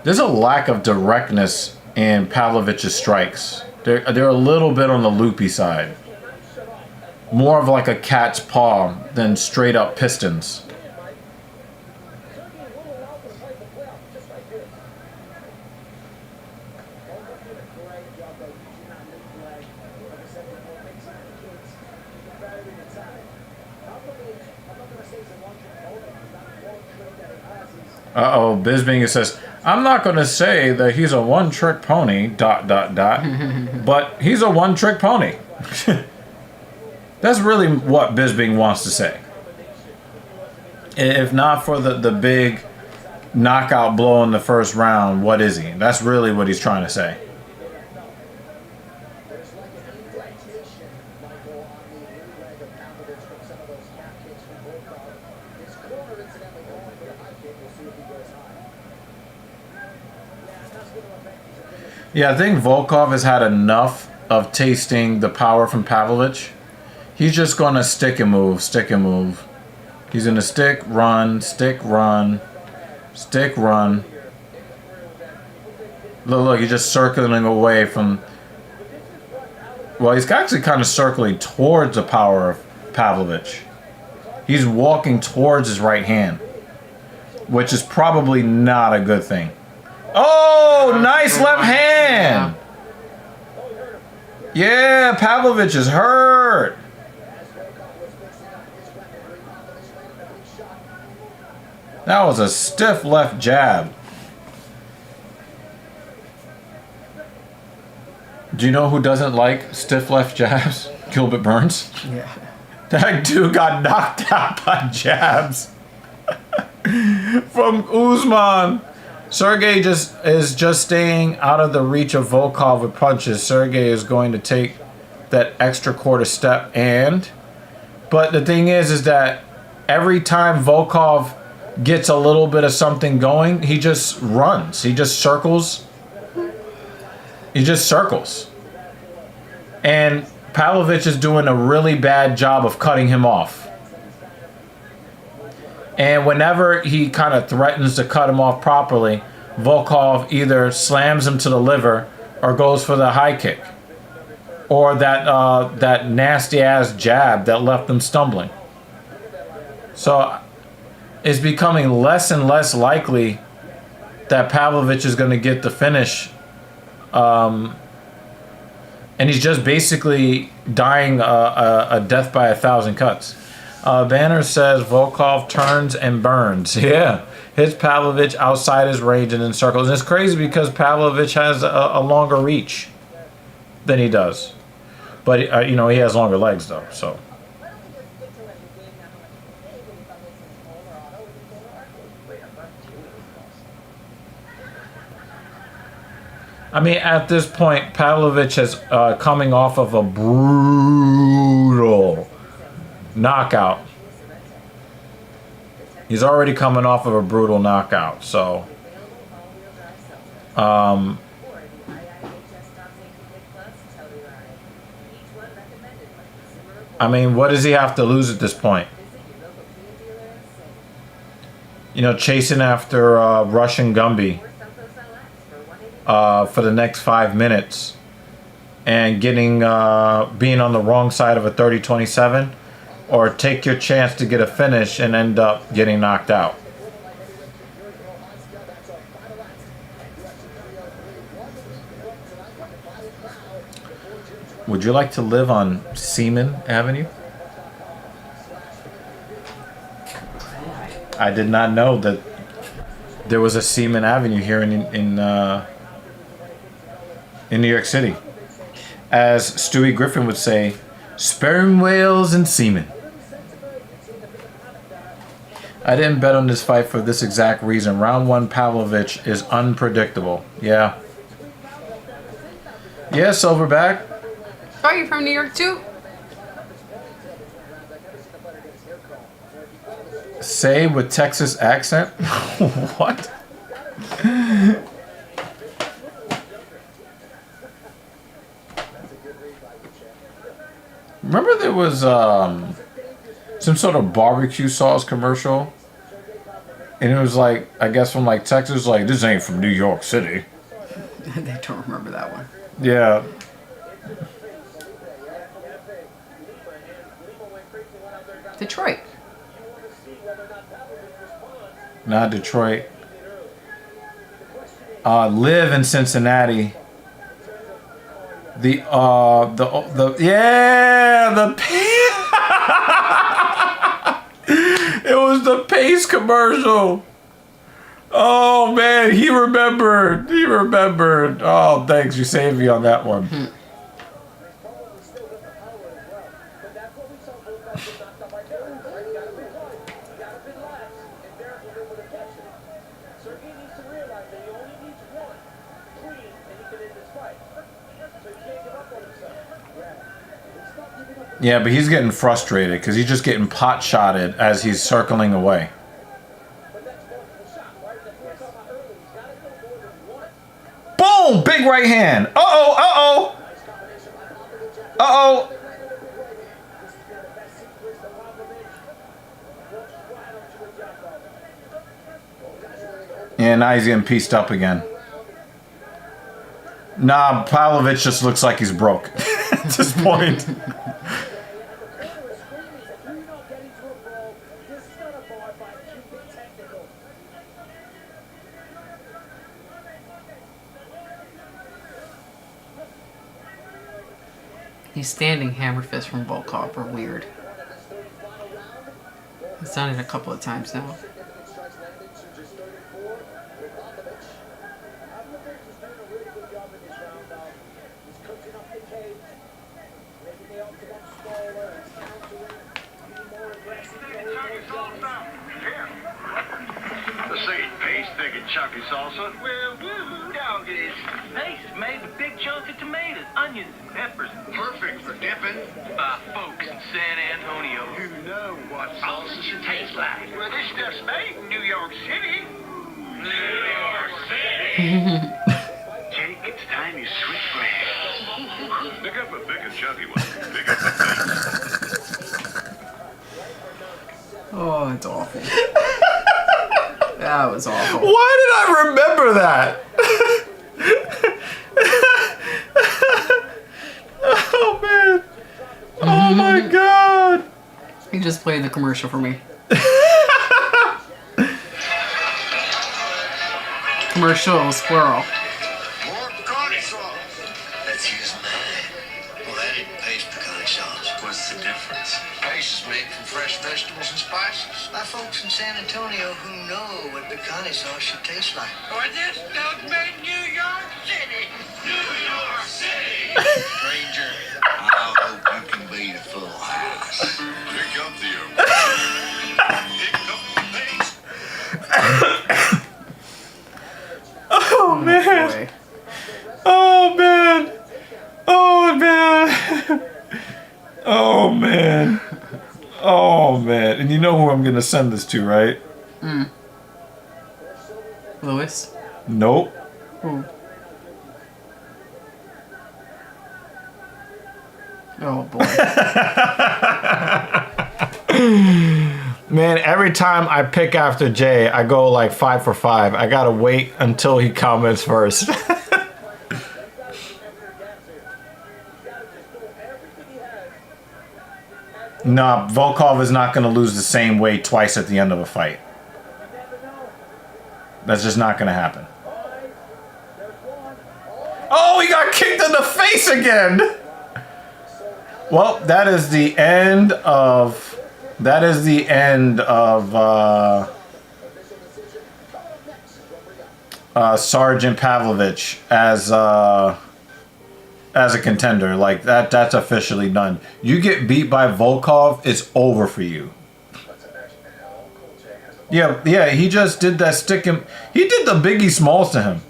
There's a lack of directness in Pavlovich's strikes. They're a little bit on the loopy side. More of like a cat's paw than straight up pistons. Uh-oh, Bisbing says, I'm not going to say that he's a one-trick pony, ... but he's a one-trick pony. That's really what Bisbing wants to say. If not for the big knockout blow in the first round, what is he? That's really what he's trying to say. Yeah, I think Volkov has had enough of tasting the power from Pavlovich. He's just going to stick and move, stick and move. He's going to stick, run, stick, run, stick, run. Look, he's just circling away from... Well, he's actually kind of circling towards the power of Pavlovich. He's walking towards his right hand, which is probably not a good thing. Oh, nice left hand. Yeah, Pavlovich is hurt. That was a stiff left jab. Do you know who doesn't like stiff left jabs? Gilbert Burns. Yeah. That dude got knocked out by jabs from Usman. Sergey is just staying out of the reach of Volkov with punches. Sergey is going to take that extra quarter step but the thing is that every time Volkov gets a little bit of something going, he just runs. He just circles. He just circles. And Pavlovich is doing a really bad job of cutting him off. And whenever he kind of threatens to cut him off properly, Volkov either slams him to the liver or goes for the high kick. Or that nasty-ass jab that left him stumbling. So it's becoming less and less likely that Pavlovich is going to get the finish And he's just basically dying a death by 1,000 cuts. Banner says Volkov turns and burns. Yeah. Hits Pavlovich outside his range and in circles. And it's crazy because Pavlovich has a longer reach than he does. But, you know, he has longer legs, though, so. I mean, at this point, Pavlovich is coming off of a brutal knockout. He's already coming off of a brutal knockout, so. I mean, what does he have to lose at this point? You know, chasing after Russian Gumby for the next 5 minutes and getting being on the wrong side of a 30-27, or take your chance to get a finish and end up getting knocked out. Would you like to live on Seaman Avenue? I did not know that there was a Seaman Avenue here in New York City. As Stewie Griffin would say, sperm whales and semen. I didn't bet on this fight for this exact reason. Round 1, Pavlovich is unpredictable. Yeah. Yeah, Silverback. Are you from New York too? Say with Texas accent? What? Remember there was some sort of barbecue sauce commercial? And it was like, I guess from like Texas, like, this ain't from New York City. They don't remember that one. Yeah. Detroit. Not Detroit. Live in Cincinnati. The it was the Pace commercial. Oh man, he remembered. Oh, thanks, you saved me on that one. Yeah, but he's getting frustrated because he's just getting pot-shotted as he's circling away. Boom! Big right hand. Uh-oh, uh-oh. Uh-oh. Yeah, now he's getting pieced up again. Nah, Pavlovich just looks like he's broke at this point. These standing hammer fists from Volkov are weird. It's done it a couple of times now. Chucky salsa? Well, woo dog it is. Pace is made with big chunks of tomatoes, onions, and peppers. Perfect for dipping. By folks in San Antonio who know what salsa should taste like. Well, this stuff's made in New York City. New York City! Jake, it's time you switch brands. Pick up a big and chunky one. Pick up the Oh, it's awful. That was awful. Why did I remember that? Oh, man. Oh, my God. He just played the commercial for me. Commercial squirrel. More pecani sauce. He's mad. Well, that ain't paste pecan sauce. What's the difference? Paste is made from fresh vegetables and spices. By folks in San Antonio who know what pecan sauce should taste like. Or this don't make New York City. New York City! Stranger, I hope you can be the full house. Pick up the Pick up the pace. Oh man. Boy. Oh man. Oh man. Oh man. Oh man. And you know who I'm gonna send this to, right? Lewis. Nope. Who? Oh boy. Man, every time I pick after Jay, I go like 5 for 5. I gotta wait until he comments first. Nah, Volkov is not gonna lose the same weight twice at the end of a fight. That's just not gonna happen. Oh, he got kicked in the face again! Well, that is the end of... Sergeant Pavlovich as a contender. Like that's officially done. You get beat by Volkov, it's over for you. Yeah, he just did that stick and he did the Biggie Smalls to him.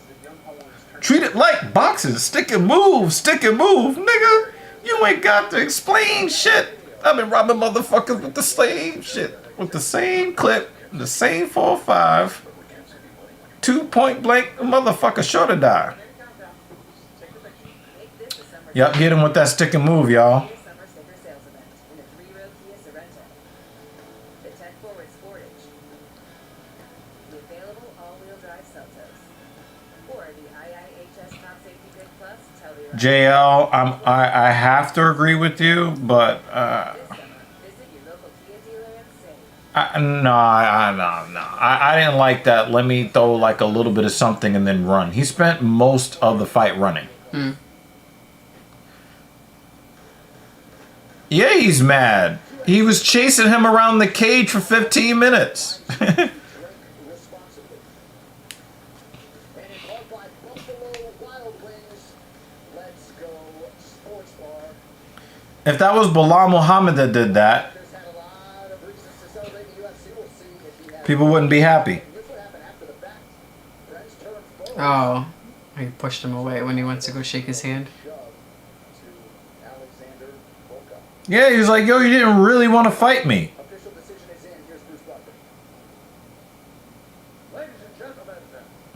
Treat it like boxing, stick and move, nigga. You ain't got to explain shit. I've been robbing motherfuckers with the same shit, with the same clip, the same 4-5. 2 point blank, the motherfucker sure to die. Yep, hit him with that stick and move, y'all. JL, I have to agree with you, but no. I didn't like that. Let me throw like a little bit of something and then run. He spent most of the fight running. Yeah, he's mad. He was chasing him around the cage for 15 minutes. If that was Bilal Muhammad that did that, people wouldn't be happy. Oh, he pushed him away when he went to go shake his hand. Yeah, he was like, yo, you didn't really want to fight me. Ladies and gentlemen,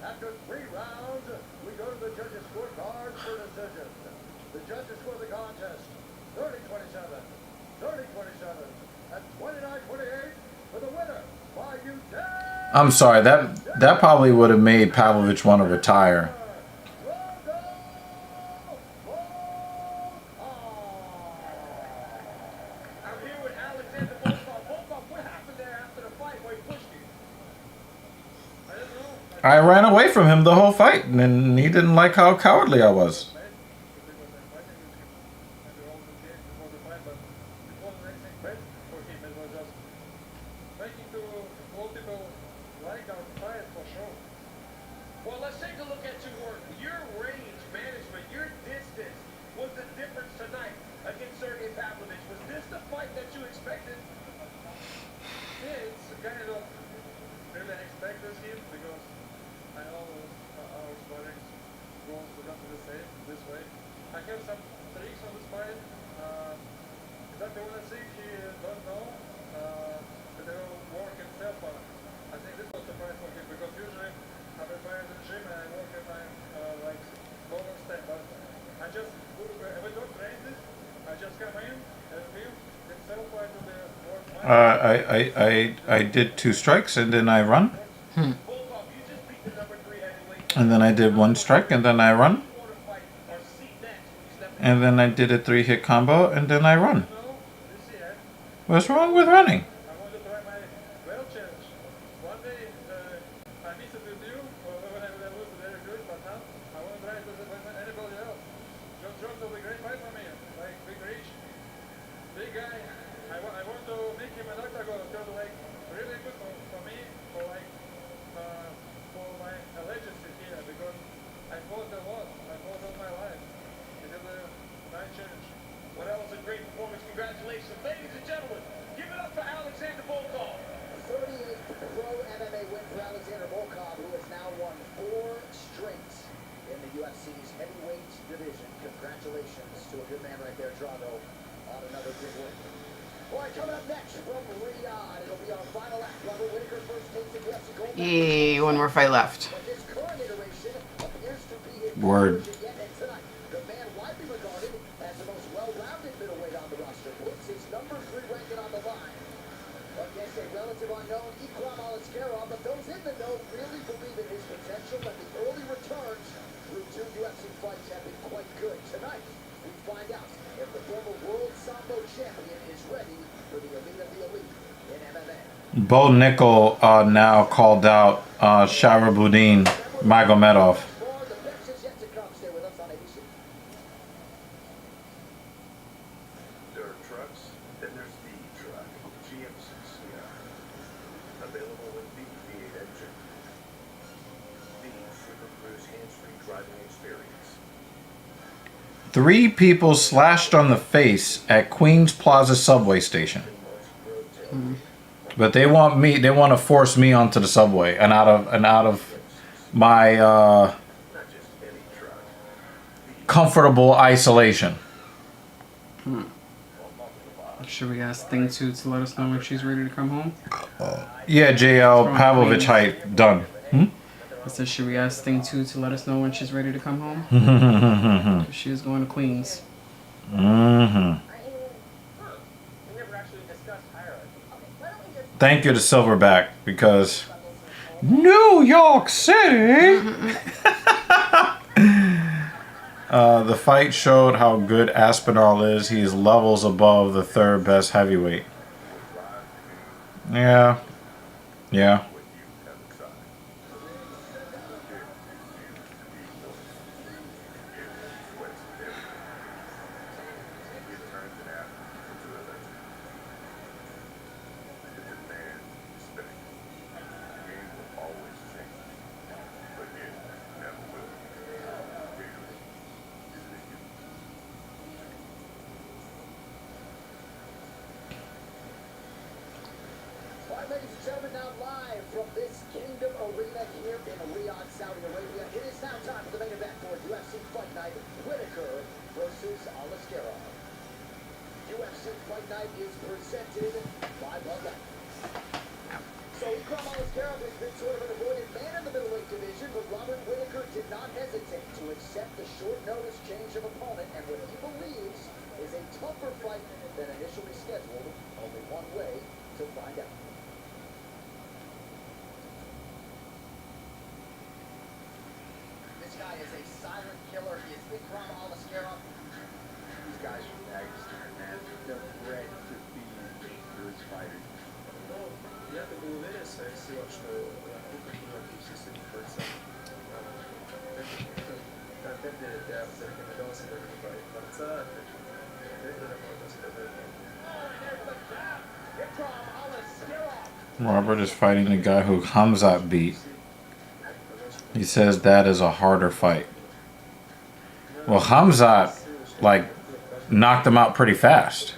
after 3 rounds, we go to the judges' scorecard for decision. The judges score the contest 30-27, 30-27, and 29-28 for the winner by unanimous. I'm sorry, that probably would have made Pavlovich want to retire. I ran away from him the whole fight, and he didn't like how cowardly I was. Well, let's take a look at your range management, your distance. Was the difference tonight against Sergey Pavlovich? Was this the fight that you expected? Yeah, it's kind of really expected him because I know our sparring goes exactly the same this way. I have some tricks on the spine. Exactly what I think he don't know. But they will work himself. I think this was the surprise for him because usually I prepare in the gym and I work at my like lower step. But I just we don't train this. I just come in and feel himself by to the work. I did 2 strikes and then I run. And then I did 1 strike and then I run. And then I did a 3-hit combo and then I run. What's wrong with running? Congratulations, ladies and gentlemen. Give it up for Alexander Volkov. 38th pro MMA win for Alexander Volkov, who has now won 4 straight in the UFC's heavyweight division. Congratulations to a good man right there, Drago, on another big win. All right, coming up next from Riyadh, it'll be our final act. Robert Whittaker first takes the UFC gold. Yay, one more fight left. But this current iteration appears to be his Word. version yet. And tonight, the man widely regarded as the most well-rounded middleweight on the roster puts his number 3 ranking on the line against a relative unknown, Whittaker and Aliskerov. But those in the know really believe in his potential, and the early returns through 2 UFC fights have been quite good. Tonight, we find out if the former world Sambo champion is ready for the elite of the elite in MMA. Bo Nickel now called out Sharabuddin Magomedov. More, the best is yet to come. Stay with us on ABC. There are trucks, then there's the truck. GMC Sierra. Available with the V8 engine. The Super Cruise hands-free driving experience. 3 people slashed on the face at Queens Plaza subway station. But they want to force me onto the subway and out of my comfortable isolation. Should we ask Thing 2 to let us know when she's ready to come home? Yeah, JL Pavlovich height done. I said, should we ask Thing 2 to let us know when she's ready to come home? 'Cause she is going to Queens. Thank you to Silverback because New York City. The fight showed how good Aspinall is. He is levels above the 3rd best heavyweight. Yeah. Ladies and gentlemen, now live from this Kingdom Arena here in Riyadh, Saudi Arabia. It is now time for the main event for UFC Fight Night, Whittaker versus Aliskerov. UFC Fight Night is presented by Bud Light. So Whittaker and Aliskerov has been sort of an avoided man in the middleweight division, but Robert Whittaker did not hesitate to accept the short notice change of opponent and what he believes is a tougher fight than initially scheduled. Only one way to find out. This guy is a silent killer. He is Whittaker and Aliskerov. These guys are Pakistan, man. They're bred to be dangerous fighters. Я как бы уверен, скорее всего, что Whittaker will be just in person. Контенты для зарекомендовался для борца, это можно сказать. Robert is fighting the guy who Hamzat beat. He says that is a harder fight. Well, Hamzat, like, knocked him out pretty fast.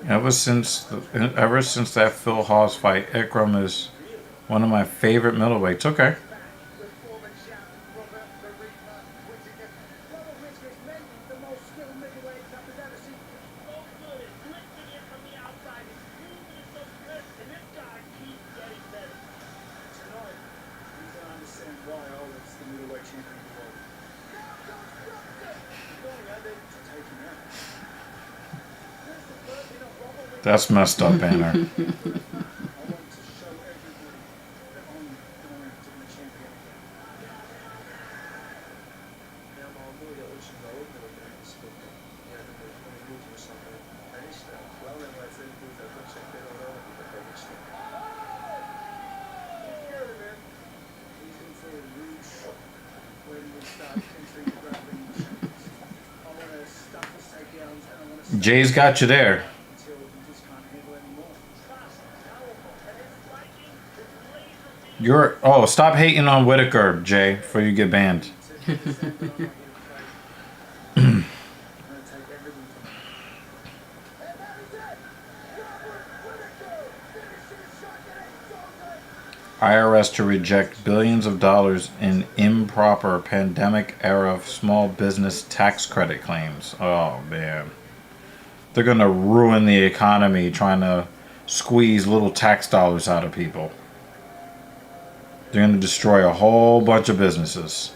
Ever since that Phil Hawes fight, Ikram is one of my favorite middleweights. Okay. That's messed up, Banner. I want to show everybody that I'm going to be champion again. 그냥 누구가 오신 거 오늘은 스포츠. 야, 근데 오늘 누구 something. 아니시다. Well, then I said do that. Don't check that out. He's in for a rude shock when we start entering the grappling machines. I want to stop the takedowns and I want to Jay's got you there. until he just can't handle anymore. Stop hating on Whittaker, Jay, before you get banned. I'm going to take everything from IRS to reject billions of dollars in improper pandemic-era small business tax credit claims. Oh, man. They're going to ruin the economy trying to squeeze little tax dollars out of people. They're going to destroy a whole bunch of businesses.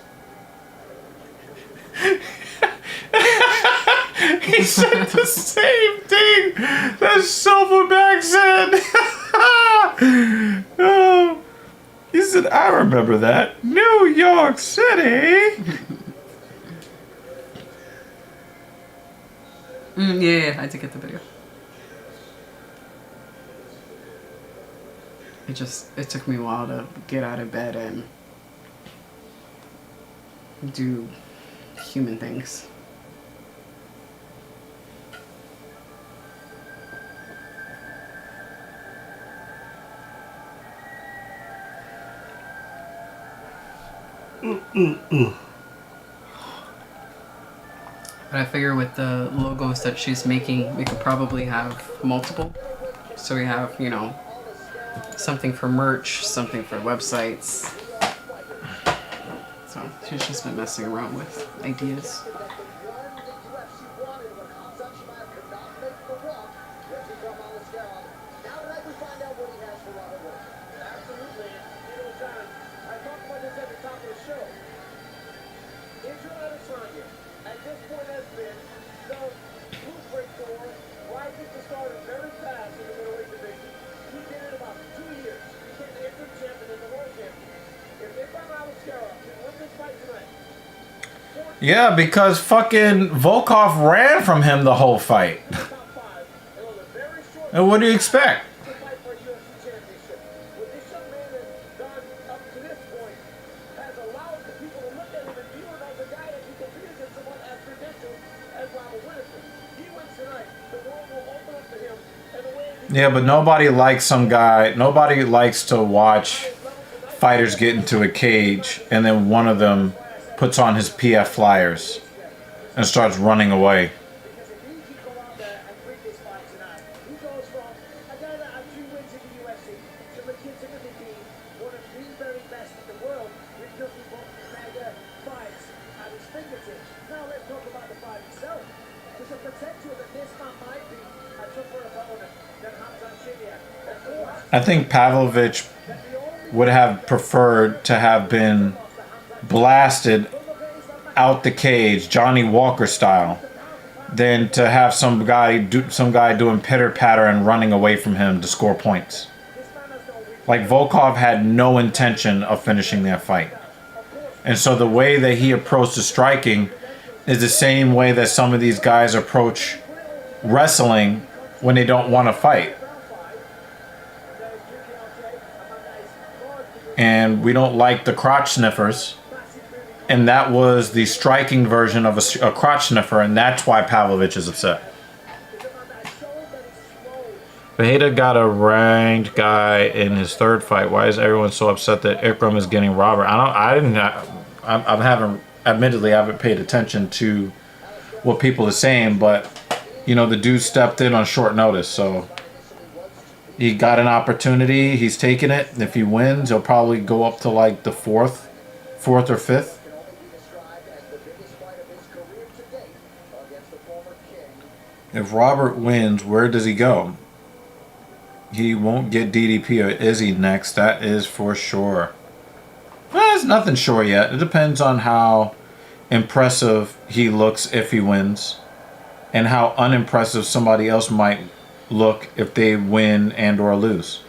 He said the same thing that Silverback said. Oh, he said, I remember that. New York City. Yeah, I did get the video. It took me a while to get out of bed and do human things. But I figure with the logos that she's making, we could probably have multiple. So we have, you know, something for merch, something for websites. So she's just been messing around with ideas. Yeah, because fucking Volkov ran from him the whole fight. And what do you expect? Yeah, but nobody likes some guy. Nobody likes to watch fighters get into a cage and then one of them puts on his PF flyers and starts running away. I think Pavlovich would have preferred to have been blasted out the cage, Johnny Walker style, than to have some guy doing pitter patter and running away from him to score points. Like Volkov had no intention of finishing that fight, and so the way that he approached the striking is the same way that some of these guys approach wrestling when they don't want to fight. And we don't like the crotch sniffers. And that was the striking version of a crotch sniffer, and that's why Pavlovich is upset. Vaheda got a ranked guy in his third fight. Why is everyone so upset that Ikram is getting Robert? Admittedly, I haven't paid attention to what people are saying, but you know, the dude stepped in on short notice, so he got an opportunity. He's taking it. If he wins, he'll probably go up to like the fourth or fifth. If Robert wins, where does he go? He won't get DDP or Izzy next. That is for sure. Well, there's nothing sure yet. It depends on how impressive he looks if he wins, and how unimpressive somebody else might look if they win and or lose.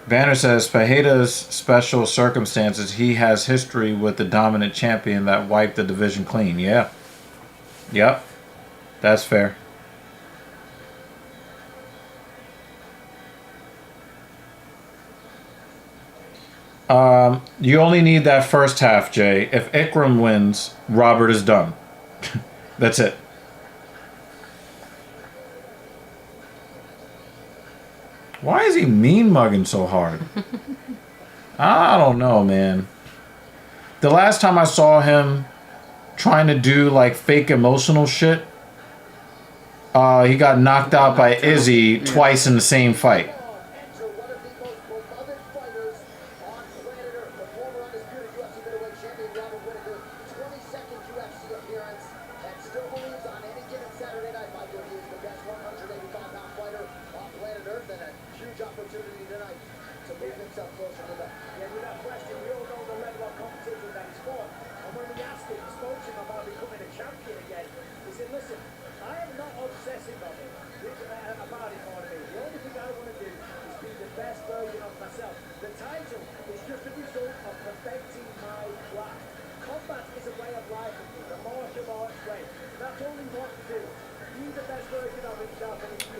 Banner says, Fajeda's special circumstances, he has history with the dominant champion that wiped the division clean. Yeah. Yep. That's fair. You only need that first half, Jay. If Ikram wins, Robert is done. That's it. Why is he mean mugging so hard? I don't know, man. The last time I saw him trying to do like fake emotional shit, he got knocked out by Izzy twice in the same fight.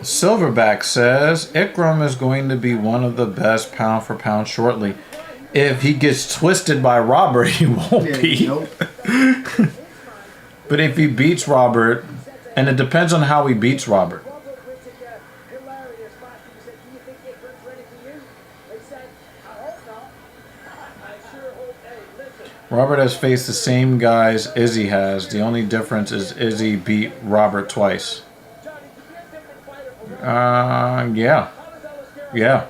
Silverback says Ikram is going to be one of the best pound for pound shortly. If he gets twisted by Robert, he won't be. Nope. But if he beats Robert, and it depends on how he beats Robert. Robert has faced the same guys Izzy has. The only difference is Izzy beat Robert twice. Yeah. Yeah.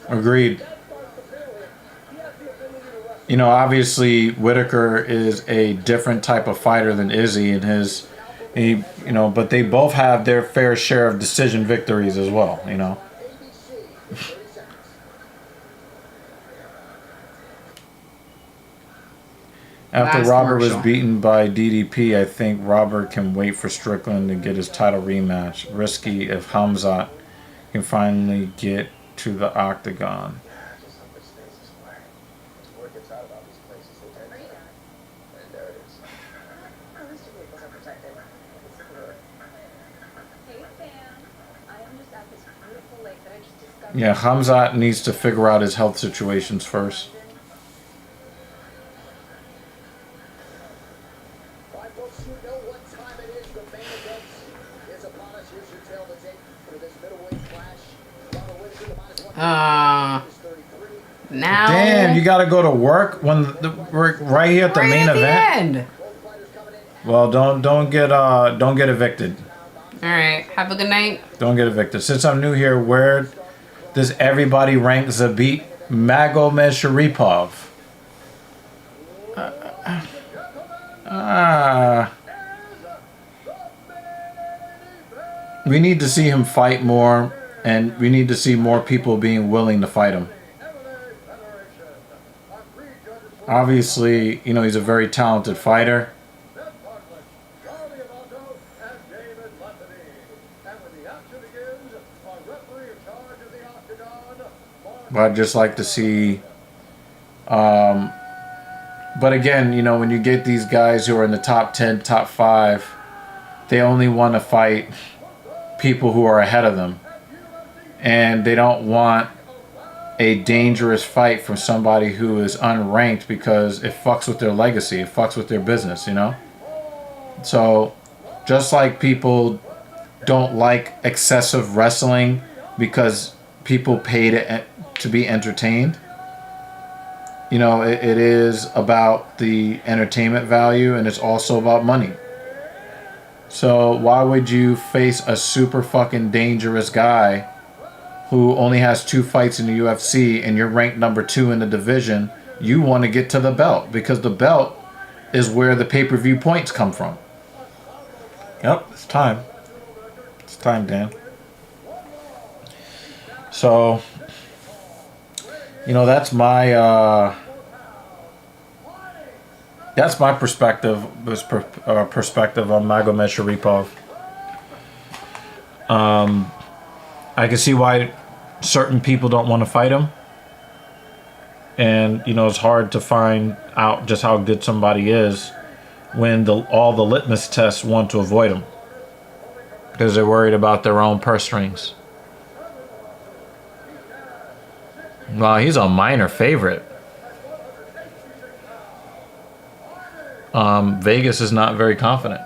Agreed. You know, obviously Whittaker is a different type of fighter than Izzy and but they both have their fair share of decision victories as well, you know. After Last Robert was commercial. beaten by DDP, I think Robert can wait for Strickland to get his title rematch. Risky if Hamzat can finally get to the octagon. Yeah, Hamzat needs to figure out his health situations first. Now. Damn, you got to go to work when we're right here at the main event. End. Well, don't get evicted. All right. Have a good night. Don't get evicted. Since I'm new here, where does everybody rank Zabit Magomedov? We need to see him fight more, and we need to see more people being willing to fight him. Obviously, you know, he's a very talented fighter. But I'd just like to see... but again, you know, when you get these guys who are in the top 10, top 5, they only want to fight people who are ahead of them. And they don't want a dangerous fight from somebody who is unranked because it fucks with their legacy. It fucks with their business, you know? So, just like people don't like excessive wrestling because people pay to be entertained, you know, it is about the entertainment value and it's also about money. So why would you face a super fucking dangerous guy who only has 2 fights in the UFC and you're ranked number 2 in the division? You want to get to the belt because the belt is where the pay-per-view points come from. Yep, it's time. It's time, Dan. So, you know, that's my perspective on Magomed Sharipov. I can see why certain people don't want to fight him. And, it's hard to find out just how good somebody is when all the litmus tests want to avoid him. Because they're worried about their own purse strings. Wow, he's a minor favorite. Vegas is not very confident.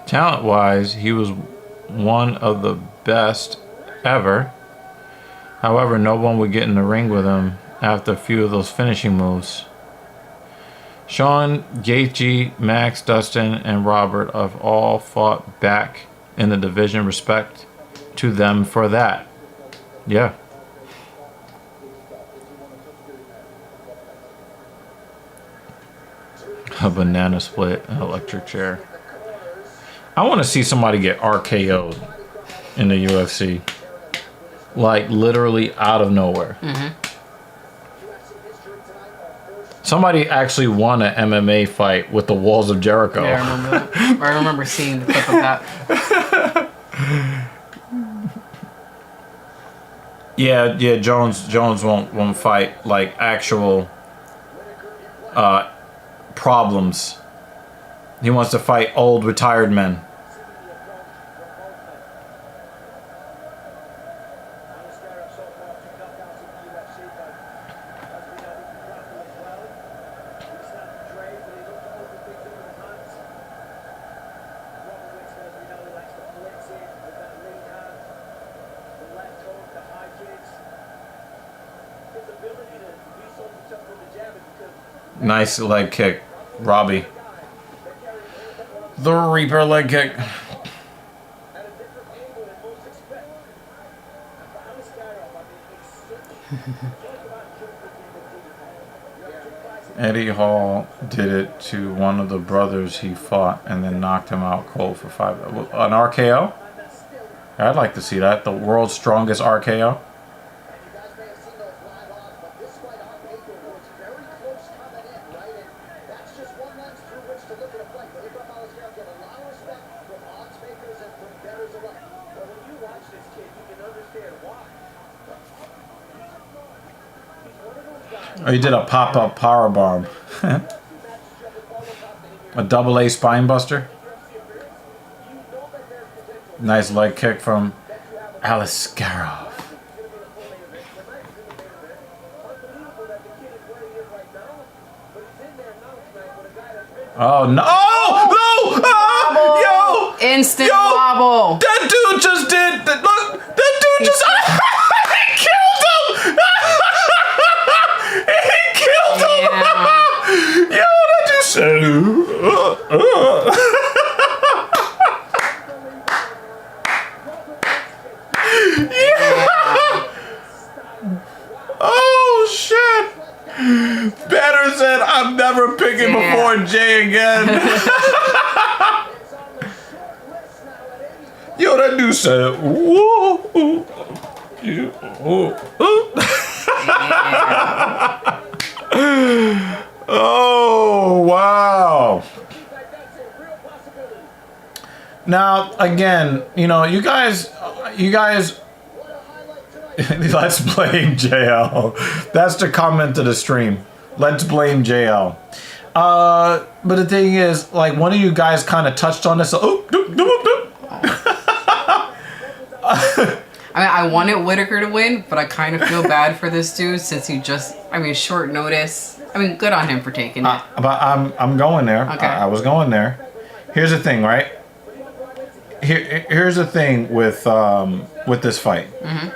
Talent-wise, he was one of the best ever. However, no one would get in the ring with him after a few of those finishing moves. Sean, Gaethje, Max, Dustin, and Robert have all fought back in the division. Respect to them for that. Yeah. A banana split, an electric chair. I want to see somebody get RKO'd in the UFC. Like, literally out of nowhere. Somebody actually won an MMA fight with the Walls of Jericho. Yeah, I remember that. I remember seeing the clip of that. Yeah, Jones won't fight, like, actual problems. He wants to fight old retired men. Nice leg kick, Robbie. The Reaper leg kick. Eddie Hall did it to one of the brothers he fought and then knocked him out cold for 5. An RKO? I'd like to see that. The world's strongest RKO. Oh, he did a pop-up power bomb. A double-A spine buster. Nice leg kick from Aliskerov. Oh no! Oh no! Yo! Instant wobble. That dude just did. Look, that dude just. He killed him. He killed him. Yo, that dude said. Oh shit! Banner said, "I'm never picking before Jay again." Yo, that dude said, "Whoa, ooh, you, ooh, ooh." Oh wow! Now again, you guys. Let's blame JL. That's the comment to the stream. Let's blame JL. But the thing is, like, one of you guys kind of touched on this. I wanted Whittaker to win, but I kind of feel bad for this dude since he short notice. Good on him for taking it. But I'm going there. Okay. I was going there. Here's the thing, right? Here's the thing with this fight. Mm-hmm.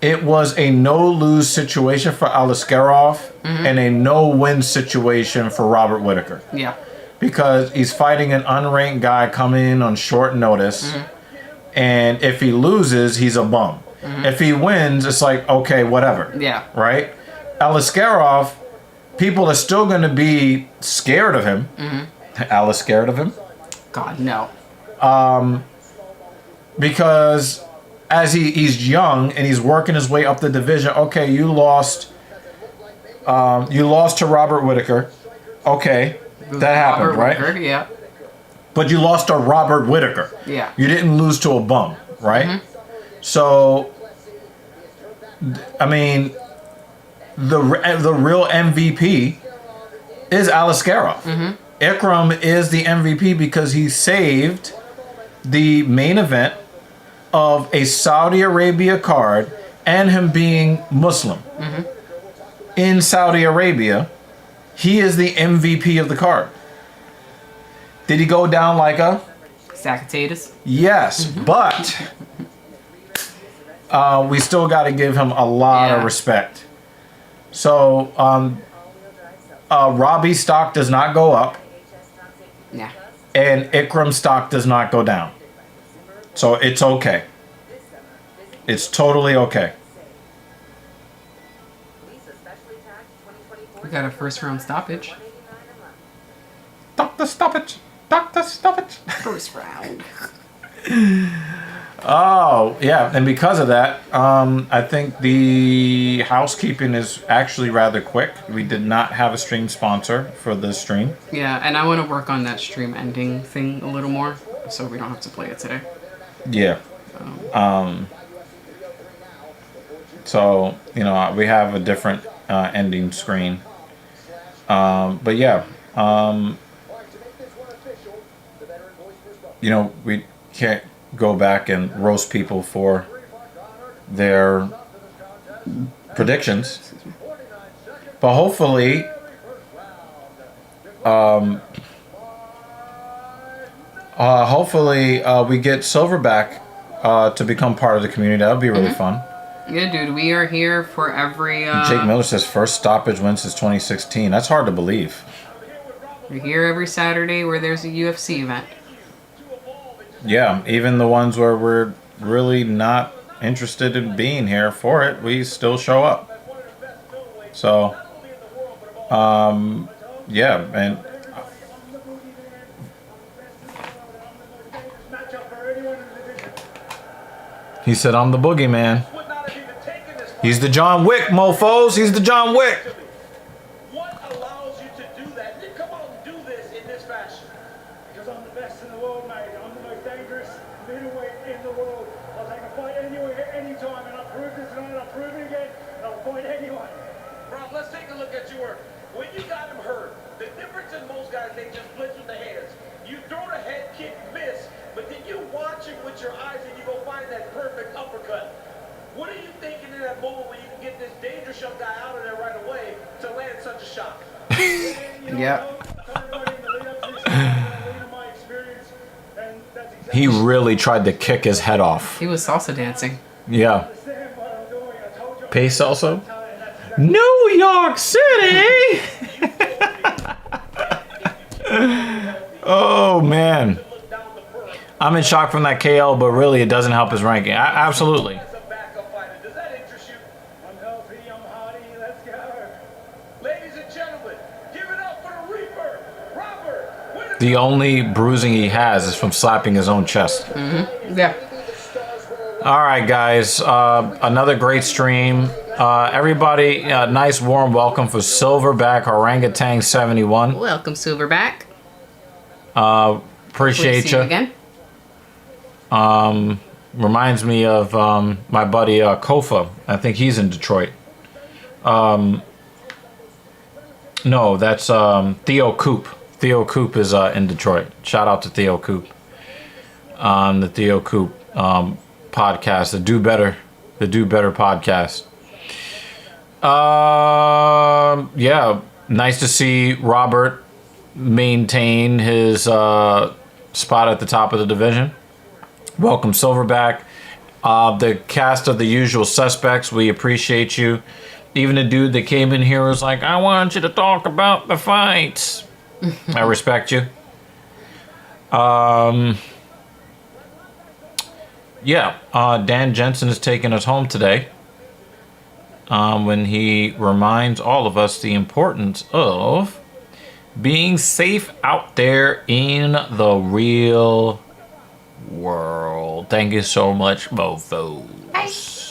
It was a no-lose situation for Aliskerov and a no-win situation for Robert Whittaker. Yeah. Because he's fighting an unranked guy coming in on short notice. And if he loses, he's a bum. If he wins, it's like, okay, whatever. Yeah. Right? Aliskerov, people are still going to be scared of him. Alice scared of him? God, no. Because as he's young and he's working his way up the division. Okay, you lost to Robert Whittaker. Okay, that happened, Robert right? Whittaker, yeah. But you lost to Robert Whittaker. Yeah. You didn't lose to a bum, right? Mm-hmm. So, I mean, the real MVP is Aliskerov. Mm-hmm. Ikram is the MVP because he saved the main event of a Saudi Arabia card and him being Muslim. Mm-hmm. In Saudi Arabia, he is the MVP of the card. Did he go down like a sack of potatoes? Yes, but we still got to give him a lot of respect. So, Robbie's stock does not go up. Yeah. And Ikram's stock does not go down. So it's okay. It's totally okay. We got a first round stoppage. Doctor stoppage. Doctor stoppage. First round. Oh, yeah. And because of that, I think the housekeeping is actually rather quick. We did not have a stream sponsor for this stream. Yeah, and I want to work on that stream ending thing a little more so we don't have to play it today. Yeah. So, you know, we have a different ending screen. But yeah. You know, we can't go back and roast people for their predictions. But hopefully, we get Silverback to become part of the community. That would be really fun. Yeah, dude, we are here for every... Jake Miller says first stoppage win since 2016. That's hard to believe. We're here every Saturday where there's a UFC event. Yeah, even the ones where we're really not interested in being here for it, we still show up. So, yeah, and he said, I'm the boogeyman. He's the John Wick, mofos. He's the John Wick. What allows you to do that? You come out and do this in this fashion. Because I'm the best in the world, mate. I'm the most dangerous middleweight in the world. I'll take a fight anywhere, anytime, and I'll prove this tonight, I'll prove it again, and I'll fight anyone. Rob, let's take a look at your work. When you got him hurt, the difference in most guys, they just blitz with the hands. You throw the head kick, miss, but then you watch it with your eyes and you go find that perfect uppercut. What are you thinking in that moment when you can get this danger shot guy out of there right away to land such a shot? Yeah. He really tried to kick his head off. He was salsa dancing. Yeah. Pace also? New York City! Oh, man. I'm in shock from that KO, but really it doesn't help his ranking. Absolutely. The only bruising he has is from slapping his own chest. Mm-hmm. Yeah. All right, guys. Another great stream. Everybody, nice warm welcome for Silverback Orangutan 71. Welcome, Silverback. Appreciate See you you. again. Reminds me of my buddy Kofa. I think he's in Detroit. No, that's Theo Coop. Theo Coop is in Detroit. Shout out to Theo Coop on the Theo Coop podcast, the Do Better podcast. Yeah, nice to see Robert maintain his spot at the top of the division. Welcome, Silverback. The cast of the usual suspects, we appreciate you. Even the dude that came in here was like, I want you to talk about the fights. I respect you. Yeah, Dan Jensen is taking us home today when he reminds all of us the importance of being safe out there in the real world. Thank you so much, mofos.